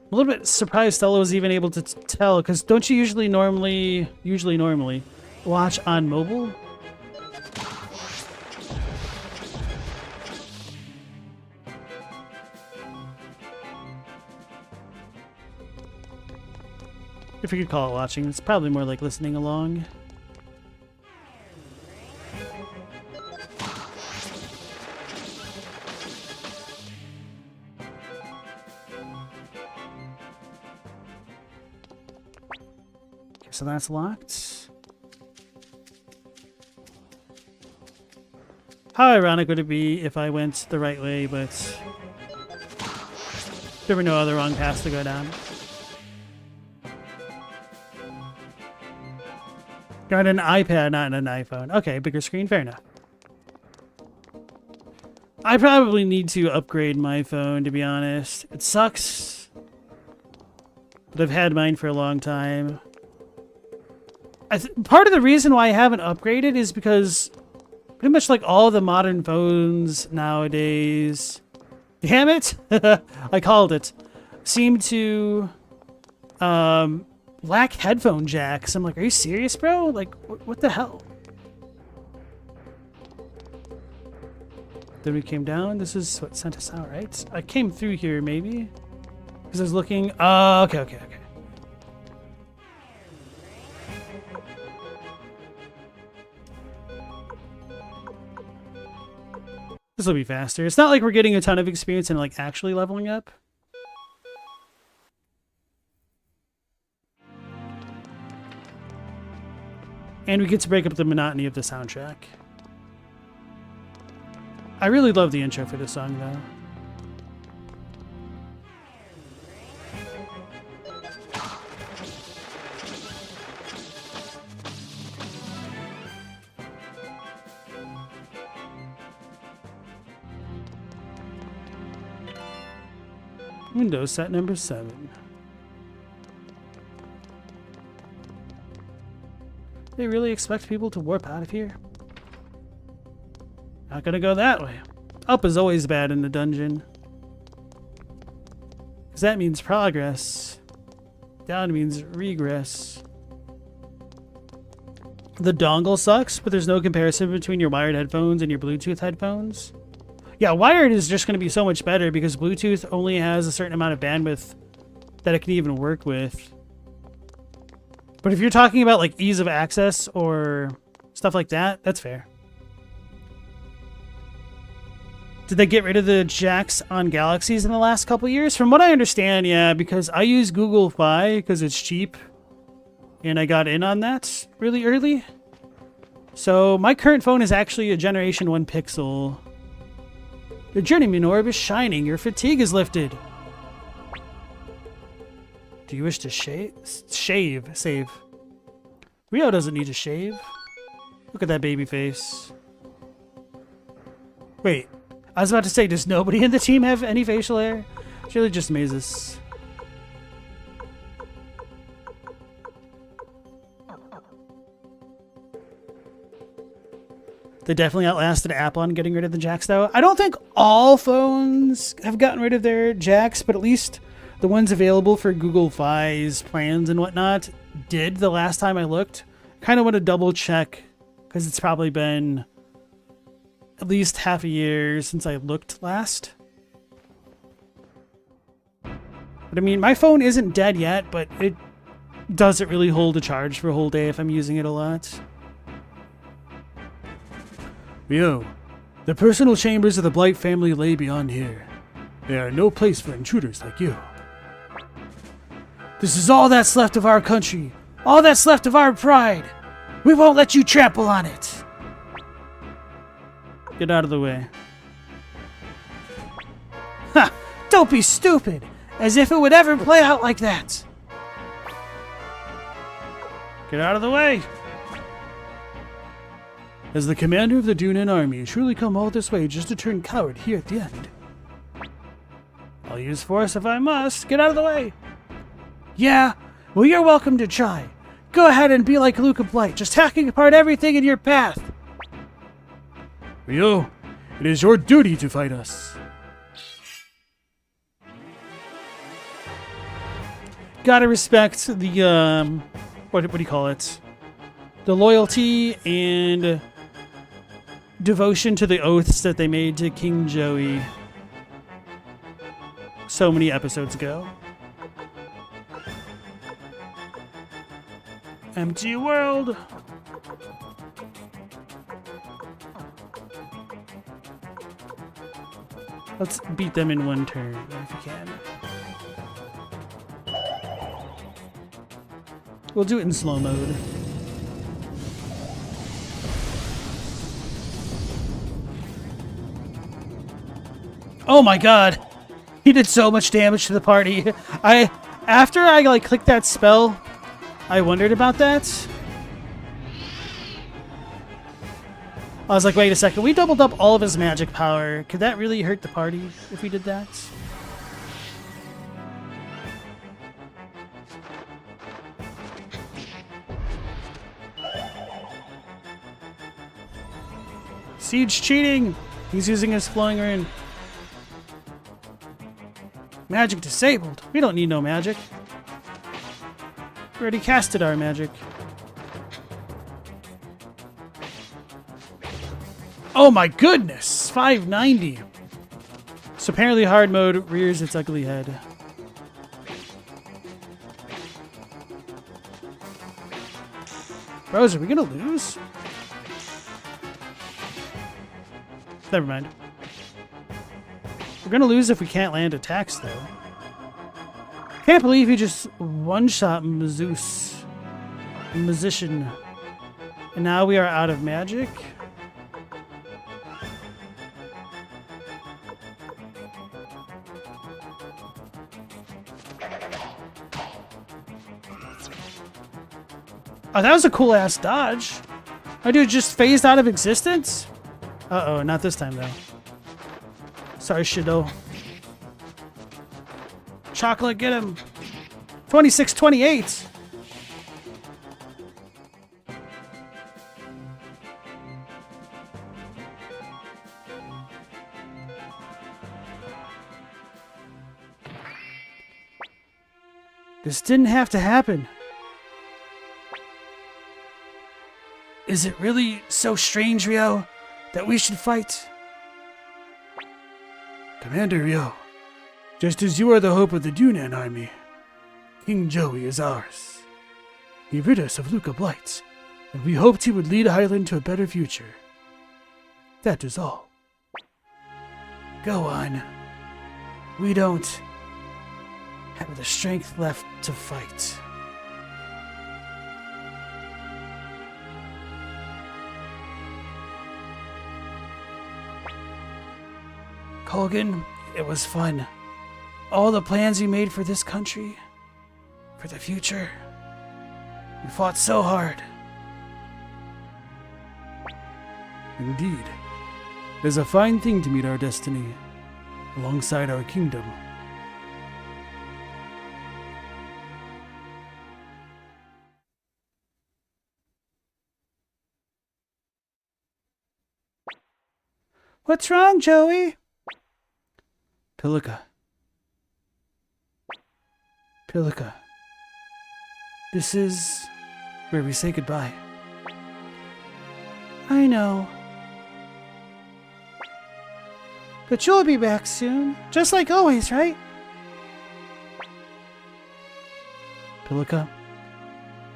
I'm a little bit surprised Stella was even able to tell, because don't you usually normally watch on mobile? If you could call it watching, it's probably more like listening along. So that's locked. How ironic would it be if I went the right way, but there were no other wrong paths to go down. Got an iPad, not an iPhone. Okay, bigger screen, fair enough. I probably need to upgrade my phone, to be honest. It sucks, but I've had mine for a long time. Part of the reason why I haven't upgraded is because pretty much like all the modern phones nowadays, damn it, I called it, seem to lack headphone jacks. I'm like, are you serious, bro? Like, what the hell? Then we came down. This is what sent us out, right? I came through here, maybe? Because I was looking... okay. This This will be faster. It's not like we're getting a ton of experience and like actually leveling up. And we get to break up the monotony of the soundtrack. I really love the intro for this song, though. Windows set number 7. They really expect people to warp out of here? Not gonna go that way. Up is always bad in the dungeon. Because that means progress. Down means regress. The dongle sucks, but there's no comparison between your wired headphones and your Bluetooth headphones. Yeah, wired is just going to be so much better because Bluetooth only has a certain amount of bandwidth that it can even work with. But if you're talking about like ease of access or stuff like that, that's fair. Did they get rid of the jacks on Galaxies in the last couple years? From what I understand, yeah, because I use Google Fi because it's cheap. And I got in on that really early. So my current phone is actually a Generation 1 Pixel. The journeyman orb is shining. Your fatigue is lifted. Do you wish to save? Rio doesn't need to shave. Look at that baby face. Wait, I was about to say, does nobody in the team have any facial hair? It's really just Mazes. They definitely outlasted Apple on getting rid of the jacks, though. I don't think all phones have gotten rid of their jacks, but at least the ones available for Google Fi's plans and whatnot did the last time I looked. Kind of want to double check because it's probably been at least half a year since I looked last. But I mean, my phone isn't dead yet, but it doesn't really hold a charge for a whole day if I'm using it a lot. Yo, the personal chambers of the Blight family lay beyond here. They are no place for intruders like you. This is all that's left of our country, all that's left of our pride. We won't let you trample on it. Get out of the way. Ha! Don't be stupid! As if it would ever play out like that! Get out of the way! As the commander of the Dunan army, surely come all this way just to turn coward here at the end. I'll use force if I must. Get out of the way! Yeah, well you're welcome to try. Go ahead and be like Luke of Blight, just hacking apart everything in your path. Ryo, it is your duty to fight us. Gotta respect the, what do you call it? The loyalty and devotion to the oaths that they made to King Joey so many episodes ago. Empty world. Let's beat them in one turn if we can. We'll do it in slow mode. Oh my god! He did so much damage to the party. After I like clicked that spell, I wondered about that. I was like, wait a second, we doubled up all of his magic power. Could that really hurt the party if we did that? Siege cheating! He's using his flowing rune. Magic disabled. We don't need no magic. We already casted our magic. Oh my goodness! 590! So apparently hard mode rears its ugly head. Rose, are we gonna lose? Never mind. We're gonna lose if we can't land attacks, though. Can't believe he just one-shot Zeus. Musician. And now we are out of magic. Oh, that was a cool-ass dodge. My dude just phased out of existence? Uh-oh, not this time, though. Sorry, Shido. Chocolate, get him. 26-28. This didn't have to happen. Is it really so strange, Ryo, that we should fight? Commander Ryo, just as you are the hope of the Dunan army, King Joey is ours. He rid us of Luca Blight, and we hoped he would lead Highland to a better future. That is all. Go on. We don't have the strength left to fight. Colgan, it was fun. All the plans we made for this country, for the future. We fought so hard. Indeed. It is a fine thing to meet our destiny, alongside our kingdom. What's wrong, Joey? Pilika. Pilika. This is where we say goodbye. I know. But you'll be back soon, just like always, right? Pilika,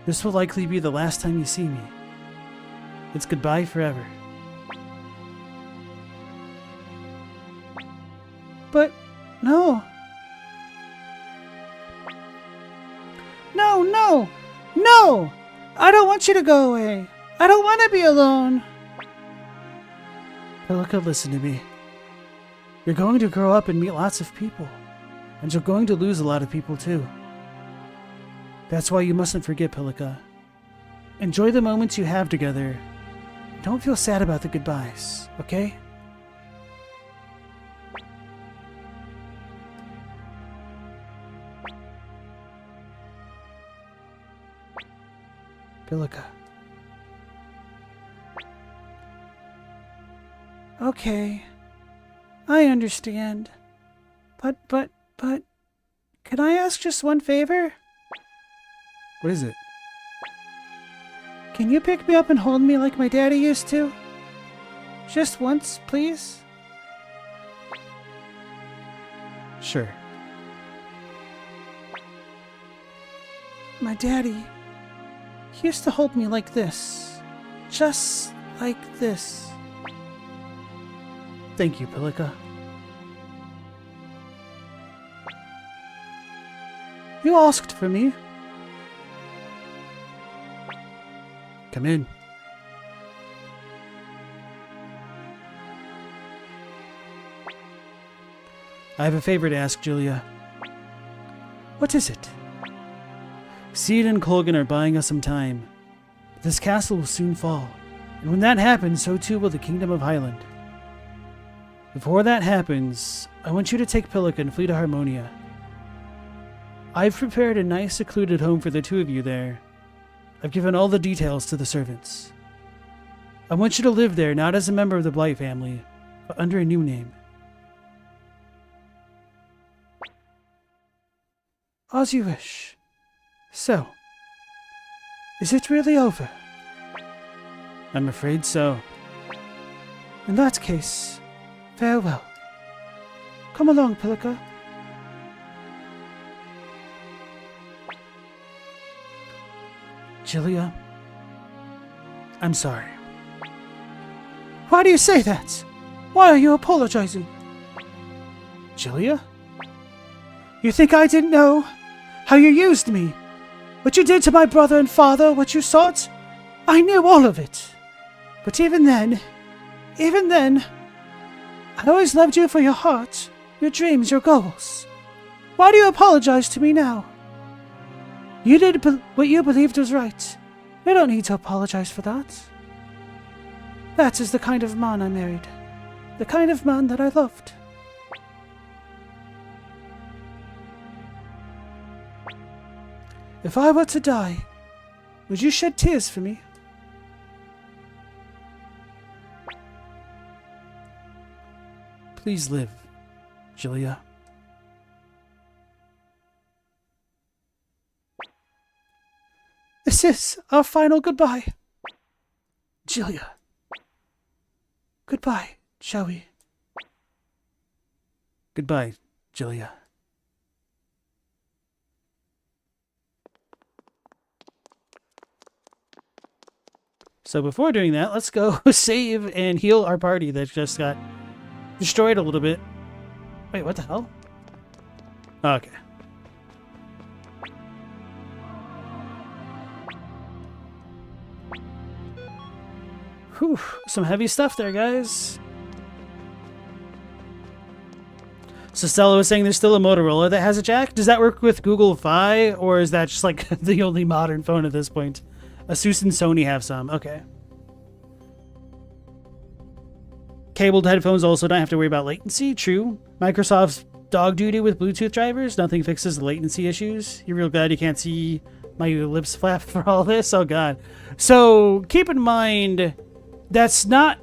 this will likely be the last time you see me. It's goodbye forever. But, no. No, no, no! I don't want you to go away. I don't want to be alone. Pilika, listen to me. You're going to grow up and meet lots of people. And you're going to lose a lot of people too. That's why you mustn't forget, Pilika. Enjoy the moments you have together. Don't feel sad about the goodbyes, okay? Pilika. Okay. I understand. But, can I ask just one favor? What is it? Can you pick me up and hold me like my daddy used to? Just once, please? Sure. My daddy, he used to hold me like this. Just like this. Thank you, Pilika. You asked for me. Come in. I have a favor to ask, Julia. What is it? Seed and Colgan are buying us some time. This castle will soon fall, and when that happens, so too will the Kingdom of Highland. Before that happens, I want you to take Pilika and flee to Harmonia. I've prepared a nice secluded home for the two of you there. I've given all the details to the servants. I want you to live there not as a member of the Blight family, but under a new name. As you wish. So, is it really over? I'm afraid so. In that case, farewell. Come along, Pilika. Julia, I'm sorry. Why do you say that? Why are you apologizing? Julia? You think I didn't know? How you used me? What you did to my brother and father, what you sought? I knew all of it. But even then, I always loved you for your heart, your dreams, your goals. Why do you apologize to me now? You did what you believed was right. You don't need to apologize for that. That is the kind of man I married. The kind of man that I loved. If I were to die, would you shed tears for me? Please live, Julia. This is our final goodbye. Julia. Goodbye, shall we? Goodbye, Julia. So before doing that, let's go save and heal our party that just got destroyed a little bit. Wait, what the hell? Okay. Whew, some heavy stuff there, guys. So Stella was saying there's still a Motorola that has a jack. Does that work with Google Fi, or is that just like the only modern phone at this point? Asus and Sony have some. Okay. Cabled headphones also don't have to worry about latency. True. Microsoft's dog duty with Bluetooth drivers. Nothing fixes the latency issues. You're real glad you can't see my lips flap for all this? Oh, God. So keep in mind, that's not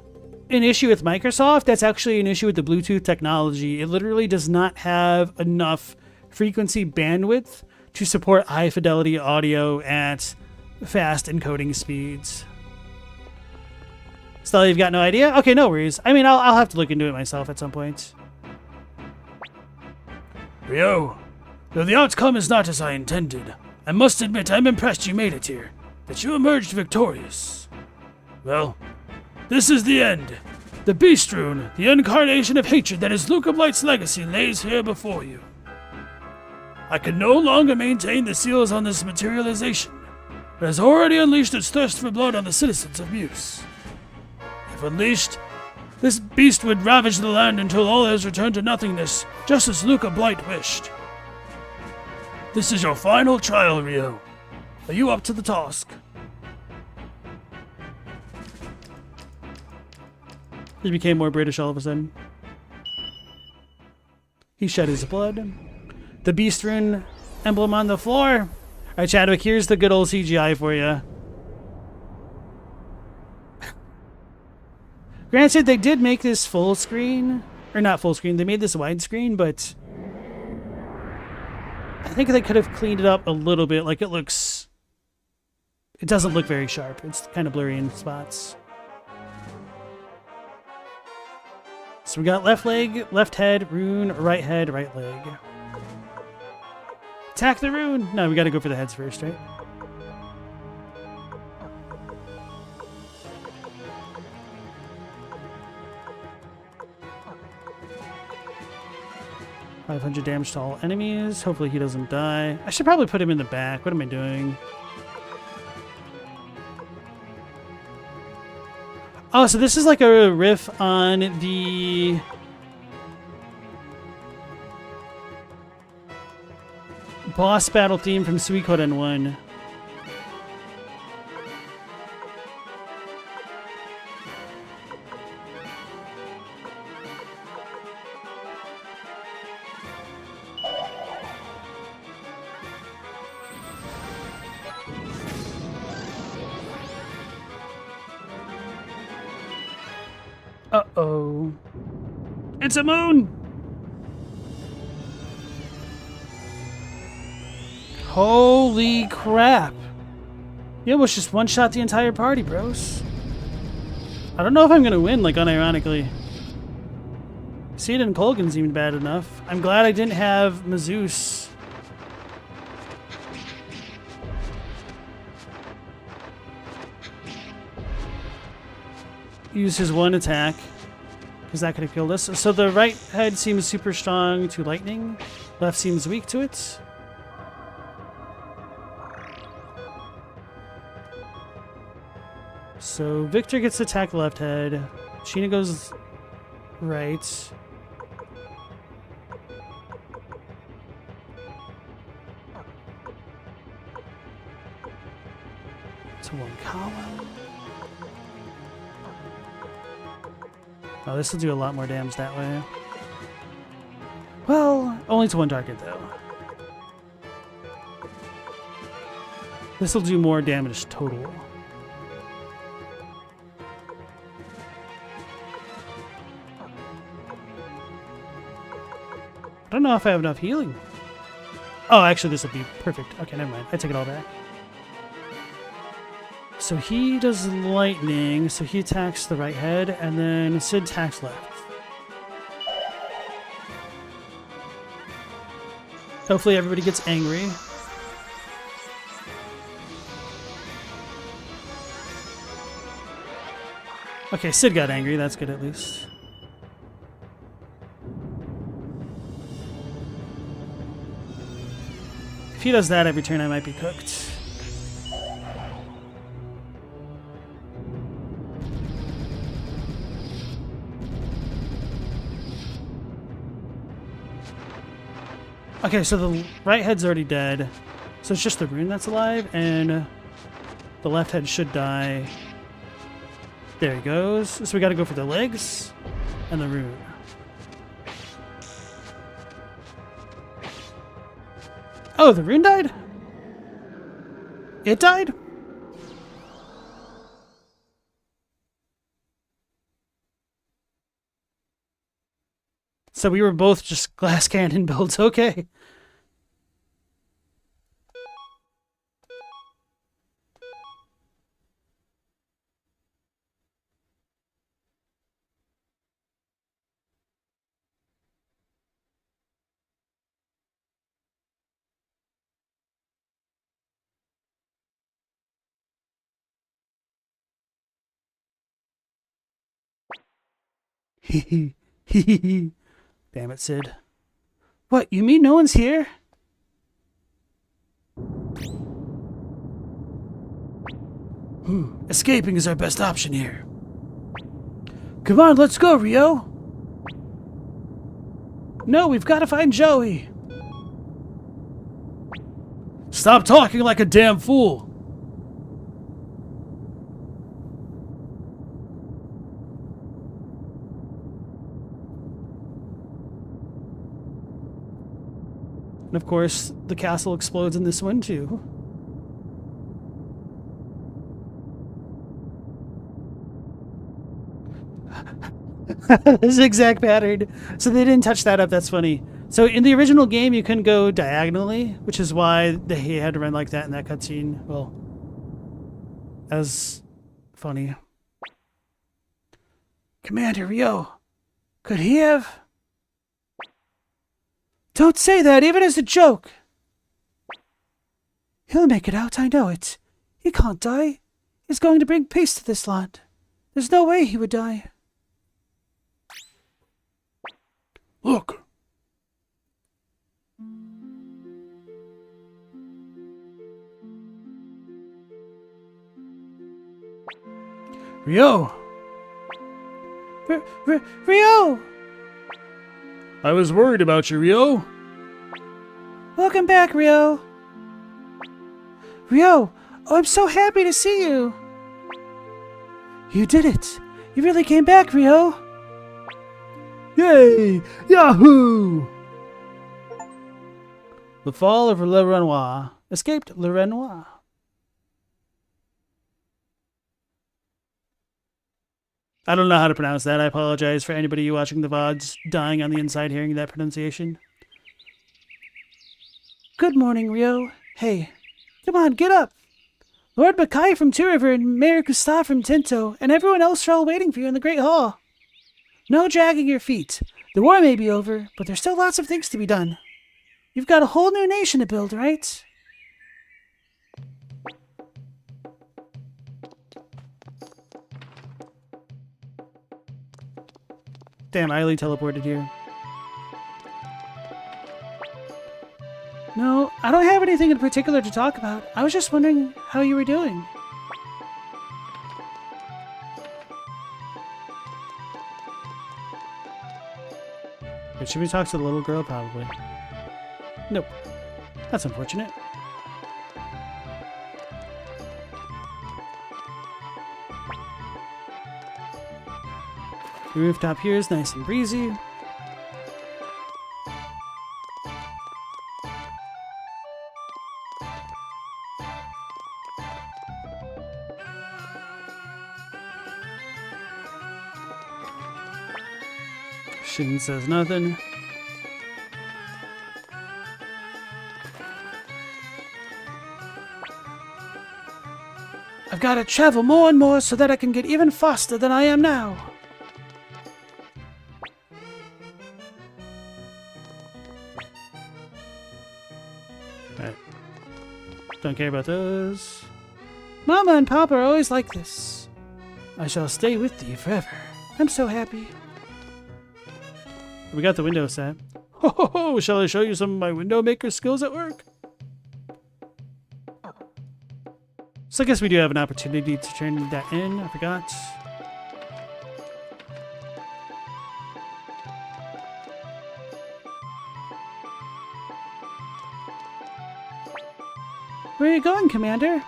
an issue with Microsoft. That's actually an issue with the Bluetooth technology. It literally does not have enough frequency bandwidth to support high fidelity audio at fast encoding speeds. Stella, you've got no idea? Okay, no worries. I mean, I'll have to look into it myself at some point. Ryo, though the outcome is not as I intended, I must admit I'm impressed you made it here, that you emerged victorious. Well, this is the end. The Beast Rune, the incarnation of hatred that is Luca Blight's legacy, lays here before you. I can no longer maintain the seals on this materialization. It has already unleashed its thirst for blood on the citizens of Muse. If unleashed, this beast would ravage the land until all has returned to nothingness, just as Luca Blight wished. This is your final trial, Ryo. Are you up to the task? He became more British all of a sudden. He shed his blood. The Beast Rune emblem on the floor. Alright, Chadwick, here's the good old CGI for you. Granted, they did make this full screen. Or not full screen, they made this widescreen, but I think they could have cleaned it up a little bit. Like, it doesn't look very sharp. It's kind of blurry in spots. So we got left leg, left head, rune, right head, right leg. Attack the rune! No, we gotta go for the heads first, right? $500 damage to all enemies. Hopefully he doesn't die. I should probably put him in the back. What am I doing? Oh, so this is like a riff on the boss battle theme from Suikoden 1. Uh-oh. It's a moon! Holy crap. You almost just one-shot the entire party, bros. I don't know if I'm gonna win, like, unironically. Seed and Colgan's even bad enough. I'm glad I didn't have Mazus. Use his one attack. because that could have killed us. So the right head seems super strong to lightning. Left seems weak to it. So Victor gets to attack the left head. Sheena goes right. To one column. Oh, this will do a lot more damage that way. Well, only to one target though. This will do more damage total. I don't know if I have enough healing. Oh, actually, this would be perfect. Okay, never mind. I take it all back. So he does lightning, so he attacks the right head, and then Sid attacks left. Hopefully everybody gets angry. Okay, Sid got angry. That's good at least. If he does that every turn, I might be cooked. Okay, so the right head's already dead. So it's just the rune that's alive, and the left head should die. There he goes. So we gotta go for the legs and the rune. Oh, the rune died? It died? So we were both just glass cannon builds. Okay. Hee hee. Damn it, Sid. What, you mean no one's here? Escaping is our best option here. Come on, let's go, Rio. No, we've got to find Joey. Stop talking like a damn fool. And of course, the castle explodes in this one too. The zigzag pattern. So they didn't touch that up. That's funny. So in the original game, you couldn't go diagonally, which is why they had to run like that in that cutscene. Well, as funny. Commander Rio, could he have? Don't say that, even as a joke. He'll make it out, I know it. He can't die. He's going to bring peace to this land. There's no way he would die. Look. Rio. Rio! I was worried about you, Rio. Welcome back, Rio. Rio, oh, I'm so happy to see you. You did it. You really came back, Rio. Yay! Yahoo! The fall of Le Renoir. Escaped Le Renoir. I don't know how to pronounce that. I apologize for anybody watching the VODs dying on the inside hearing that pronunciation. Good morning, Rio. Hey, come on, get up. Lord Mackay from Two River and Mayor Gustave from Tinto and everyone else are all waiting for you in the Great Hall. No dragging your feet. The war may be over, but there's still lots of things to be done. You've got a whole new nation to build, right? Damn, I only teleported here. No, I don't have anything in particular to talk about. I was just wondering how you were doing. Should we talk to the little girl? Probably. Nope. That's unfortunate. The rooftop here is nice and breezy. Shin says nothing. I've got to travel more and more so that I can get even faster than I am now. Alright. Don't care about those. Mama and Papa are always like this. I shall stay with thee forever. I'm so happy. We got the window set. Ho ho ho! Shall I show you some of my window maker skills at work? So I guess we do have an opportunity to turn that in. I forgot. Where are you going, Commander?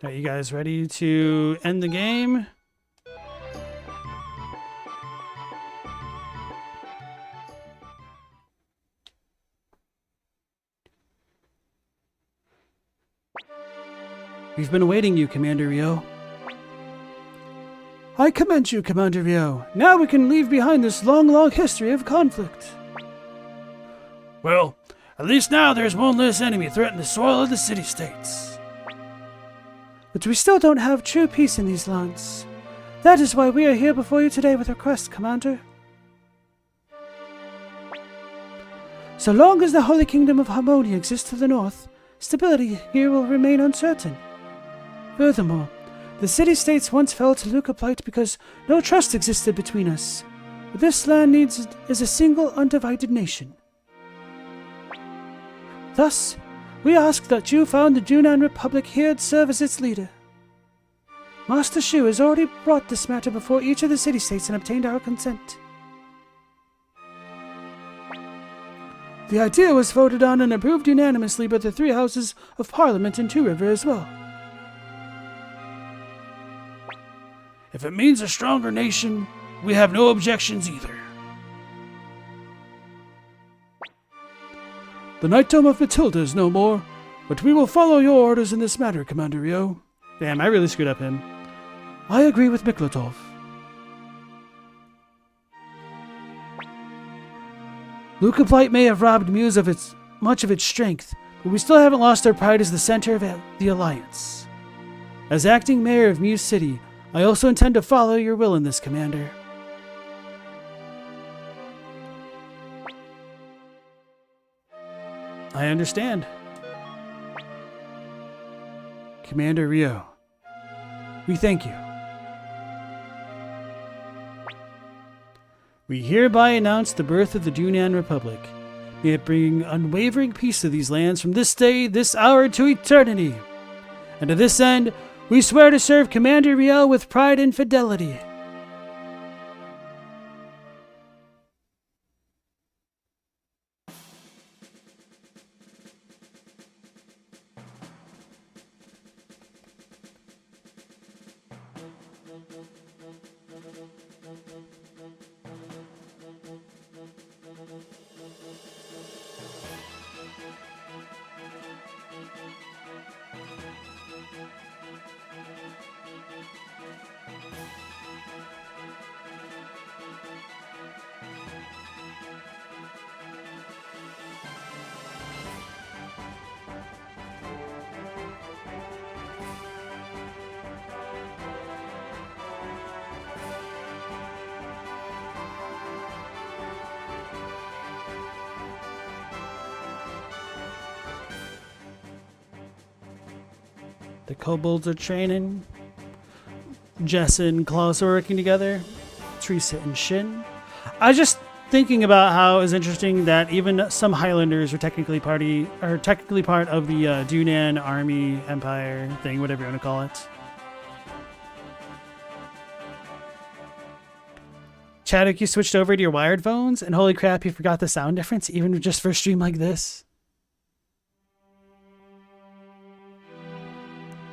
Are you guys ready to end the game? We've been awaiting you, Commander Ryo. I commend you, Commander Ryo. Now we can leave behind this long, long history of conflict. Well, at least now there's one less enemy threatening the soil of the city-states. But we still don't have true peace in these lands. That is why we are here before you today with a request, Commander. So long as the Holy Kingdom of Harmonia exists to the north, stability here will remain uncertain. Furthermore, the city-states once fell to Luca plight because no trust existed between us. What this land needs is a single, undivided nation. Thus, we ask that you found the Junan Republic here to serve as its leader. Master Shu has already brought this matter before each of the city-states and obtained our consent. The idea was voted on and approved unanimously by the 3 houses of Parliament in Two River as well. If it means a stronger nation, we have no objections either. The Night Dome of Matilda is no more, but we will follow your orders in this matter, Commander Ryo. Damn, I really screwed up him. I agree with Miklatov. Luca Blight may have robbed Muse of much of its strength, but we still haven't lost our pride as the center of the Alliance. As acting mayor of Muse City, I also intend to follow your will in this, Commander. I understand. Commander Ryo, we thank you. We hereby announce the birth of the Junan Republic. May it bring unwavering peace to these lands from this day, this hour, to eternity. And to this end, we swear to serve Commander Ryo with pride and fidelity. The kobolds are training. Jess and Klaus are working together. Teresa and Shin. I was just thinking about how it's interesting that even some Highlanders are technically part of the Dunan Army Empire thing, whatever you want to call it. Chadwick, you switched over to your wired phones, and holy crap, you forgot the sound difference, even just for a stream like this.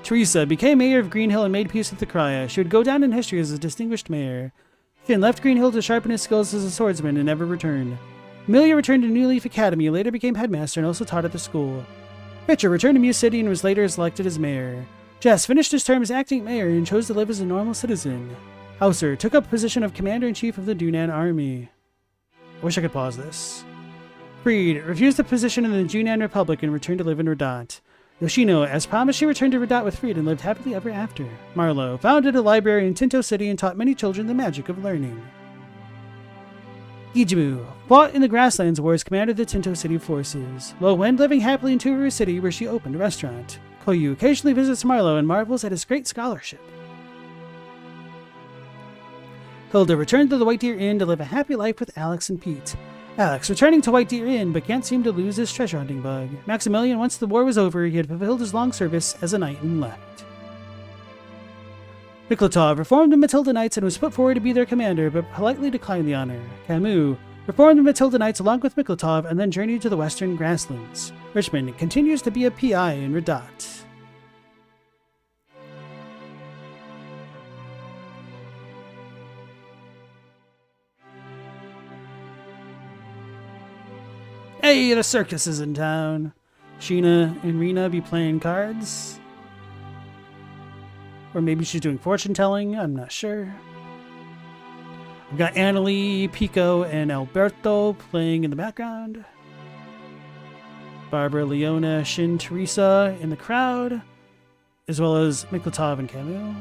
Teresa became mayor of Greenhill and made peace with the Krya. She would go down in history as a distinguished mayor. Finn left Greenhill to sharpen his skills as a swordsman and never returned. Amelia returned to New Leaf Academy, later became headmaster and also taught at the school. Richard returned to Muse City and was later elected as mayor. Jess finished his term as acting mayor and chose to live as a normal citizen. Hauser took up the position of commander-in-chief of the Dunan army. I wish I could pause this. Freed refused the position in the Dunan Republic and returned to live in Radat. Yoshino, as promised, she returned to Radat with Freed and lived happily ever after. Marlowe founded a library in Tinto City and taught many children the magic of learning. Ijimu fought in the Grasslands War as commander of the Tinto City forces. Lo went living happily in Turu City, where she opened a restaurant. Koyu occasionally visits Marlowe and marvels at his great scholarship. Hilda returned to the White Deer Inn to live a happy life with Alex and Pete. Alex returning to White Deer Inn, but can't seem to lose his treasure hunting bug. Maximilian, once the war was over, he had fulfilled his long service as a knight and left. Miklatov reformed the Matilda Knights and was put forward to be their commander, but politely declined the honor. Camus reformed the Matilda Knights along with Miklatov and then journeyed to the western grasslands. Richmond continues to be a PI in Radat. Hey, the circus is in town. Sheena and Rena be playing cards. Or maybe she's doing fortune telling, I'm not sure. We've got Annalie, Pico, and Alberto playing in the background. Barbara, Leona, Shin, Teresa in the crowd, as well as Miklatov and Camus.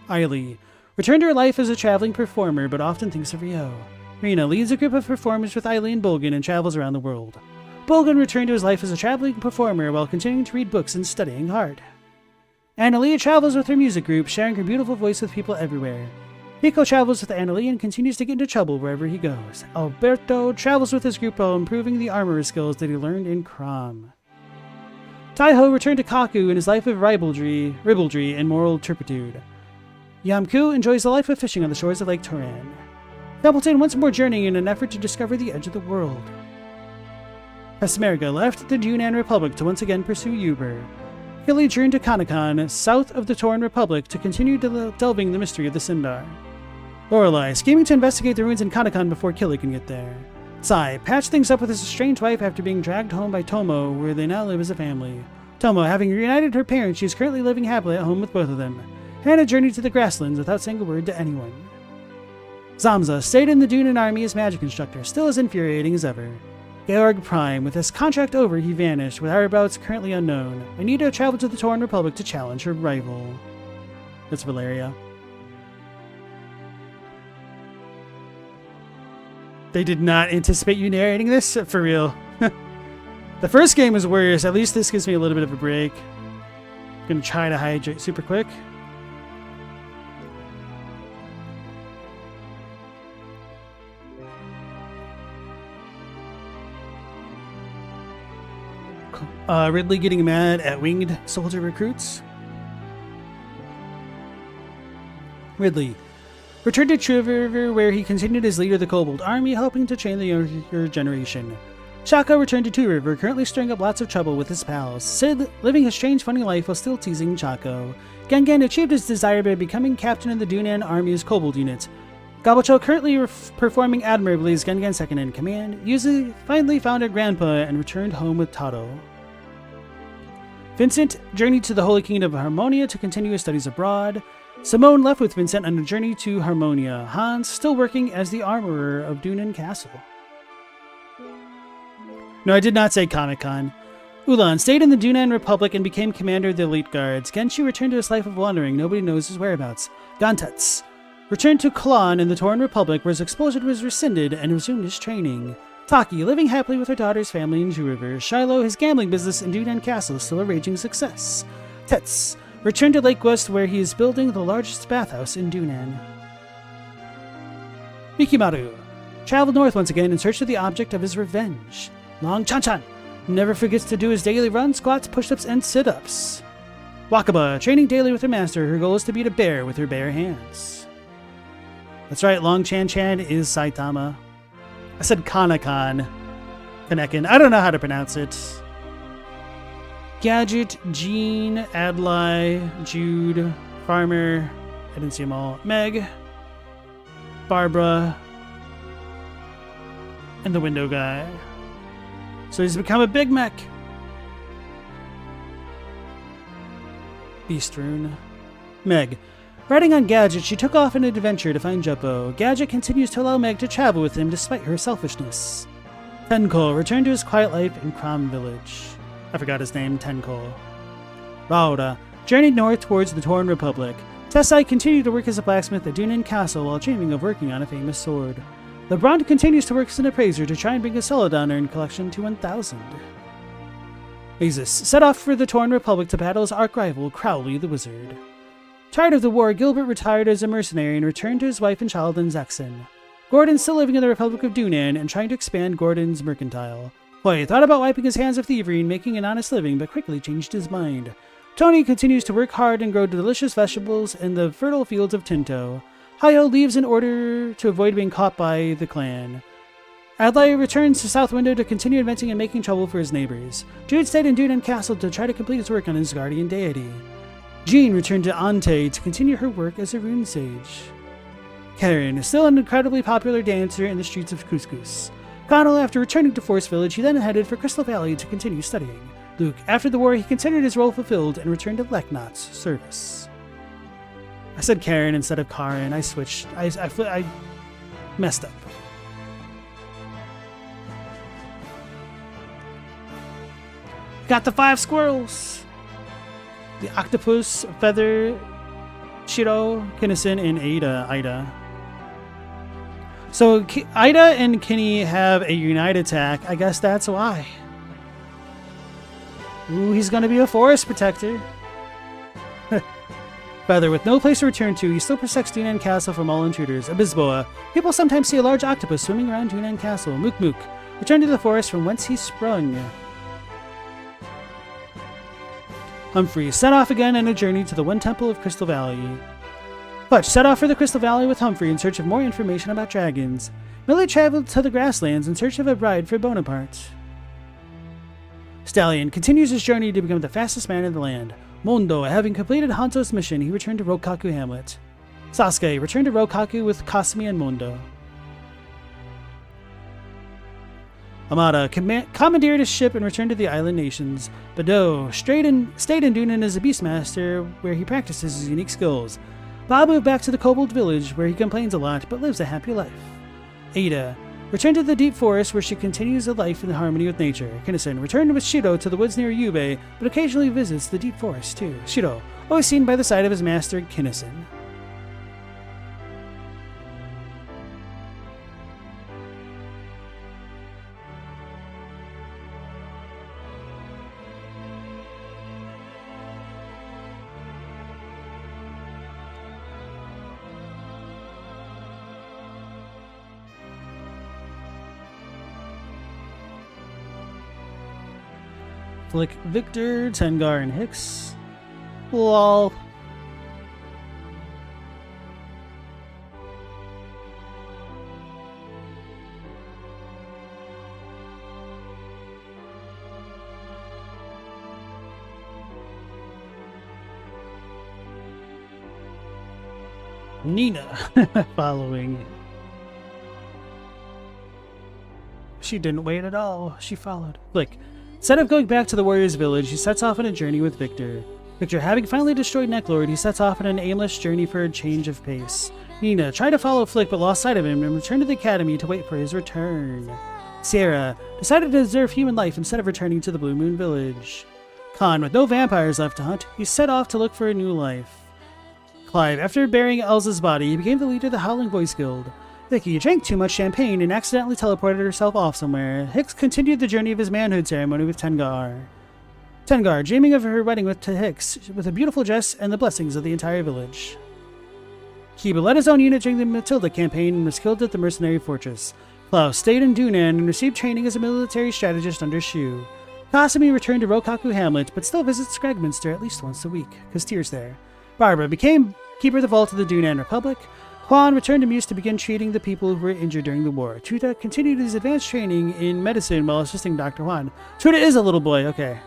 Ailey returned to her life as a traveling performer, but often thinks of Rio. Rena leads a group of performers with Eileen Bolgan and travels around the world. Bolgan returned to his life as a traveling performer while continuing to read books and studying hard. Annalie travels with her music group, sharing her beautiful voice with people everywhere. Pico travels with Annalie and continues to get into trouble wherever he goes. Alberto travels with his group while improving the armorer skills that he learned in Crom. Taiho returned to Kaku in his life of ribaldry and moral turpitude. Yamku enjoys the life of fishing on the shores of Lake Toran. Templeton once more journeying in an effort to discover the edge of the world. Pesmerga left the Dunan Republic to once again pursue Uber. Philly turned to Kanakan, south of the Toran Republic, to continue delving the mystery of the Sindar. Lorelei, scheming to investigate the ruins in Kanakan before Killy can get there. Sai patched things up with his estranged wife after being dragged home by Tomo, where they now live as a family. Tomo, having reunited her parents, she is currently living happily at home with both of them. Hannah journeyed to the grasslands without saying a word to anyone. Zamza stayed in the Dunan army as magic instructor, still as infuriating as ever. Georg Prime, with his contract over, he vanished, with whereabouts currently unknown. Anita traveled to the Toran Republic to challenge her rival. That's Valeria. They did not anticipate you narrating this? For real. The first game was worse. At least this gives me a little bit of a break. I'm gonna try to hydrate super quick. Ridley getting mad at winged soldier recruits. Ridley returned to True River, where he continued as leader of the Kobold army, helping to train the younger generation. Shaka returned to Two River, currently stirring up lots of trouble with his pals. Sid living his strange, funny life while still teasing Chaco. Gengen achieved his desire by becoming captain of the Dunan army's Kobold unit. Gabacho currently performing admirably as Gengen's second in command. Yuzu finally found her grandpa and returned home with Tato. Vincent journeyed to the Holy Kingdom of Harmonia to continue his studies abroad. Simone left with Vincent on a journey to Harmonia. Hans still working as the armorer of Dunan Castle. No, I did not say Comic-Con. Ulan stayed in the Dunan Republic and became commander of the elite guards. Genshi returned to his life of wandering. Nobody knows his whereabouts. Gantuts returned to Kalan in the Toran Republic, where his expulsion was rescinded and resumed his training. Taki, living happily with her daughter's family in Ju River. Shiloh, his gambling business in Dunan Castle is still a raging success. Tets, returned to Lake West where he is building the largest bathhouse in Dunan. Mikimaru, traveled north once again in search of the object of his revenge. Long Chan-chan, never forgets to do his daily run, squats, push-ups, and sit-ups. Wakaba, training daily with her master, her goal is to beat a bear with her bare hands. That's right, Long Chan-chan is Saitama. I said Kanekon. Kaneken. I don't know how to pronounce it. Gadget, Jean, Adlai, Jude, Farmer, I didn't see them all, Meg, Barbara, and the window guy. So he's become a big mech. Beast Rune. Meg. Riding on Gadget, she took off on an adventure to find Juppo. Gadget continues to allow Meg to travel with him despite her selfishness. Tenko returned to his quiet life in Kram Village. I forgot his name, Tenko. Raoda journeyed north towards the Torn Republic. Tessai continued to work as a blacksmith at Dunan Castle while dreaming of working on a famous sword. LeBron continues to work as an appraiser to try and bring a Celadon urn collection to 1,000. Azus set off for the Torn Republic to battle his arch-rival, Crowley the Wizard. Tired of the war, Gilbert retired as a mercenary and returned to his wife and child in Zexen. Gordon's still living in the Republic of Dunan and trying to expand Gordon's mercantile. Hoy thought about wiping his hands of thievery and making an honest living, but quickly changed his mind. Tony continues to work hard and grow delicious vegetables in the fertile fields of Tinto. Hayo leaves in order to avoid being caught by the clan. Adlai returns to South Window to continue inventing and making trouble for his neighbors. Jude stayed in Dunan Castle to try to complete his work on his guardian deity. Jean returned to Ante to continue her work as a rune sage. Karen is still an incredibly popular dancer in the streets of Couscous. Connell, after returning to Forest Village, he then headed for Crystal Valley to continue studying. Luke, after the war, he considered his role fulfilled and returned to Leknot's service. I said Karen instead of Karen. I switched. I messed up. Got the 5 squirrels! The octopus, Feather, Shiro, Kinnison, and Ida. So Ida and Kinney have a unite attack. I guess that's why. Ooh, he's gonna be a forest protector. Feather, with no place to return to, he still protects Dunan Castle from all intruders. Abisboa. People sometimes see a large octopus swimming around Dunan Castle. Mook Mook. Return to the forest from whence he sprung. Humphrey set off again on a journey to the One Temple of Crystal Valley. Fletch set off for the Crystal Valley with Humphrey in search of more information about dragons. Millie traveled to the grasslands in search of a bride for Bonaparte. Stallion continues his journey to become the fastest man in the land. Mondo, having completed Hanzo's mission, he returned to Rokaku Hamlet. Sasuke returned to Rokaku with Kasumi and Mondo. Amada commandeered his ship and returned to the island nations. Bado stayed in Dunan as a beastmaster, where he practices his unique skills. Bob moved back to the Kobold village, where he complains a lot, but lives a happy life. Ada returned to the deep forest, where she continues a life in harmony with nature. Kinnison returned with Shiro to the woods near Yubei, but occasionally visits the deep forest too. Shiro, always seen by the side of his master, Kinnison. Flick, Victor, Tengar, and Hicks. Lol. Nina following. She didn't wait at all. She followed. Flick. Instead of going back to the warrior's village, he sets off on a journey with Victor. Victor, having finally destroyed Necklord, he sets off on an aimless journey for a change of pace. Nina tried to follow Flick but lost sight of him and returned to the academy to wait for his return. Sierra decided to deserve human life instead of returning to the Blue Moon village. Khan, with no vampires left to hunt, he set off to look for a new life. Clive, after burying Elsa's body, he became the leader of the Howling Voice Guild. Vicky drank too much champagne and accidentally teleported herself off somewhere. Hicks continued the journey of his manhood ceremony with Tengar. Tengar, dreaming of her wedding with Hicks, with a beautiful dress and the blessings of the entire village. Kiba led his own unit during the Matilda campaign and was killed at the mercenary fortress. Klaus stayed in Dunan and received training as a military strategist under Shu. Kasumi returned to Rokaku Hamlet, but still visits Skregminster at least once a week, because Tyr's there. Barbara became Keeper of the Vault of the Dunan Republic. Quan returned to Muse to begin treating the people who were injured during the war. Tuta continued his advanced training in medicine while assisting Dr. Juan. Tuta is a little boy, okay.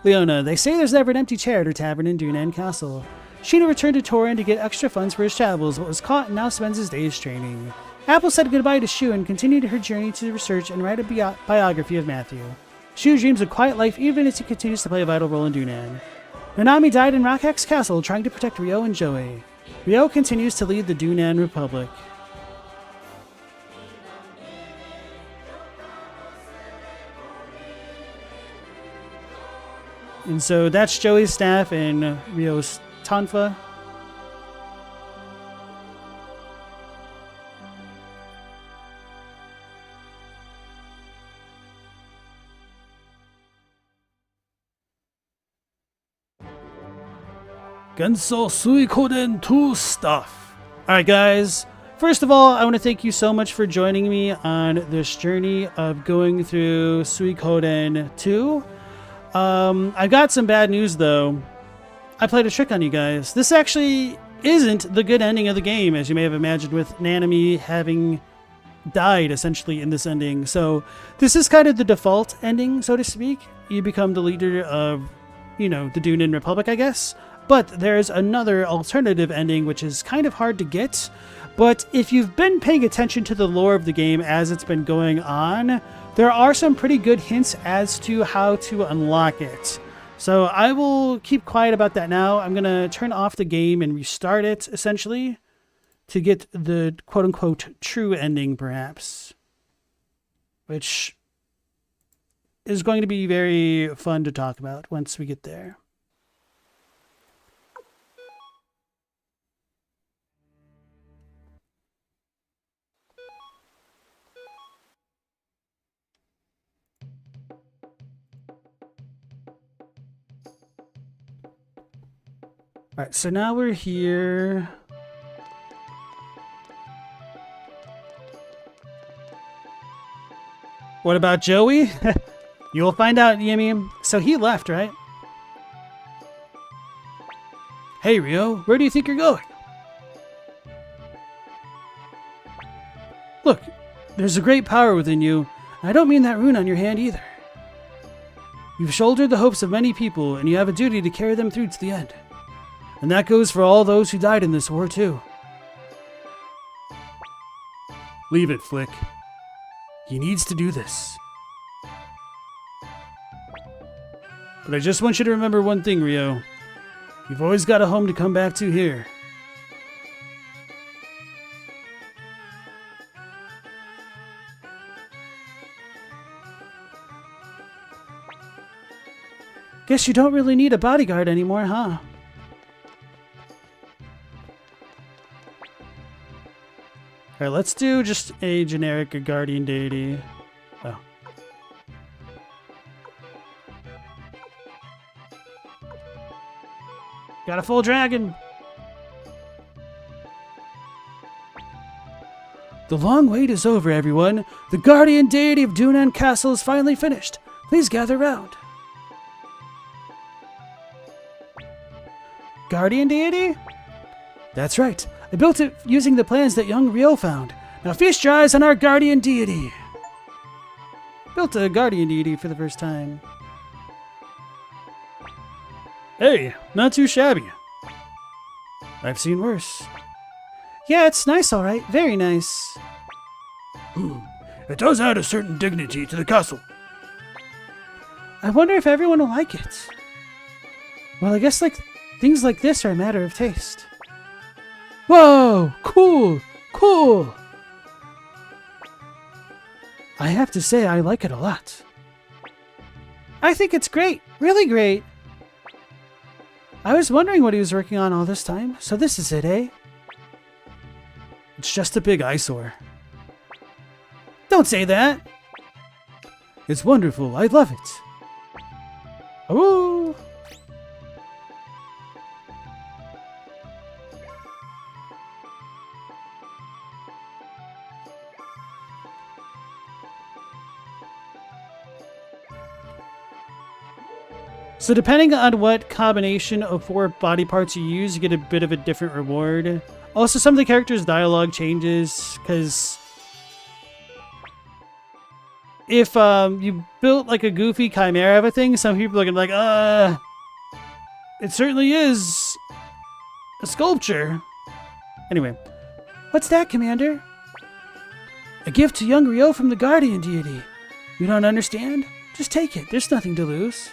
Leona, they say there's never an empty chair at her tavern in Dunan Castle. Sheena returned to Torin to get extra funds for his travels, but was caught and now spends his days training. Apple said goodbye to Shu and continued her journey to research and write a biography of Matthew. Shu dreams a quiet life even as he continues to play a vital role in Dunan. Nanami died in Rockhex Castle trying to protect Ryo and Joey. Ryo continues to lead the Dunan Republic. And so that's Joey's staff and Ryo's Tonfa. Genso Suikoden 2 stuff. Alright guys, first of all, I want to thank you so much for joining me on this journey of going through Suikoden 2. I got some bad news though. I played a trick on you guys. This actually isn't the good ending of the game, as you may have imagined, with Nanami having died essentially in this ending. So this is kind of the default ending, so to speak. You become the leader of, the Dunan Republic, I guess. But there's another alternative ending which is kind of hard to get. But if you've been paying attention to the lore of the game as it's been going on, there are some pretty good hints as to how to unlock it. So I will keep quiet about that now. I'm going to turn off the game and restart it, essentially, to get the quote-unquote true ending, perhaps. Which is going to be very fun to talk about once we get there. Alright, so now we're here. What about Joey? You'll find out, Yimi. So he left, right? Hey, Ryo, where do you think you're going? Look, there's a great power within you. I don't mean that rune on your hand either. You've shouldered the hopes of many people, and you have a duty to carry them through to the end. And that goes for all those who died in this war, too. Leave it, Flick. He needs to do this. But I just want you to remember one thing, Ryo. You've always got a home to come back to here. Guess you don't really need a bodyguard anymore, huh? Alright, let's do just a generic guardian deity. Oh. Got a full dragon! The long wait is over, everyone. The guardian deity of Dunan Castle is finally finished. Please gather round. Guardian deity? That's right. I built it using the plans that young Ryo found. Now feast your eyes on our guardian deity. Built a guardian deity for the first time. Hey, not too shabby. I've seen worse. Yeah, it's nice, all right. Very nice. It does add a certain dignity to the castle. I wonder if everyone will like it. Well, I guess things like this are a matter of taste. Whoa! Cool! Cool! I have to say I like it a lot. I think it's great. Really great. I was wondering what he was working on all this time. So this is it, eh? It's just a big eyesore. Don't say that! It's wonderful. I love it. Ooh! So depending on what combination of 4 body parts you use, you get a bit of a different reward. Also, some of the characters' dialogue changes, because if you built like a goofy chimera of a thing, some people are gonna be like, it certainly is a sculpture. Anyway, what's that, Commander? A gift to young Ryo from the Guardian deity. You don't understand? Just take it. There's nothing to lose.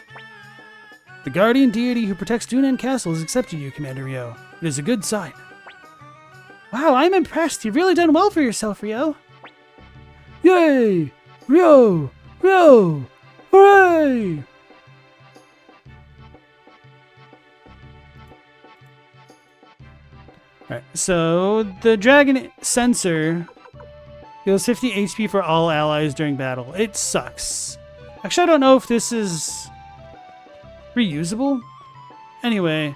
The Guardian deity who protects Dunan Castle has accepted you, Commander Ryo. It is a good sign. Wow, I'm impressed. You've really done well for yourself, Ryo. Yay! Ryo! Ryo! Hooray! Alright, so the Dragon Sensor heals 50 HP for all allies during battle. It sucks. Actually, I don't know if this is reusable. Anyway,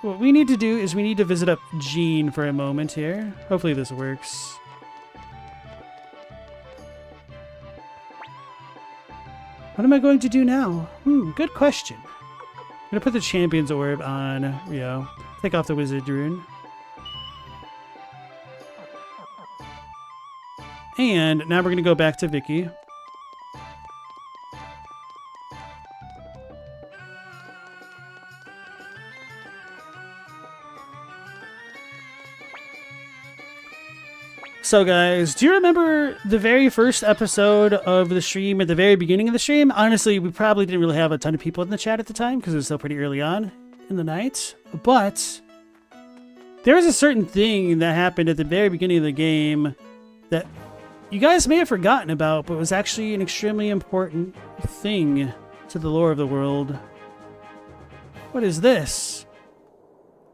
what we need to do is we need to visit up Jean for a moment here. Hopefully this works. What am I going to do now? Good question. I'm going to put the Champion's Orb on Ryo. Take off the Wizard Rune. And now we're going to go back to Vicky. So guys, do you remember the very first episode of the stream at the very beginning of the stream? Honestly, we probably didn't really have a ton of people in the chat at the time because it was still pretty early on in the night. But there was a certain thing that happened at the very beginning of the game that you guys may have forgotten about, but was actually an extremely important thing to the lore of the world. What is this?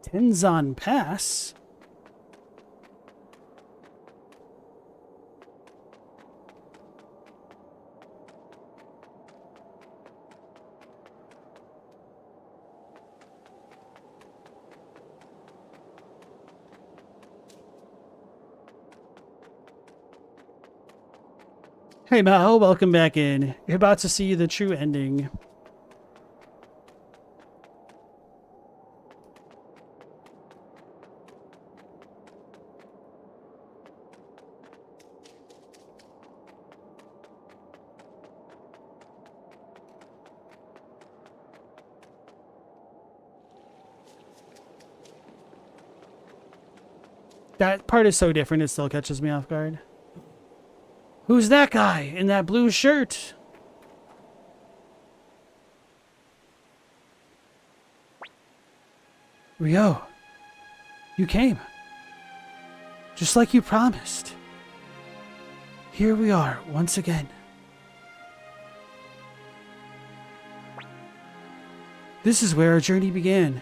Tenzan Pass? Hey Mao, welcome back in. You're about to see the true ending. That part is so different, it still catches me off guard. Who's that guy in that blue shirt? Ryo, you came. Just like you promised. Here we are, once again. This is where our journey began.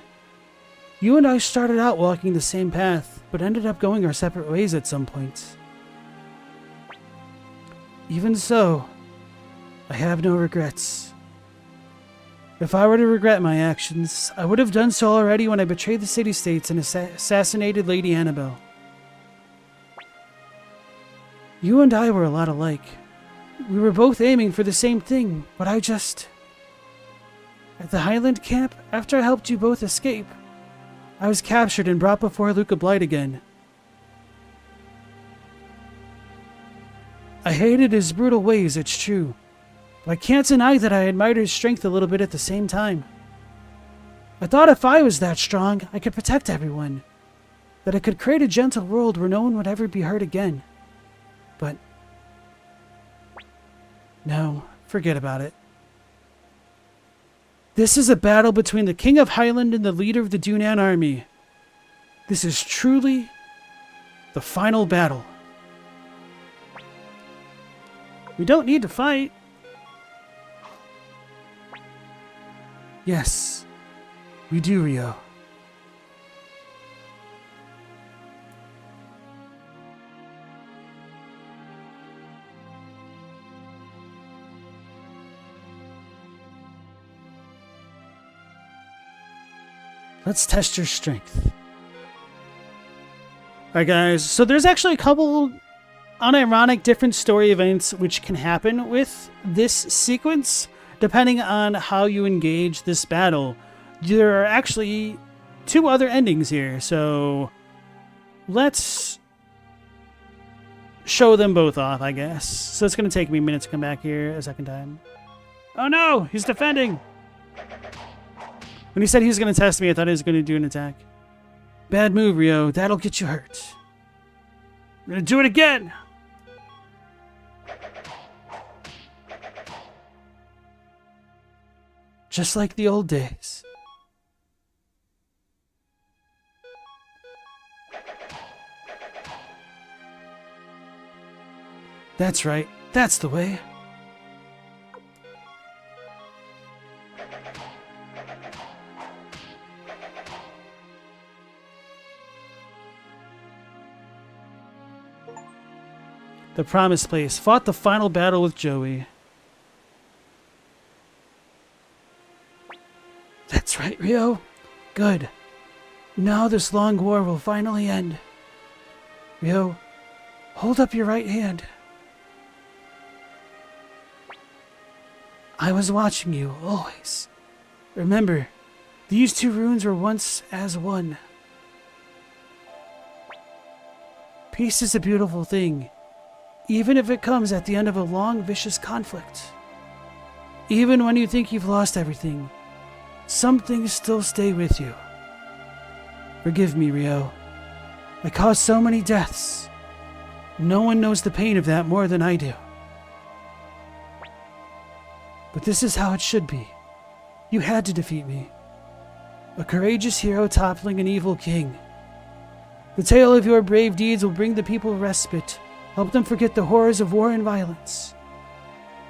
You and I started out walking the same path, but ended up going our separate ways at some point. Even so, I have no regrets. If I were to regret my actions, I would have done so already when I betrayed the city-states and assassinated Lady Annabelle. You and I were a lot alike. We were both aiming for the same thing, but I just... At the Highland camp, after I helped you both escape, I was captured and brought before Luca Blight again. I hated his brutal ways, it's true, but I can't deny that I admired his strength a little bit at the same time. I thought if I was that strong, I could protect everyone, that I could create a gentle world where no one would ever be hurt again. But no, forget about it. This is a battle between the King of Highland and the leader of the Dunan army. This is truly the final battle. We don't need to fight. Yes, we do, Ryo. Let's test your strength. Alright guys, so there's actually a couple unironic different story events which can happen with this sequence depending on how you engage this battle. There are actually 2 other endings here, so let's show them both off, I guess. So it's going to take me a minute to come back here a second time. Oh no, he's defending! When he said he was going to test me, I thought he was going to do an attack. Bad move, Ryo. That'll get you hurt. I'm going to do it again! Just like the old days. That's right. That's the way. The Promised Place fought the final battle with Joey. That's right, Ryo. Good. Now this long war will finally end. Ryo, hold up your right hand. I was watching you, always. Remember, these 2 runes were once as one. Peace is a beautiful thing, even if it comes at the end of a long, vicious conflict. Even when you think you've lost everything, some things still stay with you. Forgive me, Ryo. I caused so many deaths. No one knows the pain of that more than I do. But this is how it should be. You had to defeat me. A courageous hero toppling an evil king. The tale of your brave deeds will bring the people respite, help them forget the horrors of war and violence.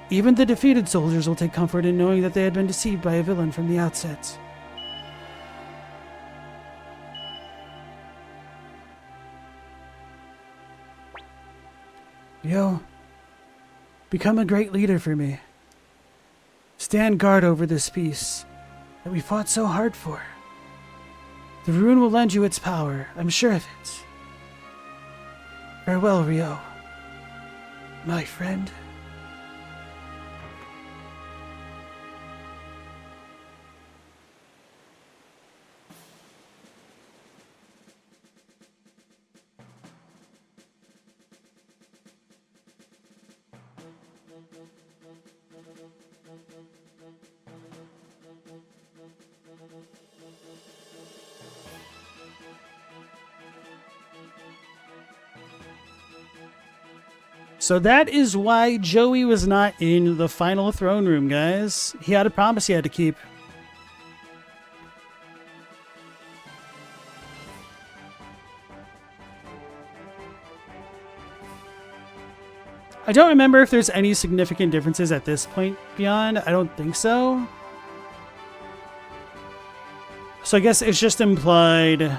Even the defeated soldiers will take comfort in knowing that they had been deceived by a villain from the outset. Ryo, become a great leader for me. Stand guard over this peace that we fought so hard for. The rune will lend you its power, I'm sure of it. Farewell, Ryo, my friend. So that is why Joey was not in the final throne room, guys. He had a promise he had to keep. I don't remember if there's any significant differences at this point beyond. I don't think so. So I guess it's just implied,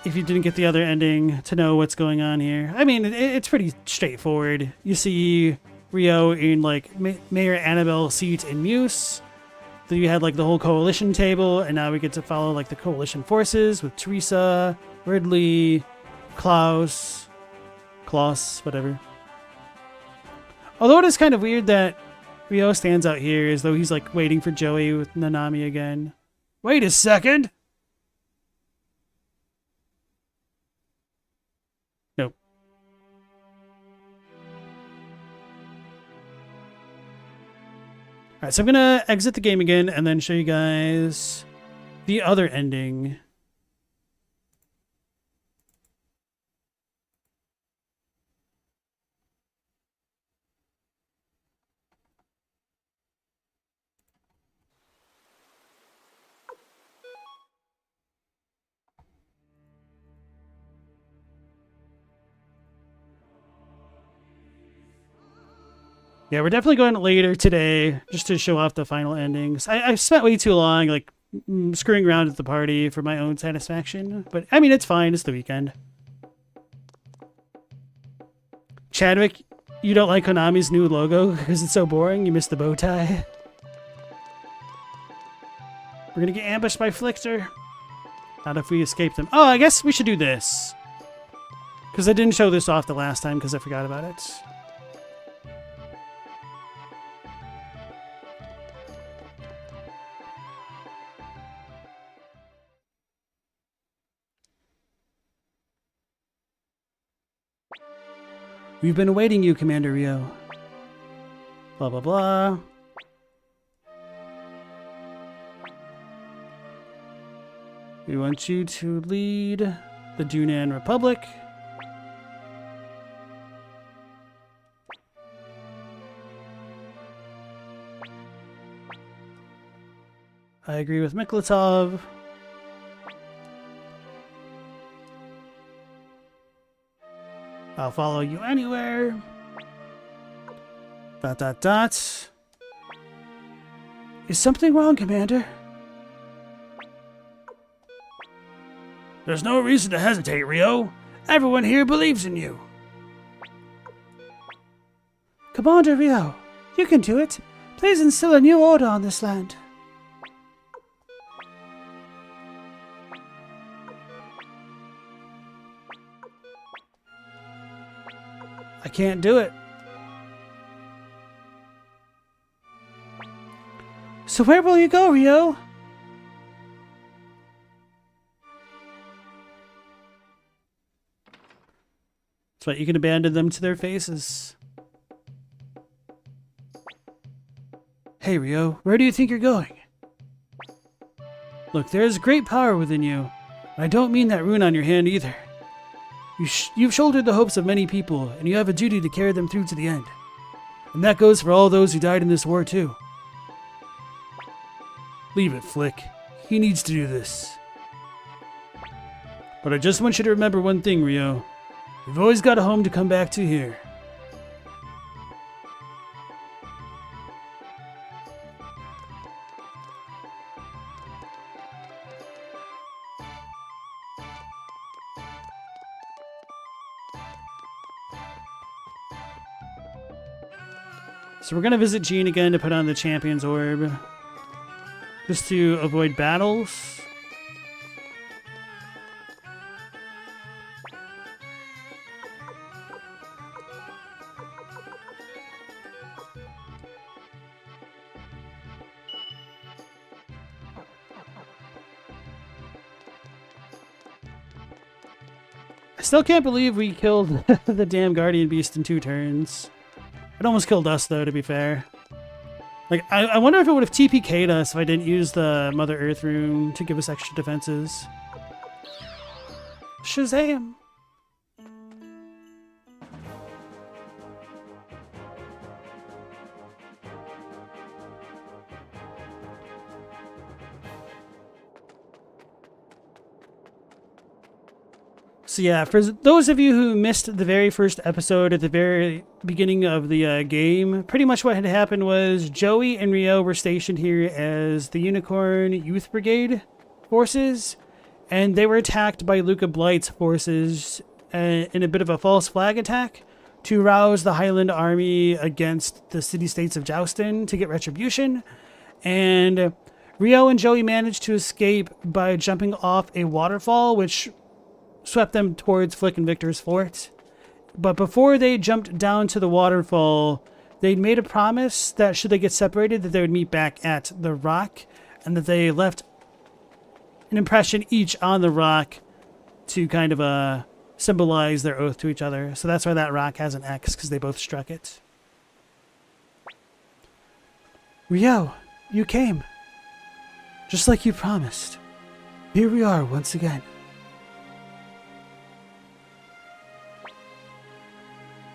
if you didn't get the other ending, to know what's going on here. I mean, it's pretty straightforward. You see Ryo in, like, Mayor Annabelle's seat in Muse. Then you had, like, the whole coalition table, and now we get to follow, like, the coalition forces with Teresa, Ridley, Klaus, whatever. Although it is kind of weird that Ryo stands out here as though he's, like, waiting for Joey with Nanami again. Wait a second! Nope. Alright, so I'm gonna exit the game again and then show you guys the other ending. Yeah, we're definitely going later today just to show off the final endings. I spent way too long, like, screwing around at the party for my own satisfaction. But, I mean, it's fine. It's the weekend. Chadwick, you don't like Konami's new logo because it's so boring? You missed the bow tie? We're gonna get ambushed by Flichter. Not if we escape them. Oh, I guess we should do this. Because I didn't show this off the last time because I forgot about it. We've been awaiting you, Commander Ryo. Blah, blah, blah. We want you to lead the Junan Republic. I agree with Miklatov. I'll follow you anywhere. ... Is something wrong, Commander? There's no reason to hesitate, Ryo. Everyone here believes in you. Commander Ryo, you can do it. Please instill a new order on this land. I can't do it. So where will you go, Ryo? That's right, you can abandon them to their faces. Hey, Ryo, where do you think you're going? Look, there is great power within you. And I don't mean that rune on your hand either. You've shouldered the hopes of many people, and you have a duty to carry them through to the end. And that goes for all those who died in this war, too. Leave it, Flick. He needs to do this. But I just want you to remember one thing, Ryo. You've always got a home to come back to here. So we're going to visit Jean again to put on the Champion's Orb. Just to avoid battles. I still can't believe we killed the damn Guardian Beast in 2 turns. It almost killed us, though, to be fair. Like, I wonder if it would have TPK'd us if I didn't use the Mother Earth rune to give us extra defenses. Shazam! So yeah, for those of you who missed the very first episode at the very beginning of the game, pretty much what had happened was Joey and Ryo were stationed here as the Unicorn Youth Brigade forces, and they were attacked by Luca Blight's forces in a bit of a false flag attack to rouse the Highland Army against the city-states of Joustin to get retribution, and Ryo and Joey managed to escape by jumping off a waterfall, which swept them towards Flick and Victor's fort. But before they jumped down to the waterfall, they'd made a promise that should they get separated, that they would meet back at the rock, and that they left an impression each on the rock to kind of symbolize their oath to each other. So that's why that rock has an X, because they both struck it. Ryo, you came. Just like you promised. Here we are once again.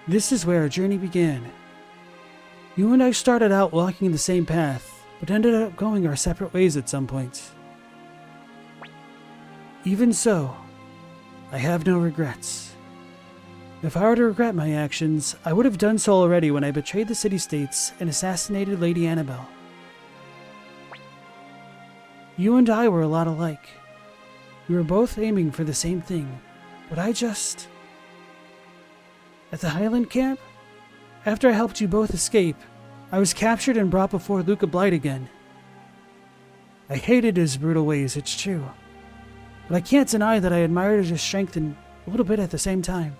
This is where our journey began. You and I started out walking the same path, but ended up going our separate ways at some point. Even so, I have no regrets. If I were to regret my actions, I would have done so already when I betrayed the city-states and assassinated Lady Annabelle. You and I were a lot alike. We were both aiming for the same thing, but I just... At the Highland camp, after I helped you both escape, I was captured and brought before Luca Blight again. I hated his brutal ways, it's true, but I can't deny that I admired his strength and a little bit at the same time.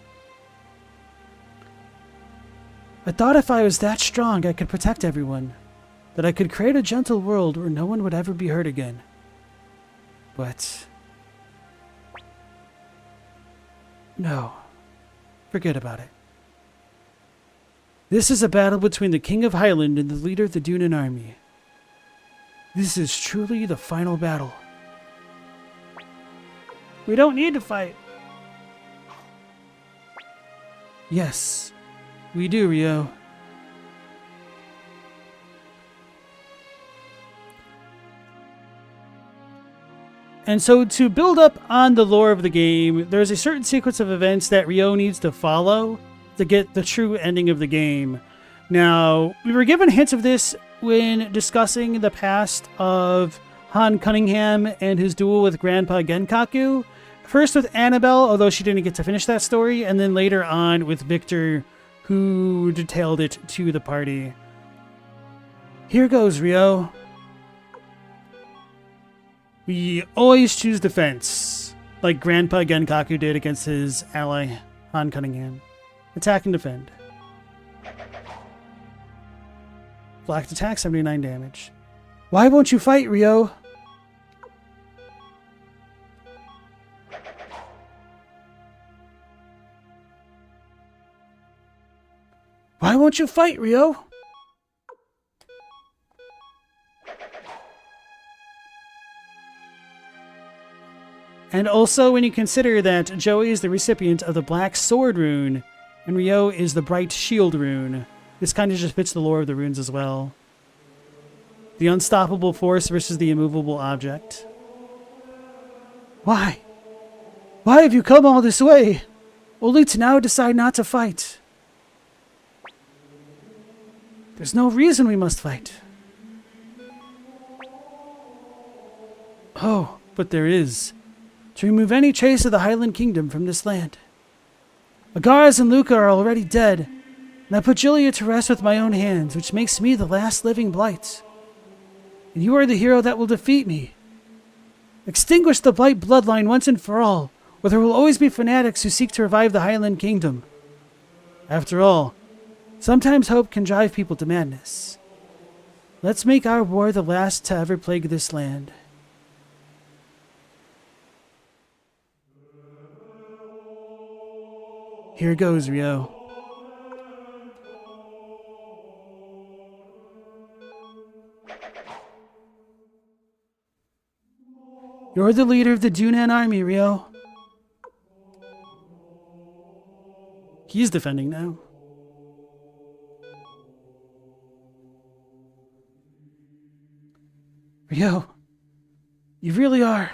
I thought if I was that strong, I could protect everyone, that I could create a gentle world where no one would ever be hurt again. But no, forget about it. This is a battle between the King of Highland and the leader of the Dunan army. This is truly the final battle. We don't need to fight. Yes, we do, Rio. And so to build up on the lore of the game, there's a certain sequence of events that Ryo needs to follow to get the true ending of the game. Now, we were given hints of this when discussing the past of Han Cunningham and his duel with Grandpa Genkaku. First with Annabelle, although she didn't get to finish that story, and then later on with Victor, who detailed it to the party. Here goes, Rio. We always choose defense, like Grandpa Genkaku did against his ally, Han Cunningham. Attack and defend. Black attack, 79 damage. Why won't you fight, Rio? Why won't you fight, Rio? And also when you consider that Joey is the recipient of the Black Sword rune, and Ryo is the Bright Shield rune, this kind of just fits the lore of the runes as well. The unstoppable force versus the immovable object. Why? Why have you come all this way, only to now decide not to fight? There's no reason we must fight. Oh, but there is. To remove any trace of the Highland Kingdom from this land. Agaras and Luca are already dead, and I put Julia to rest with my own hands, which makes me the last living Blight. And you are the hero that will defeat me. Extinguish the Blight bloodline once and for all, or there will always be fanatics who seek to revive the Highland Kingdom. After all, sometimes hope can drive people to madness. Let's make our war the last to ever plague this land. Here goes, Rio. You're the leader of the Dunan army, Rio. He's defending now. Rio, you really are.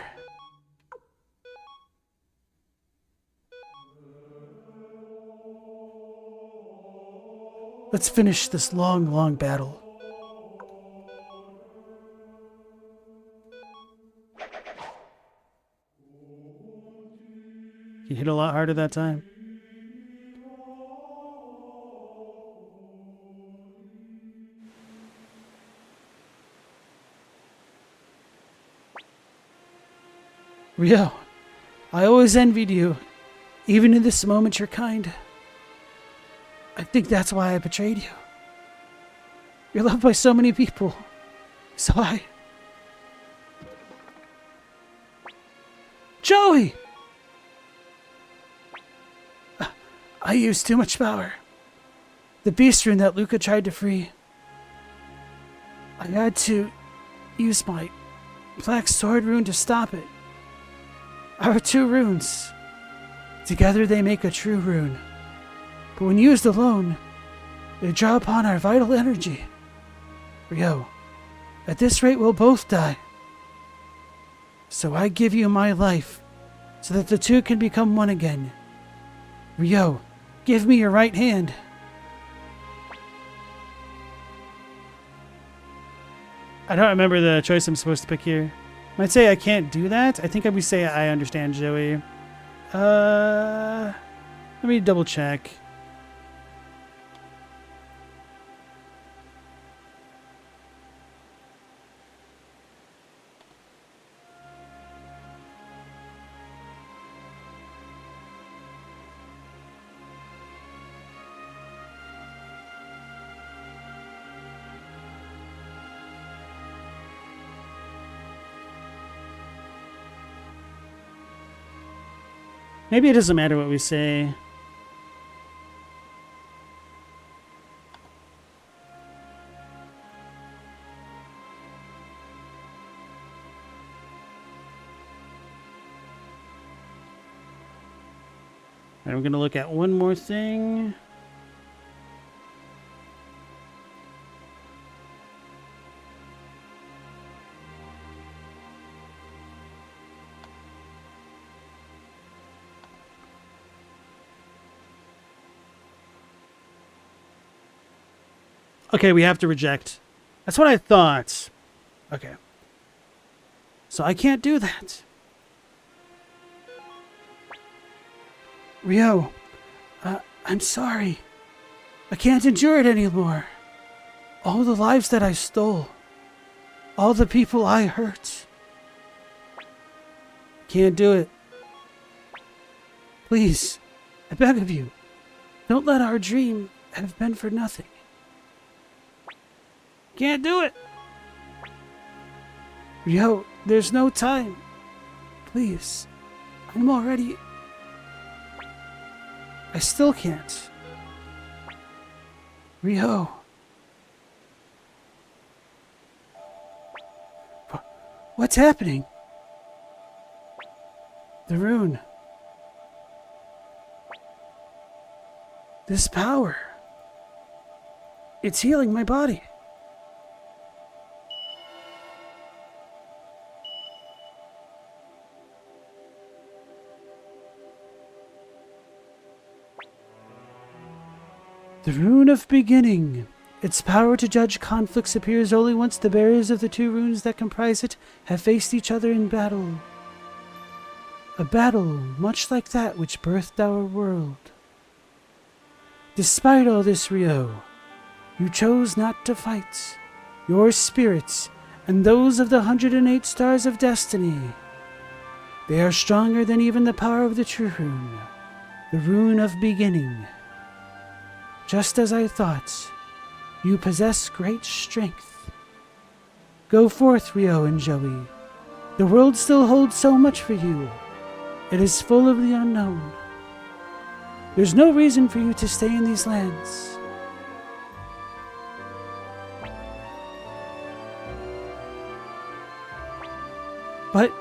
Let's finish this long, long battle. He hit a lot harder that time. Rio, I always envied you. Even in this moment, you're kind. I think that's why I betrayed you. You're loved by so many people. So Joey! I used too much power. The beast rune that Luca tried to free. I had to use my Black Sword rune to stop it. Our two runes. Together they make a true rune. But when used alone, they draw upon our vital energy. Rio, at this rate we'll both die. So I give you my life, so that the two can become one again. Rio, give me your right hand. I don't remember the choice I'm supposed to pick here. Might say I can't do that. I think I would say I understand, Joey. Let me double check. Maybe it doesn't matter what we say. And we're going to look at one more thing. Okay, we have to reject. That's what I thought. Okay. So I can't do that. Ryo, I'm sorry. I can't endure it anymore. All the lives that I stole. All the people I hurt. Can't do it. Please, I beg of you, don't let our dream have been for nothing. Can't do it. Ryo, there's no time. Please, I'm already... I still can't. Ryo. What's happening? The rune. This power. It's healing my body. The Rune of Beginning. Its power to judge conflicts appears only once the bearers of the two runes that comprise it have faced each other in battle. A battle much like that which birthed our world. Despite all this, Ryo, you chose not to fight. Your spirits and those of the 108 stars of destiny. They are stronger than even the power of the true rune, the Rune of Beginning. Just as I thought, you possess great strength. Go forth, Ryo and Joey. The world still holds so much for you. It is full of the unknown. There's no reason for you to stay in these lands. But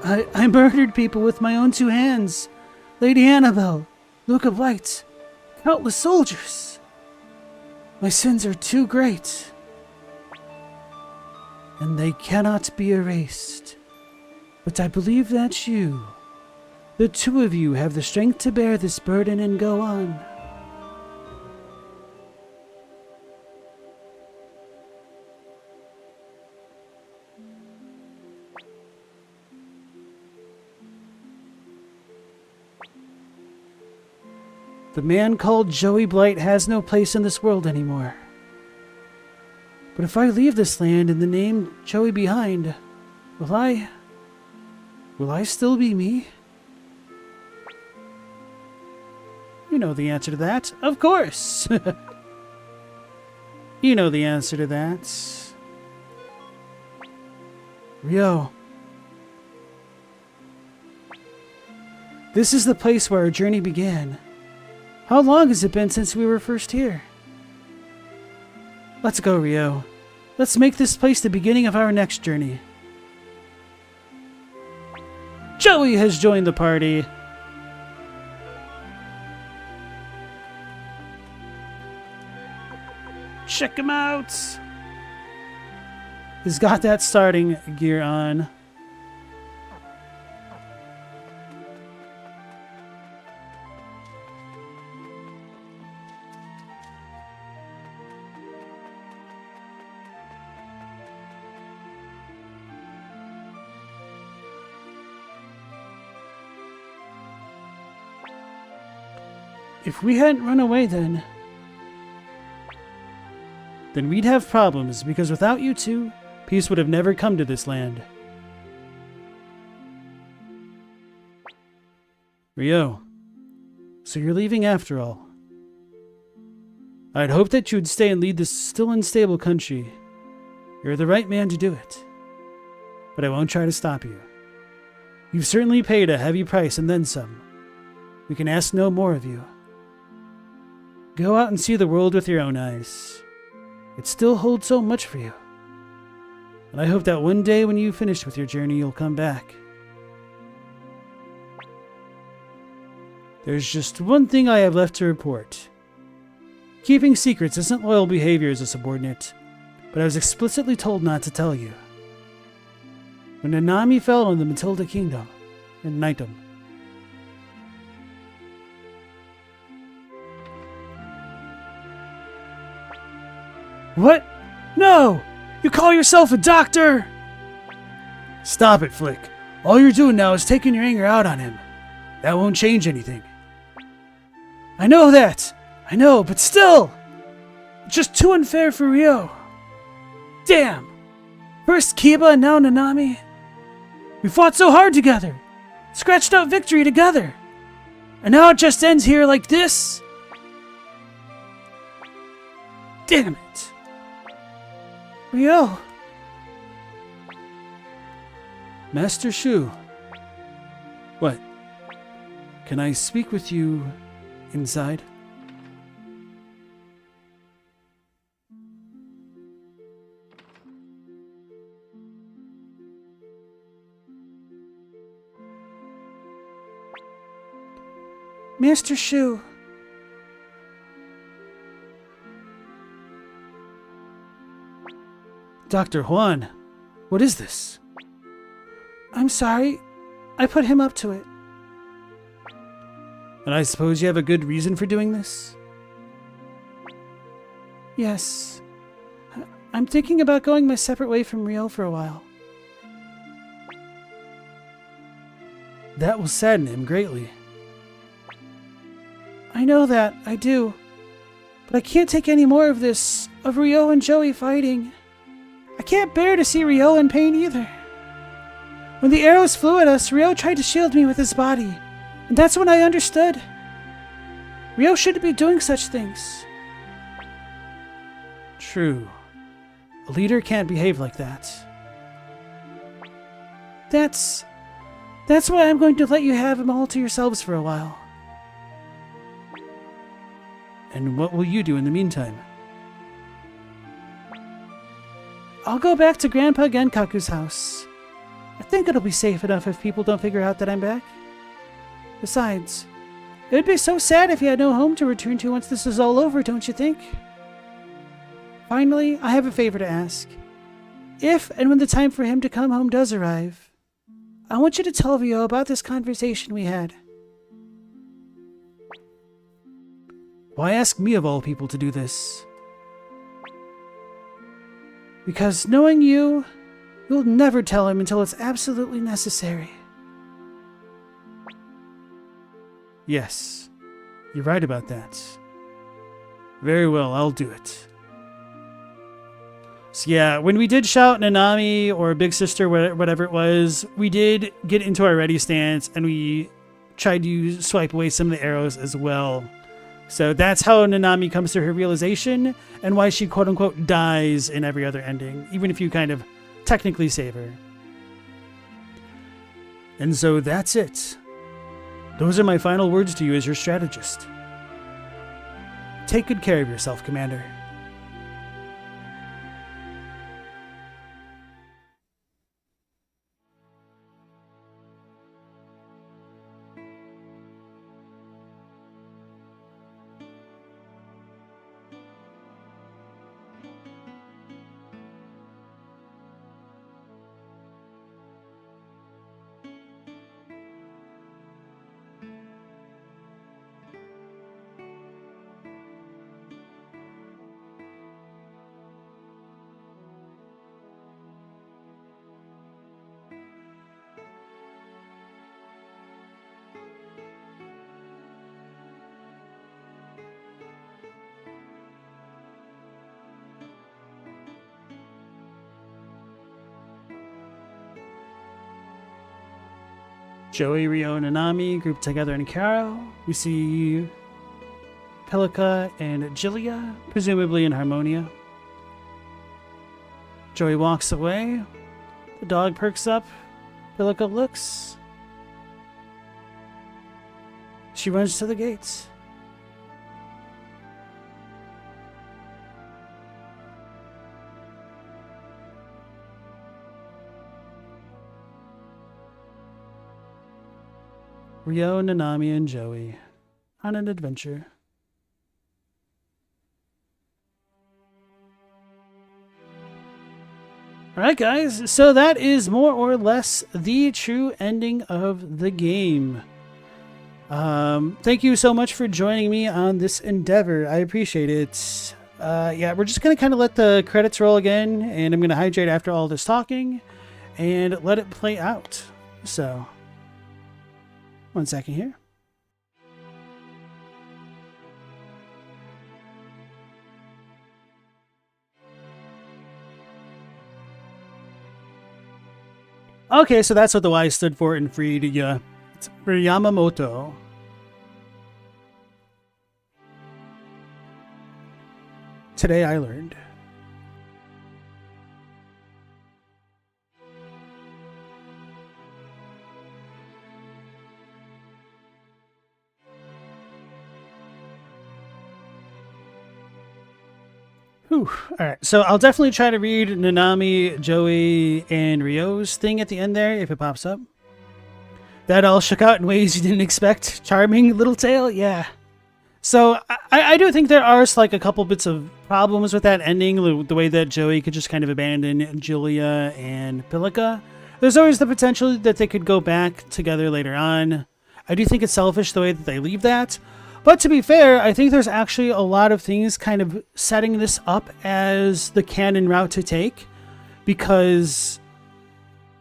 I murdered people with my own two hands. Lady Annabelle, Luke of Light, countless soldiers. My sins are too great, and they cannot be erased. But I believe that you, the two of you, have the strength to bear this burden and go on. The man called Joey Blight has no place in this world anymore. But if I leave this land and the name Joey behind, will I still be me? You know the answer to that, of course. You know the answer to that. Ryo. This is the place where our journey began. How long has it been since we were first here? Let's go, Ryo. Let's make this place the beginning of our next journey. Joey has joined the party. Check him out. He's got that starting gear on. If we hadn't run away then we'd have problems, because without you two, peace would have never come to this land. Ryo, so you're leaving after all. I'd hoped that you'd stay and lead this still unstable country. You're the right man to do it. But I won't try to stop you. You've certainly paid a heavy price and then some. we can ask no more of you. Go out and see the world with your own eyes. It still holds so much for you. And I hope that one day when you've finished with your journey, you'll come back. There's just one thing I have left to report. Keeping secrets isn't loyal behavior as a subordinate, but I was explicitly told not to tell you. When Nanami fell in the Matilda Kingdom and Knightdom. What? No! You call yourself a doctor? Stop it, Flick. All you're doing now is taking your anger out on him. That won't change anything. I know that. I know, but still. It's just too unfair for Ryo. Damn. First Kiba and now Nanami. We fought so hard together. Scratched out victory together. And now it just ends here like this? Damn it. Ryo. Master Shu. What? Can I speak with you inside? Master Shu. Dr. Juan, what is this? I'm sorry. I put him up to it. And I suppose you have a good reason for doing this? Yes. I'm thinking about going my separate way from Ryo for a while. That will sadden him greatly. I know that, I do. But I can't take any more of this, of Ryo and Joey fighting. I can't bear to see Ryo in pain either. When the arrows flew at us, Ryo tried to shield me with his body. And that's when I understood. Ryo shouldn't be doing such things. True. A leader can't behave like that. That's why I'm going to let you have him all to yourselves for a while. And what will you do in the meantime? I'll go back to Grandpa Genkaku's house. I think it'll be safe enough if people don't figure out that I'm back. Besides, it would be so sad if he had no home to return to once this is all over, don't you think? Finally, I have a favor to ask. If and when the time for him to come home does arrive, I want you to tell Ryo about this conversation we had. Why ask me of all people to do this? Because knowing you, you'll never tell him until it's absolutely necessary. Yes, you're right about that. Very well, I'll do it. So yeah, when we did shout Nanami or Big Sister, whatever it was, we did get into our ready stance and we tried to swipe away some of the arrows as well. So that's how Nanami comes to her realization and why she quote-unquote dies in every other ending, even if you kind of technically save her. And so that's it. Those are my final words to you as your strategist. Take good care of yourself, Commander. Joey, Ryo, and Nanami grouped together in Karo. We see Pelika and Jilia, presumably in Harmonia. Joey walks away. The dog perks up. Pelika looks. She runs to the gates. Ryo, Nanami, and Joey on an adventure. Alright guys, so that is more or less the true ending of the game. Thank you so much for joining me on this endeavor. I appreciate it. Yeah, we're just going to kind of let the credits roll again, and I'm going to hydrate after all this talking and let it play out. So, 1 second here. Okay, so that's what the Y stood for in free to you. It's for Yamamoto. Today I learned. Whew. Alright, so I'll definitely try to read Nanami, Joey, and Ryo's thing at the end there if it pops up. That all shook out in ways you didn't expect. Charming little tale, yeah. So I do think there are like a couple bits of problems with that ending, the way that Joey could just kind of abandon Julia and Pilika. There's always the potential that they could go back together later on. I do think it's selfish the way that they leave that. But to be fair, I think there's actually a lot of things kind of setting this up as the canon route to take, because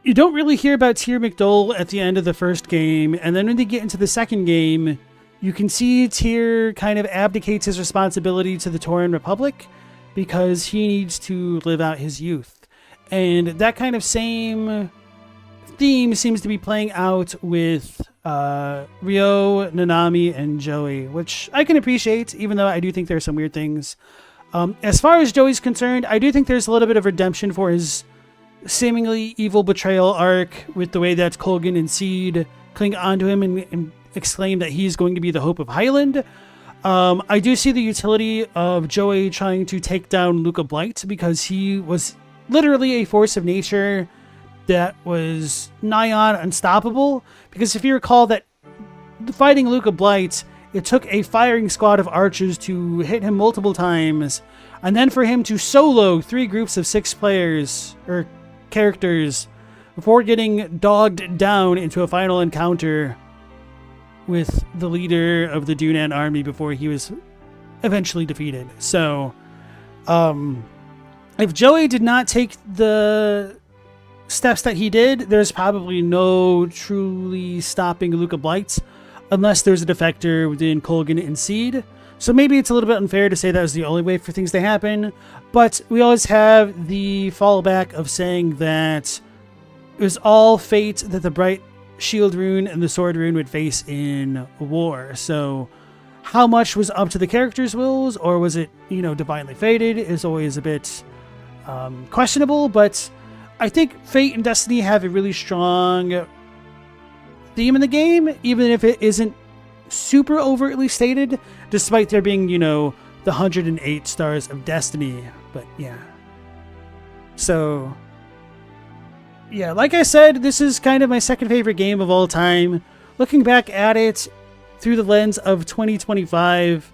you don't really hear about Tyr McDowell at the end of the first game, and then when they get into the second game, you can see Tyr kind of abdicates his responsibility to the Tauren Republic because he needs to live out his youth. And that kind of same theme seems to be playing out with Ryo, Nanami, and Joey, which I can appreciate, even though I do think there are some weird things. As far as Joey's concerned, I do think there's a little bit of redemption for his seemingly evil betrayal arc with the way that Colgan and Seed cling onto him and exclaim that he's going to be the hope of Highland. I do see the utility of Joey trying to take down Luca Blight because he was literally a force of nature that was nigh on unstoppable. Because if you recall that fighting Luca Blight, it took a firing squad of archers to hit him multiple times, and then for him to solo 3 groups of 6 players, or characters, before getting dogged down into a final encounter with the leader of the Dunan army before he was eventually defeated. So, if Joey did not take the steps that he did, there's probably no truly stopping Luca Blight unless there's a defector within Colgan and Seed. So maybe it's a little bit unfair to say that was the only way for things to happen, but we always have the fallback of saying that it was all fate that the Bright Shield Rune and the Sword Rune would face in war. So how much was up to the characters' wills, or was it, divinely fated, is always a bit questionable, but I think fate and destiny have a really strong theme in the game, even if it isn't super overtly stated, despite there being, the 108 stars of destiny. But yeah. So, yeah, like I said, this is kind of my second favorite game of all time. Looking back at it through the lens of 2025,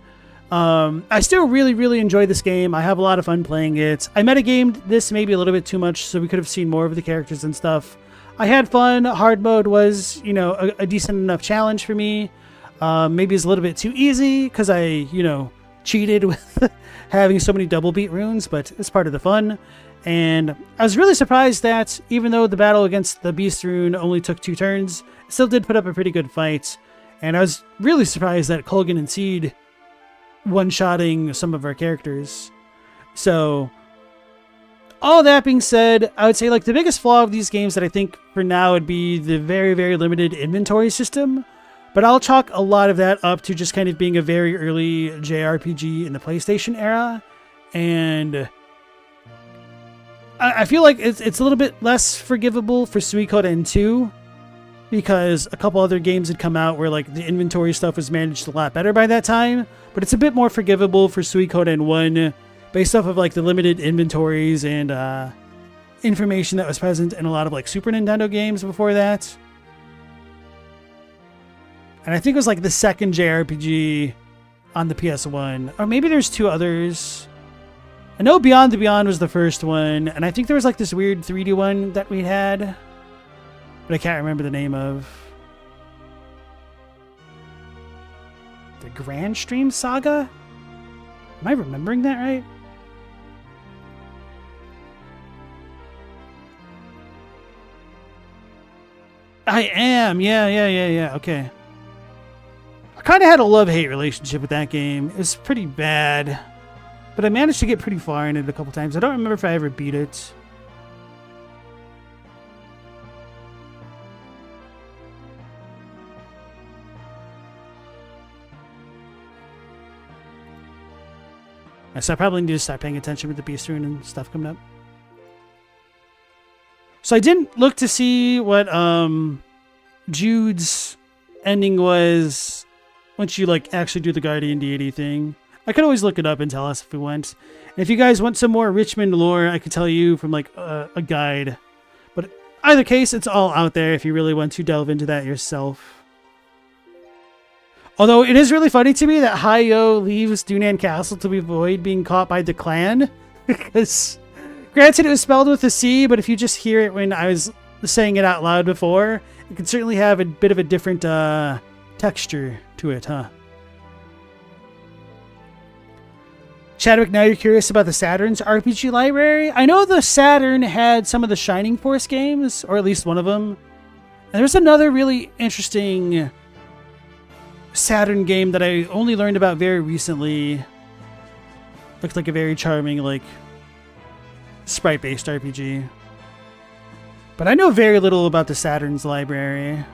I still really, really enjoy this game. I have a lot of fun playing it. I metagamed this maybe a little bit too much, so we could have seen more of the characters and stuff. I had fun. Hard mode was, a decent enough challenge for me. Maybe it's a little bit too easy because I, cheated with having so many double beat runes, but it's part of the fun. And I was really surprised that even though the battle against the Beast Rune only took 2 turns, it still did put up a pretty good fight. And I was really surprised that Colgan and Seed one-shotting some of our characters. So, all that being said, I would say the biggest flaw of these games that I think for now would be the very, very limited inventory system. But I'll chalk a lot of that up to just kind of being a very early JRPG in the PlayStation era. And I feel like it's a little bit less forgivable for Suikoden 2. because a couple other games had come out where like the inventory stuff was managed a lot better by that time, but it's a bit more forgivable for Suikoden 1 based off of like the limited inventories and information that was present in a lot of like Super Nintendo games before that. And I think it was like the second JRPG on the PS1, or maybe there's two others. I know Beyond the Beyond was the first one, and I think there was like this weird 3D one that we had, but I can't remember the name of. The Grand Stream Saga? Am I remembering that right? I am. Yeah. Okay. I kind of had a love-hate relationship with that game. It was pretty bad, but I managed to get pretty far in it a couple times. I don't remember if I ever beat it. So I probably need to start paying attention with the Beast Rune and stuff coming up. So I didn't look to see what Jude's ending was once you like actually do the Guardian Deity thing. I could always look it up and tell us if we went. And if you guys want some more Richmond lore, I could tell you from like a guide. But either case, it's all out there if you really want to delve into that yourself. Although it is really funny to me that Hayo leaves Dunan Castle to avoid being caught by the clan. Because granted, it was spelled with a C, but if you just hear it when I was saying it out loud before, it can certainly have a bit of a different texture to it, huh? Chadwick, now you're curious about the Saturn's RPG library? I know the Saturn had some of the Shining Force games, or at least one of them. And there's another really interesting Saturn game that I only learned about very recently. Looked like a very charming, like, sprite-based RPG. But I know very little about the Saturn's library.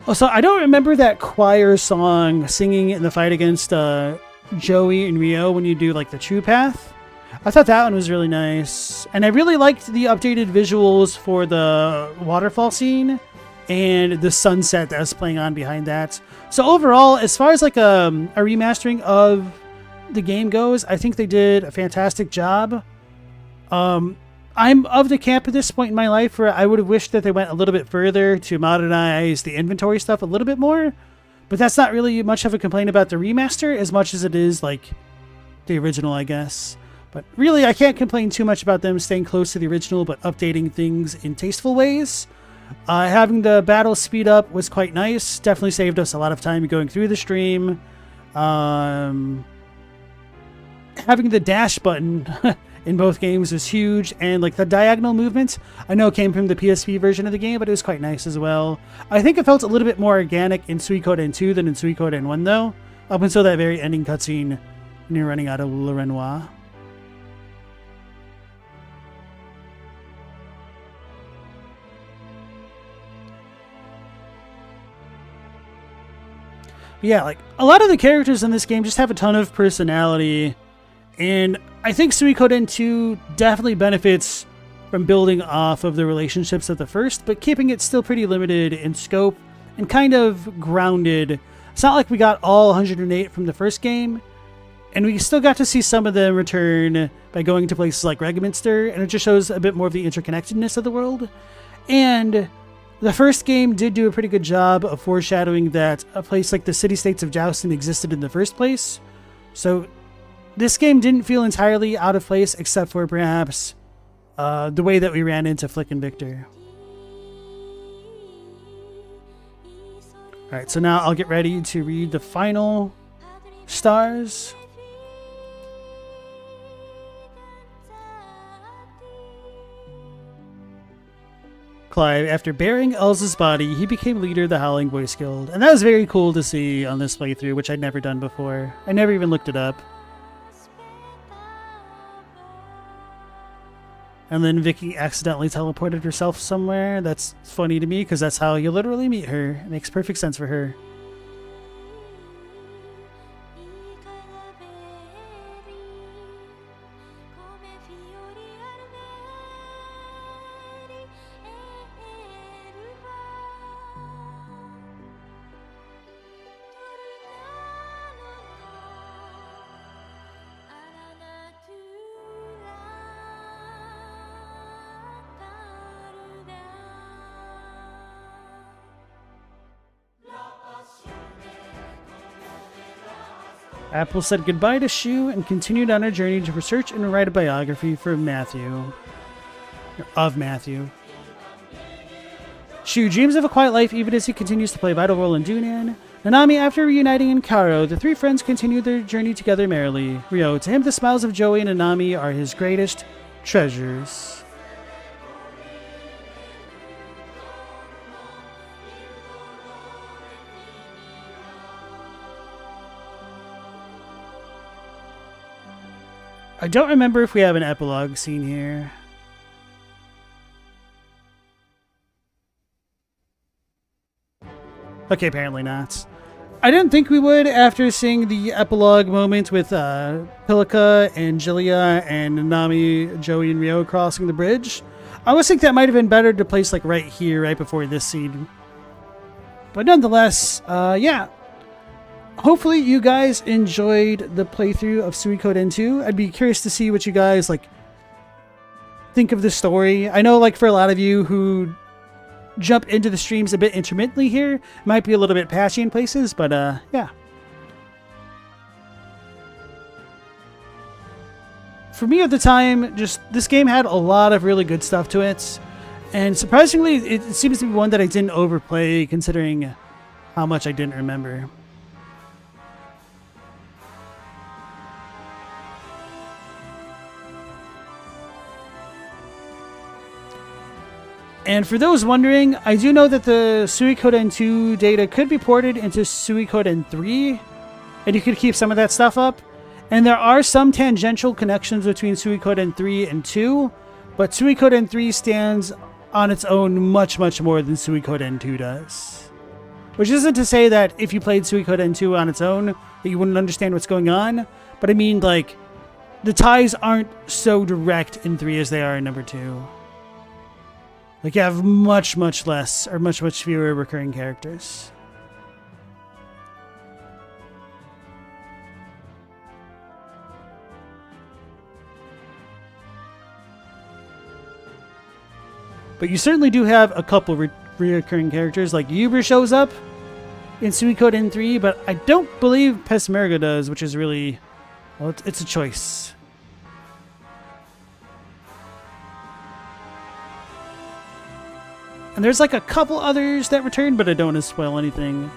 Also, I don't remember that choir song singing in the fight against Joey and Rio when you do like the True Path. I thought that one was really nice. And I really liked the updated visuals for the waterfall scene and the sunset that was playing on behind that. So overall, as far as like a remastering of the game goes, I think they did a fantastic job. I'm of the camp at this point in my life where I would have wished that they went a little bit further to modernize the inventory stuff a little bit more. But that's not really much of a complaint about the remaster as much as it is like the original, I guess. But really, I can't complain too much about them staying close to the original but updating things in tasteful ways. Having the battle speed up was quite nice. Definitely saved us a lot of time going through the stream. Having the dash button in both games was huge, and like the diagonal movement, I know it came from the PSP version of the game, but it was quite nice as well. I think it felt a little bit more organic in Suikoden 2 than in Suikoden 1 though, up until that very ending cutscene when you're running out of Le Renoir. Yeah, like a lot of the characters in this game just have a ton of personality, and I think Suikoden 2 definitely benefits from building off of the relationships of the first, but keeping it still pretty limited in scope and kind of grounded. It's not like we got all 108 from the first game, and we still got to see some of them return by going to places like Regminster, and it just shows a bit more of the interconnectedness of the world. And the first game did do a pretty good job of foreshadowing that a place like the city-states of Joustin existed in the first place. So this game didn't feel entirely out of place, except for perhaps the way that we ran into Flick and Victor. Alright, so now I'll get ready to read the final stars. Clive, after burying Elza's body, he became leader of the Howling Voice Guild. And that was very cool to see on this playthrough, which I'd never done before. I never even looked it up. And then Vicky accidentally teleported herself somewhere. That's funny to me, because that's how you literally meet her. It makes perfect sense for her. Apple said goodbye to Shu and continued on her journey to research and write a biography for Matthew. Of Matthew. Shu dreams of a quiet life even as he continues to play a vital role in Dunan. Nanami, after reuniting in Karo, the three friends continue their journey together merrily. Ryo, to him the smiles of Joey and Nanami are his greatest treasures. I don't remember if we have an epilogue scene here. Okay, apparently not. I didn't think we would after seeing the epilogue moment with Pilika and Jilia and Nanami, Joey, and Ryo crossing the bridge. I always think that might have been better to place like right here, right before this scene. But nonetheless, yeah. Hopefully you guys enjoyed the playthrough of Suikoden 2. I'd be curious to see what you guys like think of the story. I know like for a lot of you who jump into the streams a bit intermittently here, might be a little bit patchy in places, but yeah. For me at the time, just this game had a lot of really good stuff to it. And surprisingly, it seems to be one that I didn't overplay considering how much I didn't remember. And for those wondering, I do know that the Suikoden 2 data could be ported into Suikoden 3, and you could keep some of that stuff up. And there are some tangential connections between Suikoden 3 and 2, but Suikoden 3 stands on its own much, much more than Suikoden 2 does. Which isn't to say that if you played Suikoden 2 on its own, that you wouldn't understand what's going on, but I mean, like, the ties aren't so direct in 3 as they are in number 2. Like, you have much, much less, or much, much fewer recurring characters. But you certainly do have a couple reoccurring characters, like Yuber shows up in Suikoden 3, but I don't believe Pesmerga does, which is really, well, it's a choice. And there's like a couple others that return, but I don't want to spoil anything.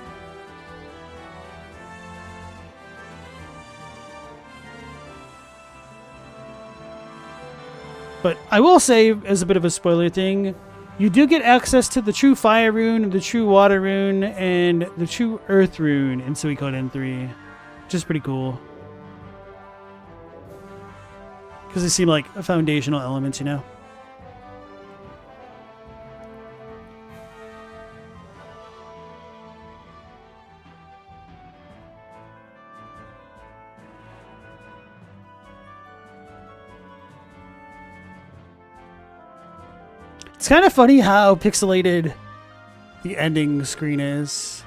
But I will say, as a bit of a spoiler thing, you do get access to the true fire rune, the true water rune, and the true earth rune in Suikoden 3. Which is pretty cool. Because they seem like foundational elements, you know? It's kind of funny how pixelated the ending screen is.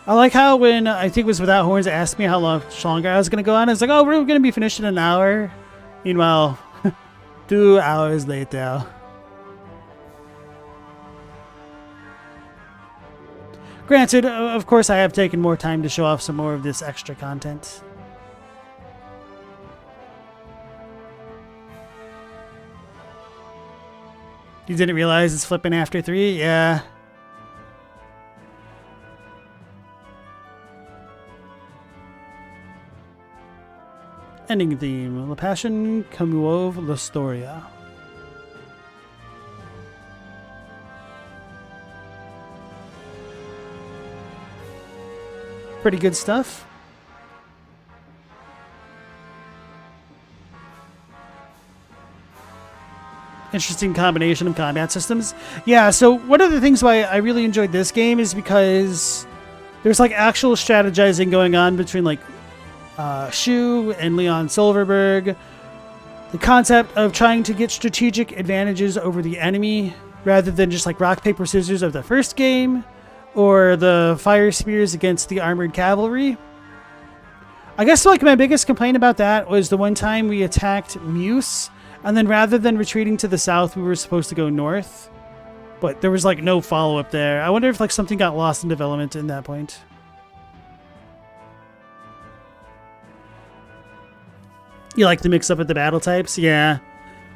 I like how when I think it was Without Horns asked me how much longer I was going to go on, I was like, oh, we're going to be finished in an hour. Meanwhile, 2 hours later. Granted, of course, I have taken more time to show off some more of this extra content. You didn't realize it's flipping after 3? Yeah. Ending theme, La Passion Commuove La Storia. Pretty good stuff. Interesting combination of combat systems. Yeah, so one of the things why I really enjoyed this game is because there's like actual strategizing going on between like Shu and Leon Silverberg. the concept of trying to get strategic advantages over the enemy rather than just like rock, paper, scissors of the first game or the fire spears against the armored cavalry. I guess like my biggest complaint about that was the one time we attacked Muse, and then rather than retreating to the south, we were supposed to go north. But there was like no follow-up there. I wonder if like something got lost in development in that point. You like the mix up of the battle types? Yeah.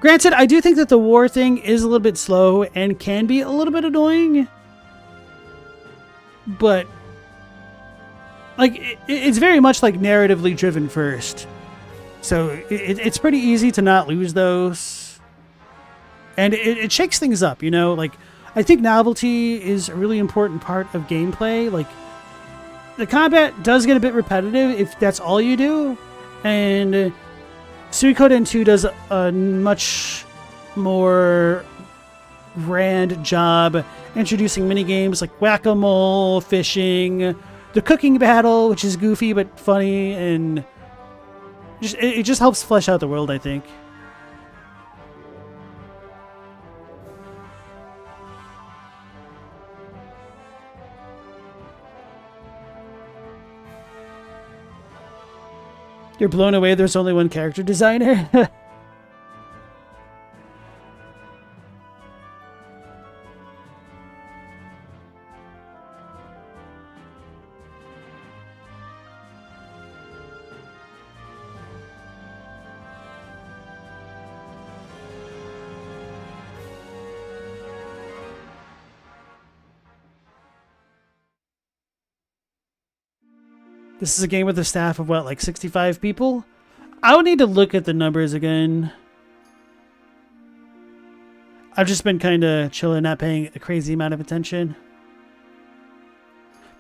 Granted, I do think that the war thing is a little bit slow and can be a little bit annoying. But like it's very much like narratively driven first. So it's pretty easy to not lose those. And it shakes things up, you know? Like, I think novelty is a really important part of gameplay. Like, the combat does get a bit repetitive if that's all you do. And Suikoden 2 does a much more grand job introducing minigames like whack-a-mole, fishing, the cooking battle, which is goofy but funny, and it just helps flesh out the world, I think. You're blown away there's only one character designer? This is a game with a staff of what, like 65 people? I would need to look at the numbers again. I've just been kind of chilling, not paying a crazy amount of attention.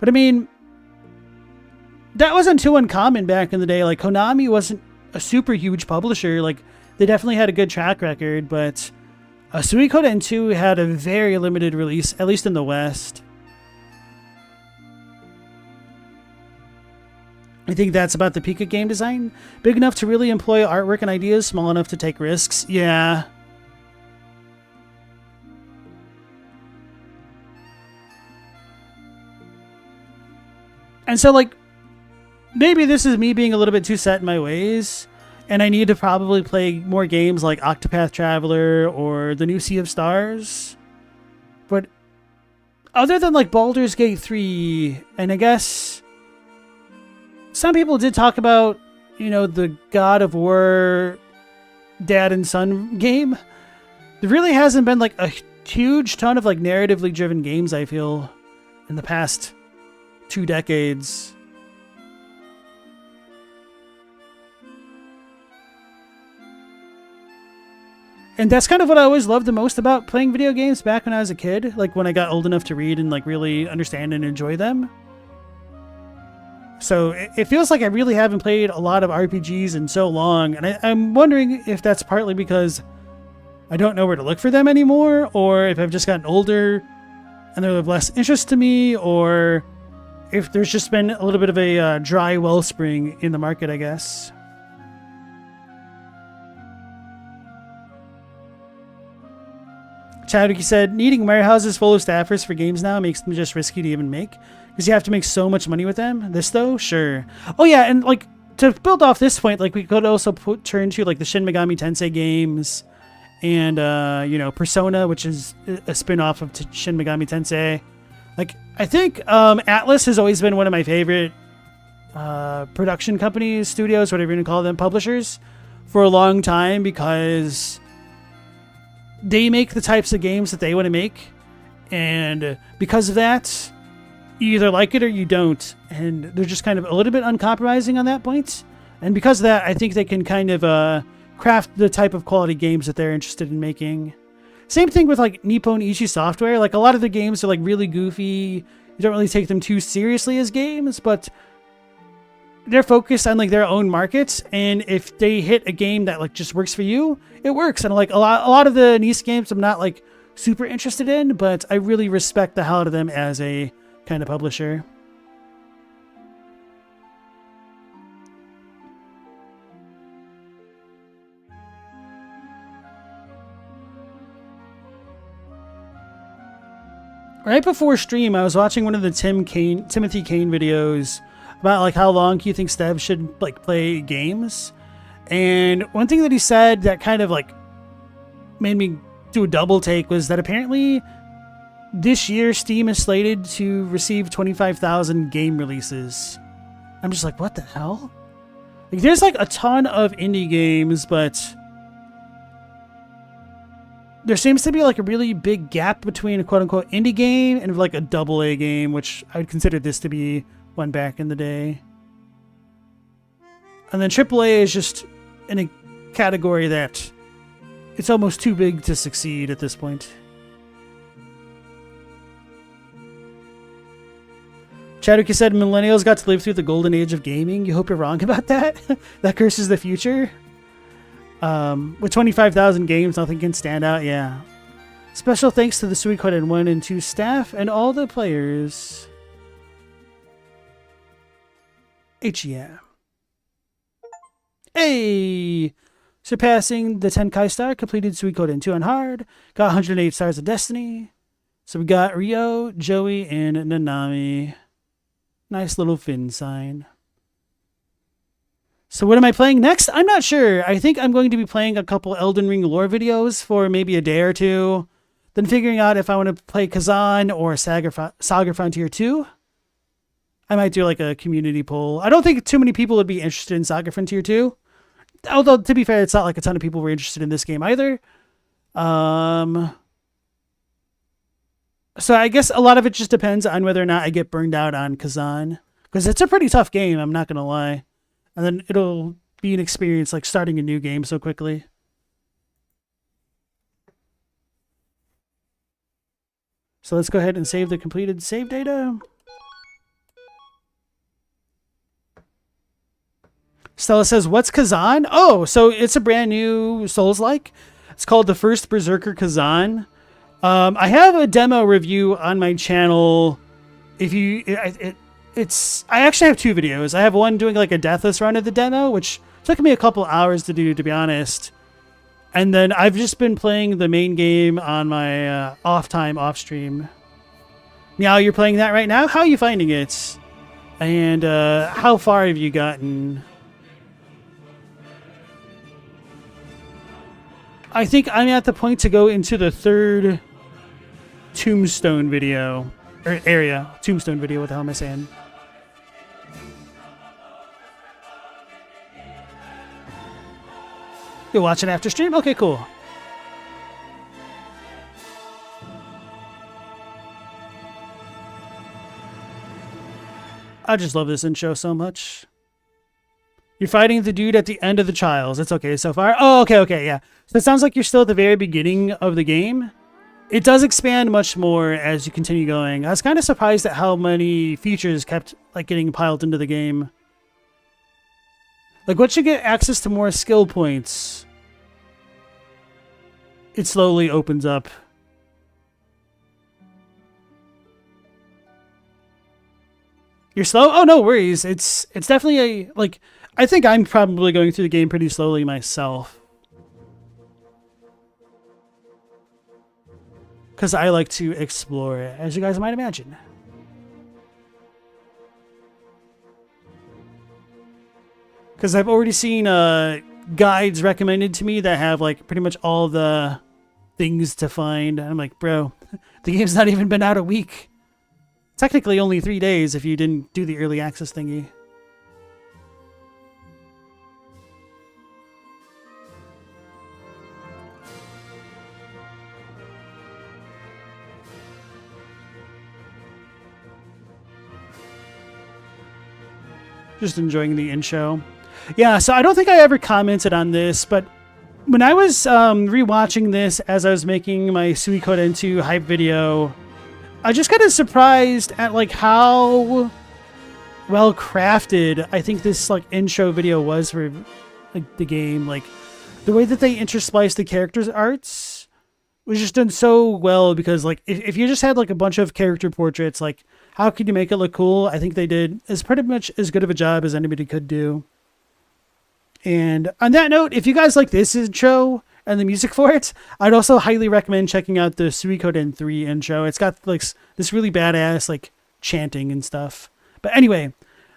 But I mean, that wasn't too uncommon back in the day. Like, Konami wasn't a super huge publisher. Like, they definitely had a good track record, but Suikoden 2 had a very limited release, at least in the West. I think that's about the peak of game design. Big enough to really employ artwork and ideas, small enough to take risks. Yeah. And so, like, maybe this is me being a little bit too set in my ways, and I need to probably play more games like Octopath Traveler or the new Sea of Stars. But other than, like, Baldur's Gate 3, and I guess some people did talk about, you know, the God of War dad and son game. There really hasn't been like a huge ton of like narratively driven games, I feel, in the past 2 decades. And that's kind of what I always loved the most about playing video games back when I was a kid, like when I got old enough to read and like really understand and enjoy them. So it feels like I really haven't played a lot of RPGs in so long, and I'm wondering if that's partly because I don't know where to look for them anymore, or if I've just gotten older and they're of less interest to me, or if there's just been a little bit of a dry wellspring in the market, I guess. Chadwick said, needing warehouses full of staffers for games now makes them just risky to even make, because you have to make so much money with them. This though, sure. Oh yeah, and like to build off this point, like we could also turn to like the Shin Megami Tensei games, and you know, Persona, which is a spin-off of Shin Megami Tensei. Like I think Atlas has always been one of my favorite production companies, studios, whatever you want to call them, publishers, for a long time, because they make the types of games that they want to make, and because of that, you either like it or you don't, and they're just kind of a little bit uncompromising on that point. And because of that, I think they can kind of craft the type of quality games that they're interested in making. Same thing with like Nippon Ichi Software. Like a lot of the games are like really goofy. You don't really take them too seriously as games, but they're focused on like their own markets, and if they hit a game that like just works for you, it works. And like a lot of the niche games I'm not like super interested in, but I really respect the hell out of them as a kind of publisher. right before stream, I was watching one of the Timothy Kane videos about like how long he thinks devs should like play games. And one thing that he said that kind of like made me do a double take was that apparently this year Steam is slated to receive 25,000 game releases. I'm just like, what the hell? Like, there's like a ton of indie games, but there seems to be like a really big gap between a quote-unquote indie game and like a AA game, which I would consider this to be one back in the day. And then AAA is just in a category that it's almost too big to succeed at this point. Chadwick, you said millennials got to live through the golden age of gaming. You hope you're wrong about that? That curses the future? With 25,000 games, nothing can stand out, yeah. Special thanks to the Suikoden 1 and 2 staff and all the players. Yeah. Hey! Surpassing the 10K star, completed Suikoden 2 on hard, got 108 stars of Destiny. So we got Ryo, Joey, and Nanami. Nice little fin sign. So what am I playing next? I'm not sure. I think I'm going to be playing a couple Elden Ring lore videos for maybe a day or two. Then figuring out if I want to play Kazan or Saga Frontier 2. I might do like a community poll. I don't think too many people would be interested in Saga Frontier 2. Although, to be fair, it's not like a ton of people were interested in this game either. So I guess a lot of it just depends on whether or not I get burned out on Kazan. Because it's a pretty tough game, I'm not going to lie. And then it'll be an experience like starting a new game so quickly. So let's go ahead and save the completed save data. Stella says, what's Kazan? Oh, so it's a brand new Souls-like. It's called The First Berserker Kazan. I have a demo review on my channel. If you, I actually have two videos. I have one doing like a deathless run of the demo, which took me a couple hours to do, to be honest. And then I've just been playing the main game on my off stream. Meow, you're playing that right now? How are you finding it? And how far have you gotten? I think I'm at the point to go into the third tombstone video. Or area. Tombstone video, what the hell am I saying? You're watching after stream? Okay, cool. I just love this intro so much. You're fighting the dude at the end of the trials. It's okay so far. Oh, okay, yeah. So it sounds like you're still at the very beginning of the game. It does expand much more as you continue going. I was kind of surprised at how many features kept like getting piled into the game. Like once you get access to more skill points, it slowly opens up. You're slow? Oh, no worries. It's definitely a, like, I think I'm probably going through the game pretty slowly myself. Because I like to explore, as you guys might imagine. Because I've already seen guides recommended to me that have, like, pretty much all the things to find. I'm like, bro, the game's not even been out a week. Technically only 3 days if you didn't do the early access thingy. Just enjoying the intro. Yeah, so I don't think I ever commented on this, but when I was rewatching this as I was making my Suikoden 2 hype video, I just got surprised at like how well crafted I think this like intro video was for like the game. Like the way that they interspliced the characters' arts was just done so well, because like if you just had like a bunch of character portraits, like how could you make it look cool? I think they did as pretty much as good of a job as anybody could do. And on that note, if you guys like this intro and the music for it. I'd also highly recommend checking out the Suikoden 3 intro. It's got like this really badass like chanting and stuff. But anyway,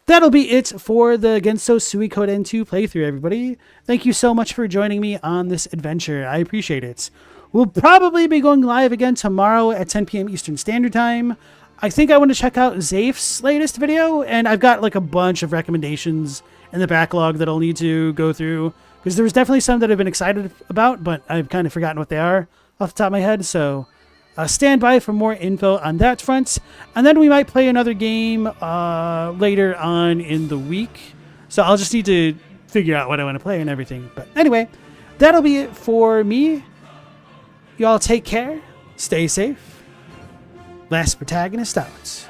that'll be it for the Genso Suikoden 2 playthrough, everybody. Thank you so much for joining me on this adventure. I appreciate it. We'll probably be going live again tomorrow at 10 p.m. Eastern Standard Time. I think I want to check out Zafe's latest video, and I've got like a bunch of recommendations in the backlog that I'll need to go through, because there's definitely some that I've been excited about, but I've kind of forgotten what they are off the top of my head, so stand by for more info on that front. And then we might play another game later on in the week, so I'll just need to figure out what I want to play and everything. But anyway, that'll be it for me. Y'all take care, stay safe. Last Protagonist out.